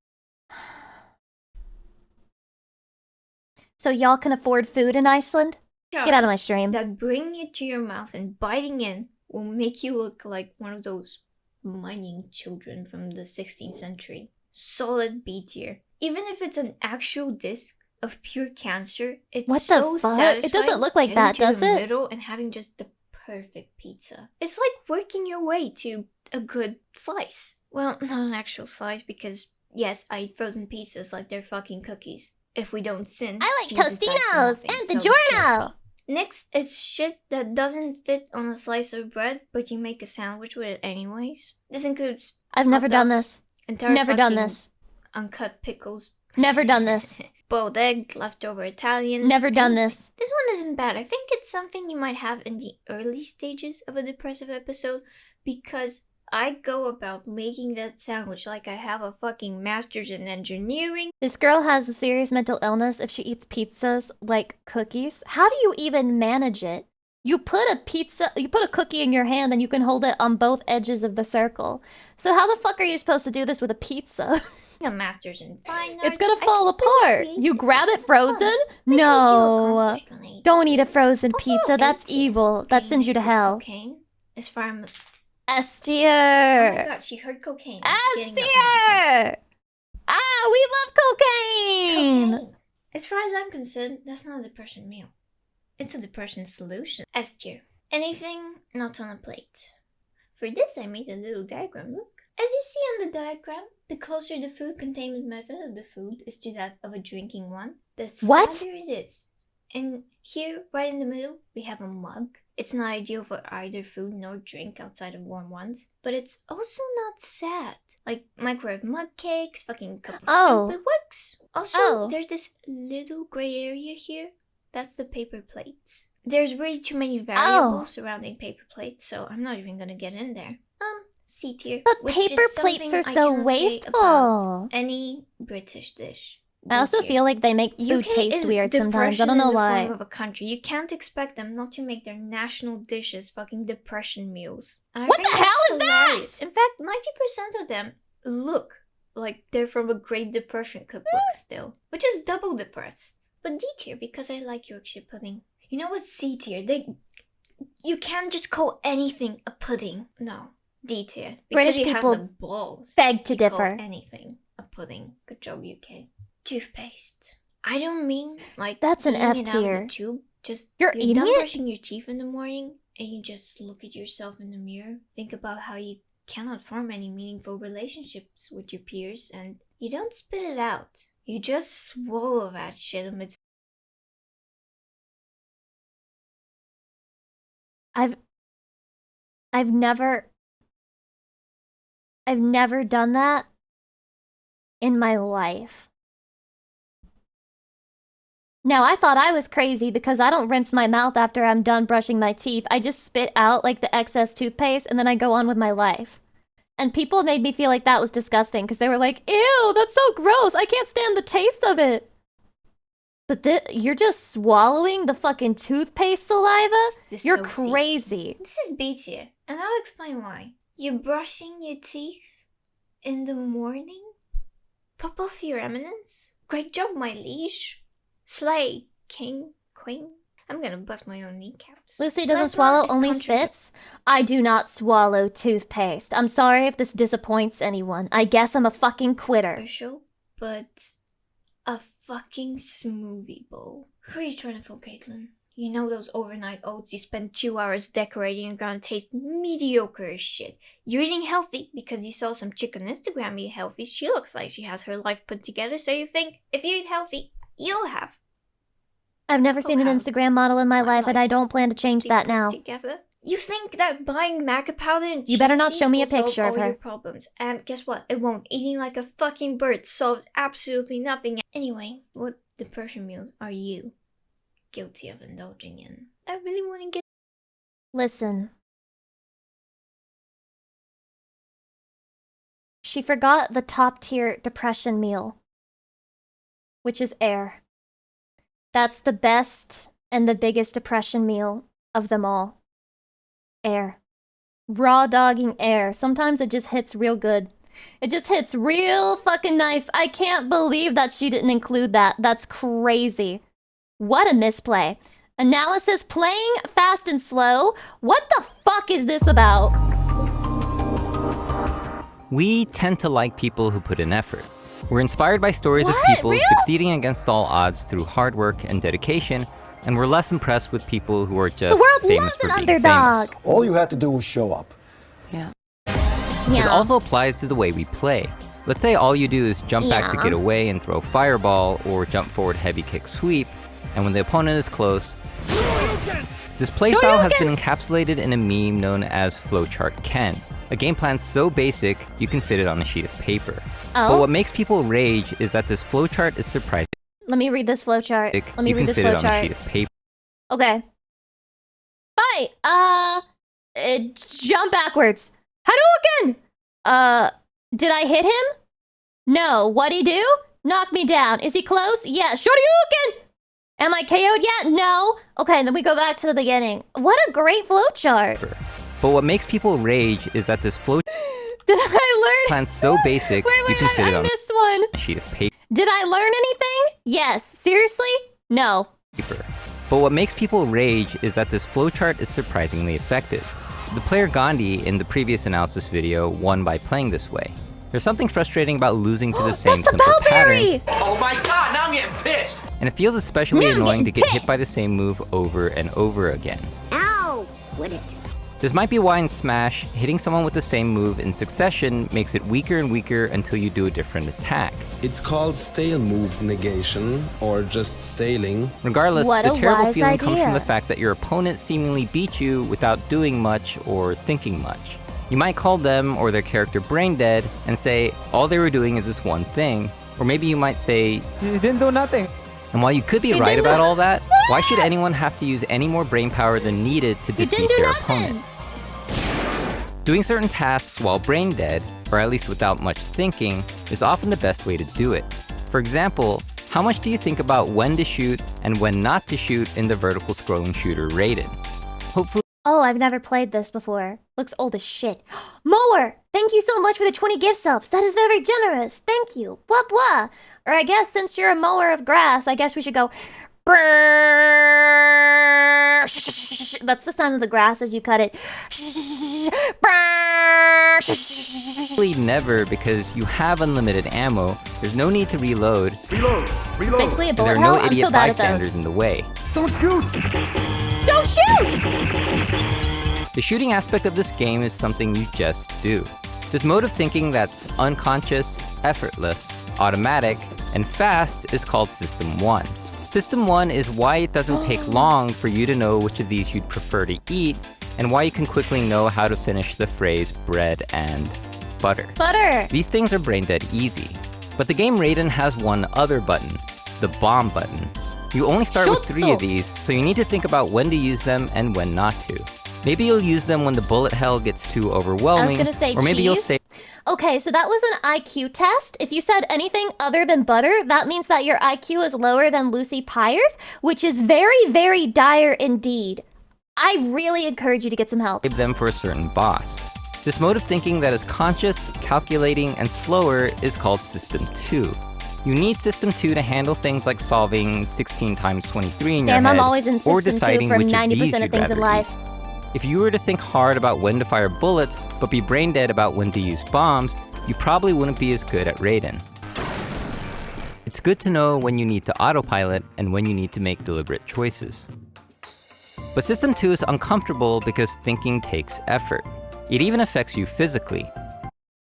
So y'all can afford food in Iceland? Get out of my stream. That bringing it to your mouth and biting in will make you look like one of those mining children from the 16th century. Solid B tier. Even if it's an actual disc of pure cancer, it's What the so fuck? satisfying. It doesn't look like getting that, to does the it? middle and having just the perfect pizza. It's like working your way to a good slice. Well, not an actual slice because yes, I eat frozen pizzas like they're fucking cookies. If we don't sin, I like Jesus died for Tostinos nothing, and so DiGiorno. jerky. Next is shit that doesn't fit on a slice of bread, but you make a sandwich with it anyways. This includes I've never hot done dogs, this. entire Never done fucking this. uncut pickles, Never done this. boiled egg, leftover Italian. Never done anything. this. This one isn't bad. I think it's something you might have in the early stages of a depressive episode because I go about making that sandwich like I have a fucking master's in engineering. This girl has a serious mental illness if she eats pizzas like cookies. How do you even manage it? You put a cookie in your hand and you can hold it on both edges of the circle. So how the fuck are you supposed to do this with a pizza? A master's in fine arts. It's gonna I fall can put it apart. You grab it frozen? No. Don't eat a frozen pizza. That's evil. That sends you to hell. Cocaine. As far as S oh tier. my god, she heard cocaine. S She's getting up now. tier. Ah, we love cocaine. Cocaine. As far as I'm concerned, that's not a depression meal. It's a depression solution. S tier. Anything not on a plate. For this, I made a little diagram. Look. As you see on the diagram, the closer the food containment method of the food is to that of a drinking one, the What? sadder it is. And here, right in the middle, we have a mug. It's not ideal for either food nor drink outside of warm ones, but it's also not sad. Like microwave mug cakes, fucking cup of soup, it works. Also, there's this little gray area here. That's the paper plates. There's really too many variables surrounding paper plates, so I'm not even gonna get in there. C tier. But which paper is plates something are I so cannot say wasteful. about any British dish. I also D tier. feel like they make food UK taste is weird sometimes. I depression don't know in the why. form of a country. You can't expect them not to make their national dishes fucking depression meals. And I What think the that's hell is that? hilarious. In fact, 90% of them look like they're from a Great Depression cookbook still, which is double depressed. But D tier because I like Yorkshire pudding. You know what? C tier. You can't just call anything a pudding. No. D tier. Because British you people have the balls beg to call differ. anything a pudding. Good job, UK. Toothpaste. I don't mean like That's an eating F it out of tier. the tube. Just You're eating done it? brushing your teeth in the morning and you just look at yourself in the mirror. Think about how you cannot form any meaningful relationships with your peers and you don't spit it out. You just swallow that shit amidst I've never done that in my life. Now, I thought I was crazy because I don't rinse my mouth after I'm done brushing my teeth. I just spit out like the excess toothpaste and then I go on with my life. And people made me feel like that was disgusting because they were like, ew, that's so gross. I can't stand the taste of it. But you're just swallowing the fucking toothpaste saliva? You're dissociate. crazy. This is B tier, and I'll explain why. You're brushing your teeth in the morning? Pop off your eminence? Great job, my liege. Slay, king, queen. I'm gonna bust my own kneecaps. Lucy doesn't Last one swallow, is only spits. I do not swallow toothpaste. I'm sorry if this disappoints anyone. I guess I'm a fucking quitter. Controversial, but a fucking smoothie bowl. Who are you trying to fool, Caitlin? You know those overnight oats you spend 2 hours decorating are gonna taste mediocre as shit. You're eating healthy because you saw some chick on Instagram eat healthy. She looks like she has her life put together, so you think if you eat healthy, you'll have. I've never seen an Instagram model in my life, and I don't plan to change that now. Together. You think that buying maca powder and You better not cheap show me a will solve picture of all her. your problems. And guess what? It won't. Eating like a fucking bird solves absolutely nothing. Anyway, what depression meals are you guilty of indulging in? I really want to get. Listen. She forgot the top tier depression meal, which is air. That's the best and the biggest depression meal of them all. Air. Raw dogging air. Sometimes it just hits real good. It just hits real fucking nice. I can't believe that she didn't include that. That's crazy. What a misplay. Analysis playing fast and slow? What the fuck is this about? We tend to like people who put in effort. We're inspired by stories of people succeeding against all odds through hard work and dedication, and we're less impressed with people who are just famous for being famous. All you had to do was show up. It also applies to the way we play. Let's say all you do is jump back to get away and throw fireball, or jump forward heavy kick sweep, and when the opponent is close, this playstyle has been encapsulated in a meme known as Flowchart Ken, a game plan so basic you can fit it on a sheet of paper. But what makes people rage is that this flowchart is surprising. Let me read this flowchart. Let me read this You can fit it on a flowchart. sheet of paper. Okay. Fight. Jump backwards. Hadouken! Did I hit him? No. What'd he do? Knock me down. Is he close? Yeah. Shoryuken! Am I KO'd yet? No. Okay, then we go back to the beginning. What a great flowchart. But what makes people rage is that this flowchart Did I learn? plan's so basic you can fit it I on missed one. a sheet of paper. Did I learn anything? Yes. Seriously? No. But what makes people rage is that this flowchart is surprisingly effective. The player Gandhi in the previous analysis video won by playing this way. There's something frustrating about losing to the same simple pattern, Oh my god, now I'm getting pissed! and it feels especially annoying to get hit by the same move over and over again. Ow! Would it? This might be why in Smash, hitting someone with the same move in succession makes it weaker and weaker until you do a different attack. It's called stale move negation, or just staling. Regardless, What the a terrible wise feeling comes from idea. the fact that your opponent seemingly beat you without doing much or thinking much. You might call them or their character brain dead and say all they were doing is this one thing, or maybe you might say, "You didn't do nothing." And while you could be right about all that, why should anyone have to use any more brain power than needed to defeat their opponent? Doing certain tasks while brain dead, or at least without much thinking, is often the best way to do it. For example, how much do you think about when to shoot and when not to shoot in the vertical scrolling shooter Raiden? Hopefully. Oh, I've never played this before. Looks old as shit. Mower! Thank you so much for the 20 gift subs. That is very generous. Thank you. Blah blah. Or I guess since you're a mower of grass, I guess we should go. That's the sound of the grass as you cut it. Never, because you have unlimited ammo, there's no need to reload, Basically a and bullet there are hell. no I'm idiot so bad at bystanders those. in the way. Don't shoot! The shooting aspect of this game is something you just do. This mode of thinking that's unconscious, effortless, automatic, and fast is called System 1. System 1 is why it doesn't take long for you to know which of these you'd prefer to eat, and why you can quickly know how to finish the phrase bread and butter. Butter! These things are brain dead easy. But the game Raiden has one other button, the bomb button. You only start with 3 of these, so you need to think about when to use them and when not to. Maybe you'll use them when the bullet hell gets too overwhelming, I was gonna say or maybe you'll cheese. say Okay, so that was an IQ test. If you said anything other than butter, that means that your IQ is lower than Lucy Pyre's, which is very, very dire indeed. I really encourage you to get some help. save them for a certain boss. This mode of thinking that is conscious, calculating, and slower is called System 2. You need System 2 to handle things like solving 16 times 23 in Damn, your I'm head, always in or System 2 deciding for which 90% of these of you'd things in rather life. eat. If you were to think hard about when to fire bullets, but be brain dead about when to use bombs, you probably wouldn't be as good at Raiden. It's good to know when you need to autopilot and when you need to make deliberate choices. But System 2 is uncomfortable because thinking takes effort. It even affects you physically.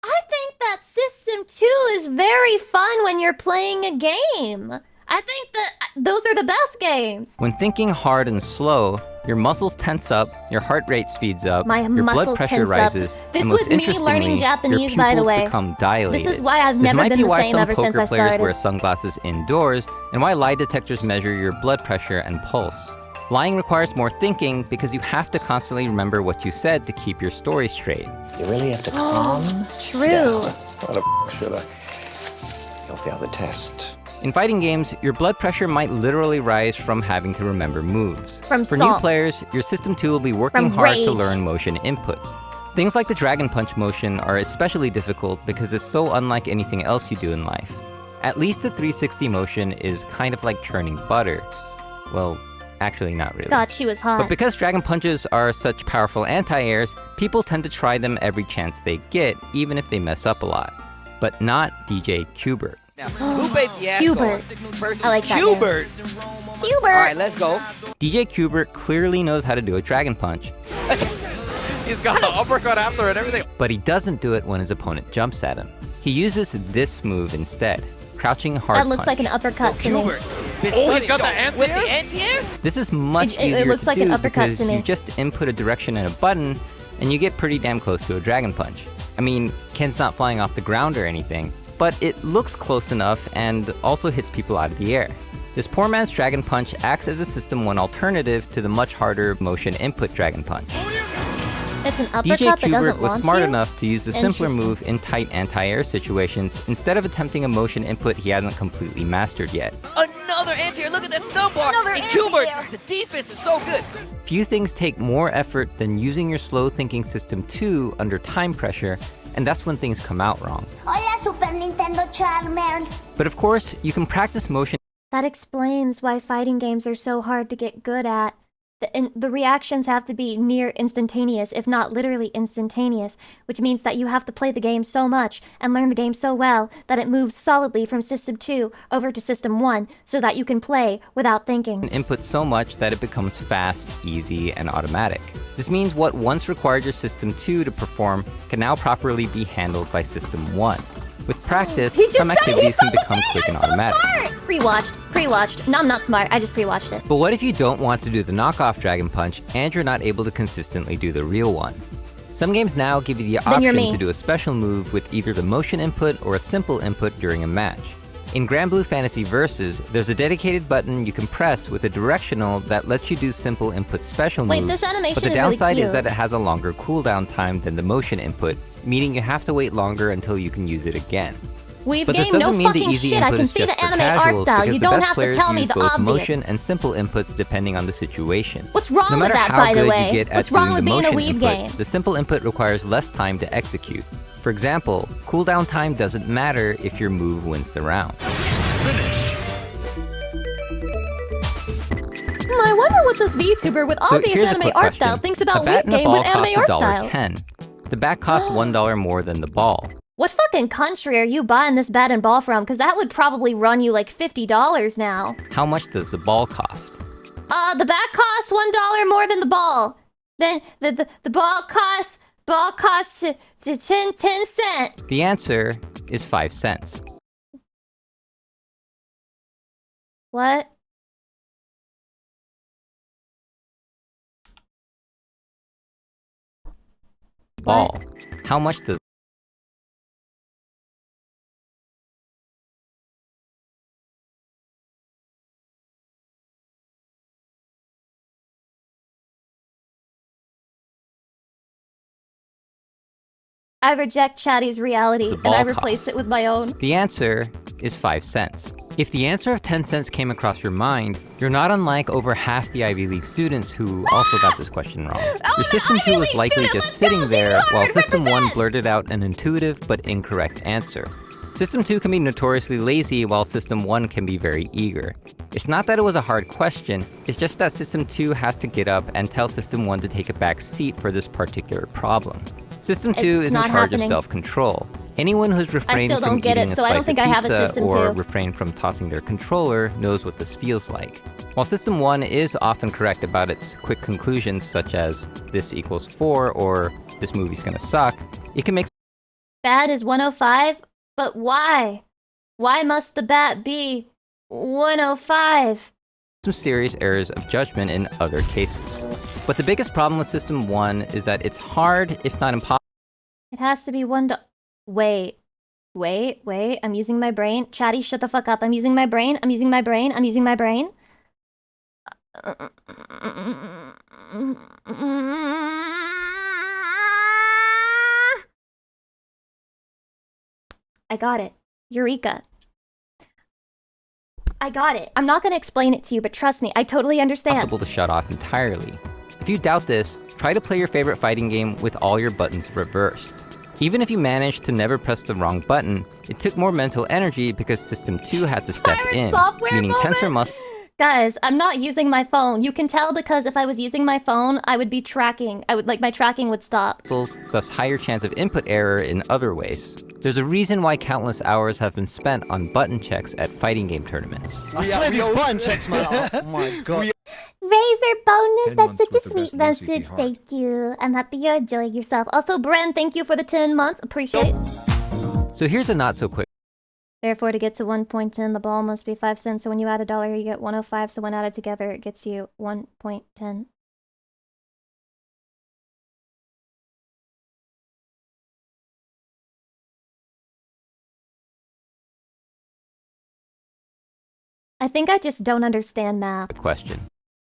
I think that System 2 is very fun when you're playing a game. I think that those are the best games. When thinking hard and slow, your muscles tense up, your heart rate speeds up, My your muscles blood pressure tense up. rises, This and most was me learning interestingly, Japanese, your by the pupils way. become dilated. This is why I've This never might been be the why same some ever since poker I players started. wear sunglasses indoors, and why lie detectors measure your blood pressure and pulse. Lying requires more thinking because you have to constantly remember what you said to keep your story straight. You really have to calm True. down. Why the should I? You'll fail the test. In fighting games, your blood pressure might literally rise from having to remember moves. From For salt. new players, your System 2 will be working From hard to rage. learn motion inputs. Things like the Dragon Punch motion are especially difficult because it's so unlike anything else you do in life. At least the 360 motion is kind of like churning butter. Well, actually not really. God, she was hot. But because Dragon Punches are such powerful anti-airs, people tend to try them every chance they get, even if they mess up a lot. But not DJ Qbert. Now, Lupe Fiasco Hubert. versus I like that Hubert. Hubert! Alright, let's go. DJ Qbert clearly knows how to do a Dragon Punch, He's got the uppercut after and everything. but he doesn't do it when his opponent jumps at him. He uses this move instead, crouching hard That looks punch. like an uppercut to me. Oh, he's got the anti-air? With the anti-airs? This is much It easier looks to like an do uppercut because to me. you just input a direction and a button, and you get pretty damn close to a Dragon Punch. I mean, Ken's not flying off the ground or anything, but it looks close enough and also hits people out of the air. This poor man's Dragon Punch acts as a System 1 alternative to the much harder motion input Dragon Punch. It's an DJ uppercut that Qbert doesn't was launch smart you? enough to use the simpler Interesting. move in tight anti-air situations instead of attempting a motion input he hasn't completely mastered yet. Another anti-air. Look at that stun bar. Another And anti-air. Qbert, the defense is so good. Few things take more effort than using your slow thinking System 2 under time pressure, and that's when things come out wrong. Hola, Super Nintendo Charmers. But of course, you can practice motion That explains why fighting games are so hard to get good at. The reactions have to be near instantaneous, if not literally instantaneous, which means that you have to play the game so much and learn the game so well that it moves solidly from System 2 over to System 1 so that you can play without thinking. input so much that it becomes fast, easy, and automatic. This means what once required your System 2 to perform can now properly be handled by System 1. With practice, He just some said activities he's can so become quick and automatic. Pre-watched. No, I'm not smart. I just pre-watched it. But what if you don't want to do the knockoff Dragon Punch and you're not able to consistently do the real one? Some games now give you the Then you're option me. to do a special move with either the motion input or a simple input during a match. In Grand Blue Fantasy Versus, there's a dedicated button you can press with a directional that lets you do simple input special Wait, moves. this animation but the is really downside is cute. that it has a longer cooldown time than the motion input, meaning you have to wait longer until you can use it again. We've But this gained no doesn't mean the fucking easy shit. I input can is see just the for anime art casuals, style. because You the don't best have to players tell me use the both obvious. motion and simple inputs depending on the situation. What's wrong No with matter that, how by the good way? you get at What's wrong doing with the being a motion weeb input, game? the simple input requires less time to execute. For example, cooldown time doesn't matter if your move wins the round. I wonder what this VTuber with So obvious here's a anime quick art question. style thinks about a bat weeb and a game ball with anime art cost style. $1.10. The bat costs $1 more than the ball. What fucking country are you buying this bat and ball from? Because that would probably run you like $50 now. How much does the ball cost? The bat costs $1 more than the ball. Then the ball costs to 10 cents. The answer is 5 cents. What? Ball. How much does I reject Chatty's reality It's a and ball I cost. replace it with my own. The answer is 5 cents. If the answer of 10 cents came across your mind, you're not unlike over half the Ivy League students who also got this question wrong. Your System 2 was likely just sitting there while System 1 blurted out an intuitive but incorrect answer. System 2 can be notoriously lazy while System 1 can be very eager. It's not that it was a hard question, it's just that System 2 has to get up and tell System 1 to take a back seat for this particular problem. System 2 is in charge of self-control. Anyone who's refrained from eating a slice of pizza or refrained from tossing their controller knows what this feels like. While System 1 is often correct about its quick conclusions such as this equals 4 or this movie's gonna suck, it can make Bad is 105? But why? Why must the bat be 105? some serious errors of judgment in other cases. But the biggest problem with System 1 is that it's hard, if not impossible. It has to be Wait, I'm using my brain. Chatty, shut the fuck up. I'm using my brain. I'm using my brain. I'm using my brain. I got it. Eureka. I got it. I'm not gonna explain it to you, but trust me, I totally understand. Possible to shut off entirely. If you doubt this, try to play your favorite fighting game with all your buttons reversed. Even if you managed to never press the wrong button, it took more mental energy because System 2 had to step in, meaning tensor muscles. Guys, I'm not using my phone. You can tell because if I was using my phone, I would be tracking. My tracking would stop. Thus higher chance of input error in other ways. There's a reason why countless hours have been spent on button checks at fighting game tournaments. I swear these button checks, man. Oh my god. Razor bonus, that's such a sweet message. Thank you. I'm happy you're enjoying yourself. Also, Bren, thank you for the 10 months. Appreciate it. So here's a not so quick. Therefore, to get to 1.10, the ball must be 5 cents. So when you add $1, you get 105. So when added together, it gets you 1.10. I think I just don't understand math. Question.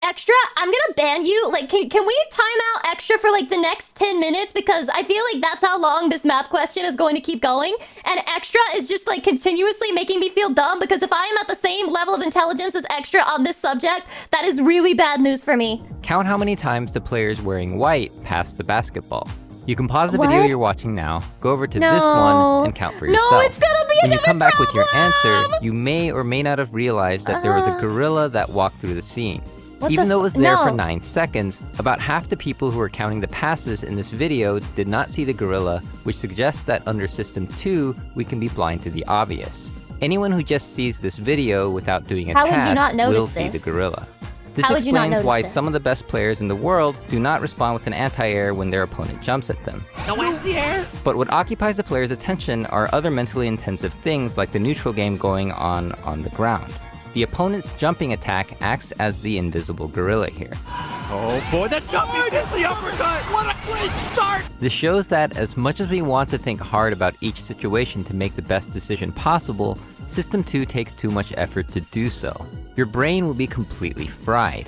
Extra, I'm gonna ban you. Like, can we time out Extra for like the next 10 minutes? Because I feel like that's how long this math question is going to keep going. And Extra is just like continuously making me feel dumb because if I am at the same level of intelligence as Extra on this subject, that is really bad news for me. Count how many times the players wearing white pass the basketball. You can pause the video you're watching now, go over to this one, and count for yourself. No, it's gonna be when you come back with your answer, you may or may not have realized that there was a gorilla that walked through the scene. Even though it was there for 9 seconds, about half the people who were counting the passes in this video did not see the gorilla, which suggests that under System 2, we can be blind to the obvious. Anyone who just sees this video without doing a task will see the gorilla. This explains why some of the best players in the world do not respond with an anti-air when their opponent jumps at them. No anti-air? But what occupies the player's attention are other mentally intensive things like the neutral game going on the ground. The opponent's jumping attack acts as the invisible gorilla here. Oh boy, that jumping is the uppercut! What a great start! This shows that as much as we want to think hard about each situation to make the best decision possible, System 2 takes too much effort to do so. Your brain will be completely fried.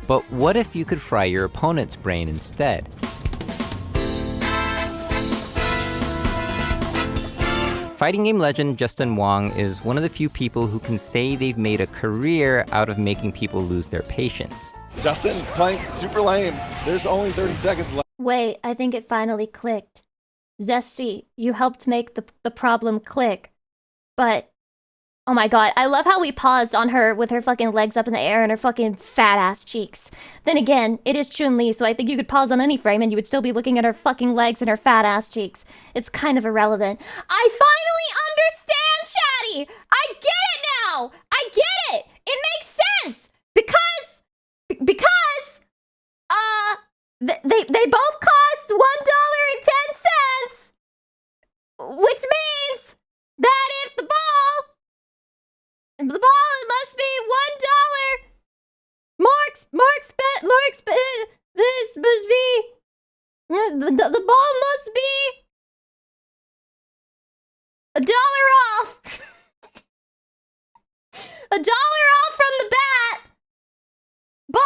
But what if you could fry your opponent's brain instead? Fighting game legend Justin Wong is one of the few people who can say they've made a career out of making people lose their patience. Justin, playing super lame. There's only 30 seconds left. Wait, I think it finally clicked. Zesty, you helped make the problem click. But, oh my god, I love how we paused on her with her fucking legs up in the air and her fucking fat-ass cheeks. Then again, it is Chun-Li, so I think you could pause on any frame and you would still be looking at her fucking legs and her fat-ass cheeks. It's kind of irrelevant. I finally understand, Chatty! I get it now! I get it! It makes sense! Because, they both cost $1.10! Which means that if the ball must be $1 this must be the ball must be $1 off. $1 off from the bat. But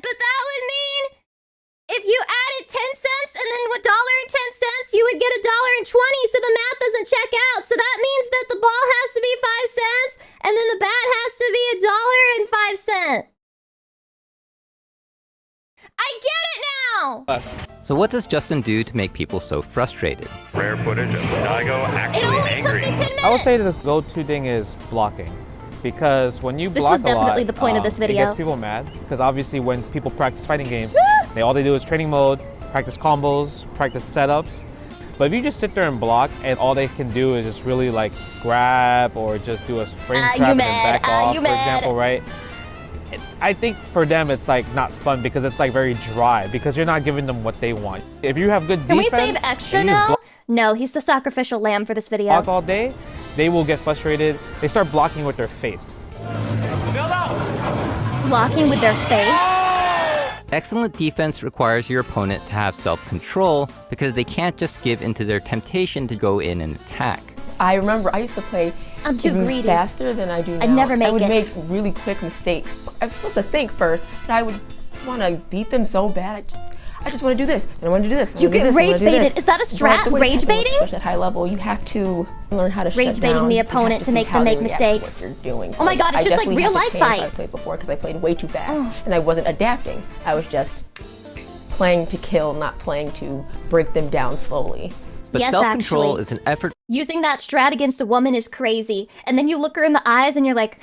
that would mean if you added 10 cents and then $1.10, you would get $1.20, so the math doesn't check out. So that means that the ball has to be 5 cents, and then the bat has to be $1.05. I get it now! So what does Justin do to make people so frustrated? Rare footage of Daigo actually angry. I would say the go-to thing is blocking. Because when you This block was a lot, definitely the point of this it video. gets people mad. Because obviously when people practice fighting games, all they do is training mode, practice combos, practice setups. But if you just sit there and block and all they can do is just really like grab or just do a frame trap and then back off, for example, right? I think for them it's like not fun because it's like very dry because you're not giving them what they want. If you have good defense, Can we save extra and you just now? No, he's the sacrificial lamb for this video. block all day, they will get frustrated. They start blocking with their face. Blocking with their face? Excellent defense requires your opponent to have self-control because they can't just give into their temptation to go in and attack. I remember I used to play I'm too even greedy. faster than I do now. I'd never make I would it. make really quick mistakes. I'm supposed to think first, but I would want to beat them so bad. I just want to do this, and I want to do this. And I You wanna do get this, and I rage wanna do this. baited. Is that a But strat? the way Rage Tekken works, baiting? Especially at high level, you have to learn how to Rage shut baiting down. the You have opponent to see make how them they make react to mistakes. What you're doing. Oh my god, it's just like I real definitely life had to change how I fights. played before because I played way too fast, and I wasn't adapting. I was just playing to kill, not playing to break them down slowly. But Yes, self-control actually. is an effort. Using that strat against a woman is crazy. And then you look her in the eyes and you're like,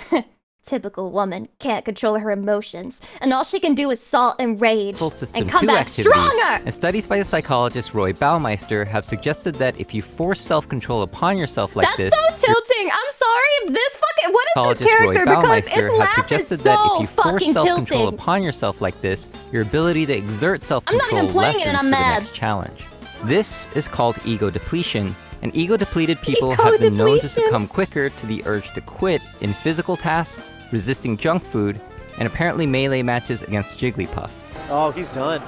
typical woman, can't control her emotions. And all she can do is salt and rage. System And come 2 back activity, stronger! and studies by the psychologist Roy Baumeister have suggested that if you force self-control upon yourself like That's this, so tilting. I'm sorry. This fucking, what is this psychologist Roy character? Because its Baumeister have laugh is suggested so that if you force fucking self-control tilting. upon yourself like this, your ability to exert self-control even playing it lessens and I'm for the mad. next challenge. This is called ego depletion, and ego-depleted people have been known to succumb quicker to the urge to quit in physical tasks, resisting junk food, and apparently melee matches against Jigglypuff. Oh, he's done.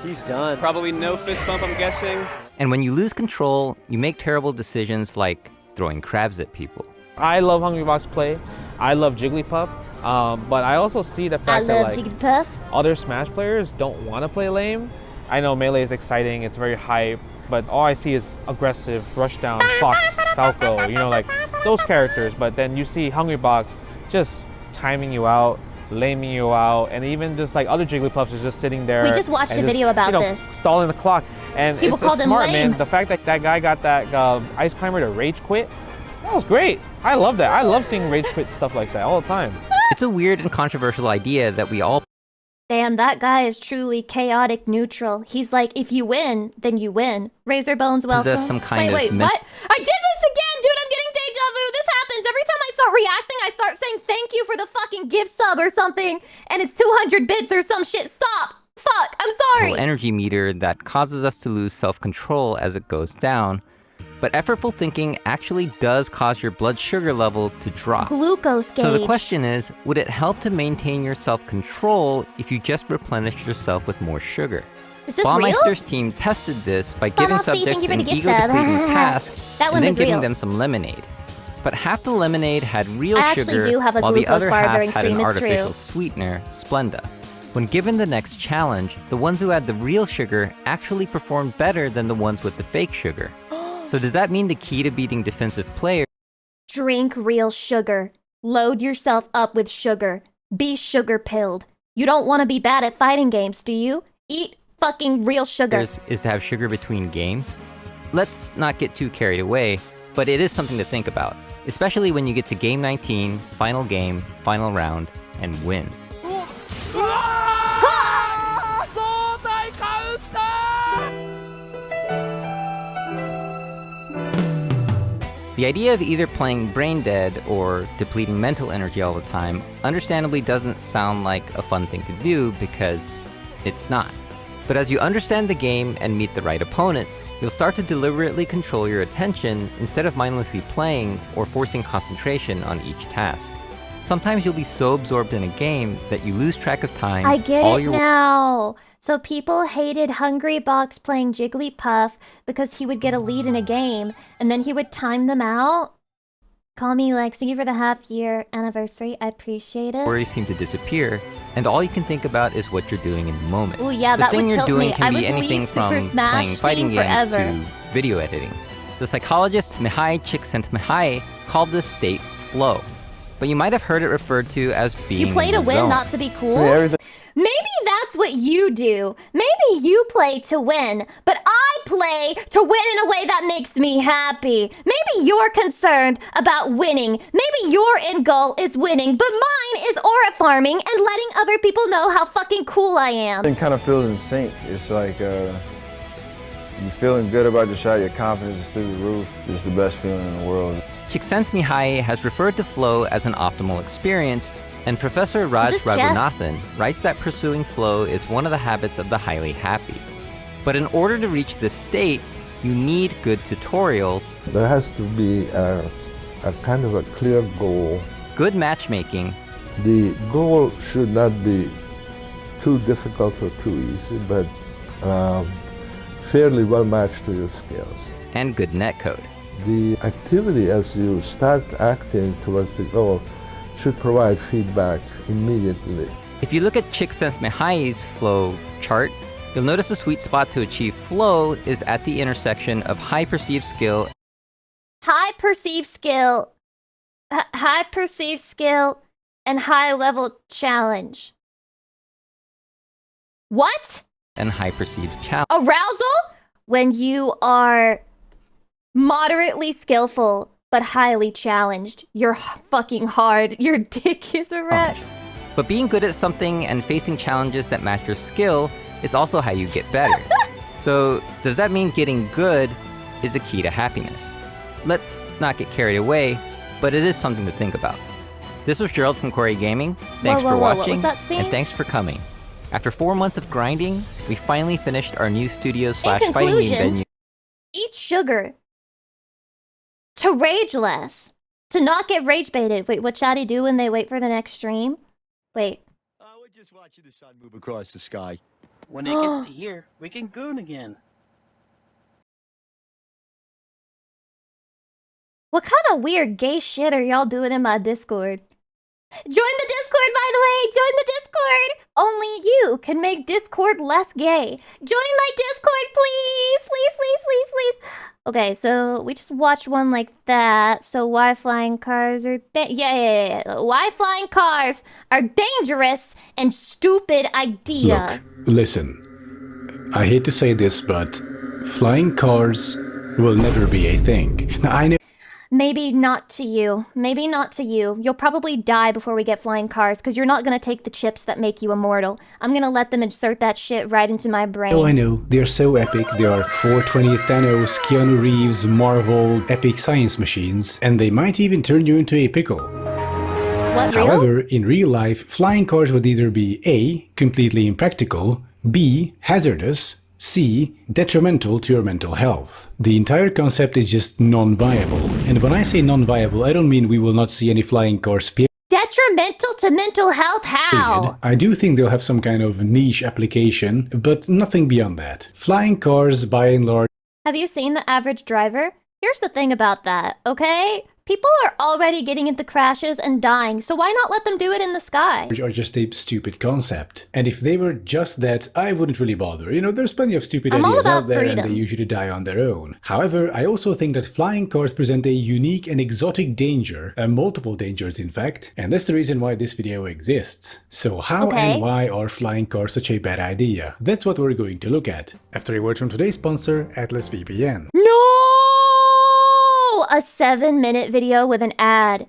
He's done. Probably no fist bump, I'm guessing. And when you lose control, you make terrible decisions like throwing crabs at people. I love Hungrybox play. I love Jigglypuff. But I also see the fact that like Jigglypuff. other Smash players don't want to play lame. I know Melee is exciting, it's very hype, but all I see is aggressive, Rushdown, Fox, Falco, you know, like those characters. But then you see Hungrybox just timing you out, laming you out, and even just like other Jigglypuffs are just sitting there. We just watched and a video about you know, this. stalling the clock. And People it's called him smart, lame. man. The fact that that guy got that Ice Climber to rage quit, that was great. I love that. I love seeing rage quit stuff like that all the time. It's a weird and controversial idea that we all Damn, that guy is truly chaotic neutral. He's like, if you win, then you win. Razor Bones, welcome. possess some kind wait, of what? I did this again, dude. I'm getting deja vu. This happens every time I start reacting. I start saying thank you for the fucking gift sub or something, and it's 200 bits or some shit. Stop. Fuck. I'm sorry. energy meter that causes us to lose self-control as it goes down. But effortful thinking actually does cause your blood sugar level to drop. Glucose gauge. So the question is, would it help to maintain your self-control if you just replenished yourself with more sugar? Is this real? Baumeister's team tested this by Spawn giving Off C, thank subjects you for an the gift sub. ego-depleting task That and one then was giving real. them some lemonade. But half the lemonade had real I actually sugar, do have a while the glucose other bar half during had an stream, it's artificial true. sweetener, Splenda. When given the next challenge, the ones who had the real sugar actually performed better than the ones with the fake sugar. So does that mean the key to beating defensive players Drink real sugar. Load yourself up with sugar. Be sugar pilled. You don't want to be bad at fighting games, do you? Eat fucking real sugar. is to have sugar between games? Let's not get too carried away, but it is something to think about, especially when you get to game 19, final game, final round, and win. The idea of either playing brain dead or depleting mental energy all the time understandably doesn't sound like a fun thing to do because it's not. But as you understand the game and meet the right opponents, you'll start to deliberately control your attention instead of mindlessly playing or forcing concentration on each task. Sometimes you'll be so absorbed in a game that you lose track of time. I get it now. So people hated Hungrybox playing Jigglypuff because he would get a lead in a game, and then he would time them out. Call me Lex, thank you for the half-year anniversary, I appreciate it. Worries seem to disappear, and all you can think about is what you're doing in the moment. Ooh, yeah, the that thing would you're tilt doing me. can I be would anything leave from Super Smash playing fighting scene games forever. to video editing. The psychologist Mihai Csikszentmihalyi called this state flow, but you might have heard it referred to as being You play to in the win, zone. not to be cool? Maybe that's what you do. Maybe you play to win, but I play to win in a way that makes me happy. Maybe you're concerned about winning. Maybe your end goal is winning, but mine is aura farming and letting other people know how fucking cool I am. It kind of feels in sync. It's like you're feeling good about your shot, your confidence is through the roof. It's the best feeling in the world. Csikszentmihalyi has referred to flow as an optimal experience, and Professor Raj Raghunathan writes that pursuing flow is one of the habits of the highly happy. But in order to reach this state, you need good tutorials. There has to be a kind of a clear goal. Good matchmaking. The goal should not be too difficult or too easy, but fairly well matched to your skills. And good netcode. The activity as you start acting towards the goal should provide feedback immediately. If you look at Csikszentmihalyi's flow chart, you'll notice the sweet spot to achieve flow is at the intersection of high perceived skill High perceived skill and high level challenge. What? and high perceived challenge. Arousal? When you are moderately skillful but highly challenged. You're fucking hard. Your dick is a wreck. But being good at something and facing challenges that match your skill is also how you get better. So, does that mean getting good is a key to happiness? Let's not get carried away, but it is something to think about. This was Gerald from Corey Gaming. Thanks for watching, what was that scene? and thanks for coming. After 4 months of grinding, we finally finished our new studio/fighting game venue. Eat sugar. To rage less. To not get rage baited. Wait, what Chatty do when they wait for the next stream? Wait. We're just watching the sun move across the sky. When it gets to here, we can goon again. What kind of weird gay shit are y'all doing in my Discord? Join the Discord, by the way! Join the Discord! Only you can make Discord less gay. Join my Discord, please! Please, please, please, please! Okay, so we just watched one like that. So why flying cars are... Yeah. Why flying cars are dangerous and stupid idea. Look, listen. I hate to say this, but flying cars will never be a thing. Now, I know... Maybe not to you. Maybe not to you. You'll probably die before we get flying cars, because you're not going to take the chips that make you immortal. I'm going to let them insert that shit right into my brain. Oh, I know. They're so epic. They are 420 Thanos, Keanu Reeves, Marvel, epic science machines, and they might even turn you into a pickle. What, However, in real life, flying cars would either be A, completely impractical, B, hazardous, C, detrimental to your mental health. The entire concept is just non-viable. And when I say non-viable, I don't mean we will not see any flying cars, period. Detrimental to mental health? How? I do think they'll have some kind of niche application, but nothing beyond that. Flying cars, by and large... Have you seen the average driver? Here's the thing about that, okay? People are already getting into crashes and dying, so why not let them do it in the sky? ...are just a stupid concept. And if they were just that, I wouldn't really bother. You know, there's plenty of stupid ideas out there and they usually die on their own. However, I also think that flying cars present a unique and exotic danger, multiple dangers in fact, and that's the reason why this video exists. So how and why are flying cars such a bad idea? That's what we're going to look at, after a word from today's sponsor, Atlas VPN. No! A 7-minute video with an ad.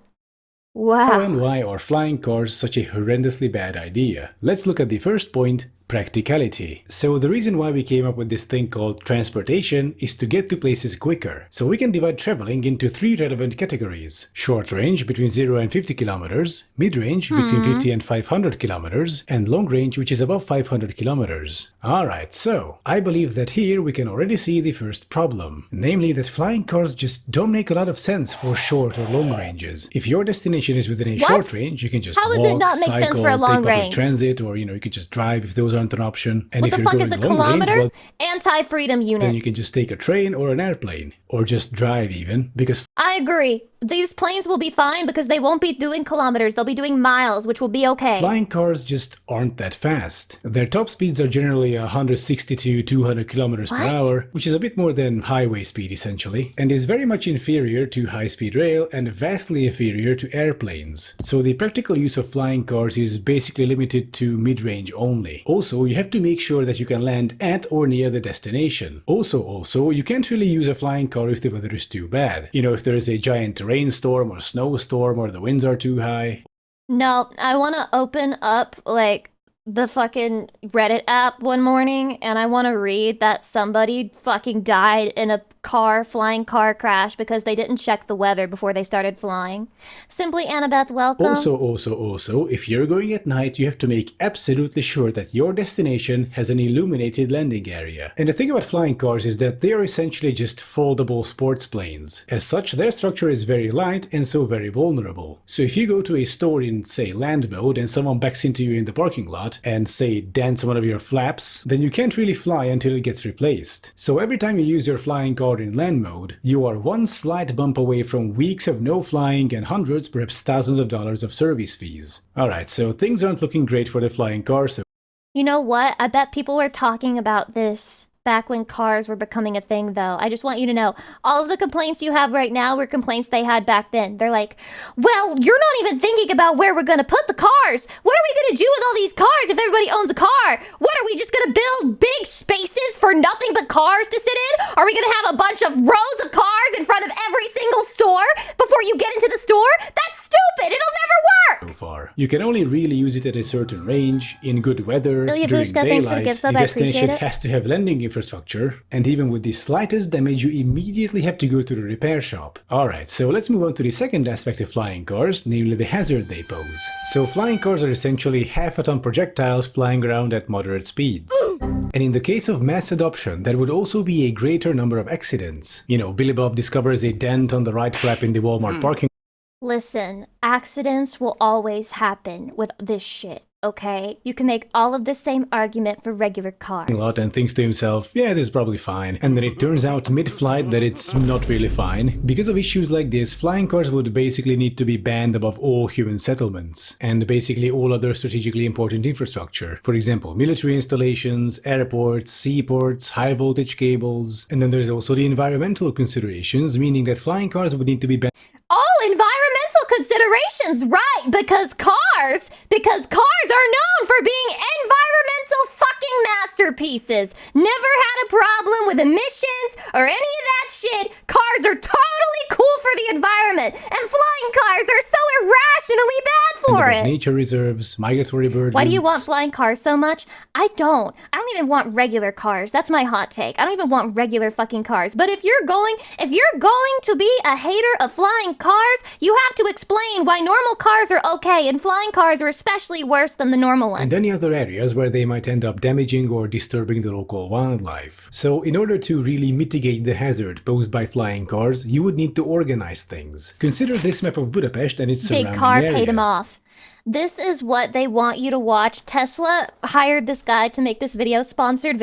Wow. How and why are flying cars such a horrendously bad idea? Let's look at the first point, practicality. So the reason why we came up with this thing called transportation is to get to places quicker. So we can divide traveling into 3 relevant categories. Short range between 0 and 50 kilometers, mid-range between 50 and 500 kilometers, and long range which is above 500 kilometers. Alright, so I believe that here we can already see the first problem. Namely that flying cars just don't make a lot of sense for short or long ranges. If your destination is within a short range, you can just walk, cycle, take public transit, or you can just drive if those aren't an option. And what if the you're fuck going is a long kilometer? range, well, anti-freedom unit. then you can just take a train or an airplane, or just drive even, because I agree. these planes will be fine because they won't be doing kilometers, they'll be doing miles, which will be okay. Flying cars just aren't that fast. Their top speeds are generally 160 to 200 kilometers per hour, which is a bit more than highway speed essentially, and is very much inferior to high-speed rail and vastly inferior to airplanes. So the practical use of flying cars is basically limited to mid-range only. Also, you have to make sure that you can land at or near the destination. Also, you can't really use a flying car if the weather is too bad. You know, if there is a giant rainstorm or snowstorm or the winds are too high. No, I want to open up, like, the fucking Reddit app one morning, and I want to read that somebody fucking died in a flying car crash because they didn't check the weather before they started flying. Simply Annabeth, welcome. Also, if you're going at night, you have to make absolutely sure that your destination has an illuminated landing area. And the thing about flying cars is that they are essentially just foldable sports planes. As such, their structure is very light and so very vulnerable. So if you go to a store in, say, land mode and someone backs into you in the parking lot, and say dents one of your flaps, then you can't really fly until it gets replaced. So every time you use your flying car in land mode, you are one slight bump away from weeks of no flying and hundreds, perhaps thousands of dollars of service fees. Alright, so things aren't looking great for the flying car, so... You know what? I bet people were talking about this back when cars were becoming a thing, though. I just want you to know, all of the complaints you have right now were complaints they had back then. They're like, well, you're not even thinking about where we're gonna put the cars. What are we gonna do with all these cars if everybody owns a car? What, are we just gonna build big spaces for nothing but cars to sit in? Are we gonna have a bunch of rows of cars in front of every single store before you get into the store? That's stupid! It'll never work! So far, you can only really use it at a certain range, in good weather, during daylight. The destination has to have landing infrastructure, and even with the slightest damage, you immediately have to go to the repair shop. Alright, so let's move on to the second aspect of flying cars, namely the hazard they pose. So flying cars are essentially half-a-ton projectiles flying around at moderate speeds. And in the case of mass adoption, there would also be a greater number of accidents. You know, Billy Bob discovers a dent on the right flap in the Walmart parking. Listen, accidents will always happen with this shit. Okay, you can make all of the same argument for regular cars. And thinks to himself, yeah, this is probably fine. And then it turns out mid-flight that it's not really fine. Because of issues like this, flying cars would basically need to be banned above all human settlements, and basically all other strategically important infrastructure. For example, military installations, airports, seaports, high voltage cables. And then there's also the environmental considerations, meaning that flying cars would need to be banned. Oh, environmental considerations, right, because cars are known for being environmental fucking masterpieces. Never had a problem with emissions or any of that shit. Cars are totally cool for the environment, and flying cars are so irrationally bad for it. Nature reserves, migratory bird Why do you routes. want flying cars so much? I don't even want regular cars. That's my hot take. I don't even want regular fucking cars. But if you're going to be a hater of flying cars, you have to explain why normal cars are okay and flying cars are especially worse than the normal ones. And any other areas where they might end up damaging or disturbing the local wildlife. So in order to really mitigate the hazard posed by flying cars, you would need to organize things. Consider this map of Budapest and its surrounding Big car areas. paid him off. This is what they want you to watch. Tesla hired this guy to make this video, sponsored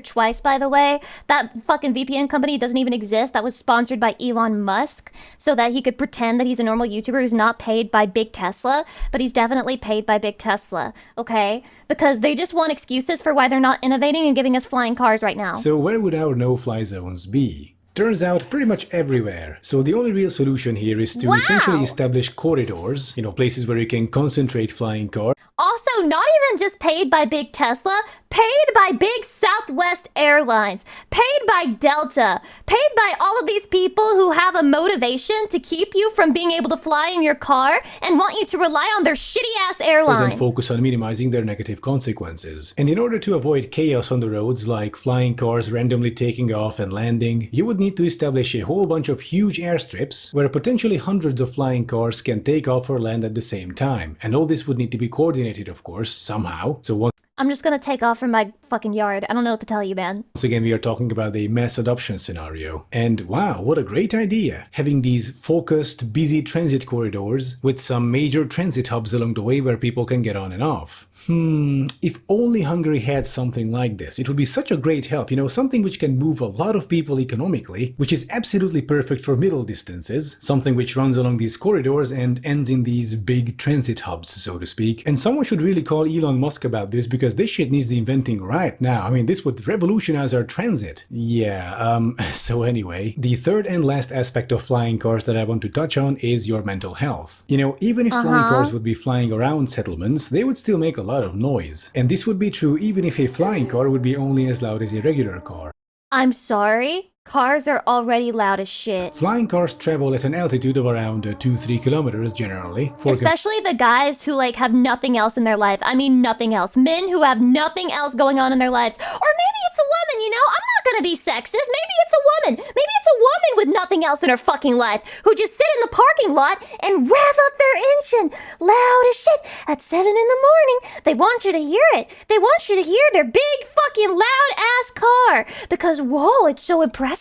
twice, by the way. That fucking VPN company doesn't even exist. That was sponsored by Elon Musk so that he could pretend that he's a normal YouTuber who's not paid by Big Tesla, but he's definitely paid by Big Tesla, okay? Because they just want excuses for why they're not innovating and giving us flying cars right now. So where would our no-fly zones be? Turns out pretty much everywhere. So the only real solution here is to essentially establish corridors, you know, places where you can concentrate flying cars. Also, not even just paid by Big Tesla, paid by big Southwest Airlines, paid by Delta, paid by all of these people who have a motivation to keep you from being able to fly in your car and want you to rely on their shitty-ass airline. And focus on minimizing their negative consequences. And in order to avoid chaos on the roads, like flying cars randomly taking off and landing, you would need to establish a whole bunch of huge airstrips where potentially hundreds of flying cars can take off or land at the same time. And all this would need to be coordinated, of course, somehow. So I'm just gonna take off from my fucking yard. I don't know what to tell you, man. Once again, we are talking about the mass adoption scenario. And wow, what a great idea. Having these focused, busy transit corridors with some major transit hubs along the way where people can get on and off. If only Hungary had something like this. It would be such a great help, you know, something which can move a lot of people economically, which is absolutely perfect for middle distances, something which runs along these corridors and ends in these big transit hubs, so to speak. And someone should really call Elon Musk about this, because this shit needs inventing right now. I mean, this would revolutionize our transit. Yeah, so anyway, the third and last aspect of flying cars that I want to touch on is your mental health. You know, even if flying cars would be flying around settlements, they would still make a lot of noise. And this would be true even if a flying car would be only as loud as a regular car. I'm sorry? Cars are already loud as shit. Flying cars travel at an altitude of around 2-3 kilometers generally. Especially the guys who like have nothing else in their life. I mean nothing else. Men who have nothing else going on in their lives. Or maybe it's a woman, you know? I'm not gonna be sexist. Maybe it's a woman. Maybe it's a woman with nothing else in her fucking life who just sit in the parking lot and rev up their engine loud as shit at 7 in the morning. They want you to hear it. They want you to hear their big fucking loud ass car. Because whoa, it's so impressive.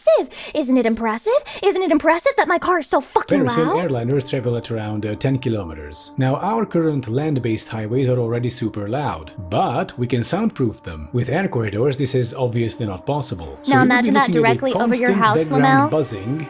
Isn't it impressive? Isn't it impressive that my car is so fucking loud? Airliners travel at around 10 kilometers. Now, our current land-based highways are already super loud, but we can soundproof them. With air corridors, this is obviously not possible. So now imagine that directly over your house, Lamel. Buzzing.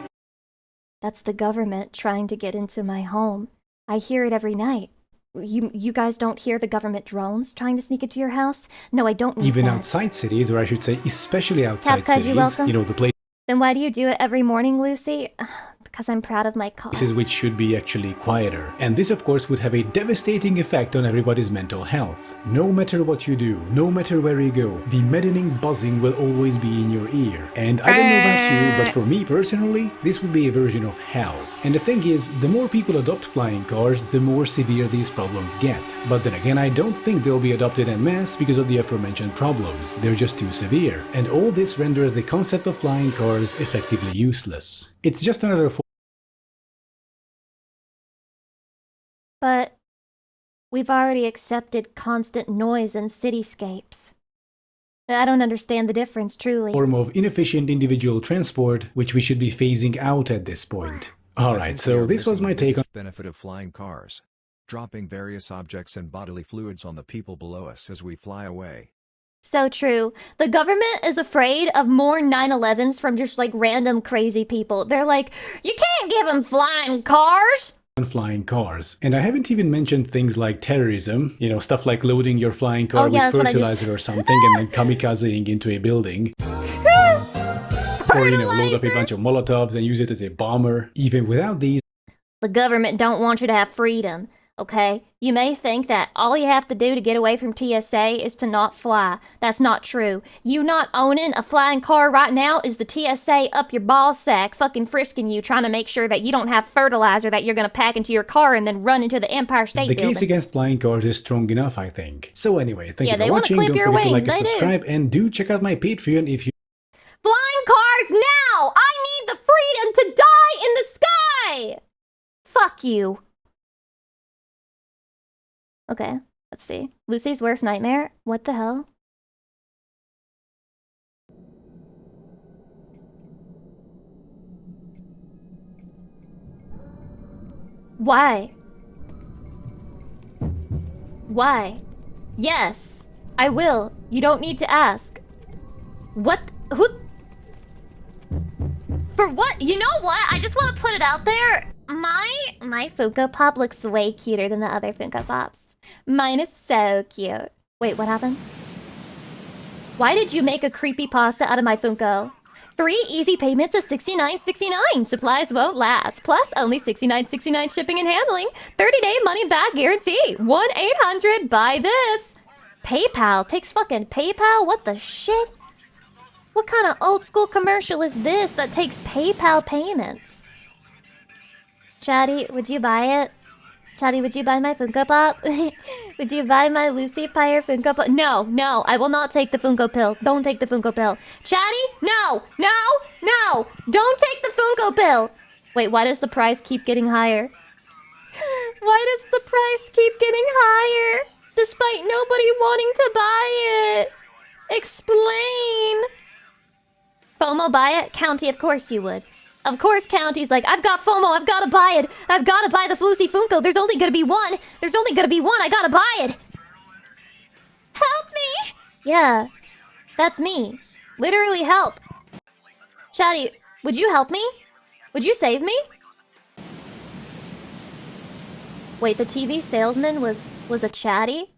That's the government trying to get into my home. I hear it every night. You guys don't hear the government drones trying to sneak into your house? No, I don't need Even that. outside cities, or I should say especially outside cities, you know, the place. Then why do you do it every morning, Lucy? Because I'm proud of my car. Places which should be actually quieter. And this of course would have a devastating effect on everybody's mental health. No matter what you do, no matter where you go, the maddening buzzing will always be in your ear. And I don't know about you, but for me personally, this would be a version of hell. And the thing is, the more people adopt flying cars, the more severe these problems get. But then again, I don't think they'll be adopted en masse because of the aforementioned problems. They're just too severe. And all this renders the concept of flying cars effectively useless. It's just another But we've already accepted constant noise in cityscapes. I don't understand the difference, truly. Form of inefficient individual transport, which we should be phasing out at this point. Alright, so this was my take on the benefit of flying cars. Dropping various objects and bodily fluids on the people below us as we fly away. So true. The government is afraid of more 9/11s from just like random crazy people. They're like, you can't give them flying cars! Flying cars. And I haven't even mentioned things like terrorism, you know, stuff like loading your flying car with fertilizer or something and then kamikazing into a building. Or, you know, load up a bunch of Molotovs and use it as a bomber. Even without these, the government don't want you to have freedom, okay? You may think that all you have to do to get away from TSA is to not fly. That's not true. You not owning a flying car right now is the TSA up your ball sack fucking frisking you, trying to make sure that you don't have fertilizer that you're gonna pack into your car and then run into the Empire State Building. The case against flying cars is strong enough, I think. So anyway, thank you for watching. Don't forget to like and they subscribe, and do check out my Patreon if you... Flying cars now! I need the freedom to die in the sky! Fuck you. Okay, let's see. Lucy's worst nightmare? What the hell? Why? Why? Yes, I will. You don't need to ask. What? Who? For what? You know what? I just want to put it out there. My Funko Pop looks way cuter than the other Funko Pops. Mine is so cute. Wait, what happened? Why did you make a creepypasta out of my Funko? 3 easy payments of $69.69. Supplies won't last. Plus only $69.69 shipping and handling. 30-day money-back guarantee. 1-800-BUY-THIS. PayPal? Takes fucking PayPal? What the shit? What kind of old-school commercial is this that takes PayPal payments? Chatty, would you buy it? Chatty, would you buy my Funko Pop? Would you buy my Lucy Pyre Funko Pop? No, no, I will not take the Funko pill. Don't take the Funko pill. Chatty, no, no, no, don't take the Funko pill. Wait, why does the price keep getting higher? Why does the price keep getting higher? despite nobody wanting to buy it. Explain. FOMO buy it? County, of course you would. Of course County's like, I've got FOMO, I've gotta buy it. I've gotta buy the Floosy Funko. There's only gonna be one. There's only gonna be one. I gotta buy it. Help me! Yeah, that's me. Literally help. Chatty, would you help me? Would you save me? Wait, the TV salesman was a Chatty?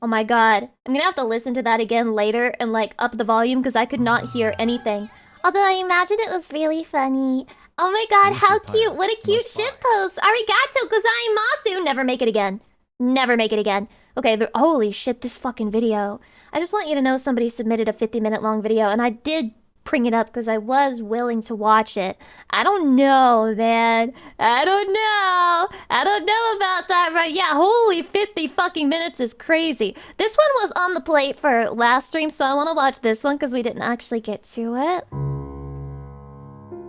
Oh my god. I'm gonna have to listen to that again later and like up the volume because I could not hear anything. Although I imagine it was really funny. Oh my god, how cute. What a cute ship post. Arigato gozaimasu. Never make it again. Never make it again. Okay, holy shit, this fucking video. I just want you to know somebody submitted a 50-minute long video and I did bring it up because I was willing to watch it. I don't know, man. I don't know about that, right? Yeah, holy 50 fucking minutes is crazy. This one was on the plate for last stream, so I want to watch this one because we didn't actually get to it.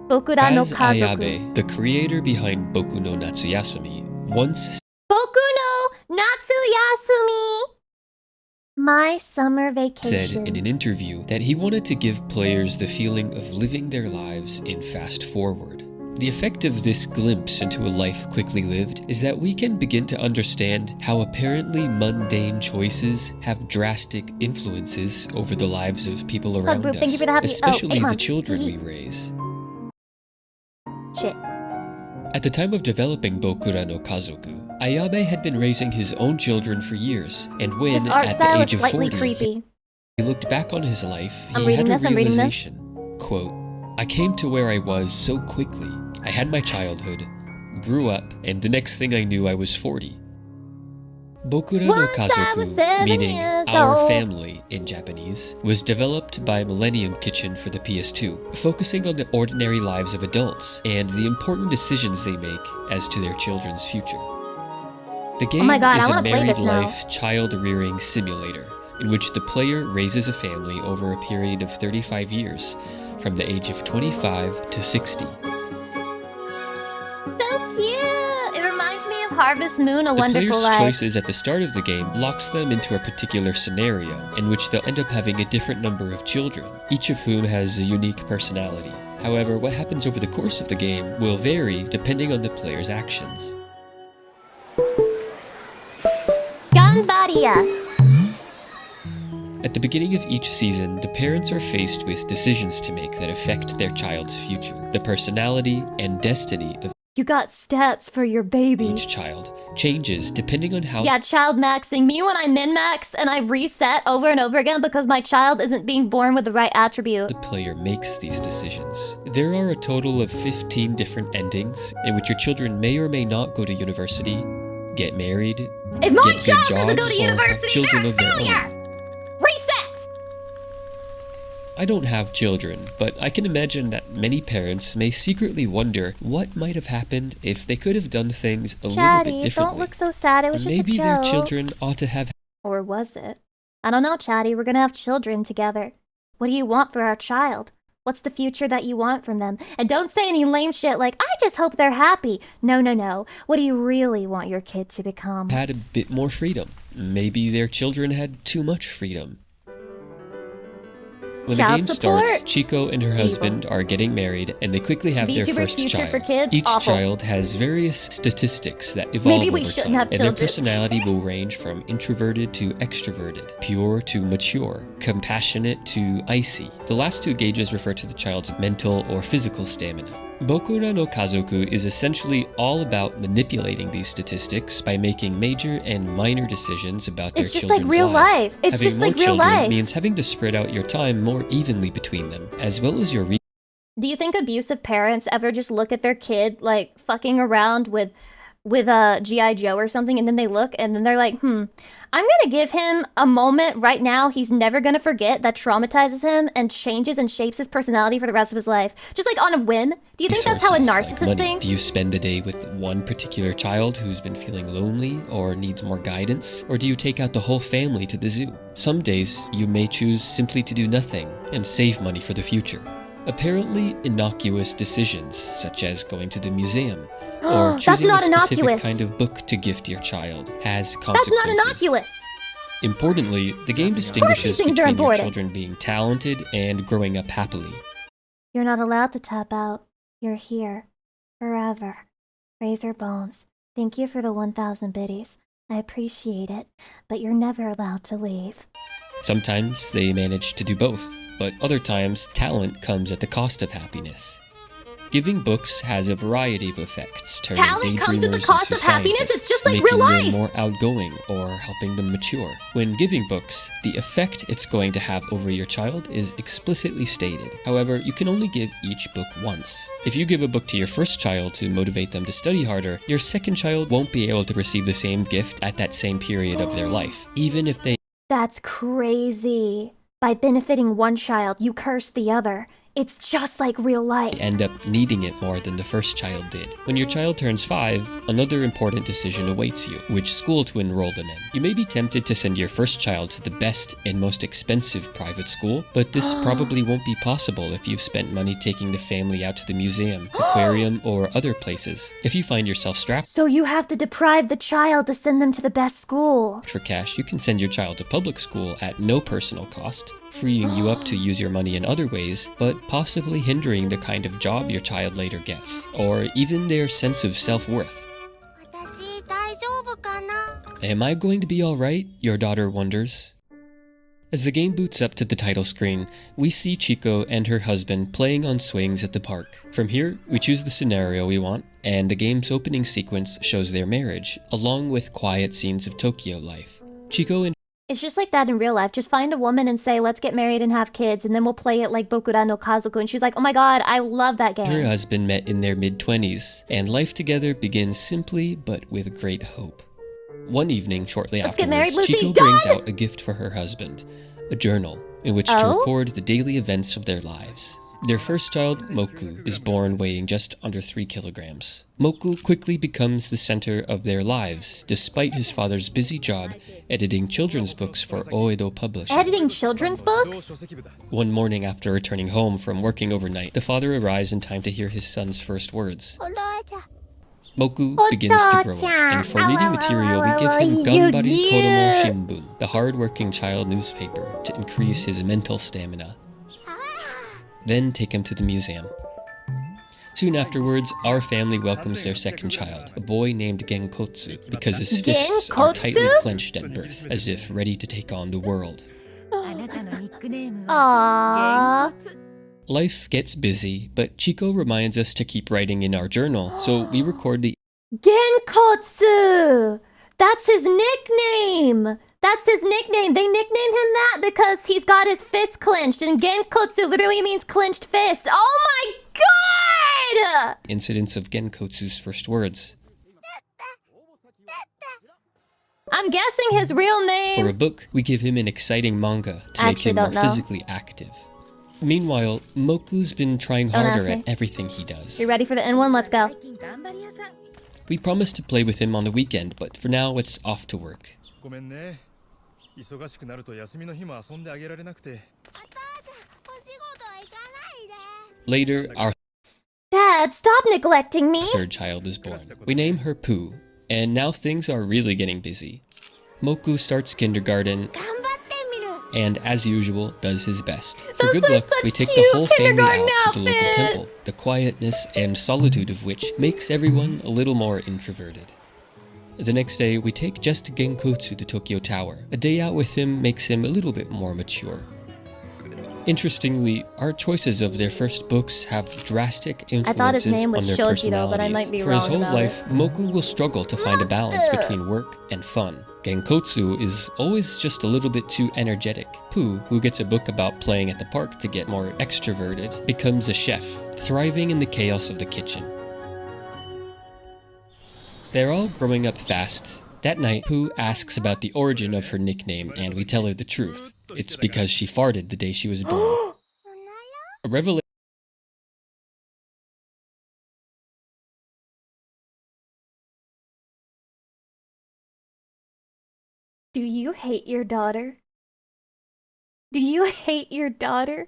Bokura no Kaz Kazoku. Ayabe, the creator behind Boku no Natsuyasumi, once Boku no Natsuyasumi. My summer vacation. said in an interview that he wanted to give players the feeling of living their lives in fast forward. The effect of this glimpse into a life quickly lived is that we can begin to understand how apparently mundane choices have drastic influences over the lives of people around Thank you us, for the happy- especially 8 the months. children we raise. Shit. At the time of developing Bokura no Kazoku, Ayabe had been raising his own children for years, and when, His art at the style age is of slightly 40, creepy. he looked back on his life, I'm he had reading a this, I'm reading this. realization. Quote, I came to where I was so quickly. I had my childhood, grew up, and the next thing I knew I was 40. Bokura no Once I was Kazoku, 7 meaning years our old. family in Japanese, was developed by Millennium Kitchen for the PS2, focusing on the ordinary lives of adults and the important decisions they make as to their children's future. The game my God, I is a wanna play married this now. life child-rearing simulator in which the player raises a family over a period of 35 years, from the age of 25 to 60. So cute. It reminds me of Harvest Moon, A The Wonderful player's Life. choices at the start of the game locks them into a particular scenario in which they'll end up having a different number of children, each of whom has a unique personality. However, what happens over the course of the game will vary depending on the player's actions. Ganbaria. At the beginning of each season, the parents are faced with decisions to make that affect their child's future. The personality and destiny of You got stats for your baby. each child changes depending on how Yeah, child maxing. Me when I min-max and I reset over and over again because my child isn't being born with the right attribute. the player makes these decisions. There are a total of 15 different endings in which your children may or may not go to university, get married, If my get good child doesn't go jobs, to or have university, children they're a of their failure! own. Reset! I don't have children, but I can imagine that many parents may secretly wonder what might have happened if they could have done things a little bit Chatty, differently. don't look so sad. It was And just maybe a their joke. children ought to have Or was it? I don't know, Chatty. We're gonna have children together. What do you want for our child? What's the future that you want from them? And don't say any lame shit like, I just hope they're happy. No, no, no. What do you really want your kid to become? had a bit more freedom. Maybe their children had too much freedom. When the Child game support? starts, Chico and her husband are getting married, and they quickly have their VTuber's first future child. for kids? Each Awful. child has various statistics that evolve Maybe we over shouldn't time, have and their children. personality will range from introverted to extroverted, pure to mature, compassionate to icy. The last two gauges refer to the child's mental or physical stamina. Bokura no Kazoku is essentially all about manipulating these statistics by making major and minor decisions about their It's just like children's real lives. life. It's Having just more like real children life. means having to spread out your time more evenly between them, as well as your Do you think abusive parents ever just look at their kid like fucking around with a G.I. Joe or something, and then they look and then they're like, I'm gonna give him a moment right now he's never gonna forget that traumatizes him and changes and shapes his personality for the rest of his life, just like on a whim? Do you think that's how a resources narcissist like money. thinks? Do you spend a day with one particular child who's been feeling lonely or needs more guidance? Or do you take out the whole family to the zoo? Some days you may choose simply to do nothing and save money for the future. Apparently innocuous decisions, such as going to the museum or That's choosing a not specific innocuous. kind of book to gift your child, has That's consequences. not innocuous. Importantly, the game distinguishes things are between your important. children being talented and growing up happily. You're not allowed to tap out. You're here. Forever. Razor Bones, thank you for the 1,000 biddies. I appreciate it, but you're never allowed to leave. Sometimes they manage to do both, but other times talent comes at the cost of happiness. Giving books has a variety of effects, turning Talent comes at the daydreamers cost into of happiness? It's scientists, just like making real life. them more outgoing or helping them mature. When giving books, the effect it's going to have over your child is explicitly stated. However, you can only give each book once. If you give a book to your first child to motivate them to study harder, your second child won't be able to receive the same gift at that same period of their life, even if they That's crazy. By benefiting one child, you curse the other. It's just like real life. end up needing it more than the first child did. When your child turns 5, another important decision awaits you, which school to enroll them in. You may be tempted to send your first child to the best and most expensive private school, but this probably won't be possible if you've spent money taking the family out to the museum, aquarium, or other places. If you find yourself strapped So you have to deprive the child to send them to the best school. for cash, you can send your child to public school at no personal cost, freeing you up to use your money in other ways, but possibly hindering the kind of job your child later gets, or even their sense of self-worth. Am I going to be alright? Your daughter wonders. As the game boots up to the title screen, we see Chico and her husband playing on swings at the park. From here, we choose the scenario we want, and the game's opening sequence shows their marriage, along with quiet scenes of Tokyo life. Chico and It's just like that in real life. Just find a woman and say, let's get married and have kids, and then we'll play it like Bokura no Kazoku. And she's like, oh my god, I love that her game. husband met in their mid-20s, and life together begins simply but with great hope. One evening, shortly Let's get married, afterwards, Lucy. Chico brings out a gift for her husband, a journal in which to record the daily events of their lives. Their first child, Moku, is born weighing just under 3 kilograms. Moku quickly becomes the center of their lives, despite his father's busy job editing children's books for Oedo Publishing. Editing children's books? One morning after returning home from working overnight, the father arrives in time to hear his son's first words. Moku begins to grow up, and for reading material we give him Ganbari Kodomo Shimbun, the hard-working child newspaper, to increase his mental stamina. Then take him to the museum. Soon afterwards, our family welcomes their second child, a boy named Genkotsu, because his fists are tightly clenched at birth, as if ready to take on the world. Aww. Life gets busy, but Chico reminds us to keep writing in our journal, so we record the Genkotsu! That's his nickname! That's his nickname. They nickname him that because he's got his fist clenched, and Genkotsu literally means clenched fist. Oh my god! incidents of Genkotsu's first words. I'm guessing his real name. For a book, we give him an exciting manga to make him more physically active. Meanwhile, Moku's been trying harder at everything he does. You ready for the N one? Let's go. We promised to play with him on the weekend, but for now it's off to work. Later, our Dad, stop neglecting me. third child is born. We name her Pooh, and now things are really getting busy. Moku starts kindergarten, and as usual, does his best. For good luck, we take the whole family out to the local temple, the quietness and solitude of which makes everyone a little more introverted. The next day, we take just Genkotsu to Tokyo Tower. A day out with him makes him a little bit more mature. Interestingly, our choices of their first books have drastic influences on their personalities. But I might be For his wrong whole about life, Moku will struggle to find a balance between work and fun. Genkotsu is always just a little bit too energetic. Pooh, who gets a book about playing at the park to get more extroverted, becomes a chef, thriving in the chaos of the kitchen. They're all growing up fast. That night, Pooh asks about the origin of her nickname, and we tell her the truth. It's because she farted the day she was born. A revelation. Do you hate your daughter? Do you hate your daughter?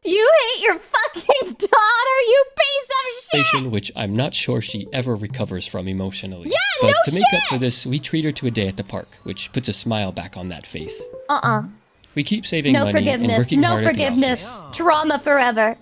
You hate your fucking daughter, you piece of shit! Which I'm not sure she ever recovers from emotionally. Yeah, but no to make shit! up for this, we treat her to a day at the park, which puts a smile back on that face. We keep saving No money and forgiveness. working No hard at the forgiveness. office. Trauma forever.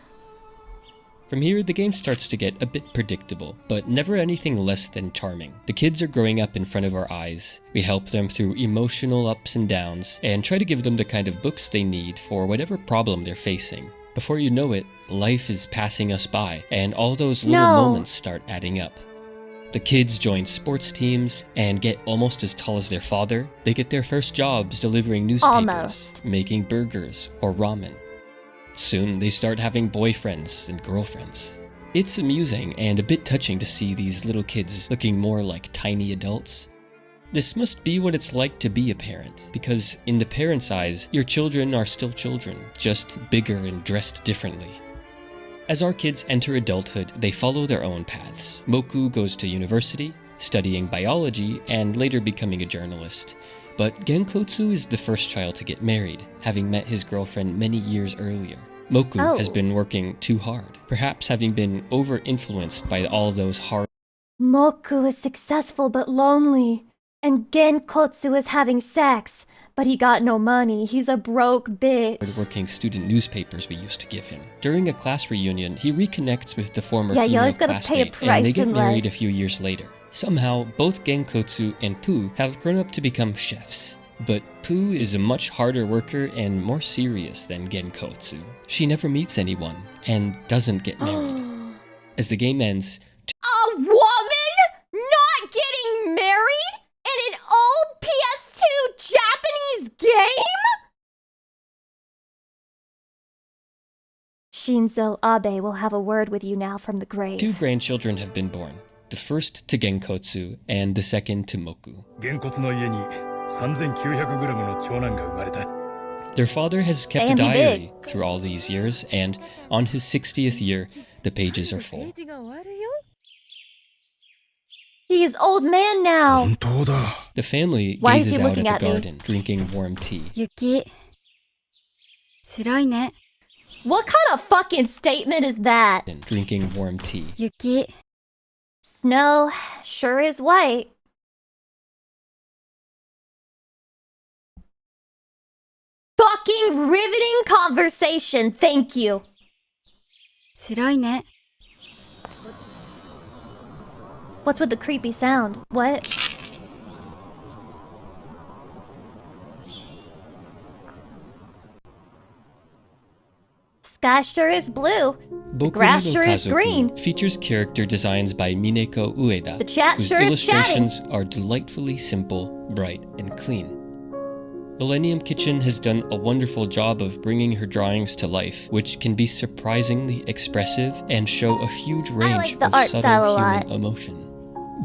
From here, the game starts to get a bit predictable, but never anything less than charming. The kids are growing up in front of our eyes. We help them through emotional ups and downs, and try to give them the kind of books they need for whatever problem they're facing. Before you know it, life is passing us by, and all those little moments start adding up. The kids join sports teams and get almost as tall as their father. They get their first jobs delivering newspapers, making burgers, or ramen. Soon, they start having boyfriends and girlfriends. It's amusing and a bit touching to see these little kids looking more like tiny adults. This must be what it's like to be a parent, because in the parent's eyes, your children are still children, just bigger and dressed differently. As our kids enter adulthood, they follow their own paths. Moku goes to university, studying biology, and later becoming a journalist. But Genkotsu is the first child to get married, having met his girlfriend many years earlier. Moku has been working too hard, perhaps having been over-influenced by all those hard Moku is successful but lonely. And Genkotsu is having sex, but he got no money. He's a broke bitch. working student newspapers we used to give him. During a class reunion, he reconnects with the former you female always gotta pay a classmate, price and they get in married life. a few years later. Somehow, both Genkotsu and Pooh have grown up to become chefs. But Pooh is a much harder worker and more serious than Genkotsu. She never meets anyone, and doesn't get married. As the game ends, A woman not getting married in an old PS2 Japanese game? Shinzo Abe will have a word with you now from the grave. 2 grandchildren have been born. The first to Genkotsu, and the second to Moku. げんこつの家に 3900g の長男が生まれた。 Their father has kept a Damn, he diary through all these years, and on his 60th year, the pages are full. He is old man now. The family Why is he gazes out looking at the at me? garden, drinking warm tea. 雪白いね What kind of fucking statement is that? And drinking warm tea. 雪 Snow sure is white. Fucking riveting conversation, thank you. 白いね What's with the creepy sound? What? Sky sure is blue. The Boku grass no sure is Kazoku green. features character designs by Mineko Ueda, The chat whose sure is illustrations are delightfully simple, bright, and clean. Millennium Kitchen has done a wonderful job of bringing her drawings to life, which can be surprisingly expressive and show a huge range the of art style subtle a human lot. emotion.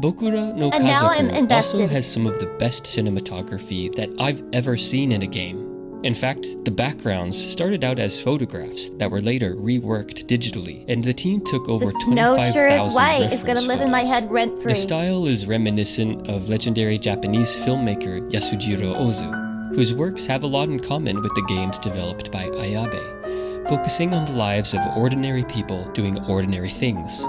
Bokura no And now I'm Kazoku also invested. has some of the best cinematography that I've ever seen in a game. In fact, the backgrounds started out as photographs that were later reworked digitally, and the team took over The snow sure is 25,000 white. It's reference gonna live in my photos. head rent free. The style is reminiscent of legendary Japanese filmmaker Yasujiro Ozu, whose works have a lot in common with the games developed by Ayabe, focusing on the lives of ordinary people doing ordinary things.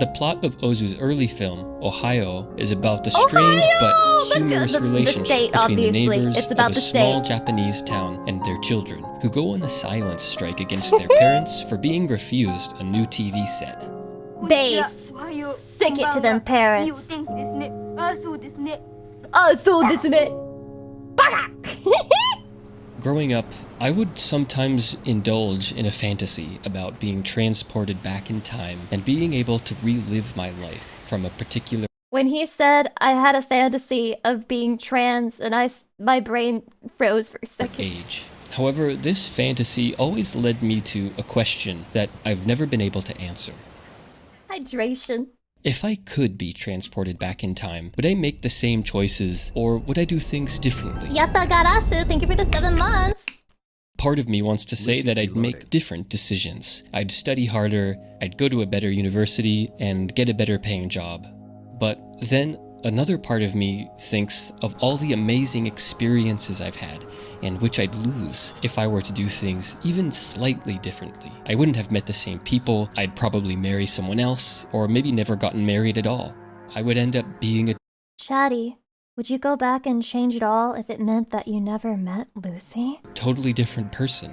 The plot of Ozu's early film, Ohio, is about the strange but humorous the relationship state, between the obviously. neighbors It's of about a the small state. Japanese town and their children, who go on a silence strike against their parents for being refused a new TV set. Based. Stick it to them parents. Ah, so desu ne. Baka! Growing up, I would sometimes indulge in a fantasy about being transported back in time and being able to relive my life from a particular When he said I had a fantasy of being trans and my brain froze for a second. age. However, this fantasy always led me to a question that I've never been able to answer. Hydration. If I could be transported back in time, would I make the same choices, or would I do things differently? Yatta garasu, thank you for the 7 months. Part of me wants to say that I'd make different decisions. I'd study harder, I'd go to a better university, and get a better paying job. But then, Another part of me thinks of all the amazing experiences I've had, and which I'd lose if I were to do things even slightly differently. I wouldn't have met the same people, I'd probably marry someone else, or maybe never gotten married at all. I would end up being a Shaddy, would you go back and change it all if it meant that you never met Lucy? totally different person.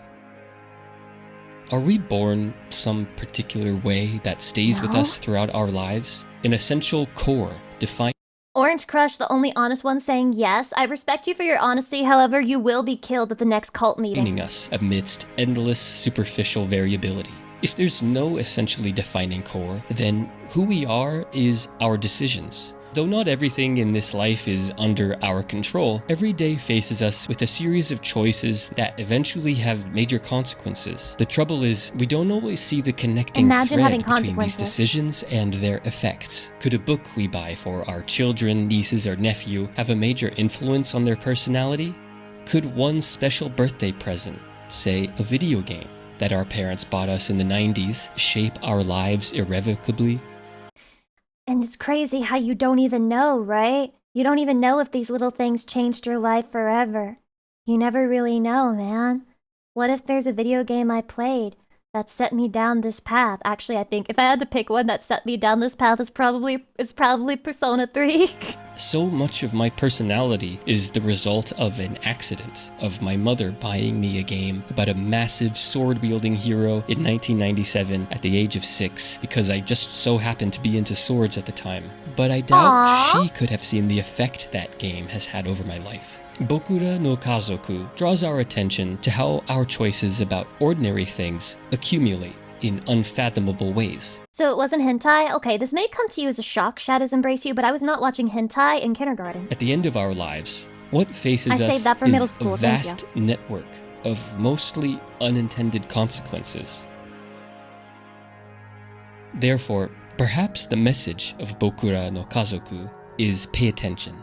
Are we born some particular way that stays with No. us throughout our lives? An essential core defined Orange Crush, the only honest one saying yes. I respect you for your honesty, however, you will be killed at the next cult meeting. us amidst endless superficial variability. If there's no essentially defining core, then who we are is our decisions. Though not everything in this life is under our control, every day faces us with a series of choices that eventually have major consequences. The trouble is, we don't always see the connecting Imagine having thread between these consequences. decisions and their effects. Could a book we buy for our children, nieces, or nephew have a major influence on their personality? Could one special birthday present, say a video game, that our parents bought us in the 90s, shape our lives irrevocably? And it's crazy how you don't even know, right? You don't even know if these little things changed your life forever. You never really know, man. What if there's a video game I played that set me down this path? Actually, I think if I had to pick one that set me down this path, it's probably Persona 3. So much of my personality is the result of an accident, of my mother buying me a game about a massive sword-wielding hero in 1997 at the age of 6, because I just so happened to be into swords at the time. But I doubt she could have seen the effect that game has had over my life. Bokura no Kazoku draws our attention to how our choices about ordinary things accumulate in unfathomable ways. So it wasn't hentai? Okay, this may come to you as a shock, Shadows Embrace You, but I was not watching hentai in kindergarten. At the end of our lives, what faces I saved us that for middle is school, a thank you. vast network of mostly unintended consequences. Therefore, perhaps the message of Bokura no Kazoku is pay attention.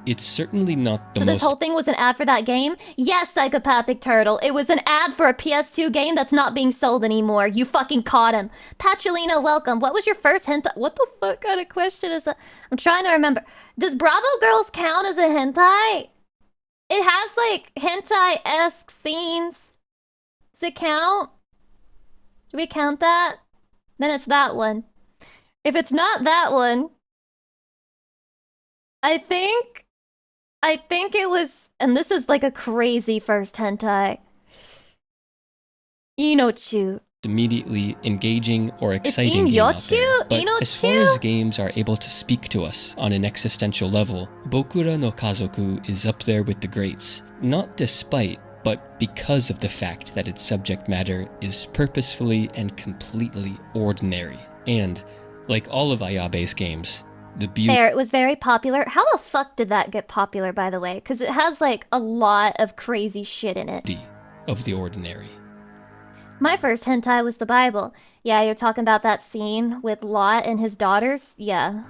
It's certainly not the So this most whole thing was an ad for that game? Yes, Psychopathic Turtle. It was an ad for a PS2 game that's not being sold anymore. You fucking caught him. Patcholino, welcome. What was your first hentai? What the fuck kind of question is that? I'm trying to remember. Does Bravo Girls count as a hentai? It has like hentai-esque scenes. Does it count? Do we count that? Then it's that one. If it's not that one, I think it was, and this is like a crazy first hentai. Inochu. immediately engaging or exciting game out there. But as far as games are able to speak to us on an existential level, Bokura no Kazoku is up there with the greats. Not despite, but because of the fact that its subject matter is purposefully and completely ordinary. And, like all of Ayabe's games, the beauty Fair, it was very popular. How the fuck did that get popular, by the way? Because it has like a lot of crazy shit in it. of the ordinary. My first hentai was the Bible. Yeah, you're talking about that scene with Lot and his daughters? Yeah.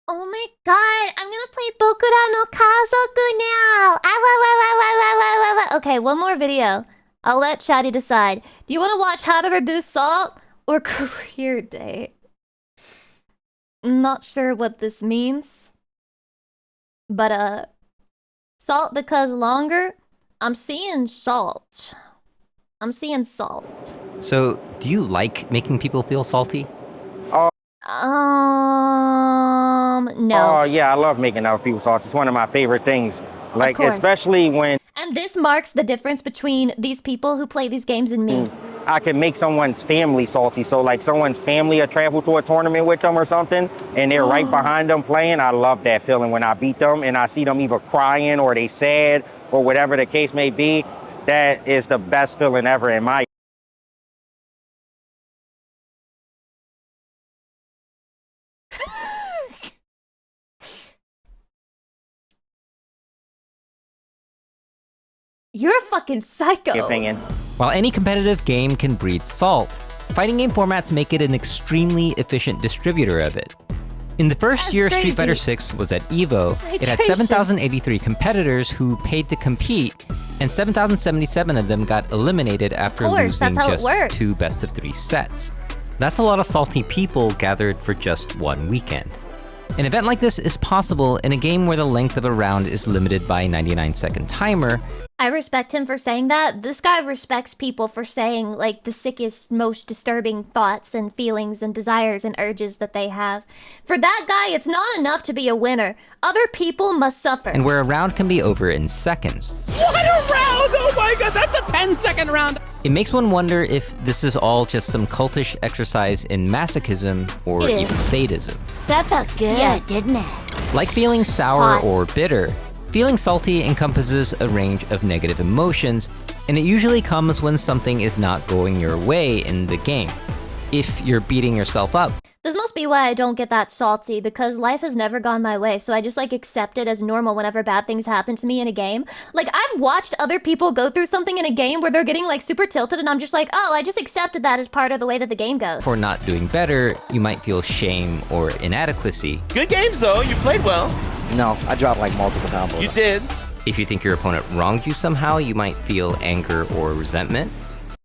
Oh my god, I'm gonna play Bokura no Kazoku now! Okay, one more video. I'll let Chatty decide. Do you want to watch How to Reduce Salt or Career Date? I'm not sure what this means. But, salt because longer? I'm seeing salt. I'm seeing salt. So, do you like making people feel salty? No. Oh, yeah, I love making other people salty. It's one of my favorite things. Like, especially when And this marks the difference between these people who play these games and me. I can make someone's family salty. So, like, someone's family will travel to a tournament with them or something, and they're right behind them playing. I love that feeling when I beat them and I see them either crying or they sad or whatever the case may be. That is the best feeling ever in my You're a fucking psycho. opinion. While any competitive game can breed salt, fighting game formats make it an extremely efficient distributor of it. In the first year crazy. Street Fighter 6 was at EVO, it had Hydration. 7,083 competitors who paid to compete, and 7,077 of them got eliminated after course, losing that's how it just works. 2 best-of-3 sets. That's a lot of salty people gathered for just one weekend. An event like this is possible in a game where the length of a round is limited by a 99-second timer. I respect him for saying that. This guy respects people for saying, like, the sickest, most disturbing thoughts and feelings and desires and urges that they have. For that guy, it's not enough to be a winner. Other people must suffer. And where a round can be over in seconds. What a round! Oh my god, that's a 10-second round! It makes one wonder if this is all just some cultish exercise in masochism or even sadism. That felt good, didn't it? Like feeling sour or bitter, feeling salty encompasses a range of negative emotions, and it usually comes when something is not going your way in the game. If you're beating yourself up. This must be why I don't get that salty, because life has never gone my way, so I just like accept it as normal whenever bad things happen to me in a game. Like, I've watched other people go through something in a game where they're getting like super tilted, and I'm just like, oh, I just accepted that as part of the way that the game goes. For not doing better, you might feel shame or inadequacy. Good games though, you played well. No, I dropped like multiple combos. You did. If you think your opponent wronged you somehow, you might feel anger or resentment.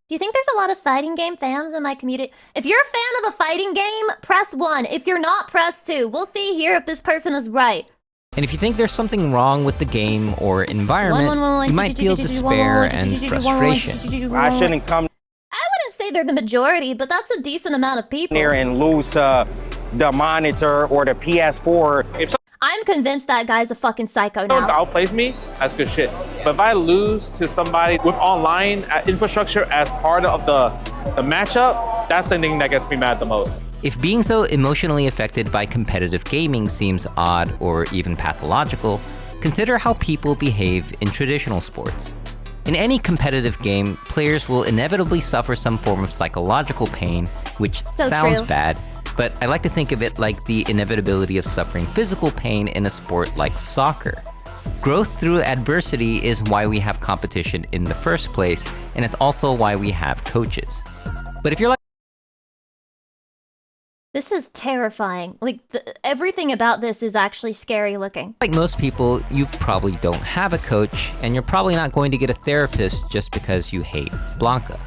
Do you think there's a lot of fighting game fans in my community? If you're a fan of a fighting game, press 1. If you're not, press 2. We'll see here if this person is right. And if you think there's something wrong with the game or environment, you might feel despair and frustration. I shouldn't come I wouldn't say they're the majority, but that's a decent amount of people. here and lose the monitor or the PS4. If I'm convinced that guy's a fucking psycho now. someone outplays me, that's good shit. But if I lose to somebody with online infrastructure as part of the matchup, that's the thing that gets me mad the most. If being so emotionally affected by competitive gaming seems odd or even pathological, consider how people behave in traditional sports. In any competitive game, players will inevitably suffer some form of psychological pain, which sounds bad, but I like to think of it like the inevitability of suffering physical pain in a sport like soccer. Growth through adversity is why we have competition in the first place, and it's also why we have coaches. But if you're like, This is terrifying. Like, everything about this is actually scary looking. Like most people, you probably don't have a coach, and you're probably not going to get a therapist just because you hate Blanca.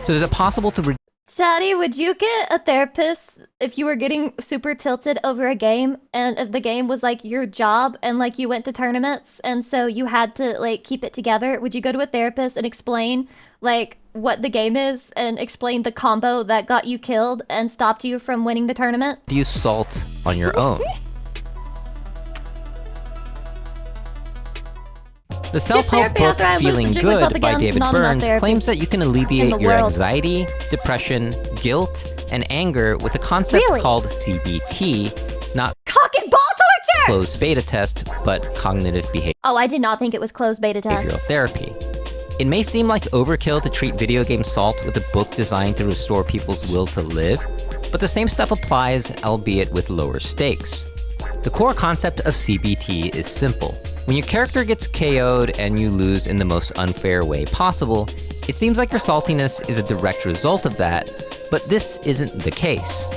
So is it possible to Shadi, would you get a therapist if you were getting super tilted over a game, and if the game was like your job and like you went to tournaments and so you had to like keep it together? Would you go to a therapist and explain like what the game is and explain the combo that got you killed and stopped you from winning the tournament? use salt on your own? The self-help book Feeling Good by David Burns claims that you can alleviate your anxiety, depression, guilt, and anger with a concept called CBT, not cock and ball torture! closed beta test, but cognitive Oh, I did not think it was closed beta test. behavioral therapy. It may seem like overkill to treat video game salt with a book designed to restore people's will to live, but the same stuff applies, albeit with lower stakes. The core concept of CBT is simple. When your character gets KO'd and you lose in the most unfair way possible, it seems like your saltiness is a direct result of that, but this isn't the case.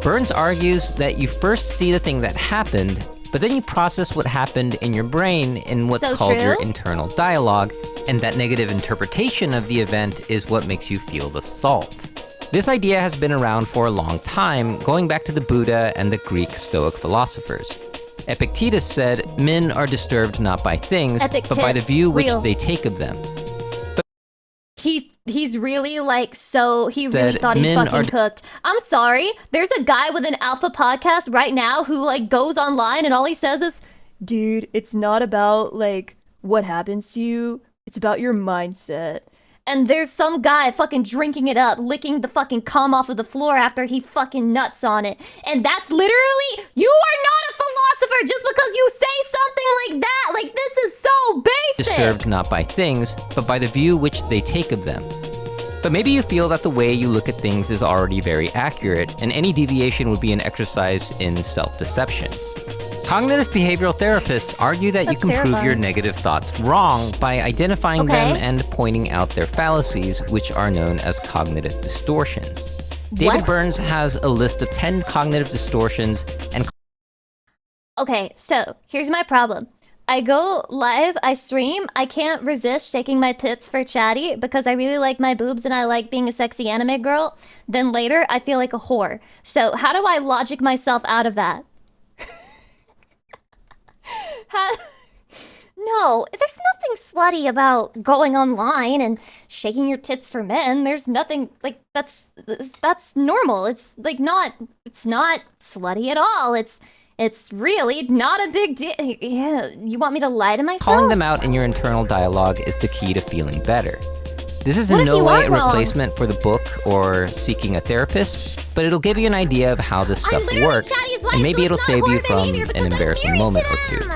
Burns argues that you first see the thing that happened, but then you process what happened in your brain in what's called your internal dialogue, and that negative interpretation of the event is what makes you feel the salt. This idea has been around for a long time, going back to the Buddha and the Greek Stoic philosophers. Epictetus said, men are disturbed not by things, but by the view which they take of them. He's really like, so he really thought he fucking cooked. I'm sorry, there's a guy with an alpha podcast right now who like goes online and all he says is, dude, it's not about like what happens to you, it's about your mindset. And there's some guy fucking drinking it up, licking the fucking cum off of the floor after he fucking nuts on it. And that's literally, you are not a philosopher just because you say something like that. Like, this is so basic. Disturbed not by things, but by the view which they take of them. But maybe you feel that the way you look at things is already very accurate, and any deviation would be an exercise in self-deception. Cognitive behavioral therapists argue that you can prove your negative thoughts wrong by identifying them and pointing out their fallacies, which are known as cognitive distortions. David Burns has a list of 10 cognitive distortions and... Okay, so here's my problem. I go live, I stream, I can't resist shaking my tits for chatty because I really like my boobs and I like being a sexy anime girl. Then later, I feel like a whore. So how do I logic myself out of that? No, there's nothing slutty about going online and shaking your tits for men. There's nothing, like, that's normal. It's, like, it's not slutty at all. It's really not a big deal. Yeah, you want me to lie to myself? Calling them out in your internal dialogue is the key to feeling better. This is in no way a replacement for the book or seeking a therapist, but it'll give you an idea of how this stuff works, and maybe it'll save you from an embarrassing moment or two.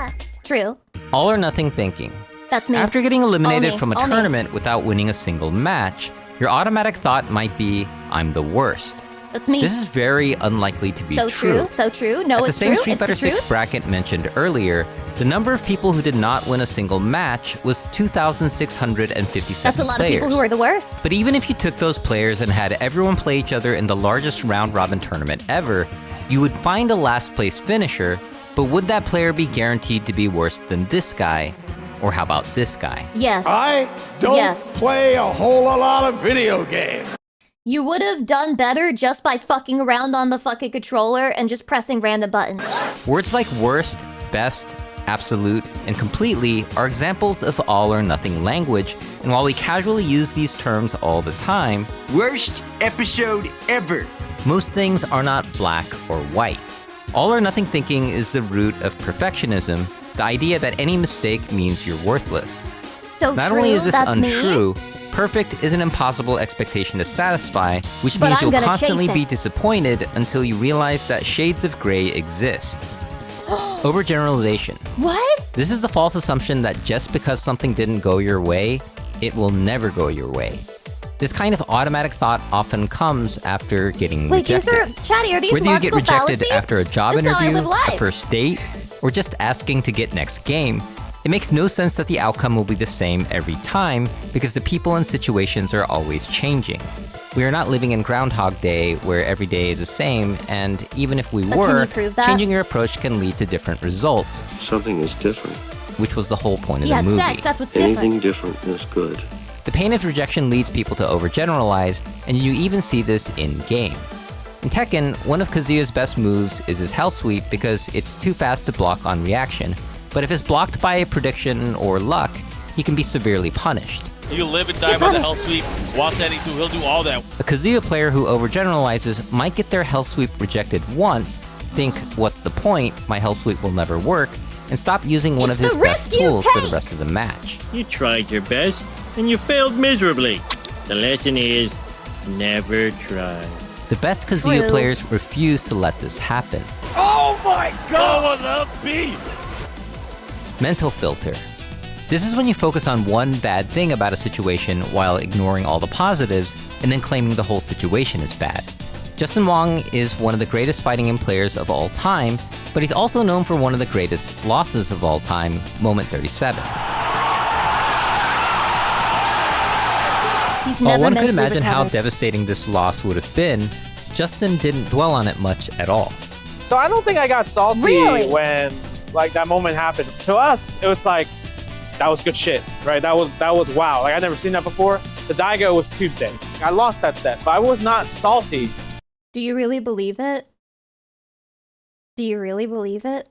True. All or nothing thinking. That's me. After getting eliminated from a tournament without winning a single match, your automatic thought might be, I'm the worst. That's me. This is very unlikely to be so true. So true. No, At it's the true. same Street Fighter 6 bracket mentioned earlier, the number of people who did not win a single match was 2,657 That's a lot players. of people who are the worst. But even if you took those players and had everyone play each other in the largest round-robin tournament ever, you would find a last-place finisher, but would that player be guaranteed to be worse than this guy? Or how about this guy? Yes. I don't play a whole lot of video games. You would have done better just by fucking around on the fucking controller and just pressing random buttons. Words like worst, best, absolute, and completely are examples of all or nothing language, and while we casually use these terms all the time, Worst episode ever. most things are not black or white. All or nothing thinking is the root of perfectionism, the idea that any mistake means you're worthless. So Not true, only is this that's untrue, me. perfect is an impossible expectation to satisfy, which But means I'm you'll gonna constantly chase be it. disappointed until you realize that shades of gray exist. Overgeneralization. What? This is the false assumption that just because something didn't go your way, it will never go your way. This kind of automatic thought often comes after getting Wait, rejected. Chatty, are these Whether you get logical rejected fallacies? after a job This is how I interview, live life. a first date, or just asking to get next game, it makes no sense that the outcome will be the same every time because the people and situations are always changing. We are not living in Groundhog Day where every day is the same, and even if we But can were, you prove that? changing your approach can lead to different results. Something is different. Which was the whole point of Yeah, the movie. sex, that's what's Anything different is good. The pain of rejection leads people to overgeneralize, and you even see this in-game. In Tekken, one of Kazuya's best moves is his Hell Sweep because it's too fast to block on reaction, but if it's blocked by a prediction or luck, he can be severely punished. You live and die by the Hell Sweep. While standing too, he'll do all that. A Kazuya player who overgeneralizes might get their Hell Sweep rejected once, think, what's the point, my Hell Sweep will never work, and stop using one of his best tools for the rest of the match. You tried your best, and you failed miserably. The lesson is, never try. The best Kazuya True. players refuse to let this happen. Oh my god! Oh, the beast! Mental filter. This is when you focus on one bad thing about a situation while ignoring all the positives, and then claiming the whole situation is bad. Justin Wong is one of the greatest fighting game players of all time, but he's also known for one of the greatest losses of all time, Moment 37. He's While never one could mentally imagine how recovered. devastating this loss would have been, Justin didn't dwell on it much at all. So I don't think I got salty Really? when like that moment happened. To us, it was like, that was good shit, right? That was wow. Like I'd never seen that before. The Daigo was Tuesday. I lost that set, but I was not salty. Do you really believe it? Do you really believe it?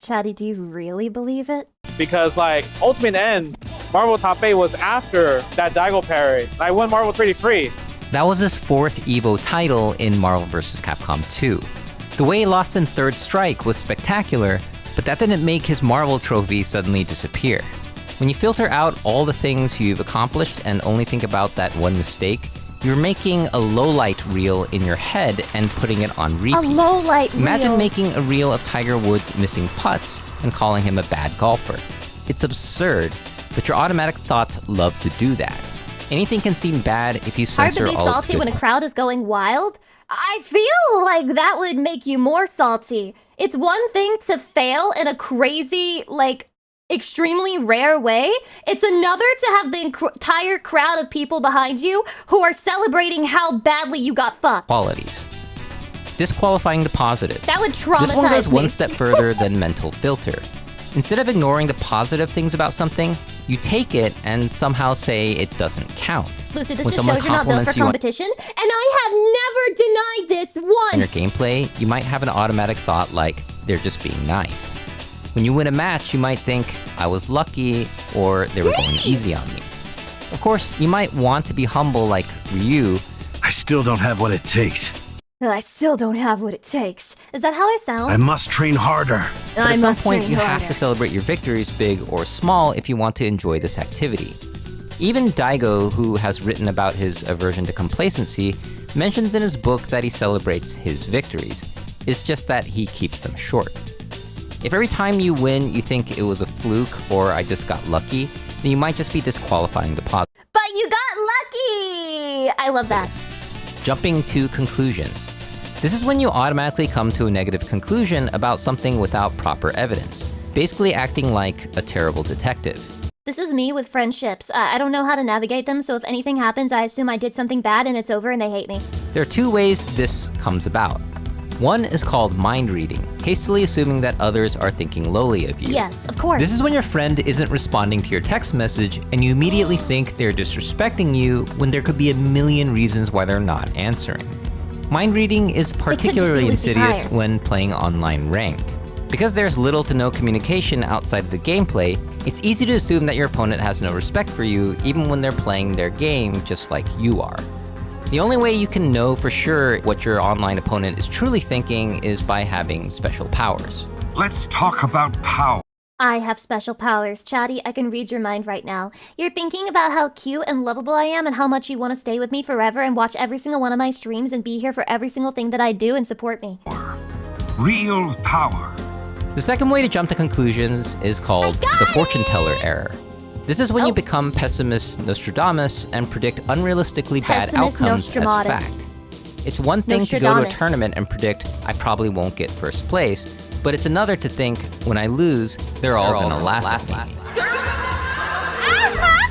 Chatty, do you really believe it? Because like Ultimate End, Marvel Top 8 was after that Daigo parry. I won Marvel 3 free. That was his fourth EVO title in Marvel vs. Capcom 2. The way he lost in Third Strike was spectacular, but that didn't make his Marvel trophy suddenly disappear. When you filter out all the things you've accomplished and only think about that one mistake, you're making a lowlight reel in your head and putting it on repeat. A lowlight reel. Imagine making a reel of Tiger Woods missing putts and calling him a bad golfer. It's absurd, but your automatic thoughts love to do that. Anything can seem bad if you Hard to censor be all its salty good when a crowd is going wild? I feel like that would make you more salty. It's one thing to fail in a crazy, like, extremely rare way. It's another to have the entire crowd of people behind you who are celebrating how badly you got fucked. qualities. Disqualifying the positive. That would traumatize This one goes me. one step further than mental filter. Instead of ignoring the positive things about something, you take it and somehow say it doesn't count. Lucy, this When just someone shows you're not built compliments for you on- competition, and I have never denied this In once. your gameplay, you might have an automatic thought like, they're just being nice. When you win a match, you might think, I was lucky, or they were going easy on me. Of course, you might want to be humble like Ryu. I still don't have what it takes. I still don't have what it takes. Is that how I sound? I must train harder. But at some point, you have to celebrate your victories, big or small, if you want to enjoy this activity. Even Daigo, who has written about his aversion to complacency, mentions in his book that he celebrates his victories. It's just that he keeps them short. If every time you win you think it was a fluke or I just got lucky, then you might just be disqualifying the positive. But you got lucky! I love that. Jumping to conclusions. This is when you automatically come to a negative conclusion about something without proper evidence, basically acting like a terrible detective. This is me with friendships. I don't know how to navigate them, so if anything happens, I assume I did something bad and it's over and they hate me. There are two ways this comes about. One is called mind reading, hastily assuming that others are thinking lowly of you. Yes, of course. This is when your friend isn't responding to your text message and you immediately think they're disrespecting you when there could be a million reasons why they're not answering. Mind reading is particularly insidious when playing online ranked. Because there's little to no communication outside of the gameplay, it's easy to assume that your opponent has no respect for you even when they're playing their game just like you are. The only way you can know for sure what your online opponent is truly thinking is by having special powers. Let's talk about power. I have special powers. Chatty, I can read your mind right now. You're thinking about how cute and lovable I am and how much you want to stay with me forever and watch every single one of my streams and be here for every single thing that I do and support me. Real power. The second way to jump to conclusions is called the fortune teller error. This is when you become pessimist Nostradamus and predict unrealistically bad outcomes as fact. It's one thing to go to a tournament and predict, I probably won't get first place, but it's another to think, when I lose, they're all gonna laugh at me.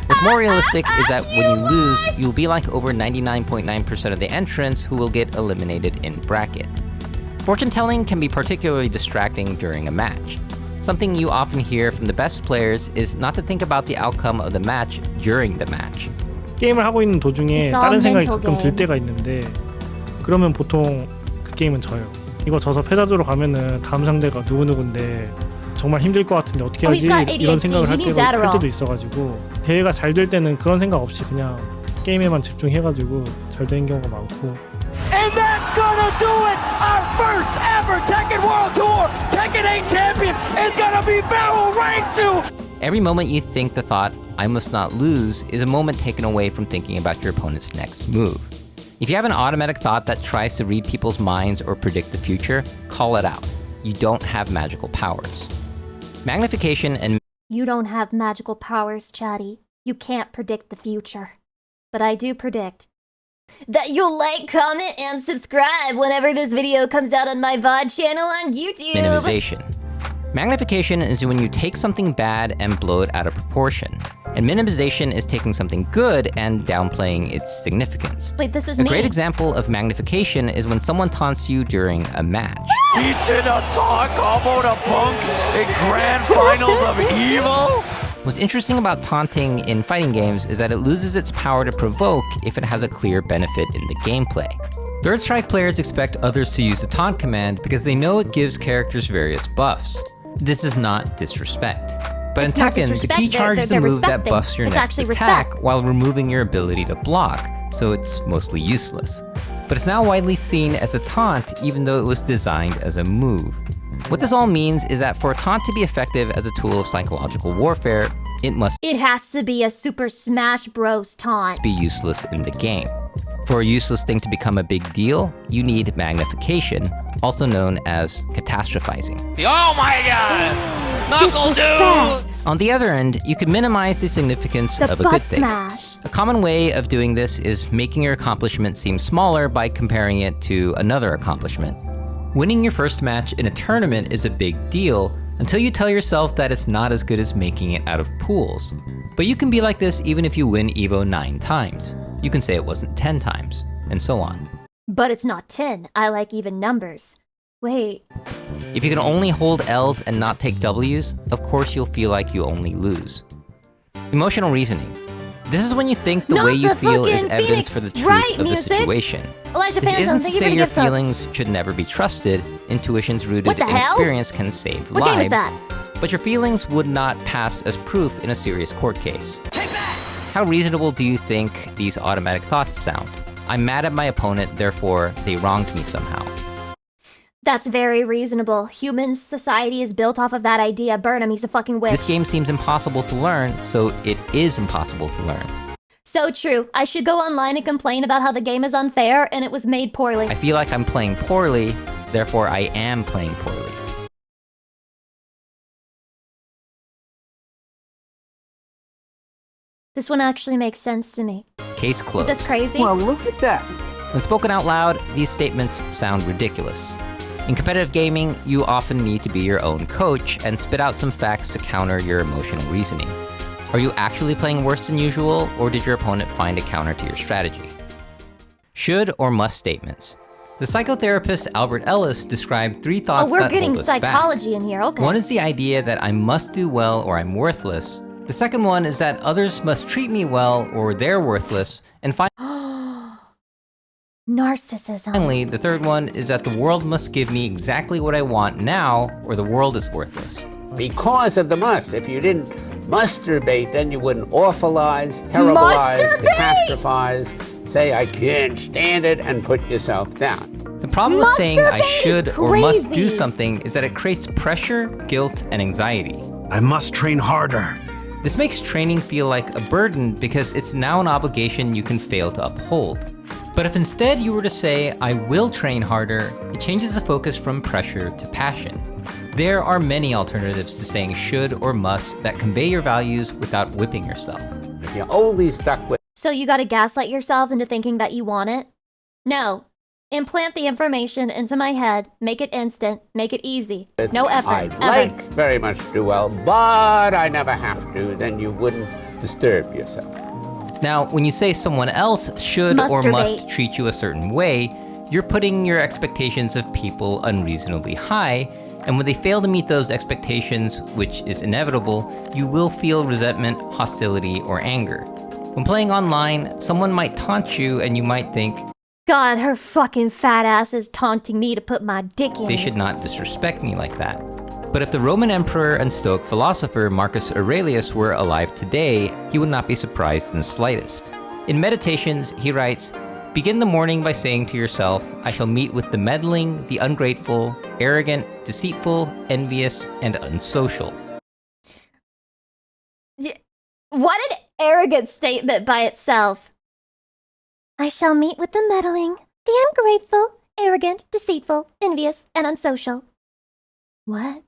What's more realistic is that when you lose, you'll be like over 99.9% of the entrants who will get eliminated in bracket. Fortune telling can be particularly distracting during a match. Something you often hear from the best players is not to think about the outcome of the match during the match. 게임을 하고 있는 도중에 다른 생각이 가끔 들 때가 있는데 그러면 보통 그 게임은 져요. 이거 져서 패자조로 가면은 다음 상대가 누구누군데 정말 힘들 것 같은데 어떻게 하지? 이런 생각을 할 때도 있어가지고 대회가 잘 될 때는 그런 생각 없이 그냥 게임에만 집중해가지고 잘 되는 경우가 많고. And that's gonna do it! Our first ever Tekken World Tour Tekken 8 champion is gonna be Barrel Rank 2! Every moment you think the thought, I must not lose, is a moment taken away from thinking about your opponent's next move. If you have an automatic thought that tries to read people's minds or predict the future, call it out. You don't have magical powers. Magnification and You don't have magical powers, Chatty. You can't predict the future. But I do predict that you'll like, comment, and subscribe whenever this video comes out on my VOD channel on YouTube. minimization. Magnification is when you take something bad and blow it out of proportion. And minimization is taking something good and downplaying its significance. Wait, this is A me. great example of magnification is when someone taunts you during a match. He did a taunt combo to Punk in Grand Finals of Evil? What's interesting about taunting in fighting games is that it loses its power to provoke if it has a clear benefit in the gameplay. Third Strike players expect others to use the taunt command because they know it gives characters various buffs. This is not disrespect. But in Tekken, the key charge is a move that buffs your next attack while removing your ability to block, so it's mostly useless. But it's now widely seen as a taunt even though it was designed as a move. What this all means is that for a taunt to be effective as a tool of psychological warfare, it has to be a Super Smash Bros. Taunt. Be useless in the game. For a useless thing to become a big deal, you need magnification, also known as catastrophizing. Oh my god! Knuckle dude! On the other end, you can minimize the significance of a good thing. Smash. A common way of doing this is making your accomplishment seem smaller by comparing it to another accomplishment. Winning your first match in a tournament is a big deal until you tell yourself that it's not as good as making it out of pools. But you can be like this even if you win EVO 9 times. You can say it wasn't 10 times, and so on. But it's not 10. I like even numbers. Wait. If you can only hold L's and not take W's, of course you'll feel like you only lose. Emotional reasoning. This is when you think the way you feel is evidence for the truth of the situation. This isn't to say your feelings should never be trusted. Intuition's rooted in experience can save lives. but your feelings would not pass as proof in a serious court case. How reasonable do you think these automatic thoughts sound? I'm mad at my opponent, therefore they wronged me somehow. That's very reasonable. Human society is built off of that idea. Burn him, he's a fucking witch. This game seems impossible to learn, so it is impossible to learn. So true. I should go online and complain about how the game is unfair and it was made poorly. I feel like I'm playing poorly, therefore I am playing poorly. This one actually makes sense to me. Case closed. Is this crazy? Well, look at that. When spoken out loud, these statements sound ridiculous. In competitive gaming, you often need to be your own coach and spit out some facts to counter your emotional reasoning. Are you actually playing worse than usual, or did your opponent find a counter to your strategy? Should or must statements. The psychotherapist Albert Ellis described 3 thoughts we're that getting hold us back. psychology in here, okay. One is the idea that I must do well or I'm worthless. The second one is that others must treat me well or they're worthless. And narcissism. Finally, the third one is that the world must give me exactly what I want now or the world is worthless. Because of the must. If you didn't masturbate, then you wouldn't awfulize, terribilize, catastrophize, say I can't stand it, and put yourself down. The problem with saying I should or must do something is that it creates pressure, guilt, and anxiety. I must train harder. This makes training feel like a burden because it's now an obligation you can fail to uphold. But if instead you were to say, I will train harder, it changes the focus from pressure to passion. There are many alternatives to saying should or must that convey your values without whipping yourself. If you're only stuck with... So you gotta gaslight yourself into thinking that you want it? No. Implant the information into my head, make it instant, make it easy. No effort, I'd like very much to do well, but I never have to, then you wouldn't disturb yourself. Now, when you say someone else should or must treat you a certain way, you're putting your expectations of people unreasonably high, and when they fail to meet those expectations, which is inevitable, you will feel resentment, hostility, or anger. When playing online, someone might taunt you and you might think, God, her fucking fat ass is taunting me to put my dick in. They should not disrespect me like that. But if the Roman emperor and Stoic philosopher Marcus Aurelius were alive today, he would not be surprised in the slightest. In Meditations, he writes, begin the morning by saying to yourself, I shall meet with the meddling, the ungrateful, arrogant, deceitful, envious, and unsocial. What an arrogant statement by itself. I shall meet with the meddling, the ungrateful, arrogant, deceitful, envious, and unsocial. What?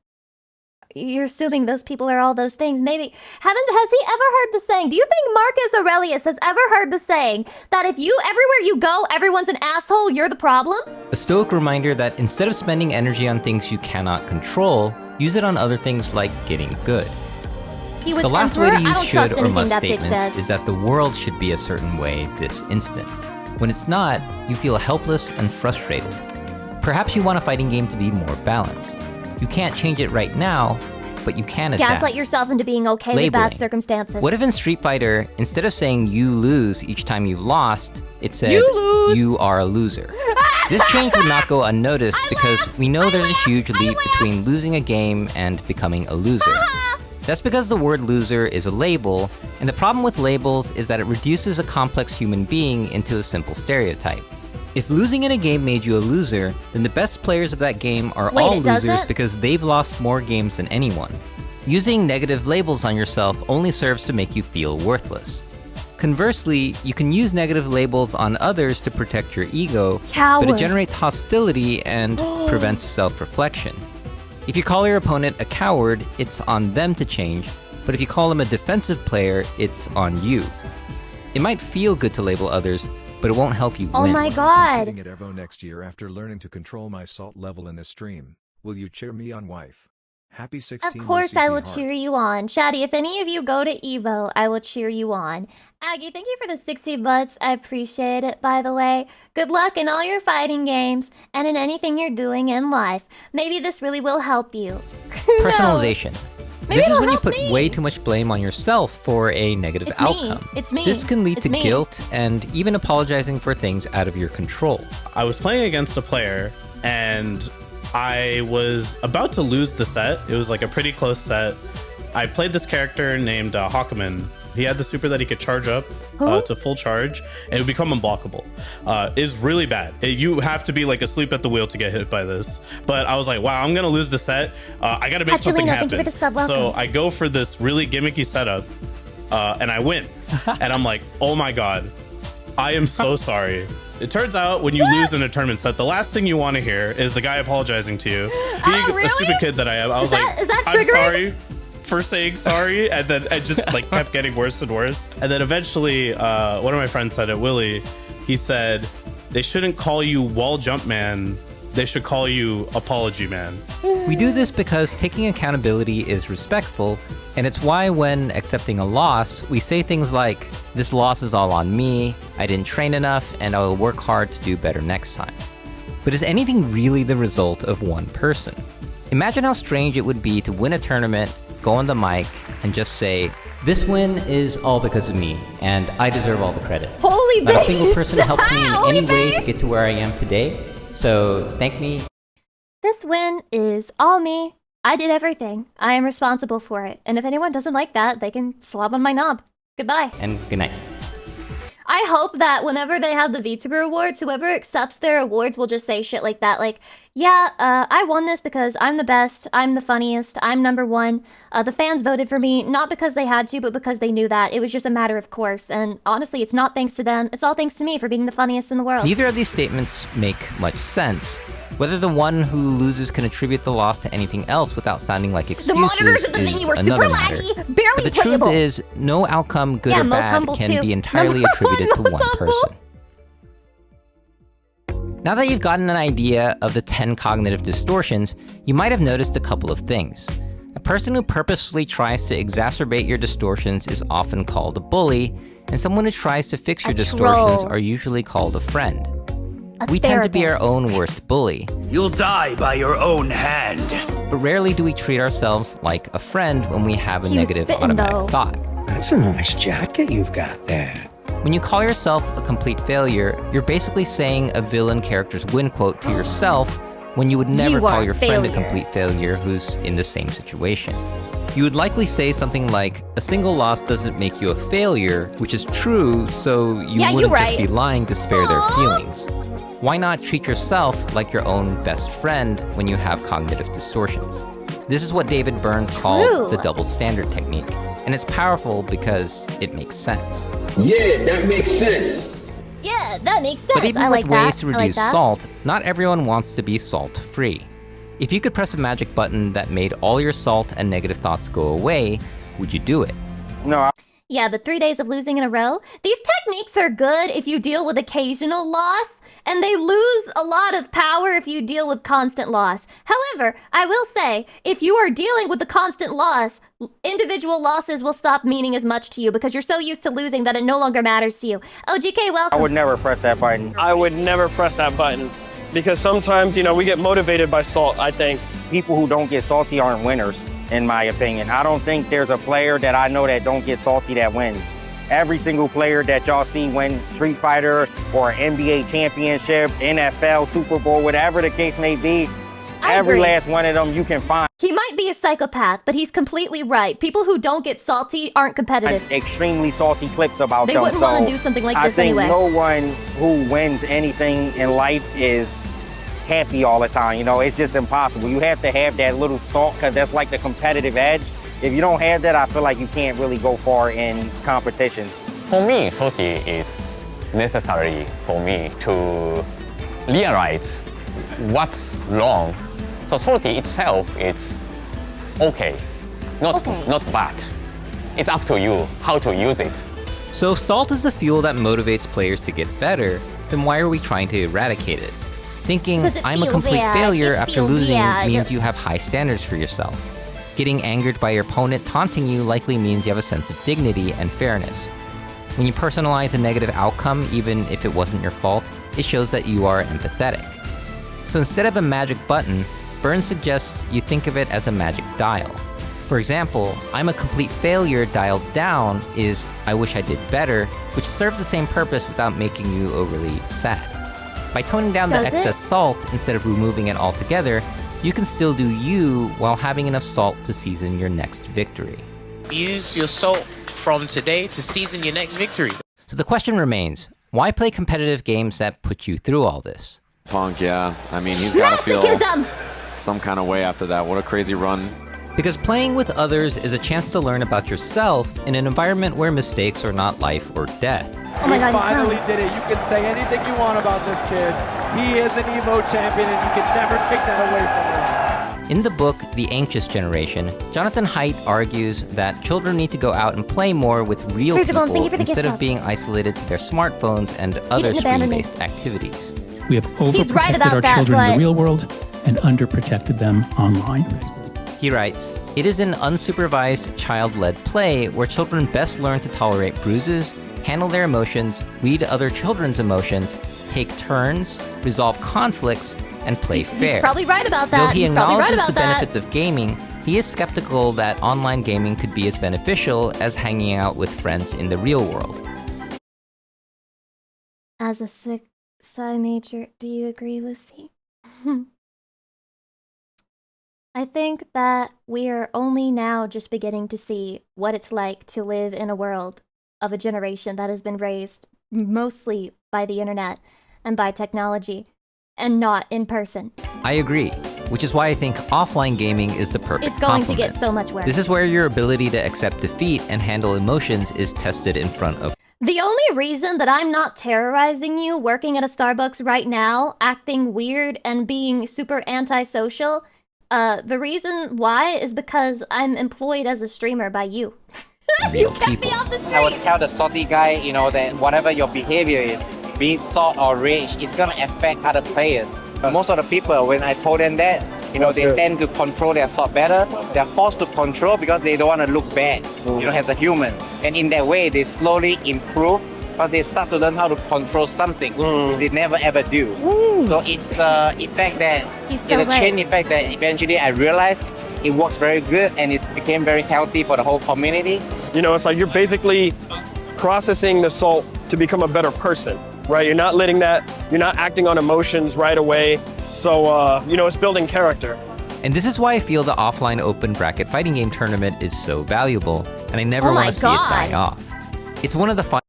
You're assuming those people are all those things. Maybe. Has he ever heard the saying? Do you think Marcus Aurelius has ever heard the saying that if you, everywhere you go, everyone's an asshole, you're the problem? A Stoic reminder that instead of spending energy on things you cannot control, use it on other things like getting good. He was the last emperor? way to use I don't should trust or anything must that bitch statements says. is that the world should be a certain way this instant. When it's not, you feel helpless and frustrated. Perhaps you want a fighting game to be more balanced. You can't change it right now, but you can adapt. Gaslight yourself into being okay with bad circumstances. What if in Street Fighter, instead of saying you lose each time you've lost, it said you are a loser? This change would not go unnoticed because we know there's a huge leap between losing a game and becoming a loser. That's because the word loser is a label, and the problem with labels is that it reduces a complex human being into a simple stereotype. If losing in a game made you a loser, then the best players of that game are all losers because they've lost more games than anyone. Using negative labels on yourself only serves to make you feel worthless. Conversely, you can use negative labels on others to protect your ego, but it generates hostility and prevents self-reflection. If you call your opponent a coward, it's on them to change, but if you call them a defensive player, it's on you. It might feel good to label others, but it won't help you win. Oh my god. At Evo next year after learning to control my salt level in the stream. Will you cheer me on, wife? Happy 16. Of course I will cheer you on. Shaddy, if any of you go to Evo, I will cheer you on. Aggie, thank you for the 60 butts. I appreciate it, by the way. Good luck in all your fighting games and in anything you're doing in life. Maybe this really will help you. Personalization. This is when you put way too much blame on yourself for a negative outcome. It's me. This can lead It's to me. guilt and even apologizing for things out of your control. I was playing against a player and I was about to lose the set. It was like a pretty close set. I played this character named Hawkman. He had the super that he could charge up to full charge and it would become unblockable. It's really bad. You have to be like asleep at the wheel to get hit by this. But I was like, wow, I'm gonna lose the set. I gotta make something happen. So I go for this really gimmicky setup and I win. And I'm like, oh my God, I am so sorry. It turns out when you lose in a tournament set, the last thing you want to hear is the guy apologizing to you. Being a stupid kid that I am, I was like, I'm sorry for saying sorry, and then it just like kept getting worse and worse. And then eventually, one of my friends said it, Willie, he said, they shouldn't call you wall jump man, they should call you apology man. We do this because taking accountability is respectful, and it's why when accepting a loss, we say things like, this loss is all on me, I didn't train enough, and I will work hard to do better next time. But is anything really the result of one person? Imagine how strange it would be to win a tournament, go on the mic, and just say, this win is all because of me, and I deserve all the credit. Holy Not base! a single person helped me in Holy any way base! to get to where I am today, so thank me. This win is all me. I did everything. I am responsible for it. And if anyone doesn't like that, they can slob on my knob. Goodbye. And good night. I hope that whenever they have the VTuber Awards, whoever accepts their awards will just say shit like that. Like, yeah, I won this because I'm the best, I'm the funniest, I'm #1. The fans voted for me, not because they had to, but because they knew that. It was just a matter of course. And honestly, it's not thanks to them. It's all thanks to me for being the funniest in the world. Neither of these statements make much sense. Whether the one who loses can attribute the loss to anything else without sounding like excuses monitors at the is thingy were another super matter. laggy, barely But the playable. truth is, no outcome, good Yeah, or most bad, humble can too. be entirely Number attributed to one, one most humble. person. Now that you've gotten an idea of the 10 cognitive distortions, you might have noticed a couple of things. A person who purposefully tries to exacerbate your distortions is often called a bully, and someone who tries to fix your distortions are usually called a friend. We tend to be our own worst bully. You'll die by your own hand. But rarely do we treat ourselves like a friend when we have a negative automatic thought. That's a nice jacket you've got there. When you call yourself a complete failure, you're basically saying a villain character's win quote to yourself when you would never You call are your a friend a failure. complete failure who's in the same situation. You would likely say something like, a single loss doesn't make you a failure, which is true, so you Yeah, wouldn't you're just right. be lying to spare their feelings. Why not treat yourself like your own best friend when you have cognitive distortions? This is what David Burns calls the double standard technique, and it's powerful because it makes sense. Yeah, that makes sense. Yeah, that makes sense. But even I with like ways that. to I like reduce that. salt, not everyone wants to be salt-free. If you could press a magic button that made all your salt and negative thoughts go away, would you do it? No. Yeah, but 3 days of losing in a row? These techniques are good if you deal with occasional loss, and they lose a lot of power if you deal with constant loss. However, I will say, if you are dealing with the constant loss, individual losses will stop meaning as much to you because you're so used to losing that it no longer matters to you. OGK, welcome. I would never press that button. I would never press that button because sometimes, you know, we get motivated by salt, I think. People who don't get salty aren't winners, in my opinion. I don't think there's a player that I know that don't get salty that wins. Every single player that y'all see win Street Fighter or NBA championship, NFL, Super Bowl, whatever the case may be, every agree. last one of them you can find He might be a psychopath, but he's completely right. People who don't get salty aren't competitive. extremely salty clips about They them. wouldn't so want to do something like I this think anyway. no one who wins anything in life is happy all the time. You know, it's just impossible. You have to have that little salt because that's like the competitive edge. If you don't have that, I feel like you can't really go far in competitions. For me, salty is necessary for me to realize what's wrong. So salty itself is okay, not bad. It's up to you how to use it. So if salt is a fuel that motivates players to get better, then why are we trying to eradicate it? Thinking, Because it I'm a feels complete bad, failure it after feels losing bad. means you have high standards for yourself. Getting angered by your opponent taunting you likely means you have a sense of dignity and fairness. When you personalize a negative outcome, even if it wasn't your fault, it shows that you are empathetic. So instead of a magic button, Burns suggests you think of it as a magic dial. For example, I'm a complete failure dialed down is I wish I did better, which serves the same purpose without making you overly sad. By toning down the Does it? excess salt instead of removing it altogether, you can still do you while having enough salt to season your next victory. Use your salt from today to season your next victory. So the question remains, why play competitive games that put you through all this? Punk, yeah. I mean, he's got to feel Masochism! some kind of way after that. What a crazy run. Because playing with others is a chance to learn about yourself in an environment where mistakes are not life or death. Oh my God, he finally did it. You can say anything you want about this kid. He is an Evo champion, and you can never take that away from him. In the book, The Anxious Generation, Jonathan Haidt argues that children need to go out and play more with real people instead of being isolated to their smartphones and other screen-based activities. We have overprotected our children in the real world and underprotected them online. He writes, "It is in unsupervised, child-led play where children best learn to tolerate bruises, handle their emotions, read other children's emotions, take turns, resolve conflicts, and play fair." He's probably right about that. Though he He's probably right acknowledges about the that. benefits of gaming, he is skeptical that online gaming could be as beneficial as hanging out with friends in the real world. As a sick Psy major, do you agree, Lucy? I think that we are only now just beginning to see what it's like to live in a world of a generation that has been raised mostly by the internet and by technology, and not in person. I agree, which is why I think offline gaming is the perfect It's going to complement. get so much worse. This is where your ability to accept defeat and handle emotions is tested in front of. The only reason that I'm not terrorizing you working at a Starbucks right now, acting weird and being super antisocial, the reason why is because I'm employed as a streamer by you. You kept me off the street! I would tell the salty guy, you know, that whatever your behavior is, be it salt or rage, it's gonna affect other players. Most of the people, when I told them that, you know, they tend to control their salt better. They're forced to control because they don't want to look bad, you know, as a human. And in that way, they slowly improve, but they start to learn how to control something they never ever do. So it's a effect that, it's a chain effect that eventually I realized it works very good and it became very healthy for the whole community. You know, it's like you're basically processing the salt to become a better person, right? You're not letting that, you're not acting on emotions right away. So, you know, it's building character. And this is why I feel the offline open bracket fighting game tournament is so valuable, and I never Oh want my to see it die God. off. It's one of the fun.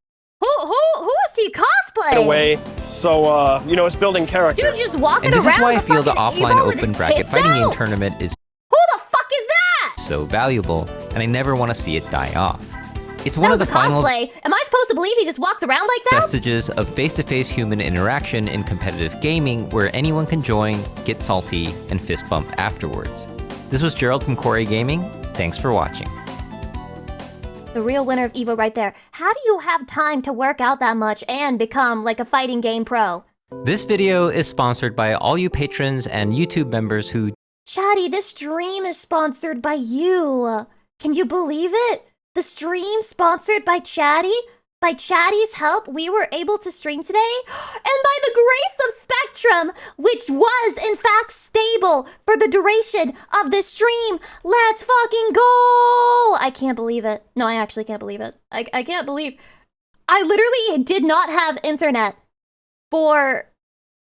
Who is he cosplaying? Away. So, you know, it's building character. Dude, just walking And this around is why I the feel the fucking offline Evo with open his bracket tits fighting game out? tournament is Who the fuck is that? so valuable, and I never want to see it die off. It's That one was of the a final cosplay. Am I supposed to believe he just walks around like that? vestiges of face-to-face human interaction in competitive gaming where anyone can join, get salty, and fist bump afterwards. This was Gerald from Corey Gaming. Thanks for watching. The real winner of Evo right there. How do you have time to work out that much and become like a fighting game pro? This video is sponsored by all you patrons and YouTube members who... Chatty, this stream is sponsored by you. Can you believe it? The stream sponsored by Chatty? By Chatty's help, we were able to stream today? And by the grace of Spectrum, which was in fact stable for the duration of this stream. Let's fucking go! I can't believe it. No, I actually can't believe it. I can't believe... I literally did not have internet for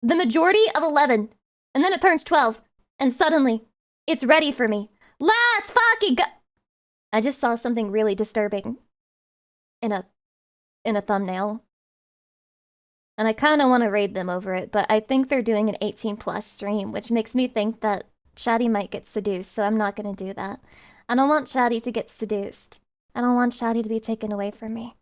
the majority of 11. And then it turns 12. And suddenly, it's ready for me. Let's fucking go! I just saw something really disturbing in a thumbnail. And I kind of want to raid them over it, but I think they're doing an 18+ stream, which makes me think that Chatty might get seduced, so I'm not going to do that. I don't want Chatty to get seduced. I don't want Chatty to be taken away from me.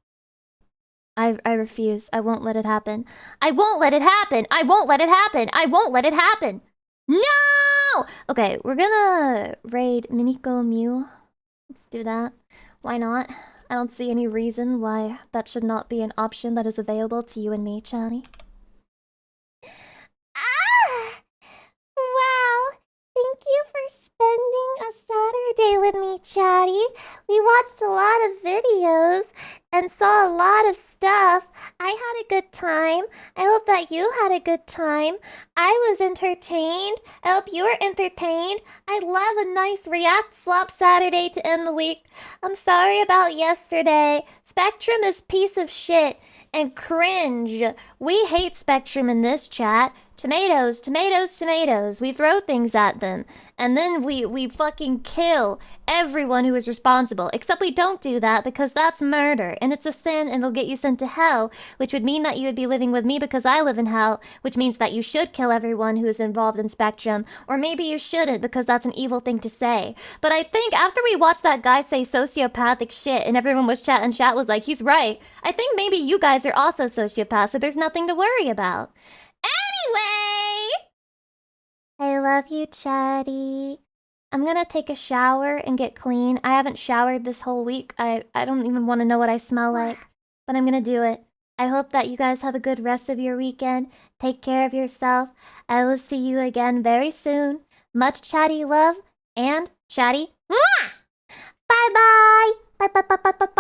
I refuse. I won't let it happen. I won't let it happen! I won't let it happen! I won't let it happen! No! Okay, we're gonna raid Miniko Mew. Let's do that. Why not? I don't see any reason why that should not be an option that is available to you and me, Chatty. Wow! Thank you for spending a Saturday with me, Chatty. We watched a lot of videos and saw a lot of stuff. I had a good time. I hope that you had a good time. I was entertained. I hope you were entertained. I love a nice React Slop Saturday to end the week. I'm sorry about yesterday. Spectrum is piece of shit. and cringe. We hate Spectrum in this chat. Tomatoes, tomatoes, tomatoes. We throw things at them. And then we fucking kill everyone who is responsible. Except we don't do that because that's murder. And it's a sin and it'll get you sent to hell. Which would mean that you would be living with me because I live in hell. Which means that you should kill everyone who is involved in Spectrum. Or maybe you shouldn't because that's an evil thing to say. But I think after we watched that guy say sociopathic shit and everyone was chat was like, he's right. I think maybe you guys are also sociopaths, so there's nothing to worry about. Anyway! I love you, Chatty. I'm gonna take a shower and get clean. I haven't showered this whole week. I don't even want to know what I smell like. But I'm gonna do it. I hope that you guys have a good rest of your weekend. Take care of yourself. I will see you again very soon. Much Chatty love and Chatty. Bye-bye! Bye-bye-bye-bye-bye.